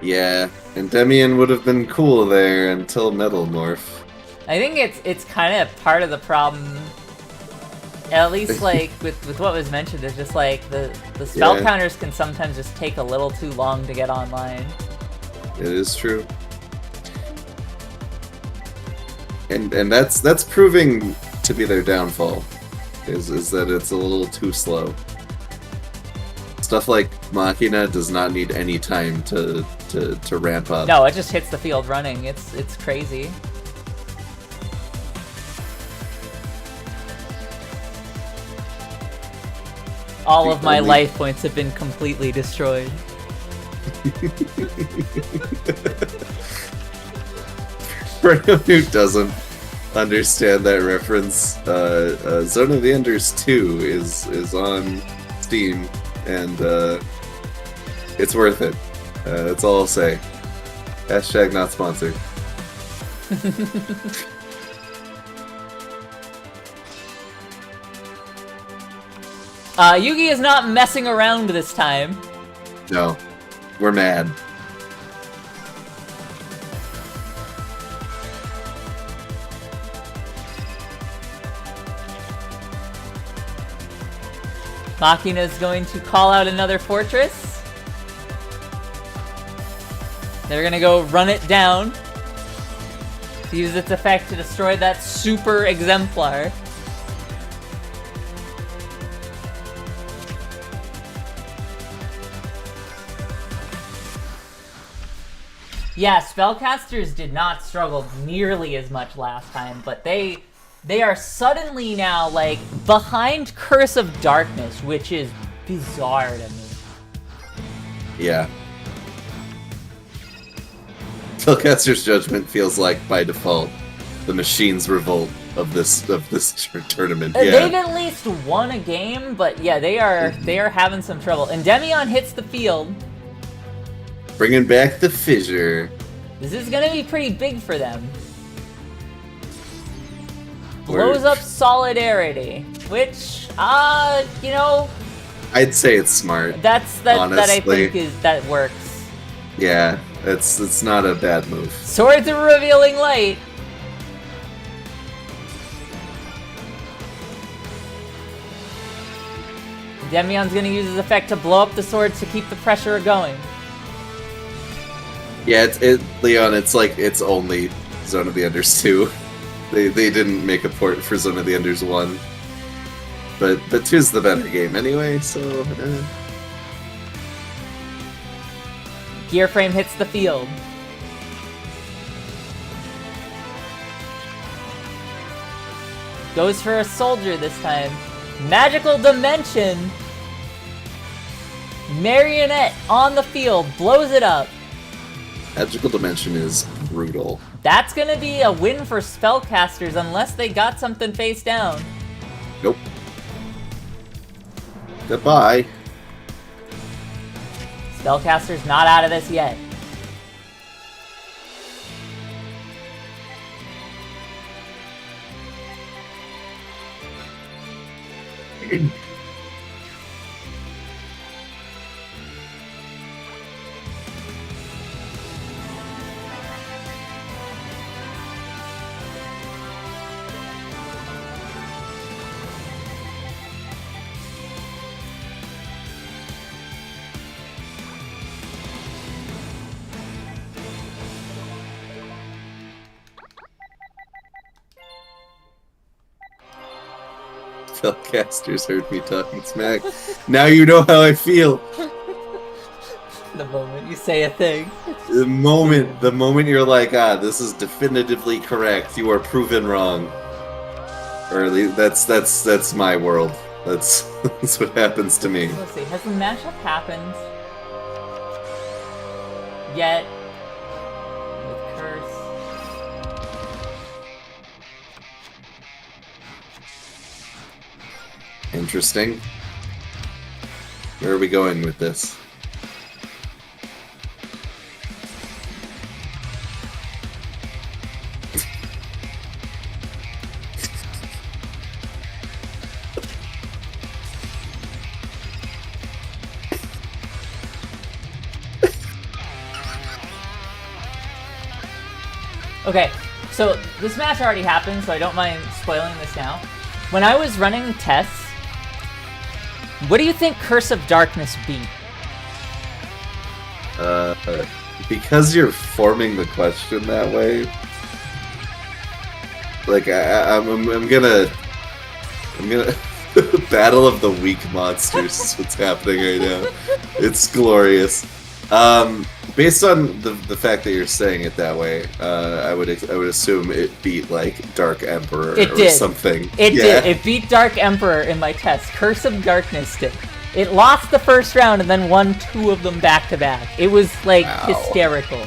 Yeah, Endymion would have been cool there until Metal Morph. I think it's kind of part of the problem. At least like with what was mentioned, is just like the spell counters can sometimes just take a little too long to get online. It is true. And that's proving to be their downfall. Is that it's a little too slow. Stuff like Machina does not need any time to ramp up. No, it just hits the field running. It's crazy. All of my life points have been completely destroyed. For anyone who doesn't understand that reference, Zone of the Enders 2 is on Steam, and it's worth it. That's all I'll say. Hashtag not sponsored. Yugi is not messing around this time. No, we're mad. Machina is going to call out another fortress. They're gonna go run it down to use its effect to destroy that super exemplar. Yeah, Spellcasters did not struggle nearly as much last time, but they are suddenly now, like, behind Curse of Darkness, which is bizarre to me. Yeah. Spellcaster's Judgment feels like, by default, the Machine's Revolt of this tournament. Yeah. They've at least won a game, but yeah, they are having some trouble. Endymion hits the field. Bringing back the fissure. This is gonna be pretty big for them. Blows up Solidarity, which, you know, I'd say it's smart. That I honestly. think that works. Yeah, it's not a bad move. Swords of Revealing Light. Demion's gonna use his effect to blow up the swords to keep the pressure going. Yeah, Leon, it's like it's only Zone of the Enders 2. They didn't make a port for Zone of the Enders 1. But 2's the better game anyway, so... Gear Frame hits the field. Goes for a soldier this time. Magical Dimension! Marionette on the field, blows it up. Magical Dimension is brutal. That's gonna be a win for Spellcasters unless they got something face down. Nope. Goodbye. Spellcasters not out of this yet. Spellcasters heard me talking smack. Now you know how I feel. The moment you say a thing. The moment you're like, this is definitively correct. You are proven wrong. Or at least that's my world. That's what happens to me. Let's see. Has the mashup happened yet? With Curse. Interesting. Where are we going with this? Okay, so this match already happened, so I don't mind spoiling this now. When I was running tests, what do you think Curse of Darkness beat? Because you're forming the question that way, like I'm gonna Battle of the Weak Monsters is what's happening right now. It's glorious. Based on the fact that you're saying it that way, I would assume it beat like Dark Emperor or something. It did. It beat Dark Emperor in my test. Curse of Darkness did. It lost the first round and then won 2 of them back to back. It was like hysterical.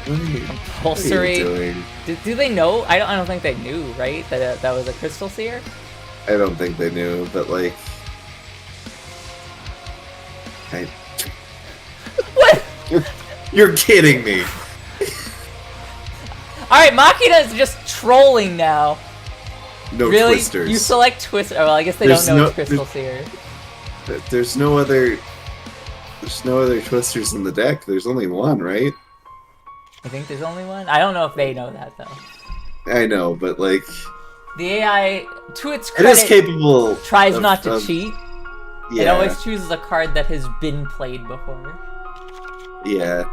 Compulsory. What are you doing? Do they know? I don't think they knew, right? That that was a Crystal Seer. I don't think they knew, but like. What? You're kidding me. Alright, Machina is just trolling now. No really? Twisters. You select Twister. Oh, well, I guess they don't know it's Crystal Seer. There's no other Twisters in the deck. There's only one, right? I think there's only one? I don't know if they know that, though. I know, but like... The AI, to its credit, it is capable tries not to cheat. Yeah. It always chooses a card that has been played before. Yeah.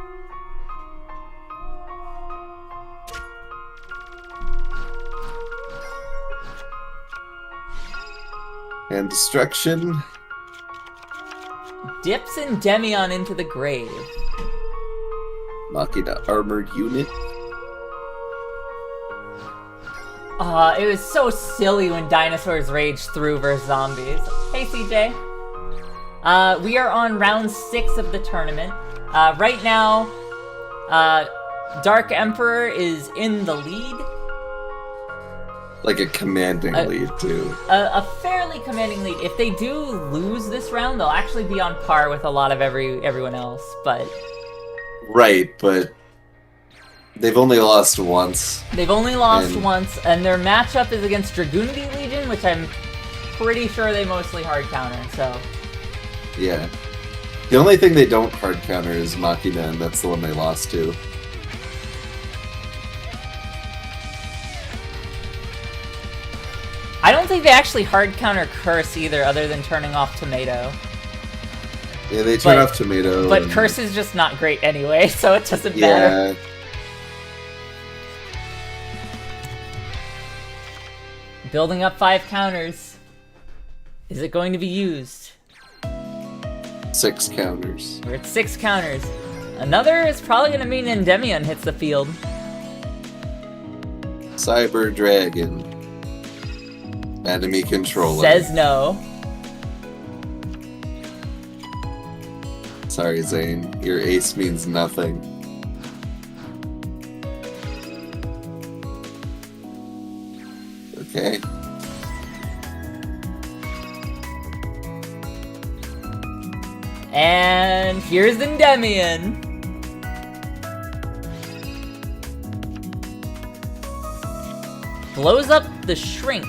And destruction. Dips Endymion into the grave. Machina armored unit. It was so silly when dinosaurs raged through versus zombies. Hey, CJ. We are on round 6 of the tournament. Right now, Dark Emperor is in the lead. Like a commanding lead, too. A fairly commanding lead. If they do lose this round, they'll actually be on par with a lot of everyone else, but... Right, but... They've only lost once. They've only lost once, and their matchup is against Dragunity Legion, which I'm pretty sure they mostly hard counter, so... Yeah. The only thing they don't hard counter is Machina, and that's the one they lost to. I don't think they actually hard counter Curse either, other than turning off Tomato. Yeah, they turn off Tomato. But Curse is just not great anyway, so it doesn't matter. Building up 5 counters. Is it going to be used? 6 counters. We're at 6 counters. Another is probably going to mean Endymion hits the field. Cyber Dragon. Enemy controller. Says no. Sorry, Zane. Your ace means nothing. Okay. And here's Endymion. Blows up the Shrink.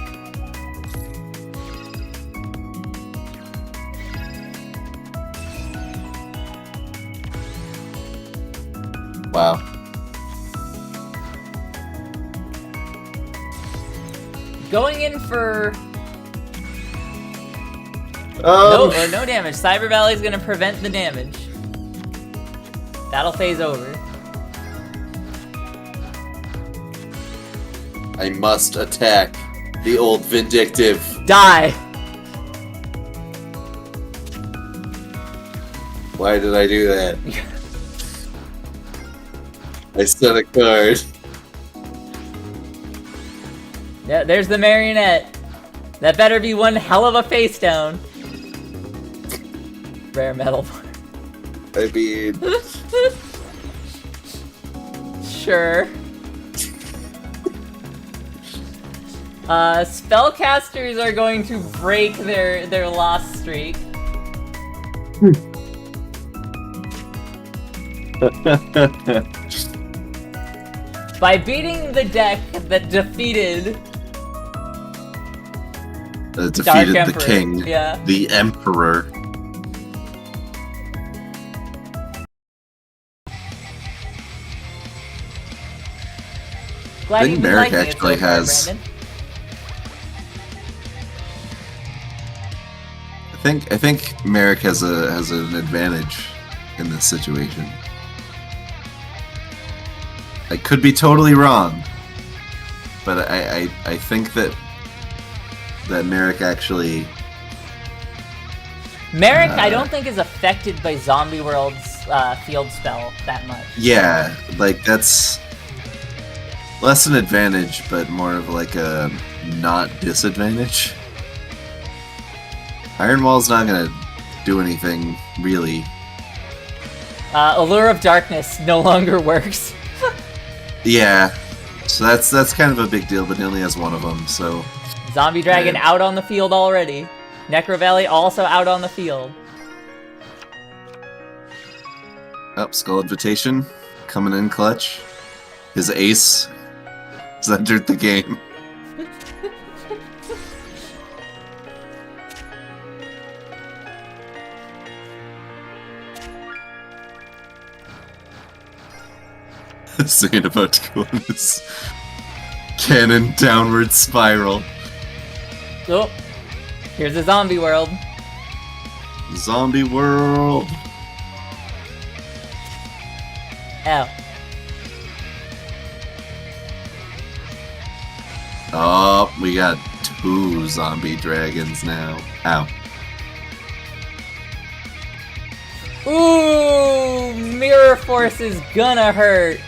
Wow. Going in for... No damage. Cyber Valley's gonna prevent the damage. That'll phase over. I must attack the old vindictive. Die! Why did I do that? I set a card. Yeah, there's the marionette. That better be one hell of a face down. Rare metal. I mean, Sure. Spellcasters are going to break their loss streak. By beating the deck that defeated Dark defeated the Emperor. king, Yeah. the emperor. Glad I think you've been Merrick liking it actually so far, has- Brandon. I think Merrick has an advantage in this situation. I could be totally wrong, but I think that Merrick actually. Merrick, I don't think is affected by Zombie World's field spell that much. Yeah, like that's less an advantage, but more of like a not disadvantage. Iron Wall's not gonna do anything really. Allure of Darkness no longer works. Yeah, so that's kind of a big deal, but he only has one of them, so. Zombie Dragon out on the field already. Necro Valley also out on the field. Oh, Skull Invitation coming in clutch. His ace has entered the game. Saying about to go on this cannon downward spiral. Oh, here's a Zombie World. Zombie world. Ow. Oh, we got 2 zombie dragons now. Ow. Ooh, Mirror Force is gonna hurt.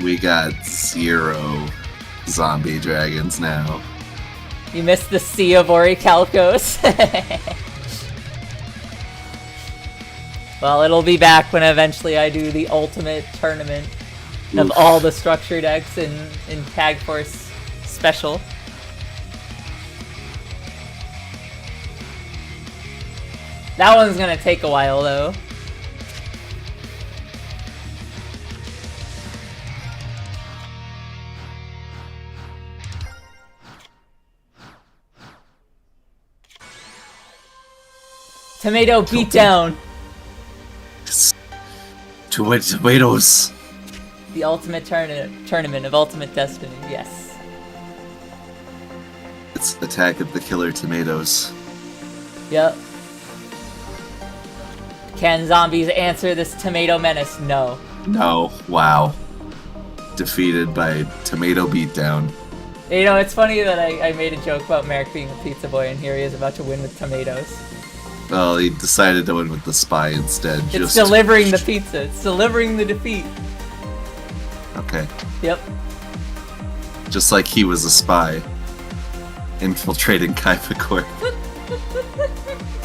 We got 0 zombie dragons now. You missed the Sea of Orichalcos. Well, it'll be back when eventually I do the ultimate tournament of Oof. all the structure decks in Tag Force Special. That one's gonna take a while though. Tomato beatdown. Tomatoes. The ultimate tournament of Ultimate Destiny. Yes. It's Attack of the Killer Tomatoes. Yep. Can zombies answer this tomato menace? No. No. Wow. Defeated by Tomato Beatdown. You know, it's funny that I made a joke about Merrick being a pizza boy, and here he is about to win with tomatoes. Well, he decided to win with the spy instead. It's delivering the pizza. It's delivering the defeat. Okay. Yep. Just like he was a spy. Infiltrating Kaiba Corp.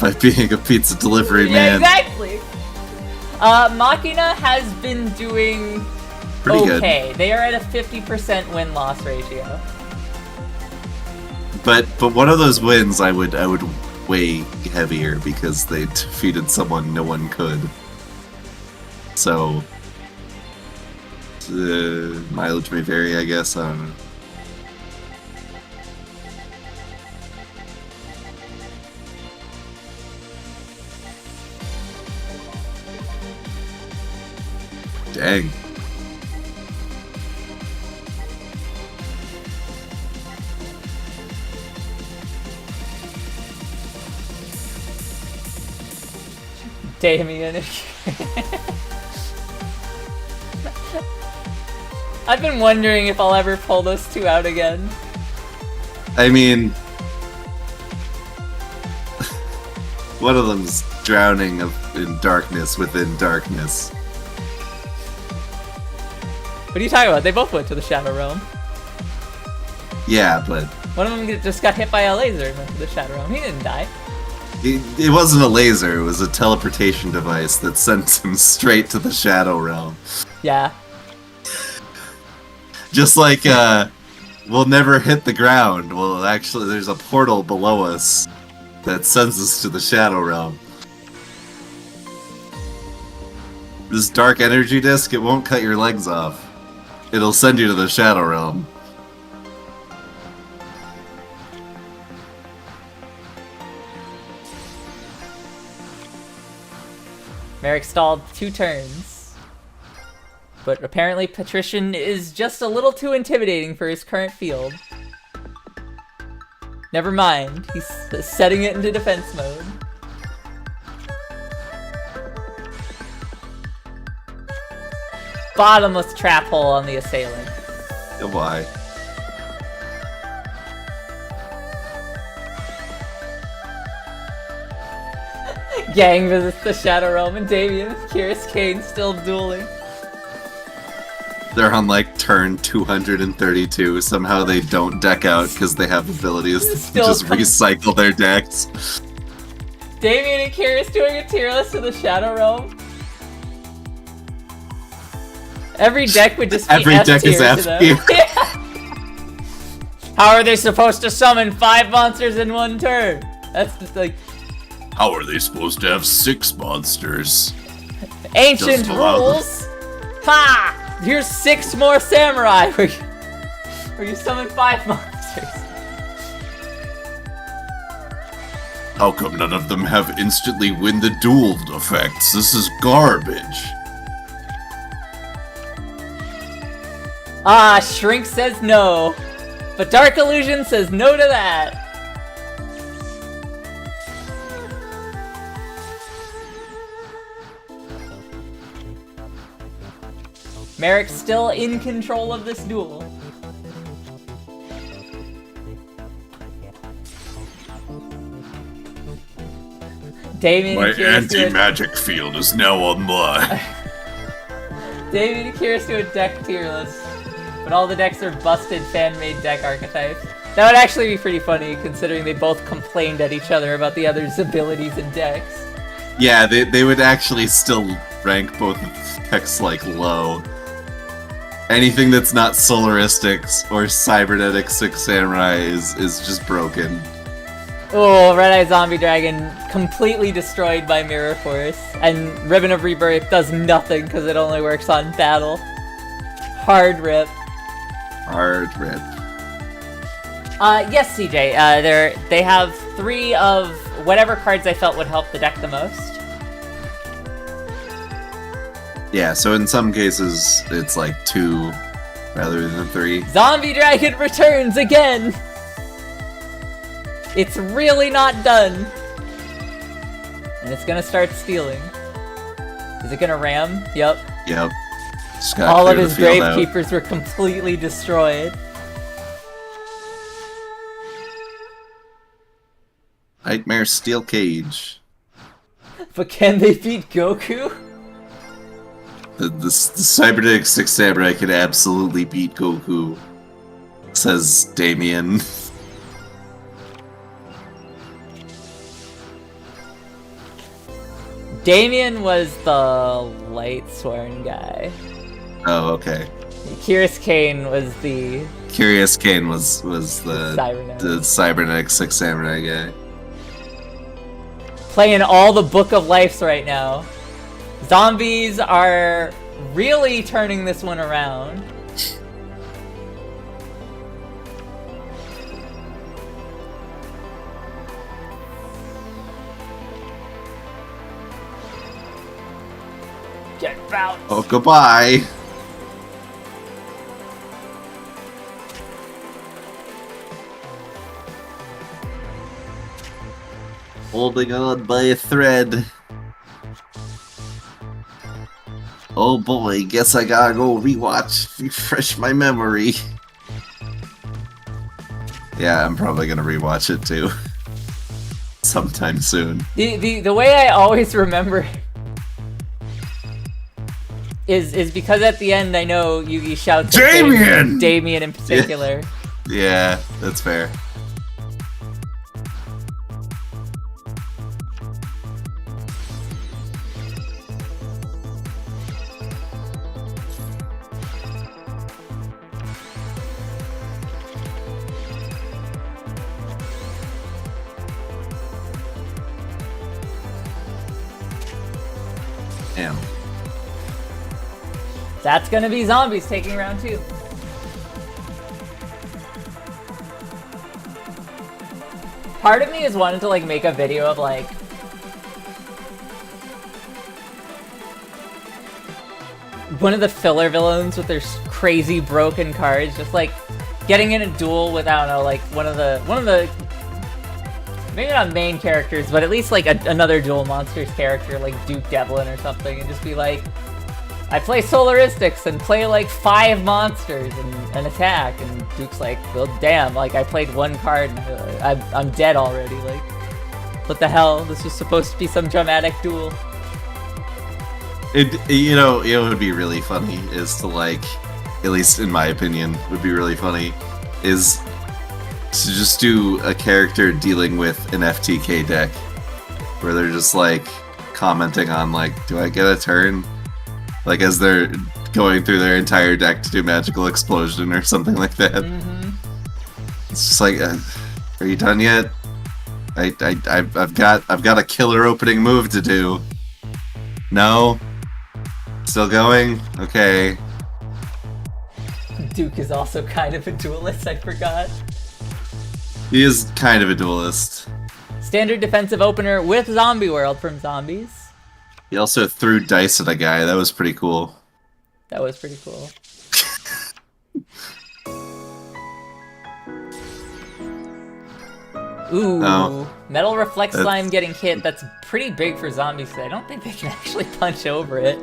By being a pizza delivery Yeah, man. exactly. Machina has been doing Pretty good. okay. They are at a 50% win-loss ratio. But one of those wins I would weigh heavier because they defeated someone no one could. So mileage may vary, I guess. I don't know. Dang. Damien. I've been wondering if I'll ever pull those two out again. I mean, one of them's drowning in darkness within darkness. What are you talking about? They both went to the Shadow Realm. Yeah, but One of them just got hit by a laser and went to the Shadow Realm. He didn't die. it wasn't a laser, it was a teleportation device that sent him straight to the Shadow Realm. Yeah. Just like, we'll never hit the ground. Well, actually, there's a portal below us that sends us to the Shadow Realm. This dark energy disc, it won't cut your legs off. It'll send you to the Shadow Realm. Merrick stalled 2 turns. But apparently Patrician is just a little too intimidating for his current field. Never mind, he's setting it into defense mode. Bottomless trap hole on the assailant. Why? Gang visits the Shadow Realm and Damien and Kyrus Kane still dueling. They're on like turn 232. Somehow they don't deck out because they have abilities to Still just recycle their decks. Damien and Kyrus doing a tier list of the Shadow Realm. Every deck would just be Every F deck is tier F to them. tier. How are they supposed to summon 5 monsters in 1 turn? That's just like How are they supposed to have 6 monsters? ancient Just allow them. rules. Ha! Here's 6 more samurai where you summon 5 monsters. How come none of them have instantly win the duel effects? This is garbage. Ah, Shrink says no. But Dark Illusion says no to that. Merrick's still in control of this duel. Damien My and Kyrus do a- anti-magic field is now online. Damien and Kyrus do a deck tier list, but all the decks are busted fan-made deck archetypes. That would actually be pretty funny, considering they both complained at each other about the other's abilities and decks. Yeah, they would actually still rank both decks like low. Anything that's not Solaristics or Cybernetic 6 Samurai is just broken. Oh, Red Eye Zombie Dragon completely destroyed by Mirror Force, and Ribbon of Rebirth does nothing because it only works on battle. Hard rip. Hard rip. Yes, CJ. They have 3 of whatever cards I felt would help the deck the most. Yeah, so in some cases it's like 2 rather than 3. Zombie Dragon returns again! It's really not done. And it's gonna start stealing. Is it gonna ram? Yep. Yep. All of his Gravekeepers were completely destroyed. Nightmare Steel Cage. But can they beat Goku? The Cybernetic 6 Samurai can absolutely beat Goku, says Damien. Damien was the Light Sworn guy. Oh, okay. Kyrus Kane was the Curious Kane was the Cybernetic. Cybernetic 6 Samurai guy. Playing all the Book of Lives right now. Zombies are really turning this one around. Get bounced. Oh, goodbye. Holding on by a thread. Oh boy, guess I gotta go refresh my memory. Yeah, I'm probably gonna rewatch it too. Sometime soon. The way I always remember is because at the end I know Yugi shouts Damien! At Damien in particular. Yeah, that's fair. Damn. That's gonna be zombies taking round 2. Part of me is wanting to like make a video of like one of the filler villains with their crazy broken cards, just like getting in a duel with, I don't know, like one of the maybe not main characters, but at least like another Duel Monsters character, like Duke Devlin or something, and just be like, I play Solaristics and play like 5 monsters and attack, and Duke's like, well, damn, like I played 1 card and I'm dead already. Like, what the hell? This was supposed to be some dramatic duel. It would be really funny is to like, at least in my opinion, would be really funny, is to just do a character dealing with an FTK deck, where they're just like commenting on like, do I get a turn? Like as they're going through their entire deck to do Magical Explosion or something like that. Mm-hmm. It's just like, are you done yet? I've got a killer opening move to do. No? Still going? Okay. Duke is also kind of a duelist, I forgot. He is kind of a duelist. Standard defensive opener with Zombie World from Zombies. He also threw dice at a guy. That was pretty cool. That was pretty cool. Ooh, Oh. Metal Reflect Slime getting hit. That's pretty big for zombies, because I don't think they can actually punch over it.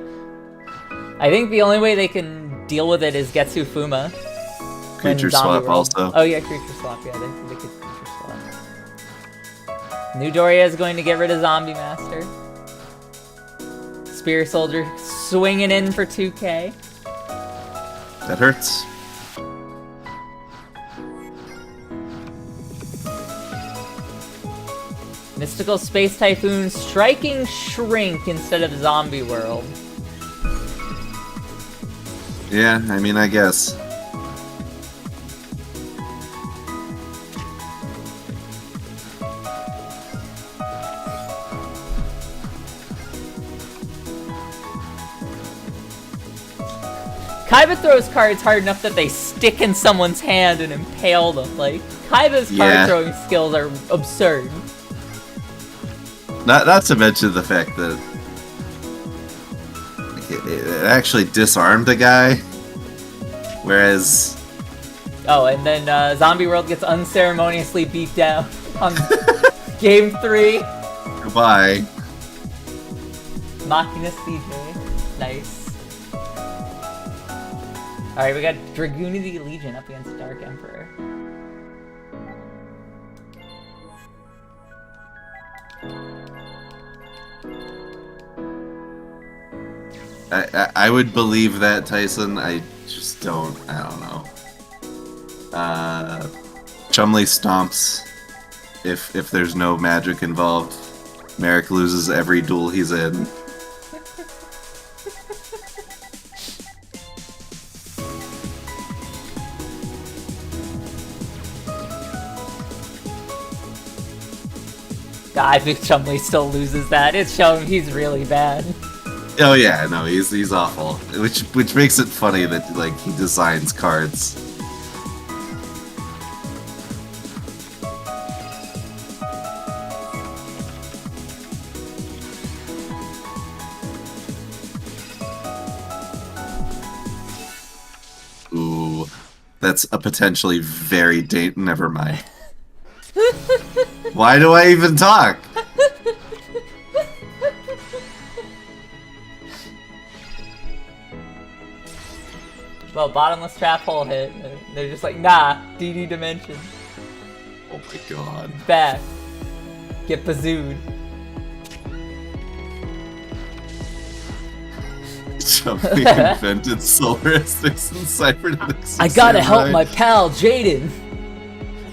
I think the only way they can deal with it is Getsu Fuma. Creature swap also. Oh yeah, creature swap. Yeah, they could creature swap. New Doria is going to get rid of Zombie Master. Spear Soldier swinging in for 2k. That hurts. Mystical Space Typhoon striking Shrink instead of Zombie World. Yeah, I mean, I guess. Kaiba throws cards hard enough that they stick in someone's hand and impale them. Like, Kaiba's card throwing skills are absurd. Not to mention the fact that it actually disarmed the guy, whereas... Oh, and then Zombie World gets unceremoniously beat down on Game 3. Goodbye. Machina CJ. Nice. Alright, we got Dragunity Legion up against Dark Emperor. I would believe that, Tyson. I just don't. I don't know. Chumley stomps if there's no magic involved. Merrick loses every duel he's in. I think Chumley still loses that. It's showing he's really bad. Oh yeah, no, he's awful. Which makes it funny that like he designs cards. Ooh, that's a potentially very never mind. Why do I even talk? Well, bottomless trap hole hit. They're just like, nah, DD dimension. Oh my god. Back. Get bazooed. Jumping invented solaristics and cybernetics. I gotta help my pal Jaden.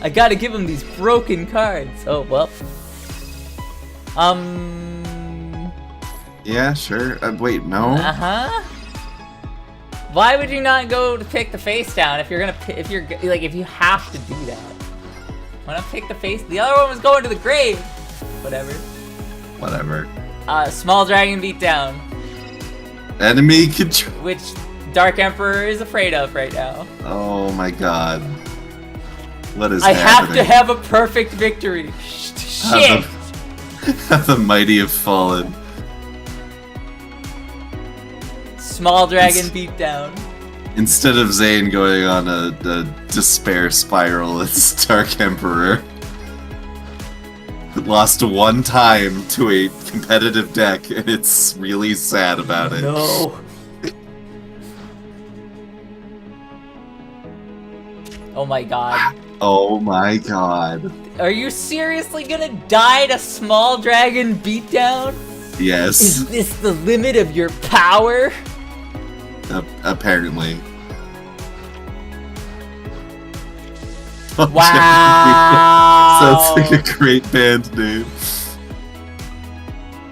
I gotta give him these broken cards. Oh well. Yeah, sure. Wait, no. Why would you not go to pick the face down if you're gonna if you have to do that? Why not pick the face? The other one was going to the grave. Whatever. Whatever. Small dragon beat down. Enemy control. Which Dark Emperor is afraid of right now. Oh my god. What is I happening? have to have a perfect victory. Shit! The mighty have fallen. Small dragon beat down. Instead of Zane going on a despair spiral, it's Dark Emperor. Lost one time to a competitive deck, and it's really sad about it. No. Oh my god. Oh my god. Are you seriously gonna die to small dragon beatdown? Yes. Is this the limit of your power? Apparently. Wow. Sounds like a great band name.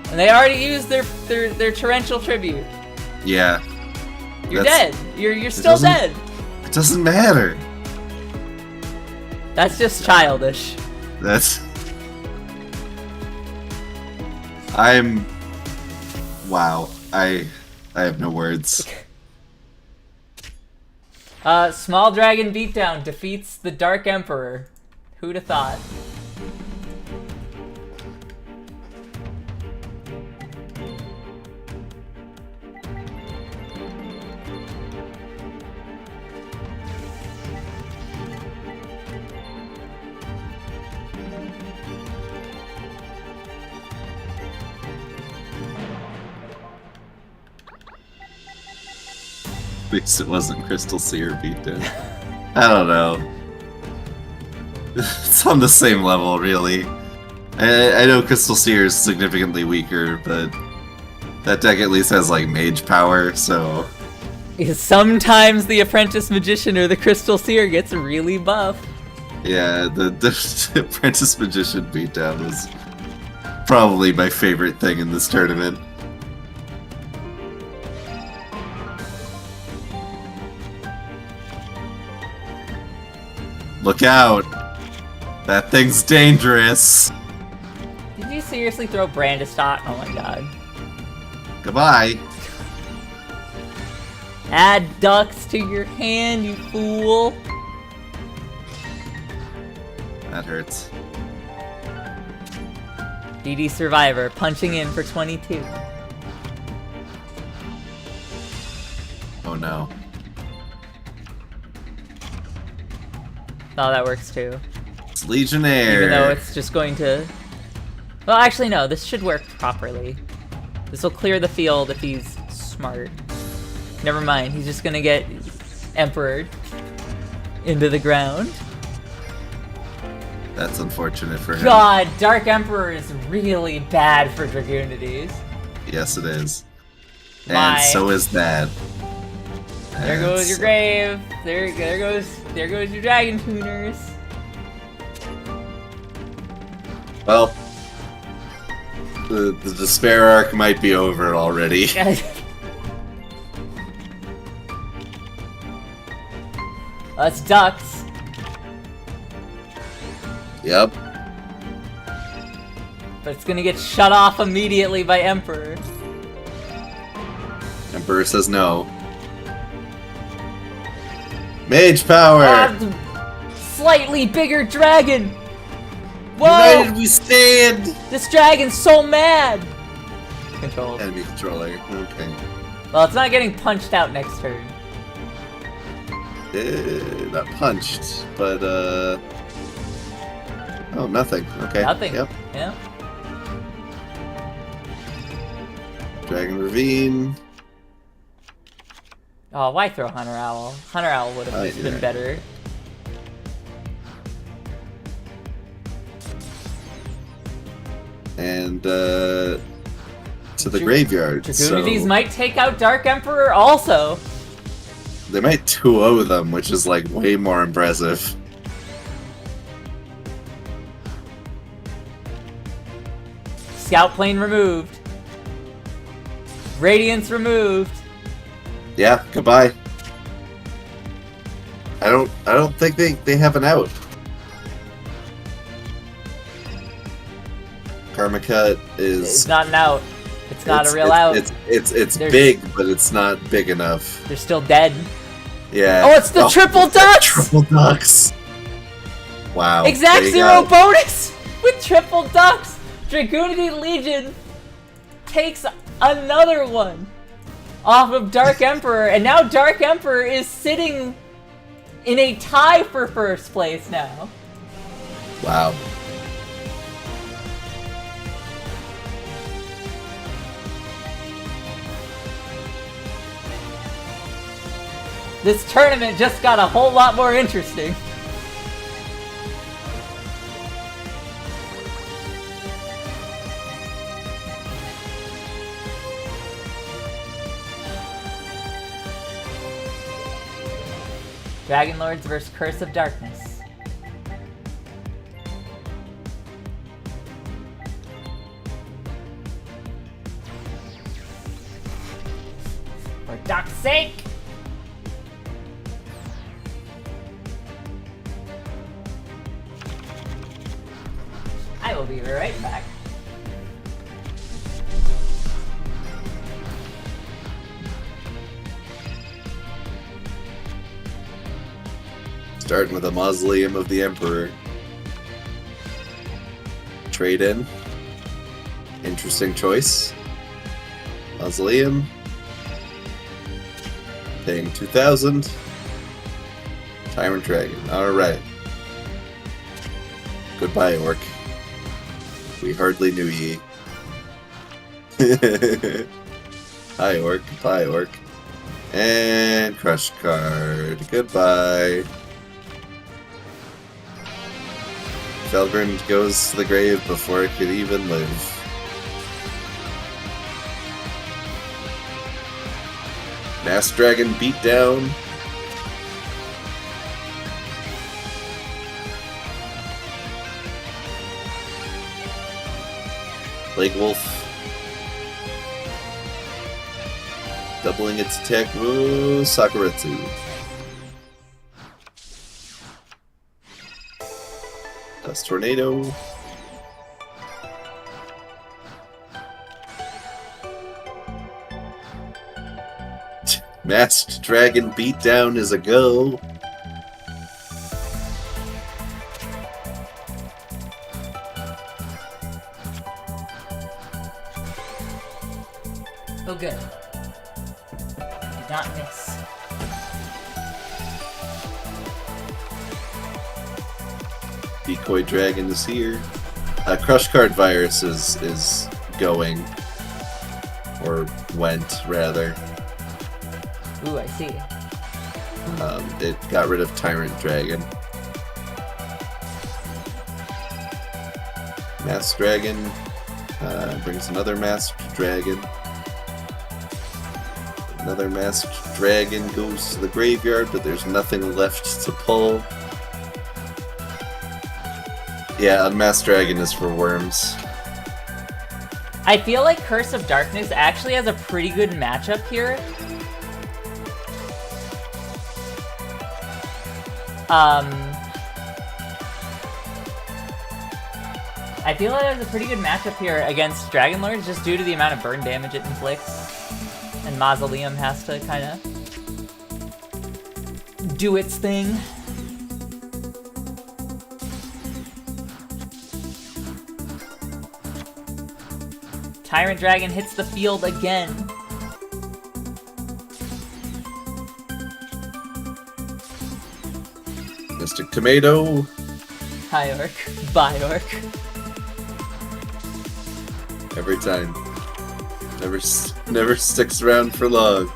And they already used their torrential tribute. Yeah. You're dead. You're still dead. It doesn't matter. That's just childish. That's... Wow. I have no words. Small dragon beatdown defeats the Dark Emperor. Who'd have thought? At least it wasn't Crystal Seer beatdown. I don't know. It's on the same level, really. I know Crystal Seer is significantly weaker, but that deck at least has, like, mage power, so... Because sometimes the Apprentice Magician or the Crystal Seer gets really buff. Yeah, the Apprentice Magician beatdown was probably my favorite thing in this tournament. Look out! That thing's dangerous! Did you seriously throw Brandistot? Oh my god. Goodbye! Add ducks to your hand, you fool! That hurts. DD Survivor punching in for 22. Oh no. Oh, that works too. It's Legionnaire! Even though it's just going to... Well, actually no, this should work properly. This will clear the field if he's smart. Never mind, he's just gonna get Emperored into the ground. That's unfortunate for him. God, Dark Emperor is really bad for Dragunities. Yes, it is. My. And so is that. There goes your grave. There goes your Dragon Tuners. Well, the despair arc might be over already. That's ducks. Yep. But it's gonna get shut off immediately by Emperor. Emperor says no. Mage power! Slightly bigger dragon! Whoa! United we stand! This dragon's so mad! Controlled. Enemy controller. Okay. Well, it's not getting punched out next turn. Not punched, but oh, nothing. Okay. Nothing. Yep. Yeah. Dragon Ravine. Oh, why throw Hunter Owl? Hunter Owl would have been better. And to the graveyard. Dragunities So might take out Dark Emperor also. they might 2-0 them, which is like way more impressive. Scout plane removed. Radiance removed. Yeah, goodbye. I don't think they have an out. Karma Cut is It's not an out. It's not a real out. It's big, but it's not big enough. They're still dead. Yeah. Oh, it's the triple ducks! Triple ducks. Wow. Exact zero bonus with triple ducks. Dragunity Legion takes another one off of Dark Emperor, and now Dark Emperor is sitting in a tie for first place now. Wow. This tournament just got a whole lot more interesting. Dragon Lords vs. Curse of Darkness. For Doc's sake! I will be right back. Starting with a Mausoleum of the Emperor. Trade in. Interesting choice. Mausoleum. Paying 2,000. Tyrant Dragon. Alright. Goodbye, Orc. We hardly knew ye. Hi, Orc. Bye, Orc. And Crush card. Goodbye. Felgrind goes to the grave before it could even live. Mass Dragon Beatdown. Plague Wolf. Doubling its attack. Ooh, Sakuretsu. Dust Tornado. Masked Dragon Beatdown is a go. Oh, good. Did not miss. Decoy Dragon is here. Crush Card Virus is going. Or went, rather. Ooh, I see. It got rid of Tyrant Dragon. Masked Dragon brings another Masked Dragon. Another Masked Dragon goes to the graveyard, but there's nothing left to pull. Yeah, Unmasked Dragon is for worms. I feel like Curse of Darkness actually has a pretty good matchup here. I feel like it has a pretty good matchup here against Dragon Lords just due to the amount of burn damage it inflicts. And Mausoleum has to kind of do its thing. Tyrant Dragon hits the field again. Mystic Tomato. Hi, Orc. Bye, Orc. Every time. Never sticks around for long.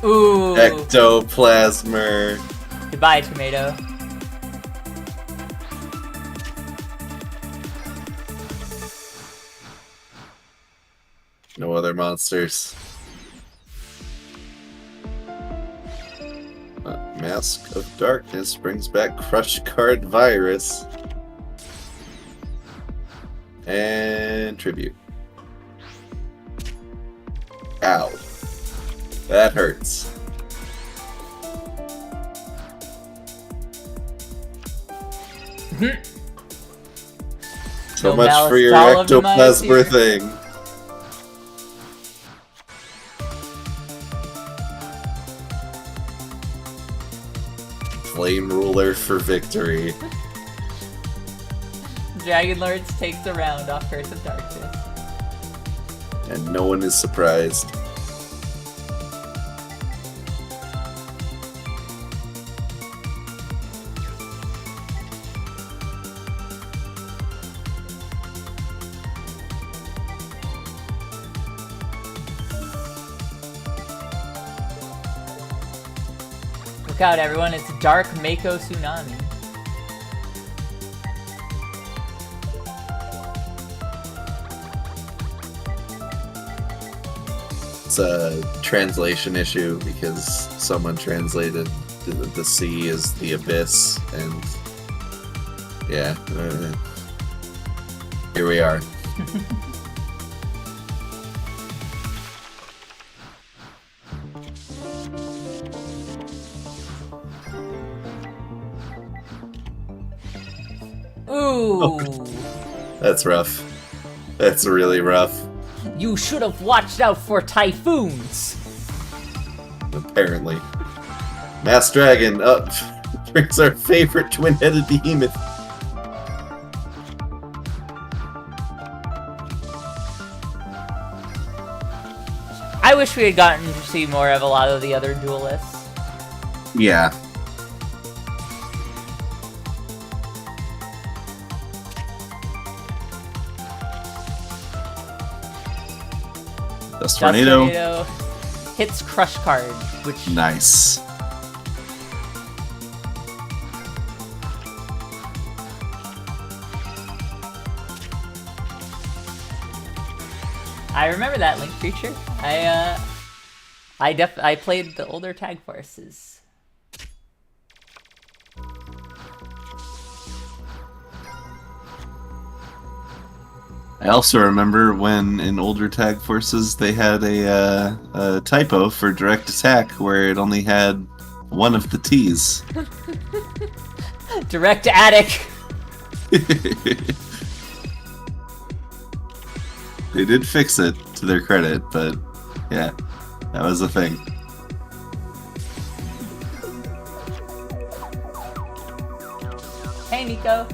Ooh. Ectoplasmer. Goodbye, tomato. No other monsters. Mask of Darkness brings back Crush Card Virus. And Tribute. Ow. That hurts. So No much malice, for your all of them eyes ectoplasma here. thing. Flame Ruler for victory. Dragon Lords takes the round off Curse of Darkness. And no one is surprised. Look out, everyone, it's Dark Mako Tsunami. It's a translation issue because someone translated the sea as the abyss, and yeah, here we are. Ooh. That's rough. That's really rough. You should have watched out for typhoons. Apparently. Mass Dragon up brings our favorite twin-headed behemoth. I wish we had gotten to see more of a lot of the other duelists. Yeah. Dust Tornado. Tornado hits Crush Card, which Nice. I remember that Link creature. I played the older Tag Forces. I also remember when in older Tag Forces they had a typo for direct attack where it only had one of the T's. Direct Attic. They did fix it, to their credit, but yeah, that was the thing. Hey, Nico.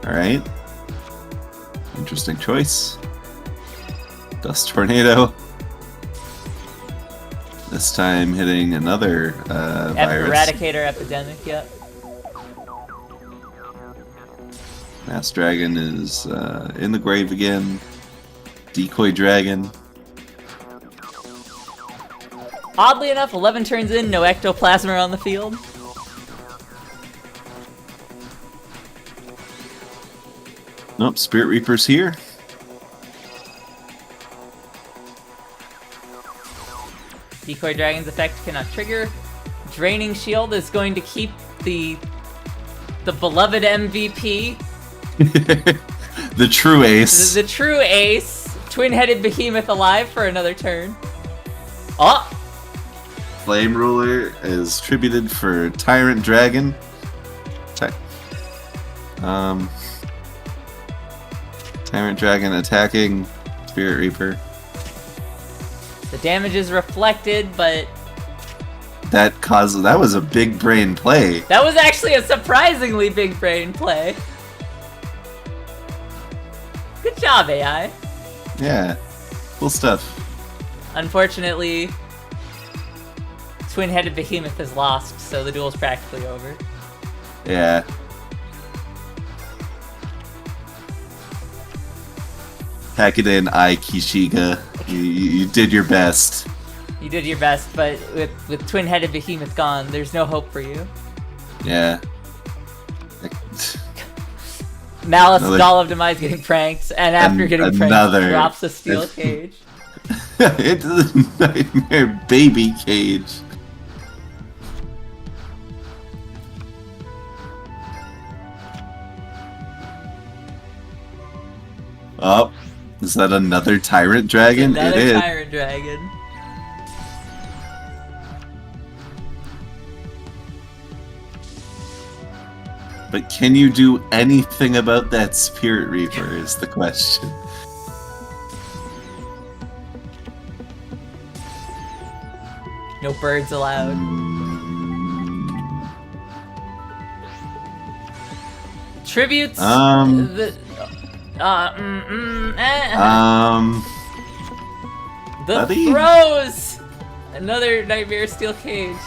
Alright. Interesting choice. Dust Tornado. This time hitting another virus. Eradicator Epidemic, yep. Mass Dragon is in the grave again. Decoy Dragon. Oddly enough, 11 turns in, no Ectoplasma on the field. Nope, Spirit Reaper's here. Decoy Dragon's effect cannot trigger. Draining Shield is going to keep the beloved MVP. The true ace. The true ace. Twin-headed behemoth alive for another turn. Oh! Flame Ruler is tributed for Tyrant Dragon. Tyrant Dragon attacking Spirit Reaper. The damage is reflected, but That was a big brain play. that was actually a surprisingly big brain play. Good job, AI. Yeah. Cool stuff. Unfortunately, Twin-headed behemoth is lost, so the duel's practically over. Yeah. Pack it in, Kishiga. You did your best. You did your best, but with twin-headed behemoth gone, there's no hope for you. Yeah. Malice, Doll of Demise getting pranked, and after getting pranked, drops a steel cage. It's a nightmare baby cage. Oh, is that another tyrant dragon? Another it is. Tyrant dragon. But can you do anything about that Spirit Reaper is the question. No birds allowed. Tributes. The buddy? throws. Another nightmare steel cage.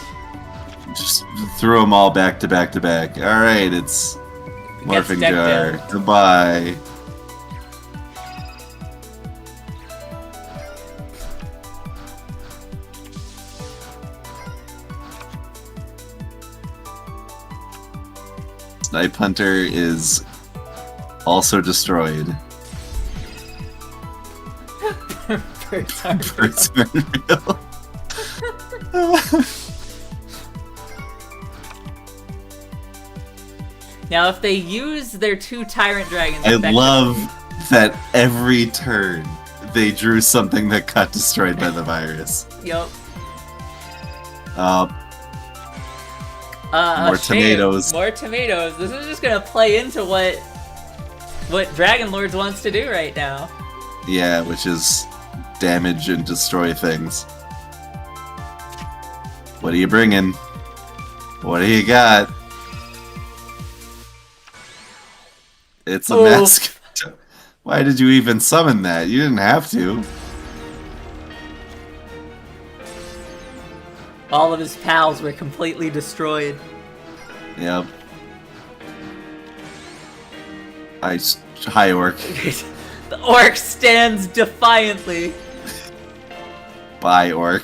Just threw them all back to back to back. Alright, it's Morphing decked Jar. out. Goodbye. Snipe Hunter is also destroyed. Birds are Birds are real. Now, if they use their 2 Tyrant Dragons, I effectively- love that every turn they drew something that got destroyed by the virus. Yup. More shame. tomatoes. More tomatoes. This is just gonna play into what Dragon Lords wants to do right now. Yeah, which is damage and destroy things. What are you bringing? What do you got? It's a Oof. mask. Why did you even summon that? You didn't have to. All of his pals were completely destroyed. Yep. High orc. The orc stands defiantly. Bye, orc.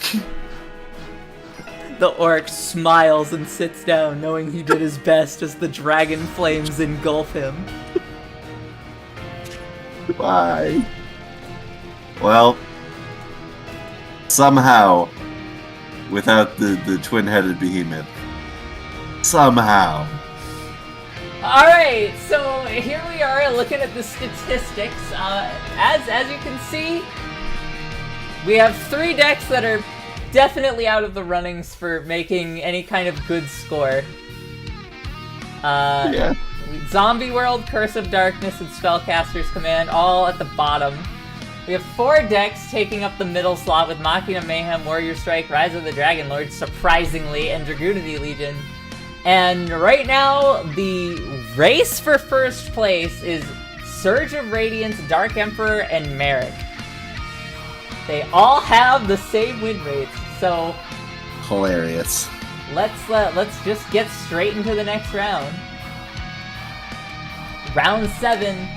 The orc smiles and sits down, knowing he did his best as the dragon flames engulf him. Bye. Well, somehow, without the twin-headed behemoth, somehow. Alright, so here we are looking at the statistics. As you can see, we have 3 decks that are definitely out of the runnings for making any kind of good score. Yeah. Zombie World, Curse of Darkness, and Spellcasters Command, all at the bottom. We have 4 decks taking up the middle slot with Machina Mayhem, Warrior Strike, Rise of the Dragon Lord, surprisingly, and Dragunity Legion. And right now, the race for first place is Surge of Radiance, Dark Emperor, and Merrick. They all have the same win rates, so Hilarious. let's just get straight into the next round. Round 7,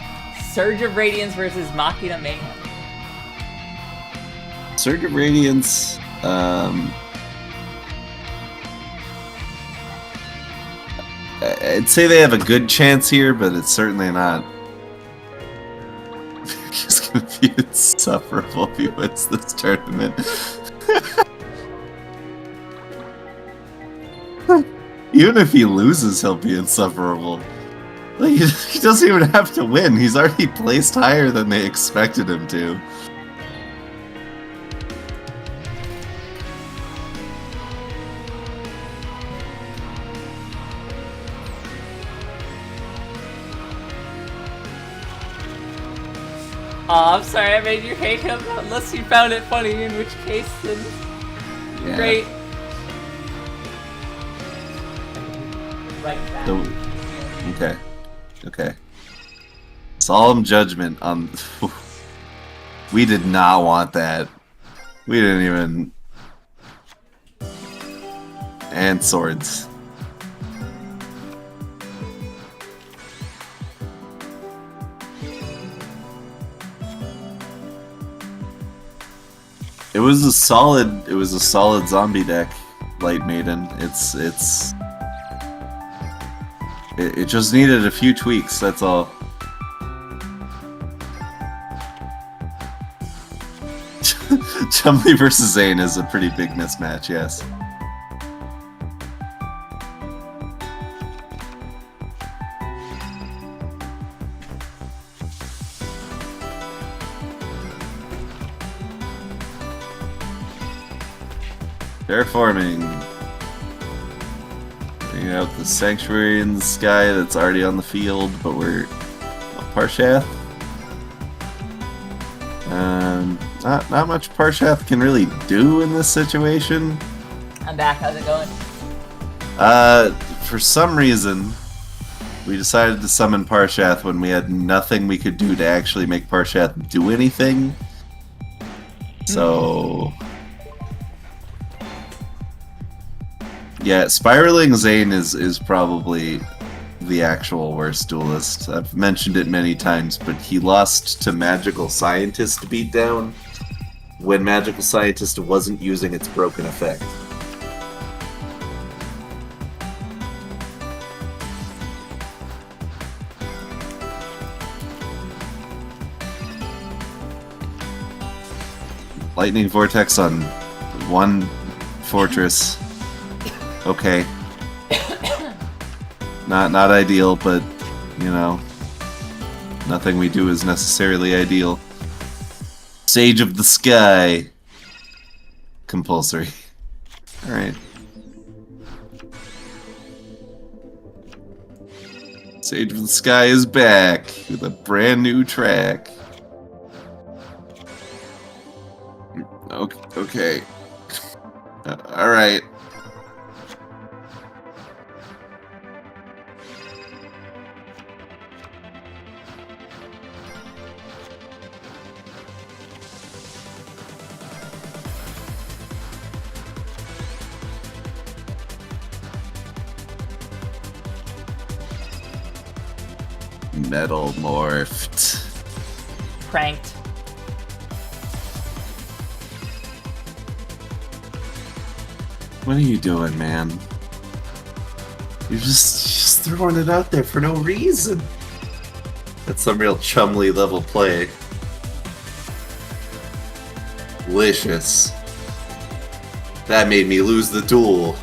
Surge of Radiance versus Machina Mayhem. Surge of Radiance, I'd say they have a good chance here, but it's certainly not. He's gonna be insufferable if he wins this tournament. Even if he loses, he'll be insufferable. Like, he doesn't even have to win. He's already placed higher than they expected him to. Aw, I'm sorry I made you hate him, unless you found it funny, in which case, then Yeah. great. Right back. Okay. Okay. Solemn judgment on... We did not want that. We didn't even... And swords. It was a solid zombie deck, Light Maiden. It just needed a few tweaks, that's all. Chumley versus Zane is a pretty big mismatch, yes. Terraforming. Bring out the Sanctuary in the Sky that's already on the field, but we're Parshath. Not much Parshath can really do in this situation. I'm back. How's it going? For some reason, we decided to summon Parshath when we had nothing we could do to actually make Parshath do anything. So... yeah, Spiraling Zane is probably the actual worst duelist. I've mentioned it many times, but he lost to Magical Scientist beatdown when Magical Scientist wasn't using its broken effect. Lightning Vortex on one fortress. Okay. Not ideal, but, you know, nothing we do is necessarily ideal. Sage of the Sky. Compulsory. Alright. Sage of the Sky is back with a brand new track. Okay. Alright. Metal morphed. Pranked. What are you doing, man? You're just throwing it out there for no reason. That's some real Chumley level play. Delicious. That made me lose the duel.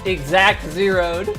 Exact zeroed.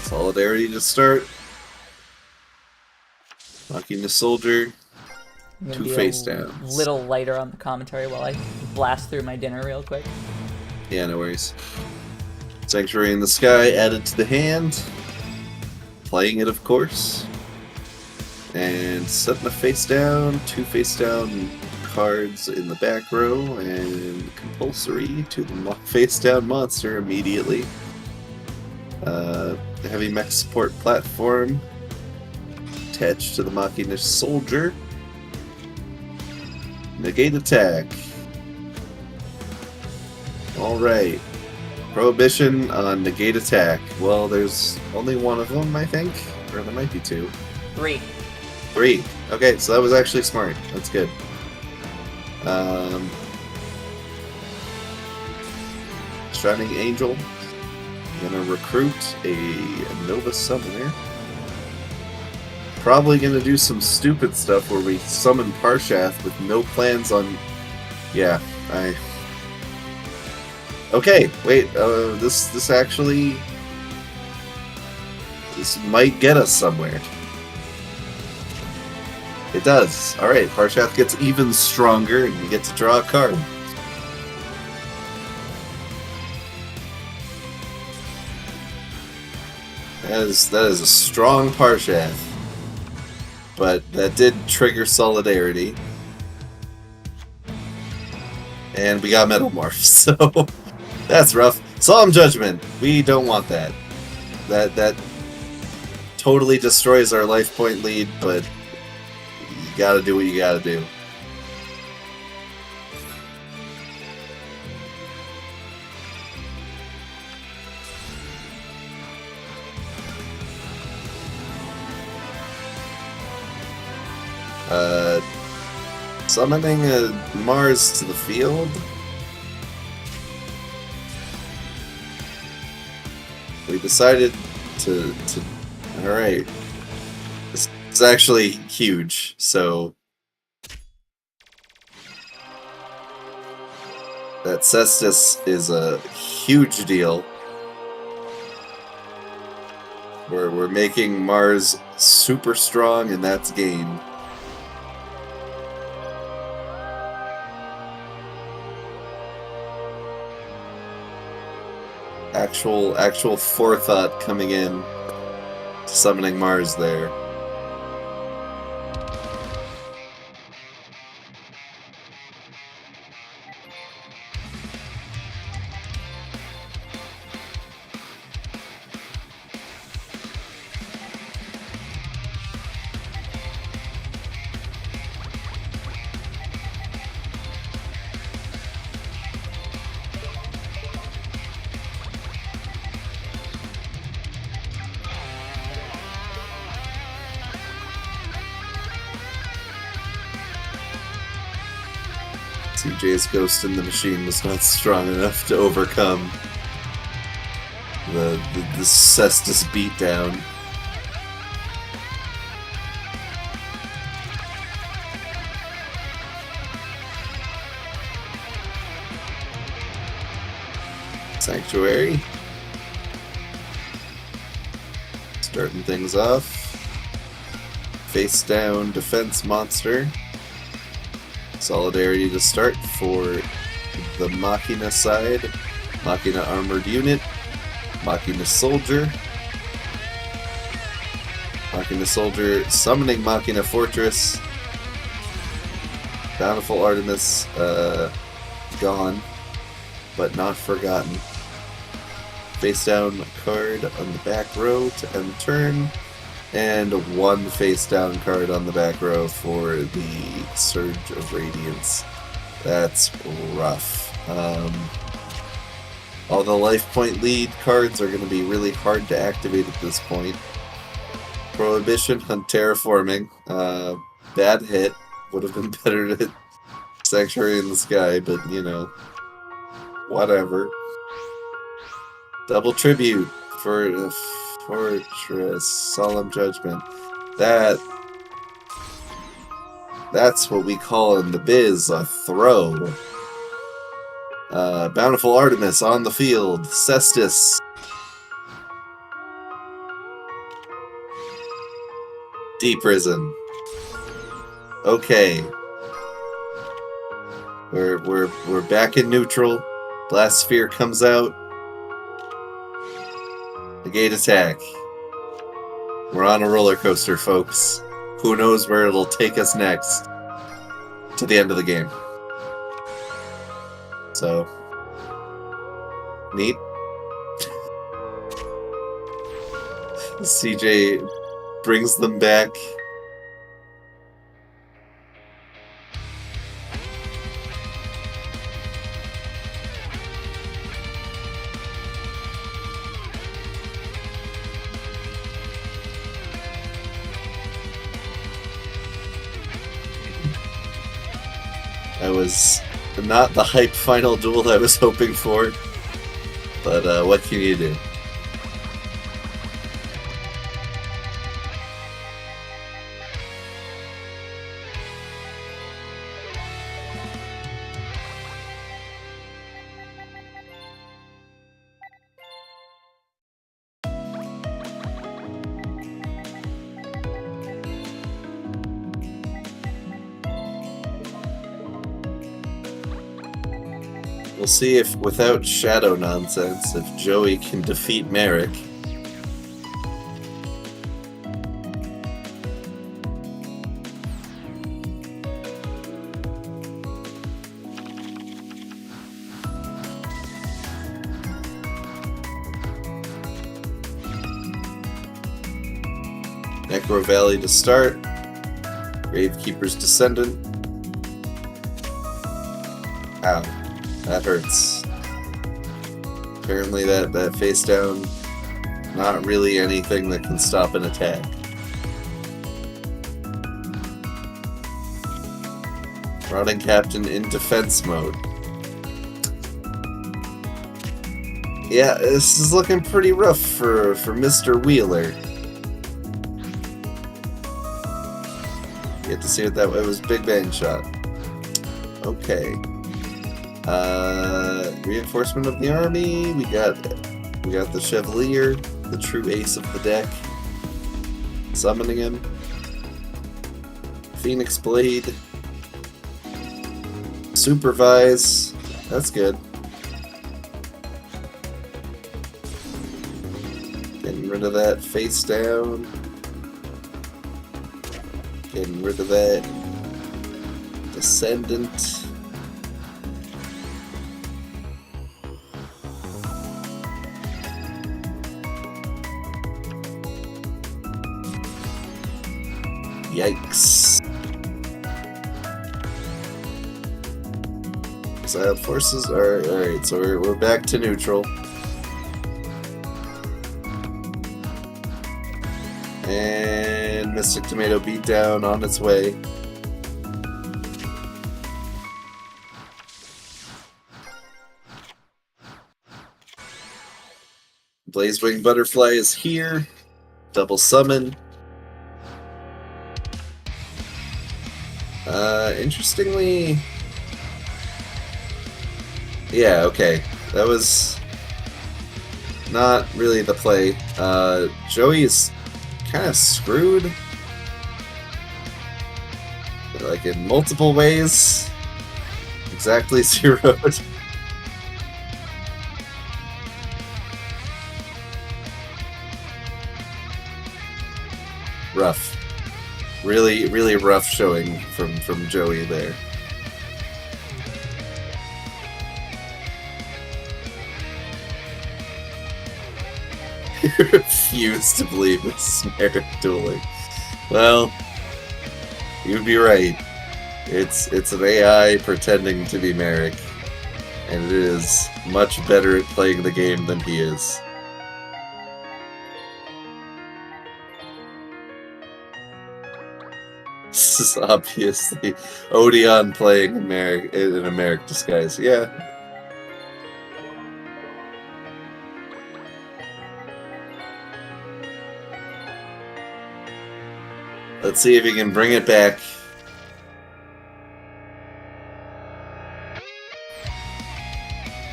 Solidarity to start. Knocking the soldier. I'm gonna 2 be face a downs. little lighter on the commentary while I blast through my dinner real quick. Yeah, no worries. Sanctuary in the Sky added to the hand. Playing it, of course. And setting a face down. 2 face down cards in the back row. And compulsory to the face down monster immediately. Heavy mech support platform. Attached to the Machina soldier. Negate attack. Alright. Prohibition on negate attack. Well, there's only one of them, I think. Or there might be 2. 3. 3. Okay, so that was actually smart. That's good. Shining Angel. Gonna recruit a Nova Summoner. Probably gonna do some stupid stuff where we summon Parshath with no plans on Yeah, Okay, wait, this actually... This might get us somewhere. It does. Alright, Parshath gets even stronger, and we get to draw a card. That is a strong Parshath. But that did trigger Solidarity. And we got Metamorph, so that's rough. Solemn Judgment, we don't want that. That totally destroys our life point lead, but you gotta do what you gotta do. Summoning a Mars to the field. We decided to alright. This is actually huge, so that Cestus is a huge deal. We're making Mars super strong, and that's gain. Actual forethought coming in, summoning Mars there. CJ's Ghost in the Machine was not strong enough to overcome the Cestus beatdown. Sanctuary. Starting things off. Face down defense monster. Solidarity to start for the Machina side. Machina armored unit. Machina soldier. Machina soldier summoning Machina fortress. Bountiful Artemis gone, but not forgotten. Face down card on the back row to end the turn. And one face down card on the back row for the Surge of Radiance. That's rough. All the life point lead cards are going to be really hard to activate at this point. Prohibition on Terraforming. Bad hit. Would have been better to hit Sanctuary in the Sky, but you know, whatever. Double Tribute for the Fortress, Solemn Judgment. That's what we call in the biz a throw. Bountiful Artemis on the field. Cestus. Deep Prison. Okay. We're back in neutral. Blast Sphere comes out. Negate attack. We're on a roller coaster, folks. Who knows where it'll take us next to the end of the game. So, neat. CJ brings them back. That was not the hype final duel I was hoping for, but what can you do? We'll see if, without shadow nonsense, if Joey can defeat Merrick. Necro Valley to start. Gravekeeper's Descendant. Ow. That hurts. Apparently that face down, not really anything that can stop an attack. Rotting Captain in defense mode. Yeah, this is looking pretty rough for Mr. Wheeler. You get to see what that was. Big Bang Shot. Okay. Reinforcement of the army. We got the Chevalier, the true ace of the deck. Summoning him. Phoenix Blade. Supervise. That's good. Getting rid of that face down. Getting rid of that Descendant. Yikes. Exiled forces are alright, so we're back to neutral. And Mystic Tomato beatdown on its way. Blazewing Butterfly is here. Double summon. Interestingly... Yeah, okay. That was not really the play. Joey is kind of screwed. Like in multiple ways. Exactly zeroed. Rough. Really, really rough showing from Joey there. I refuse to believe this is Merrick dueling. Well, you'd be right. It's an AI pretending to be Merrick, and it is much better at playing the game than he is. This is obviously Odeon playing in a Merrick disguise. Yeah. Let's see if he can bring it back.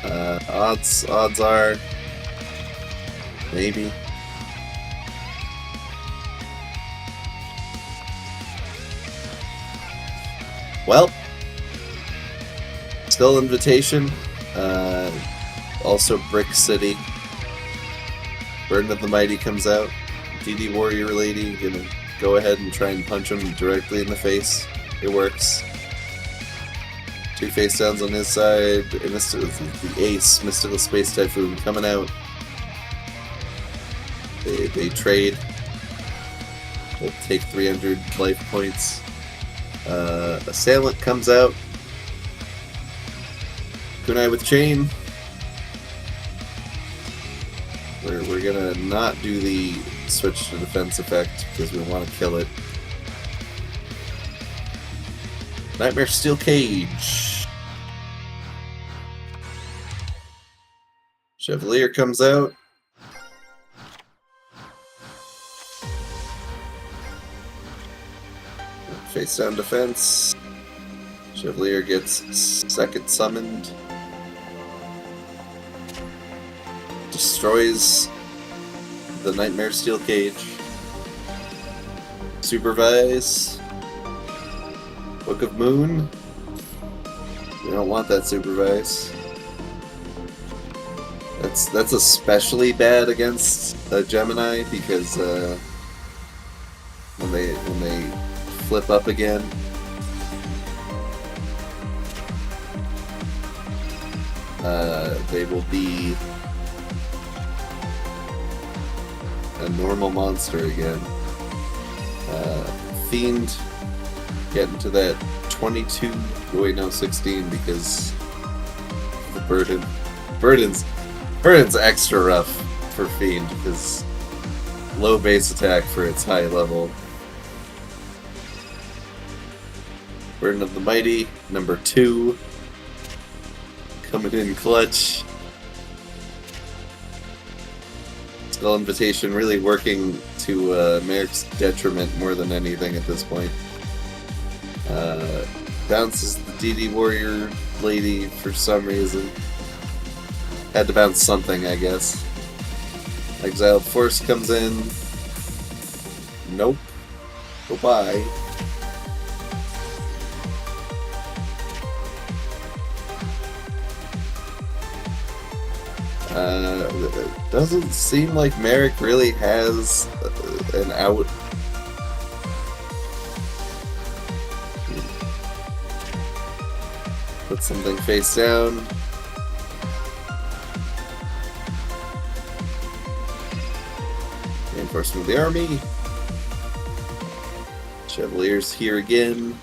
Odds are maybe. Well, still invitation. Also Brick City. Burden of the Mighty comes out. DD Warrior Lady gonna go ahead and try and punch him directly in the face. It works. 2 face downs on his side. The ace, Mystical Space Typhoon, coming out. They trade. They'll take 300 life points. Assailant comes out. Kunai with Chain. We're gonna not do the switch to defense effect because we want to kill it. Nightmare Steel Cage. Chevalier comes out. Face down defense. Chevalier gets second summoned. Destroys the Nightmare Steel Cage. Supervise. Book of Moon. We don't want that supervise. That's especially bad against a Gemini because when they flip up again, they will be a normal monster again. Fiend getting to that 22. Oh, wait, no, 16 because the burden. Burden's extra rough for Fiend because low base attack for its high level. Burden of the Mighty, number 2. Coming in clutch. Skull Invitation really working to Merrick's detriment more than anything at this point. Bounces the DD Warrior lady for some reason. Had to bounce something, I guess. Exiled Force comes in. Nope. Goodbye. It doesn't seem like Merrick really has an out. Put something face down. Reinforcement of the army. Chevaliers here again.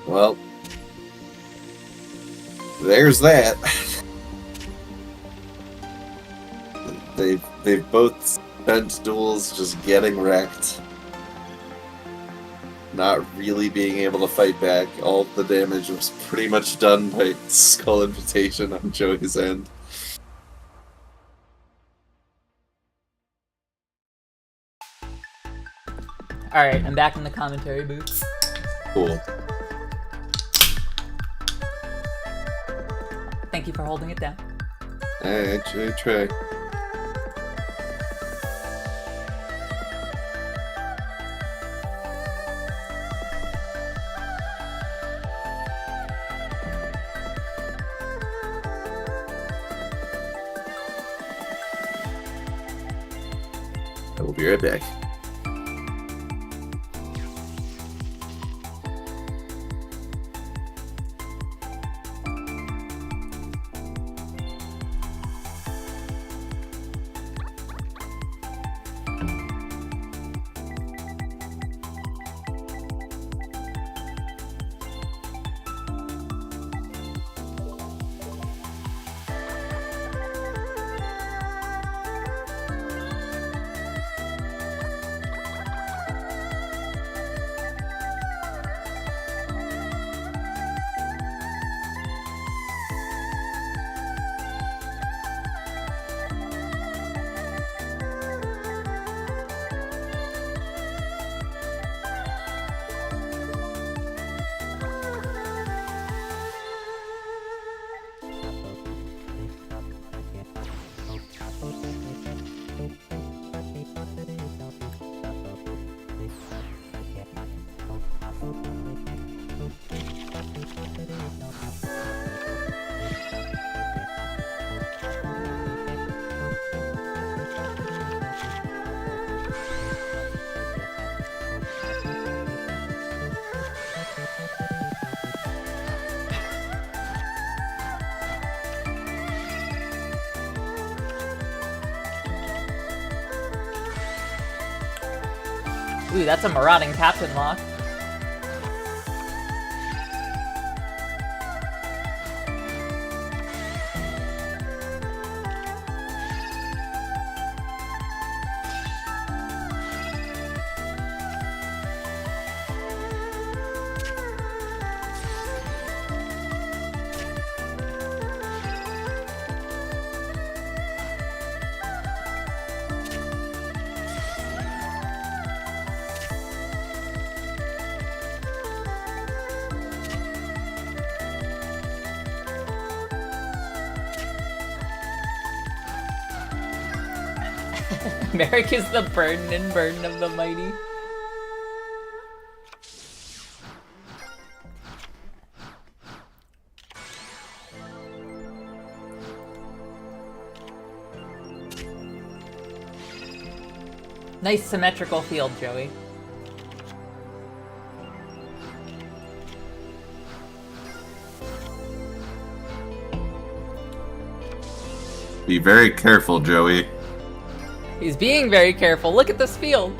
Well, there's that. They've both spent duels just getting wrecked. Not really being able to fight back. All of the damage was pretty much done by Skull Invitation on Joey's end. Alright, I'm back in the commentary booth. Cool. Thank you for holding it down. I try. I will be right back. Ooh, that's a marauding captain lock. Merrick is the burden of the mighty. Nice symmetrical field, Joey. Be very careful, Joey. He's being very careful. Look at this field.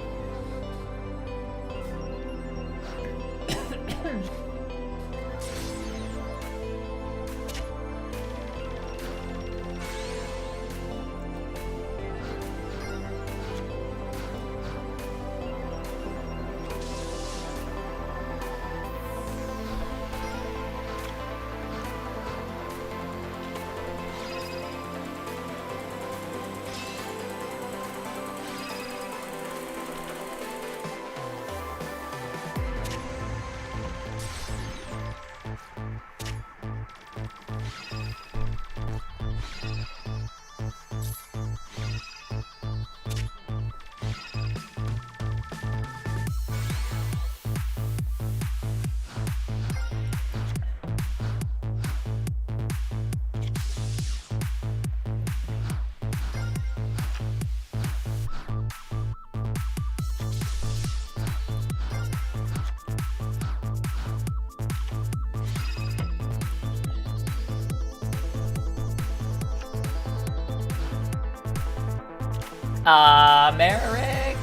Merrick.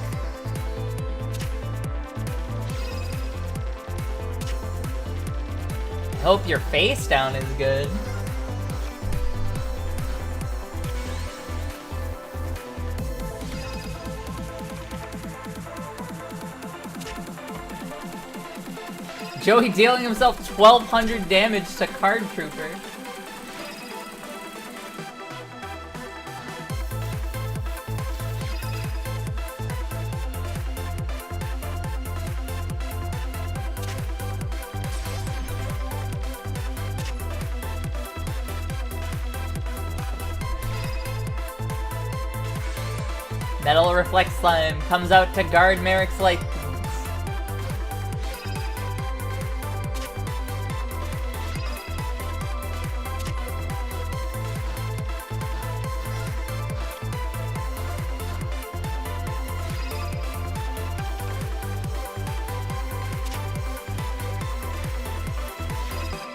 Hope your face down is good. Joey dealing himself 1200 damage to Card Trooper. Metal Reflect Slime comes out to guard Merrick's life points.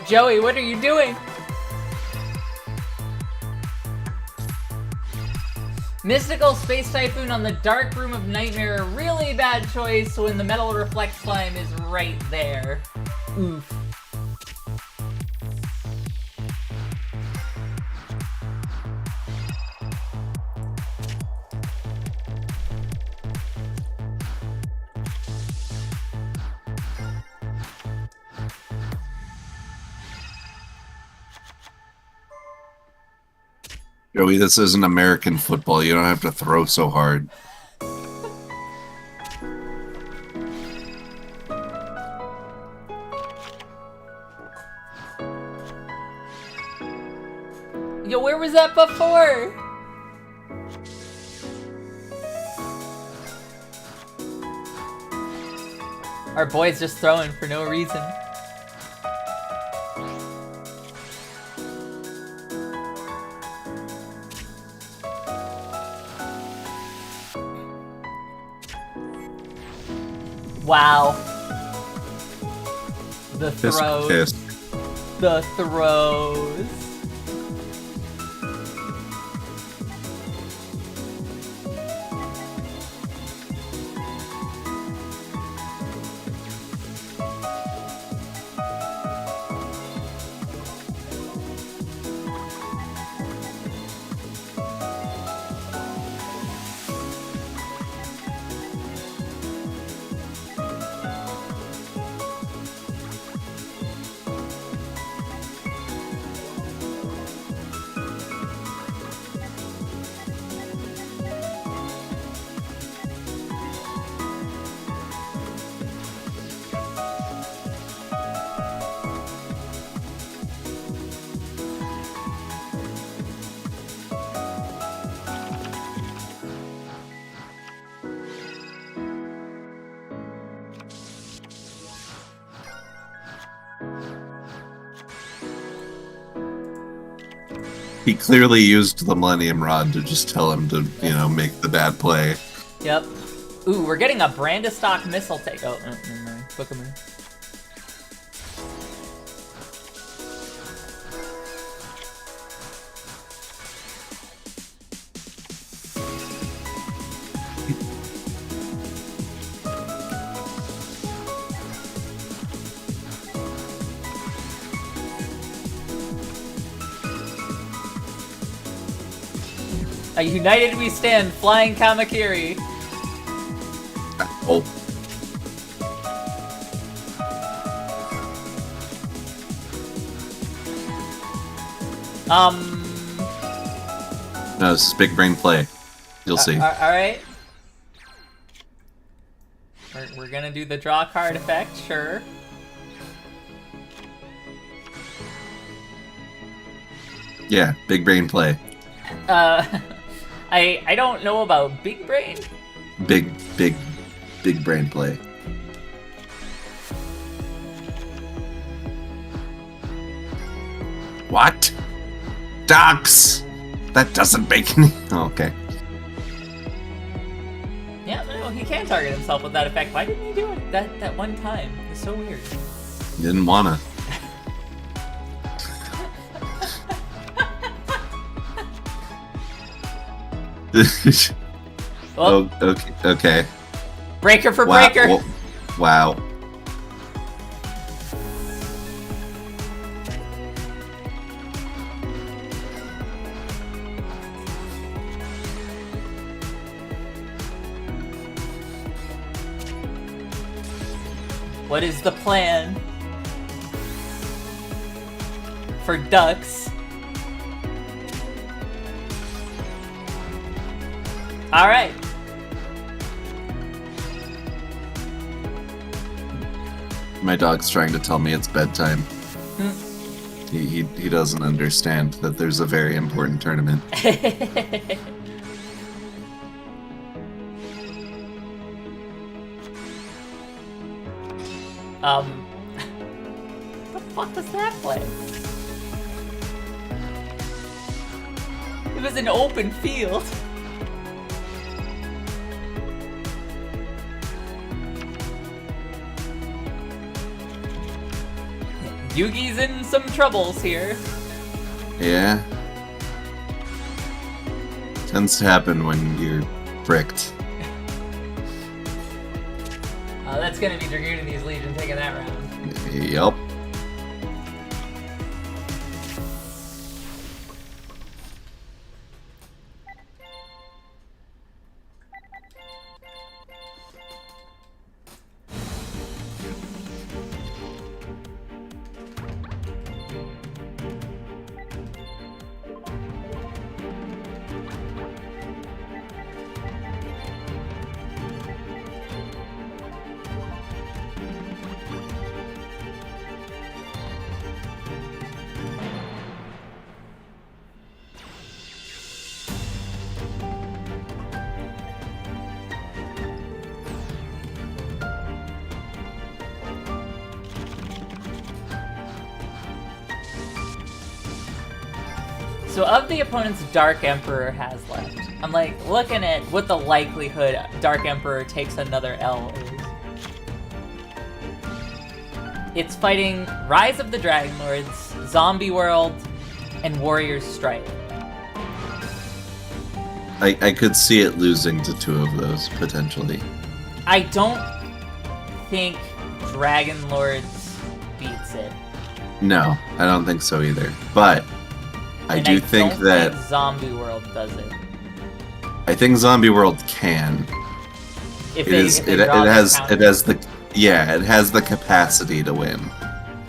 Joey, what are you doing? Mystical Space Typhoon on the Dark Room of Nightmare, a really bad choice when the Metal Reflect Slime is right there. Oof. Joey, this isn't American football. You don't have to throw so hard. Yo, where was that before? Our boy's just throwing for no reason. Wow. The throws. Kiss. The throws. He clearly used the Millennium Rod to just tell him to, you know, make the bad play. Yep. Ooh, we're getting a Brandistock missile take. Oh, never mind. Book 'em in. United we stand, flying Kamakiri. Oh. No, this is big brain play. You'll see. Alright. We're gonna do the draw card effect, sure. Yeah, big brain play. I don't know about big brain. Big brain play. What? Ducks! That doesn't make any... Oh, okay. Yeah, no, he can target himself with that effect. Why didn't he do it that one time? It's so weird. Didn't wanna. Well, oh, okay. Breaker for Wow, breaker. Wow. What is the plan for ducks? All right. My dog's trying to tell me it's bedtime. He doesn't understand that there's a very important tournament. What the fuck was that play? It was an open field. Yugi's in some troubles here. Yeah. Tends to happen when you're bricked. That's gonna be Dragunity's Legion taking that round. Yup. So of the opponents Dark Emperor has left, I'm like looking at what the likelihood Dark Emperor takes another L is. It's fighting Rise of the Dragon Lords, Zombie World, and Warriors Strike. I could see it losing to two of those, potentially. I don't think Dragon Lords beats it. No, I don't think so either. But I do think that Zombie World does it. I think Zombie World can. It has the capacity to win.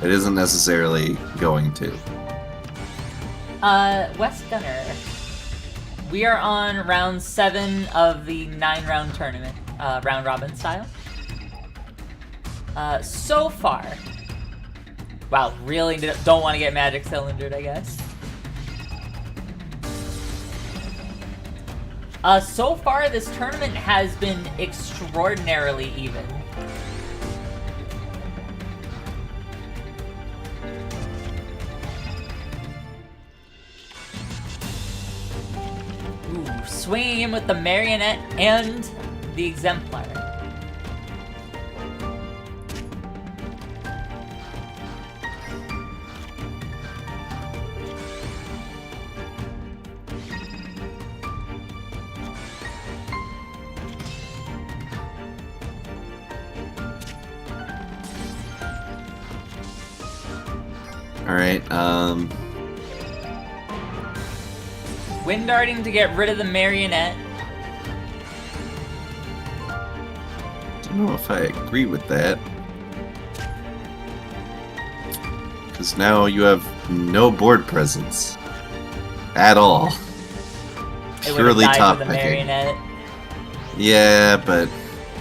It isn't necessarily going to. West Gunner. We are on round 7 of the 9-round tournament, round robin style. So far, wow, really don't want to get Magic Cylindered, I guess. So far, this tournament has been extraordinarily even. Ooh, swinging in with the Marionette and the Exemplar. Alright, Wind Darting to get rid of the Marionette. don't know if I agree with that. Because now you have no board presence. At all. It Purely died top with the picking. Marionette. Yeah, but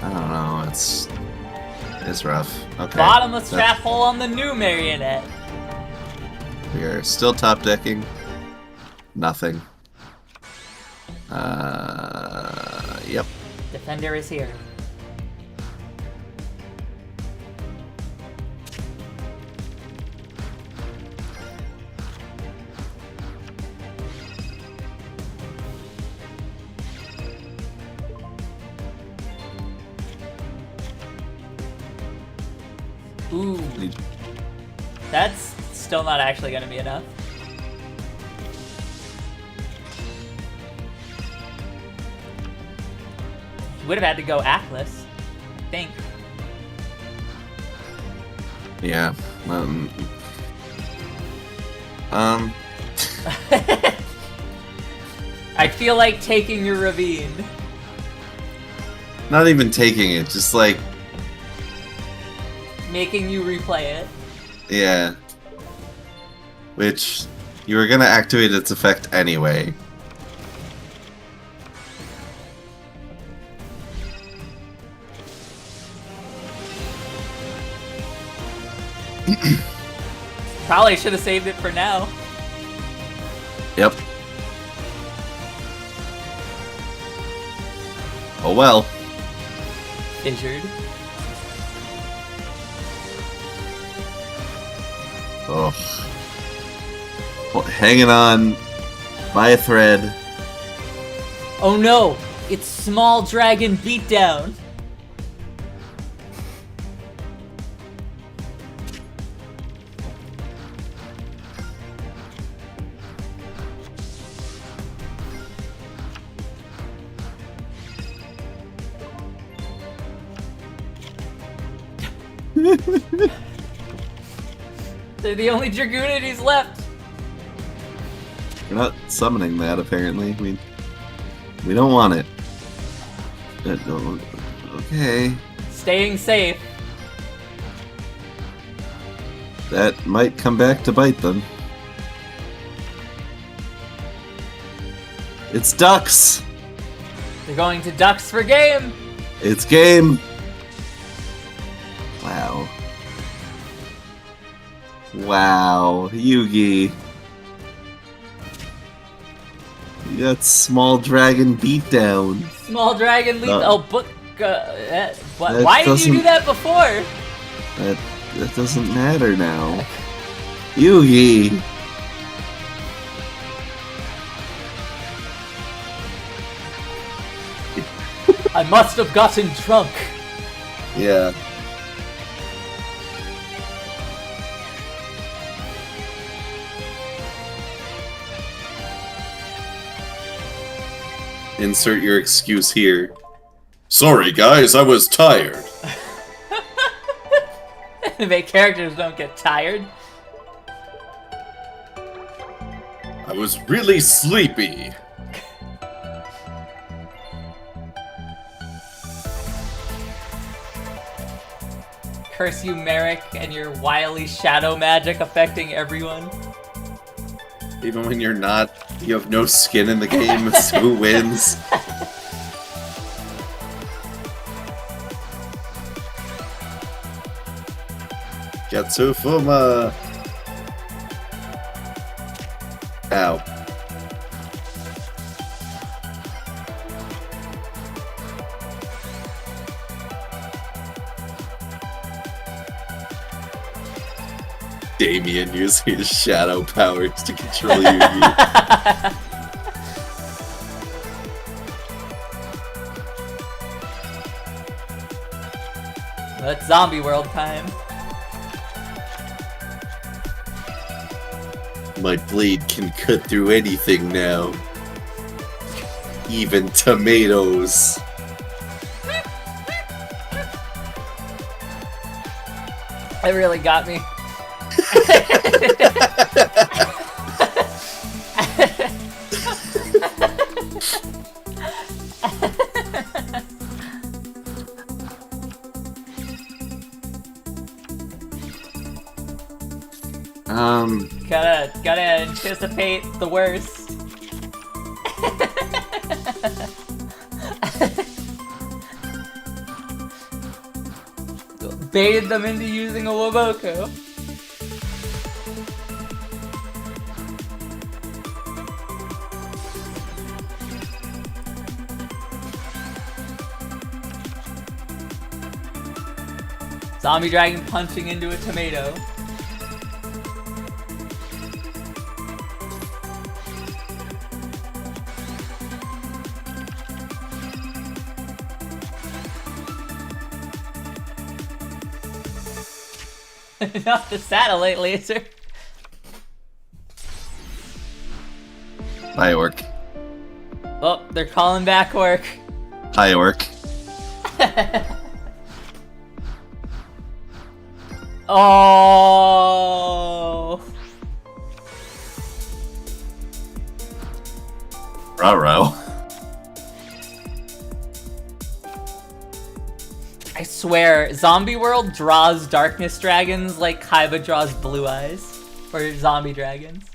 I don't know, it's rough. Okay. Bottomless trap hole on the new Marionette. We are still top decking. Nothing. Yep. Defender is here. Ooh. That's still not actually going to be enough. Would have had to go Atlas, I think. Yeah. I feel like taking your ravine. Not even taking it, just like, Making you replay it. yeah. Which, you were gonna activate its effect anyway. Probably should have saved it for now. Yep. Oh well. Fissured. Oh. Well, hanging on by a thread. Oh no! It's Small Dragon Beatdown! They're the only Dragunities left! We're not summoning that, apparently. We don't want it. Okay. Staying safe. That might come back to bite them. It's ducks! They're going to Ducks for game! It's game! Wow. Wow, Yugi. You got Small Dragon Beatdown. Small Dragon lead. No. Oh, but. That Why did you do doesn't- that before? That doesn't matter now. Yugi! I must have gotten drunk. Yeah. Insert your excuse here. Sorry guys, I was tired. Anime characters don't get tired. I was really sleepy. Curse you, Merrick, and your wily shadow magic affecting everyone. Even when you're not, you have no skin in the game, it's who wins. Katsufuma! Ow. Damien using his shadow powers to control Yugi. That's zombie world time. My blade can cut through anything now. Even tomatoes. It really got me. Gotta anticipate the worst. Baited them into using a Waboko. Zombie dragon punching into a tomato. Not the satellite laser. Hi, Orc. Oh, they're calling back Orc. Hi, Orc. Oh. Ruh-roh. I swear, Zombie World draws darkness dragons like Kaiba draws blue eyes. For zombie dragons.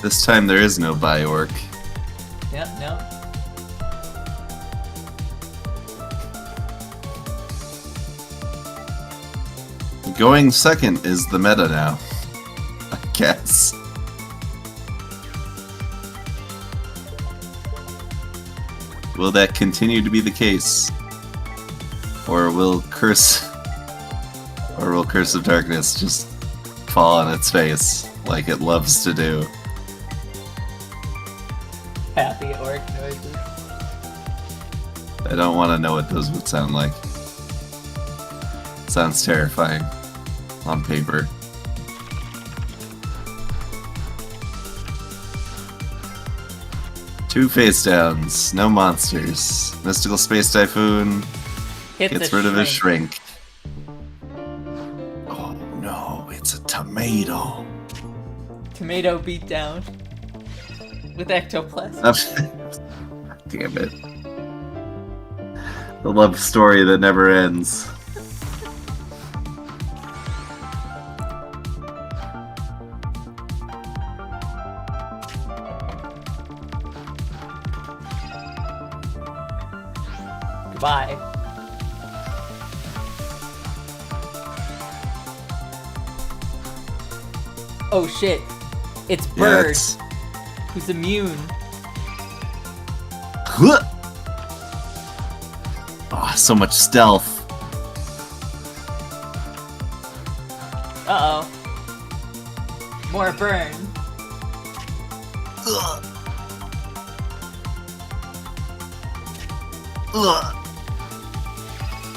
This time there is no Bi-Orc. Yep, no. Going second is the meta now. I guess. Will that continue to be the case? Or will Curse of Darkness just fall on its face like it loves to do? Happy orc noises. I don't want to know what those would sound like. Sounds terrifying on paper. Two face downs, no monsters. Mystical Space Typhoon gets rid of his shrink. Oh no, it's a tomato. Tomato beatdown. With ectoplasm. Damn it. The love story that never ends. Goodbye. Oh shit. It's Bird, who's immune. Oh, so much stealth. Uh-oh. More burn. Ugh. Ugh.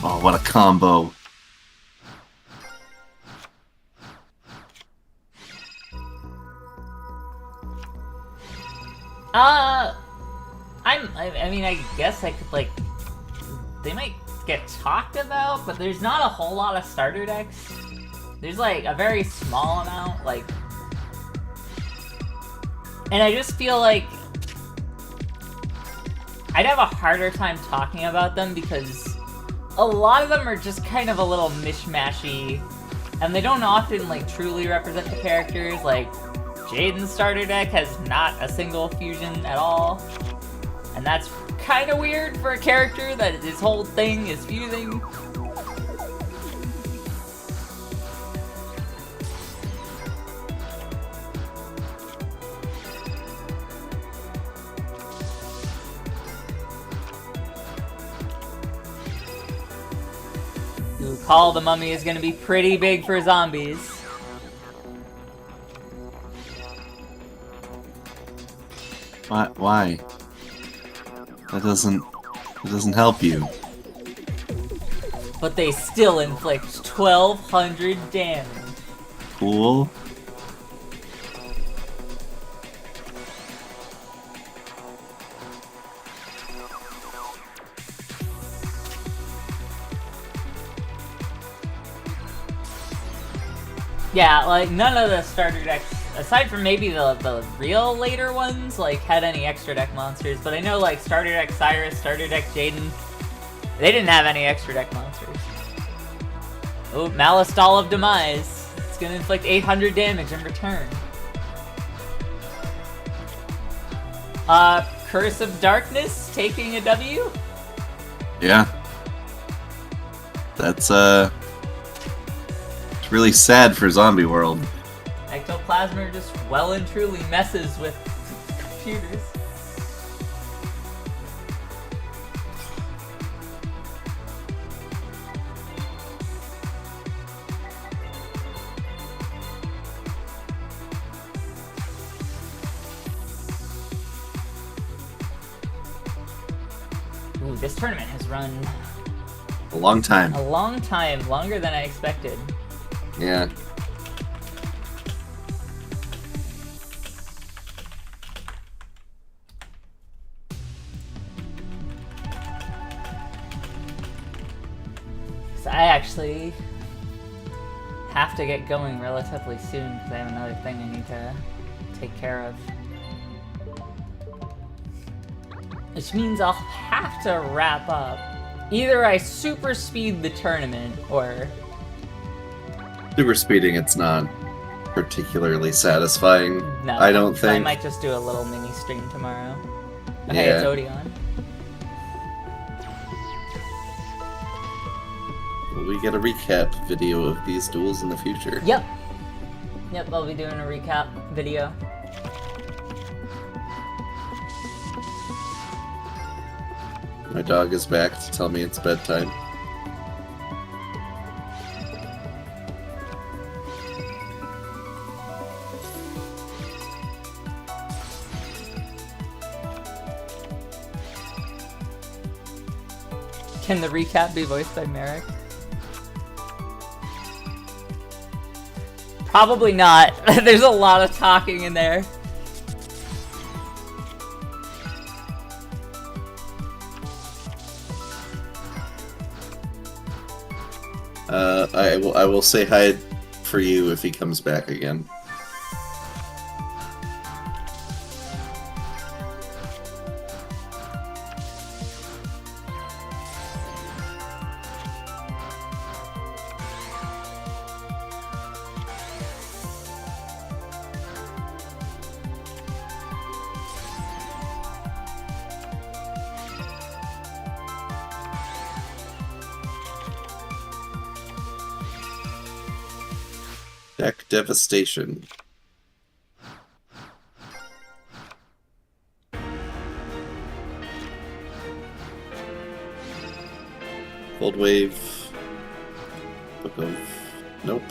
Oh, what a combo. I mean, I guess I could, like, they might get talked about, but there's not a whole lot of starter decks. There's, like, a very small amount, like, and I just feel like I'd have a harder time talking about them because a lot of them are just kind of a little mishmashy, and they don't often, like, truly represent the characters. Like, Jaden's starter deck has not a single fusion at all, and that's kind of weird for a character that his whole thing is fusing. Ooh, Call the Mummy is going to be pretty big for zombies. Why? That doesn't help you. But they still inflict 1,200 damage. Cool. Yeah, like, none of the starter decks, aside from maybe the real later ones, like, had any extra deck monsters. But I know, like, starter deck Cyrus, starter deck Jaden, they didn't have any extra deck monsters. Oh, Malice Doll of Demise. It's gonna inflict 800 damage in return. Curse of Darkness taking a W? Yeah. That's, it's really sad for Zombie World. Ectoplasma just well and truly messes with computers. Ooh, this tournament has run A long time. a long time, longer than I expected. Yeah. So I actually have to get going relatively soon because I have another thing I need to take care of. Which means I'll have to wrap up. Either I super speed the tournament, or... Super speeding, it's not particularly satisfying. No, I don't I think. might just do a little mini stream tomorrow. Okay, it's Yeah. Odeon. We get a recap video of these duels in the future. Yep. Yep, I'll be doing a recap video. My dog is back to tell me it's bedtime. Can the recap be voiced by Merrick? Probably not. There's a lot of talking in there. I will say hi for you if he comes back again. Deck Devastation. Cold Wave. Book of... Nope.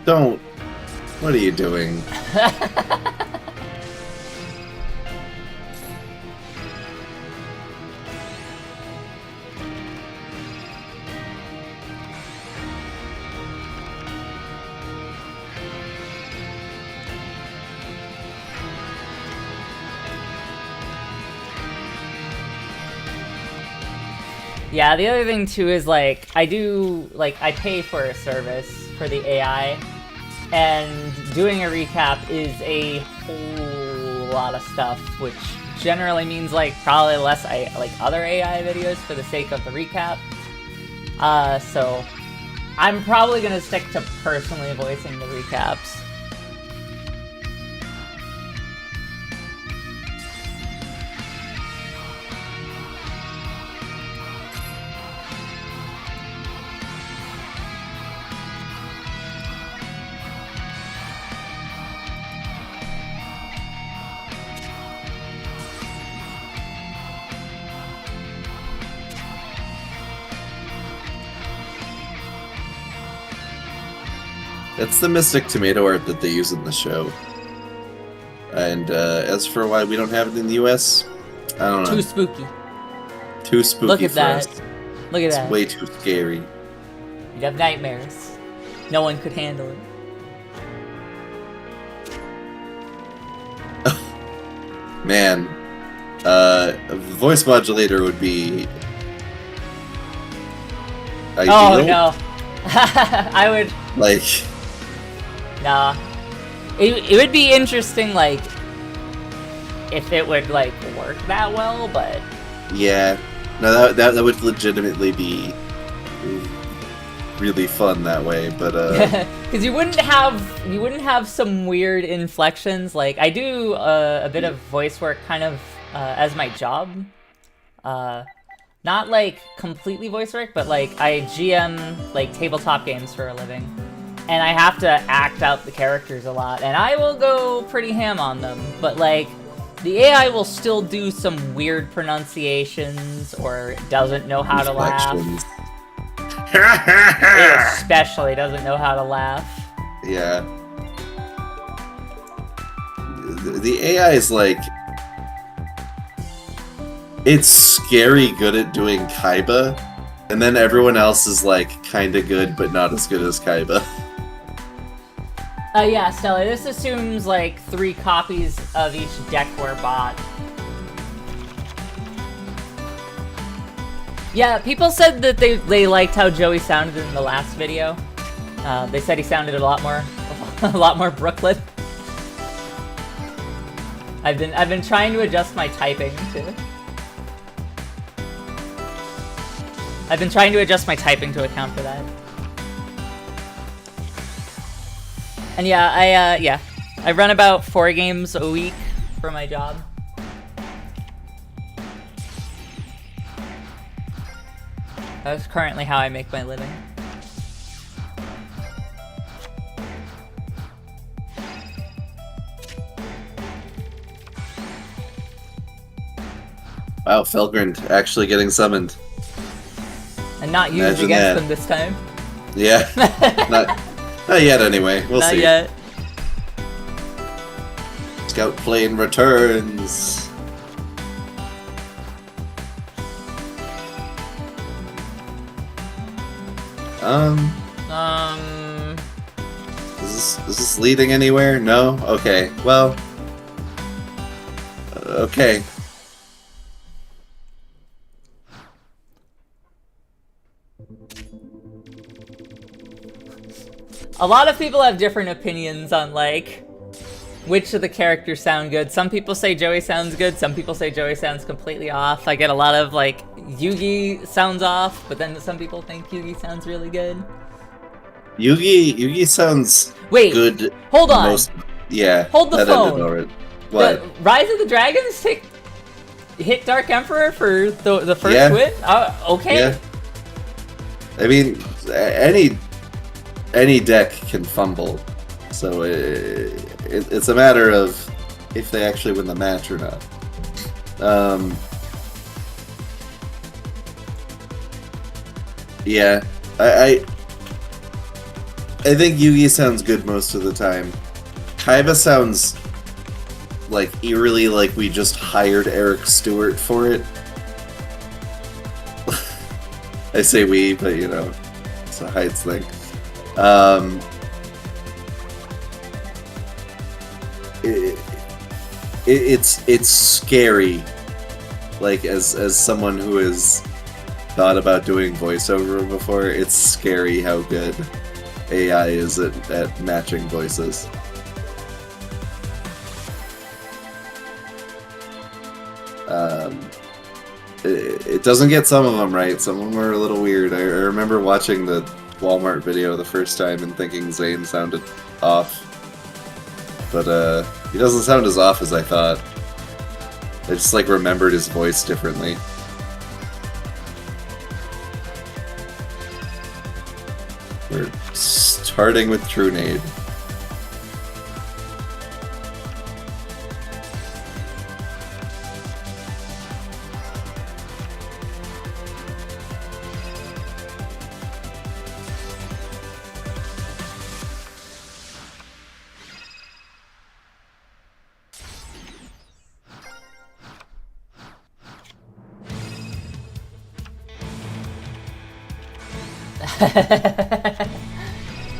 Don't. What are you doing? Yeah, the other thing too is like I pay for a service for the AI, and doing a recap is a whole lot of stuff, which generally means like probably less other AI videos for the sake of the recap. So I'm probably gonna stick to personally voicing the recaps. It's the Mystic Tomato art that they use in the show. And as for why we don't have it in the US, I don't know. Too spooky. Too spooky Look at for that. us. Look at It's that. way too scary. You'd have nightmares. No one could handle it. Man, a voice modulator would be ideal. Oh no. I would. Like, Nah. It would be interesting, like, if it would, like, work that well, but... yeah. No, that would legitimately be really fun that way, but Because you wouldn't have some weird inflections. Like, I do a bit of voice work kind of as my job. Not, like, completely voice work, but, like, I GM, like, tabletop games for a living. And I have to act out the characters a lot, and I will go pretty ham on them, but, like, the AI will still do some weird pronunciations, or doesn't know how to laugh. It especially doesn't know how to laugh. Yeah. The AI is like... it's scary good at doing Kaiba, and then everyone else is like kinda good, but not as good as Kaiba. Yeah, Stella, this assumes, like, 3 copies of each deck were bought. Yeah, people said that they liked how Joey sounded in the last video. They said he sounded a lot more Brooklyn. I've been trying to adjust my typing too. I've been trying to adjust my typing to account for that. And yeah, I run about 4 games a week for my job. That's currently how I make my living. Wow, Felgrind actually getting summoned. And not used Imagine against that. them this time. Yeah. Not yet anyway, we'll Not see. yet. Scout plane returns. Is this leading anywhere? No? Okay. Well. Okay. A lot of people have different opinions on, like, which of the characters sound good. Some people say Joey sounds good, some people say Joey sounds completely off. I get a lot of, like, Yugi sounds off, but then some people think Yugi sounds really good. Yugi sounds Wait, good. hold on. Yeah. Hold the that phone. ended already. What? The Rise of the Dragons hit Dark Emperor for the first Yeah. win? Okay. Yeah. I mean, any deck can fumble, so it's a matter of if they actually win the match or not. Yeah, I think Yugi sounds good most of the time. Kaiba sounds like eerily like we just hired Eric Stewart for it. I say we, but you know, it's a Heights thing. It's scary, like as someone who has thought about doing voiceover before. It's scary how good AI is at matching voices. It doesn't get some of them right. Some of them are a little weird. I remember watching the Walmart video the first time and thinking Zane sounded off. But he doesn't sound as off as I thought. I just like remembered his voice differently. We're starting with Drunade.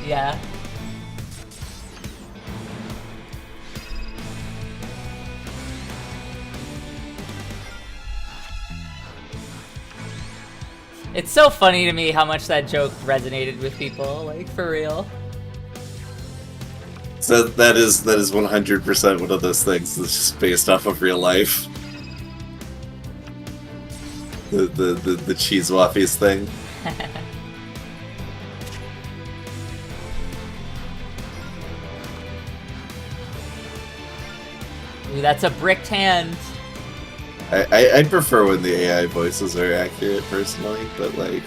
Yeah. It's so funny to me how much that joke resonated with people, like, for real. So that is 100% one of those things that's just based off of real life. The cheese waffies thing. Ooh, that's a bricked hand. I prefer when the AI voices are accurate, personally, but like...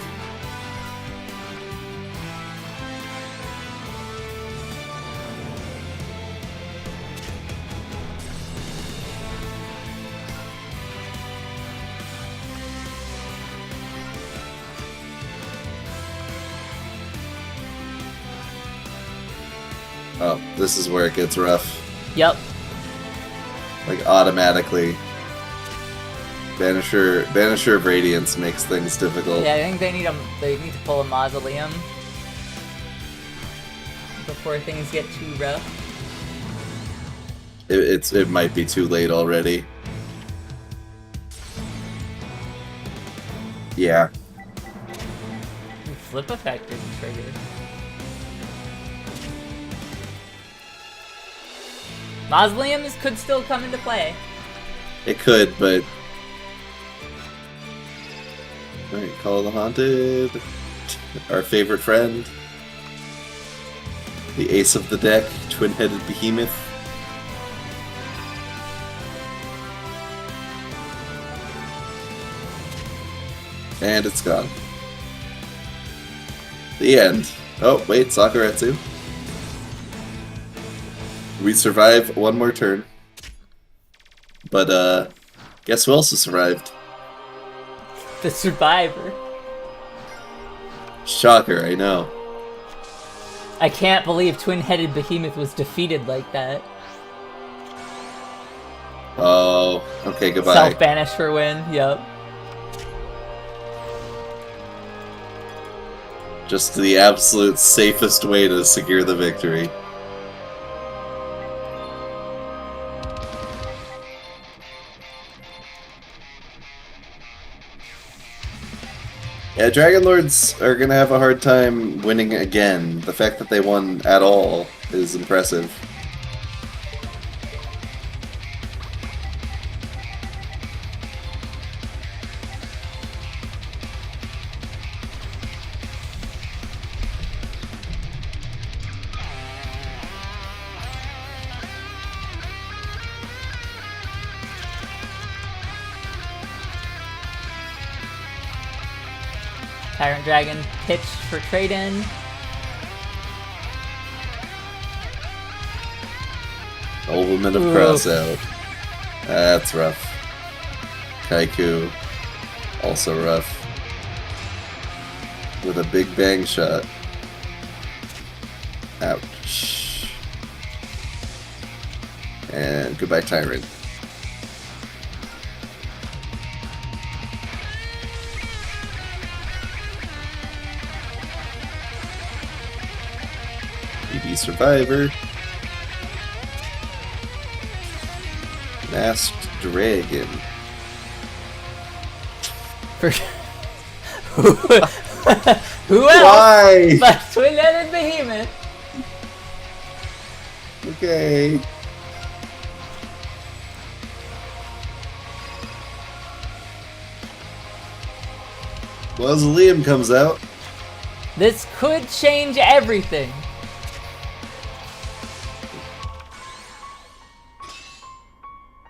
Oh, this is where it gets rough. Yep. Like, automatically. Banisher of Radiance makes things difficult. Yeah, I think they need to pull a Mausoleum before things get too rough. It might be too late already. Yeah. Flip effect didn't trigger. Mausoleums could still come into play. It could, but... Alright, Call of the Haunted. Our favorite friend. The ace of the deck, twin-headed behemoth. And it's gone. The end. Oh, wait, Sakuretsu. We survive one more turn. But, guess who else has survived? The survivor. Shocker, I know. I can't believe Twin-Headed Behemoth was defeated like that. Oh, okay, goodbye. Self-banish for win, yep. Just the absolute safest way to secure the victory. Yeah, Dragon Lords are gonna have a hard time winning again. The fact that they won at all is impressive. Tyrant Dragon pitched for trade-in. Overman of Crossout. That's rough. Kaiku. Also rough. With a big bang shot. Ouch. And goodbye, Tyrant. ED Survivor. Masked Dragon. For who else? Why? But Twin-Headed Behemoth. Okay. Mausoleum comes out. This could change everything.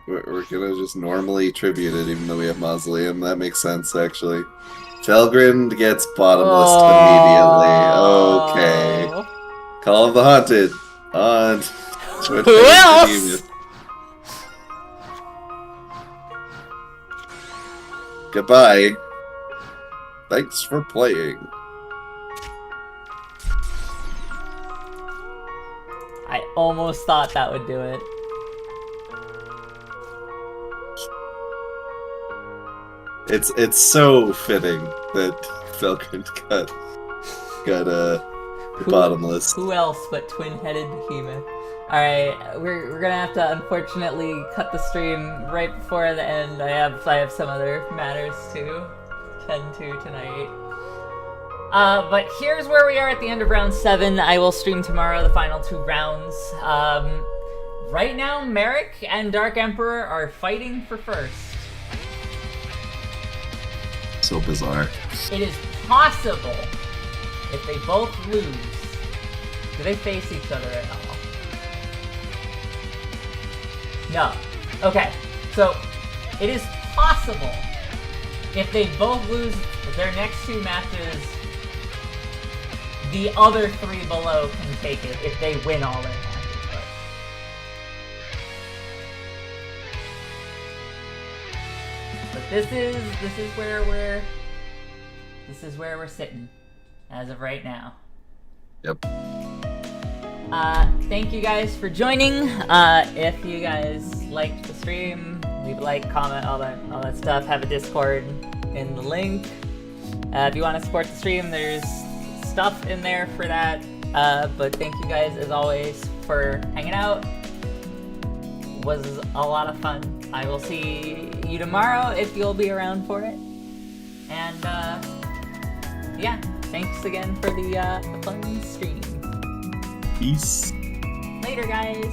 We're gonna just normally tribute it even though we have Mausoleum. That makes sense, actually. Felgrind gets bottomless immediately. Okay. Call of the Haunted. On. Who else? Goodbye. Thanks for playing. I almost thought that would do it. It's so fitting that Felgrind got got bottomless. Who else but twin-headed behemoth? Alright, we're gonna have to unfortunately cut the stream right before the end. I have some other matters to tend to tonight. But here's where we are at the end of round 7. I will stream tomorrow the final 2 rounds. Right now, Merrick and Dark Emperor are fighting for first. So bizarre. It is possible if they both lose. Do they face each other at all? No. Okay, so it is possible if they both lose their next 2 matches, the other 3 below can take it if they win all their matches. But this is where we're sitting as of right now. Yep. Thank you guys for joining. If you guys liked the stream, leave a like, comment, all that stuff. Have a Discord in the link. If you want to support the stream, there's stuff in there for that. But thank you guys as always for hanging out. It was a lot of fun. I will see you tomorrow if you'll be around for it. And yeah, thanks again for the fun stream. Peace. Later, guys.